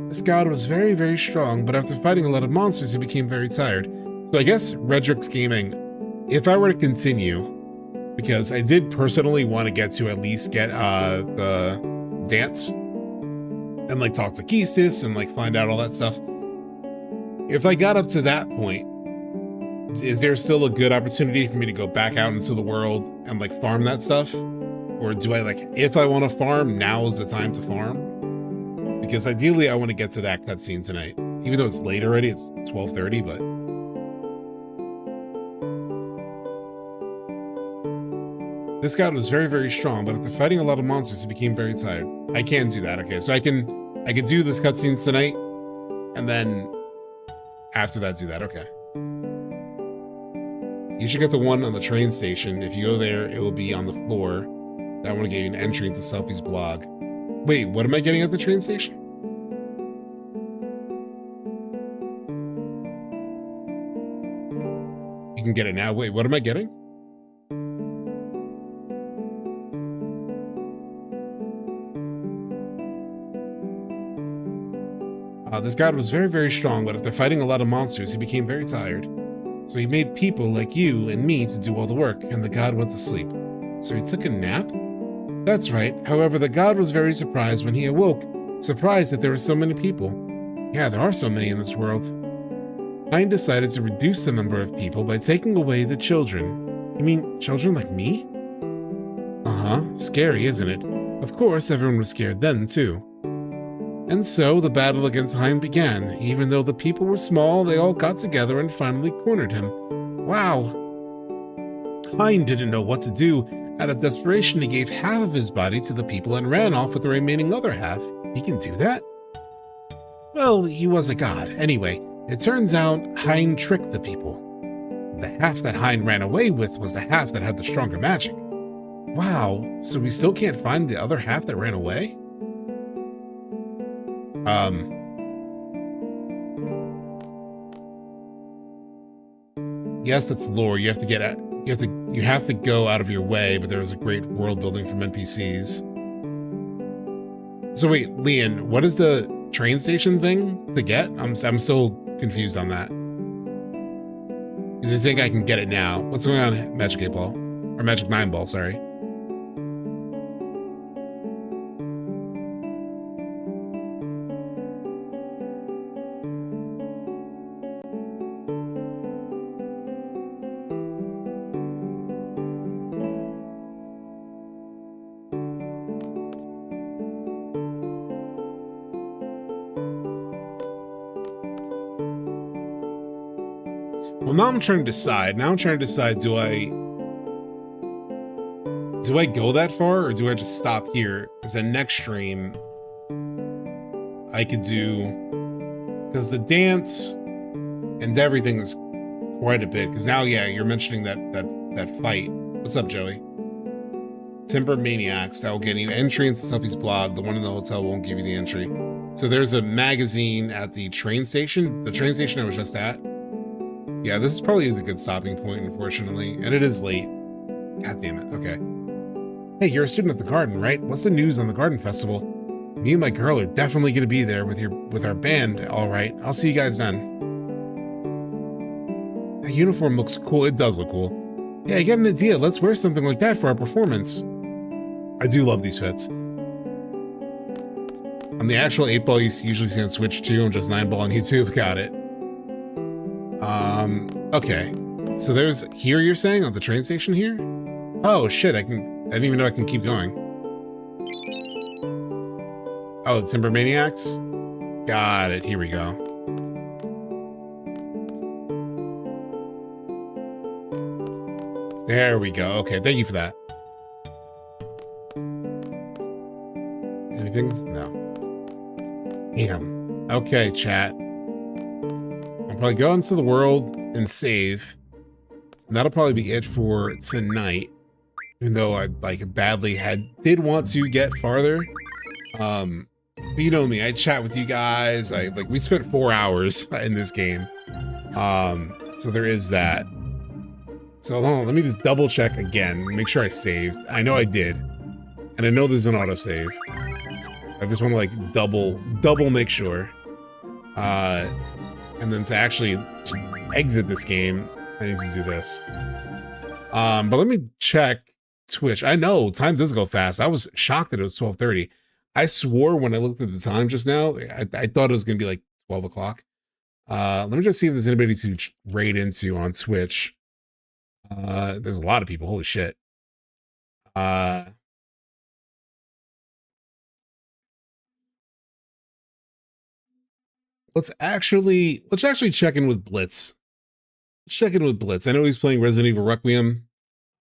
This god was very, very strong, but after fighting a lot of monsters, he became very tired. So I guess Redrix Gaming, if I were to continue, because I did personally want to get to at least get the dance and like talk to Keistis and like find out all that stuff. If I got up to that point, is there still a good opportunity for me to go back out into the world and like farm that stuff? Or do I like, if I want to farm, now is the time to farm? Because ideally I want to get to that cutscene tonight. Even though it's late already, it's 12:30, but... This god was very, very strong, but after fighting a lot of monsters, he became very tired. I can do that, okay. So I can do this cutscenes tonight, and then after that do that, okay. You should get the one on the train station. If you go there, it will be on the floor. That one will give you an entry into Selphie's blog. Wait, what am I getting at the train station? You can get it now. Wait, what am I getting? This god was very, very strong, but after fighting a lot of monsters, he became very tired. So he made people like you and me to do all the work, and the god went to sleep. So he took a nap? That's right. However, the god was very surprised when he awoke, surprised that there were so many people. Yeah, there are so many in this world. Hein decided to reduce the number of people by taking away the children. You mean children like me? Uh-huh. Scary, isn't it? Of course, everyone was scared then, too. And so the battle against Hein began. Even though the people were small, they all got together and finally cornered him. Wow! Hein didn't know what to do. Out of desperation, he gave half of his body to the people and ran off with the remaining other half. He can do that? Well, he was a god. Anyway, it turns out Hein tricked the people. The half that Hein ran away with was the half that had the stronger magic. Wow, so we still can't find the other half that ran away? Yes, that's lore. You have to get at, you have to go out of your way, but there is a great world building from NPCs. So wait, Leon, what is the train station thing to get? I'm still confused on that. Because you think I can get it now? What's going on, Magic 8 Ball? Or Magic 9 Ball, sorry. Well, now I'm trying to decide. Do I go that far or do I just stop here? Because the next stream I could do, because the dance and everything is quite a bit. Because now, yeah, you're mentioning that fight. What's up, Joey? Timber Maniacs, that will get you entry into Selphie's blog. The one in the hotel won't give you the entry. So there's a magazine at the train station. The train station I was just at. Yeah, this probably is a good stopping point, unfortunately. And it is late. God damn it. Okay. Hey, you're a student at the garden, right? What's the news on the garden festival? Me and my girl are definitely going to be there with our band. All right. I'll see you guys then. That uniform looks cool. It does look cool. Yeah, I get an idea. Let's wear something like that for our performance. I do love these fits. On the actual 8-ball, you usually see on Switch 2 and just 9-ball on YouTube. Got it. Okay. So there's here you're saying on the train station here? Oh shit, I didn't even know I can keep going. Oh, the Timber Maniacs? Got it, here we go. There we go. Okay, thank you for that. Anything? No. Damn. Okay, chat. I'll probably go into the world and save. And that'll probably be it for tonight. Even though I badly did want to get farther. But you know me, I chat with you guys. We spent 4 hours in this game. So there is that. So hold on, let me just double check again, make sure I saved. I know I did. And I know there's an autosave. I just want to like double make sure. And then to actually exit this game, I need to do this. But let me check Twitch. I know time does go fast. I was shocked that it was 12:30. I swore when I looked at the time just now, I thought it was gonna be like 12 o'clock. Let me just see if there's anybody to raid into on Twitch. There's a lot of people. Holy shit. Let's actually check in with Blitz. Let's check in with Blitz. I know he's playing Resident Evil Requiem.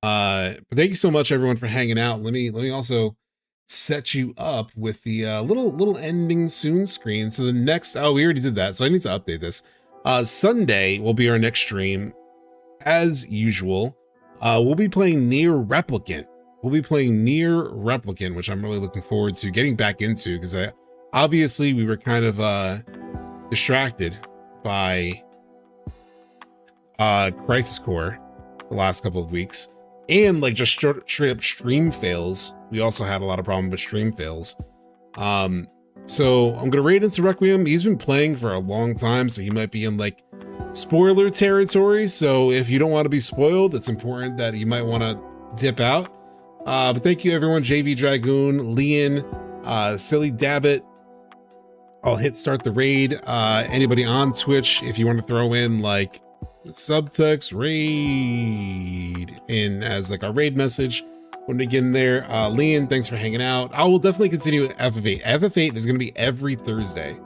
But thank you so much everyone for hanging out. Let me also set you up with the little ending soon screen. So the next, oh, we already did that. So I need to update this. Sunday will be our next stream. As usual, we'll be playing Nier Replicant. We'll be playing Nier Replicant, which I'm really looking forward to getting back into because obviously we were kind of distracted by Crisis Core the last couple of weeks, and like just straight up stream fails. We also had a lot of problems with stream fails. So I'm gonna raid into Requiem. He's been playing for a long time, so he might be in like spoiler territory. So if you don't want to be spoiled, it's important that you might want to dip out. But thank you everyone, JV Dragoon, Leon, Silly Dabbit. I'll hit start the raid. Anybody on Twitch, if you want to throw in like subtext raid in as like our raid message when we get in there. Leon, thanks for hanging out. I will definitely continue with FF8. FF8 is going to be every Thursday.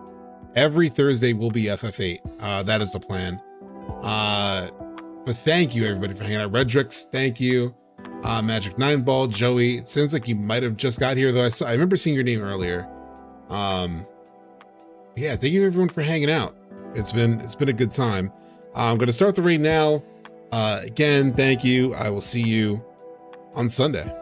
Every Thursday will be FF8. That is the plan. But thank you everybody for hanging out. Redrix, thank you. Magic 9 Ball, Joey. It sounds like you might have just got here though. I remember seeing your name earlier. Yeah, thank you everyone for hanging out. It's been a good time. I'm going to start the raid now. Again, thank you. I will see you on Sunday.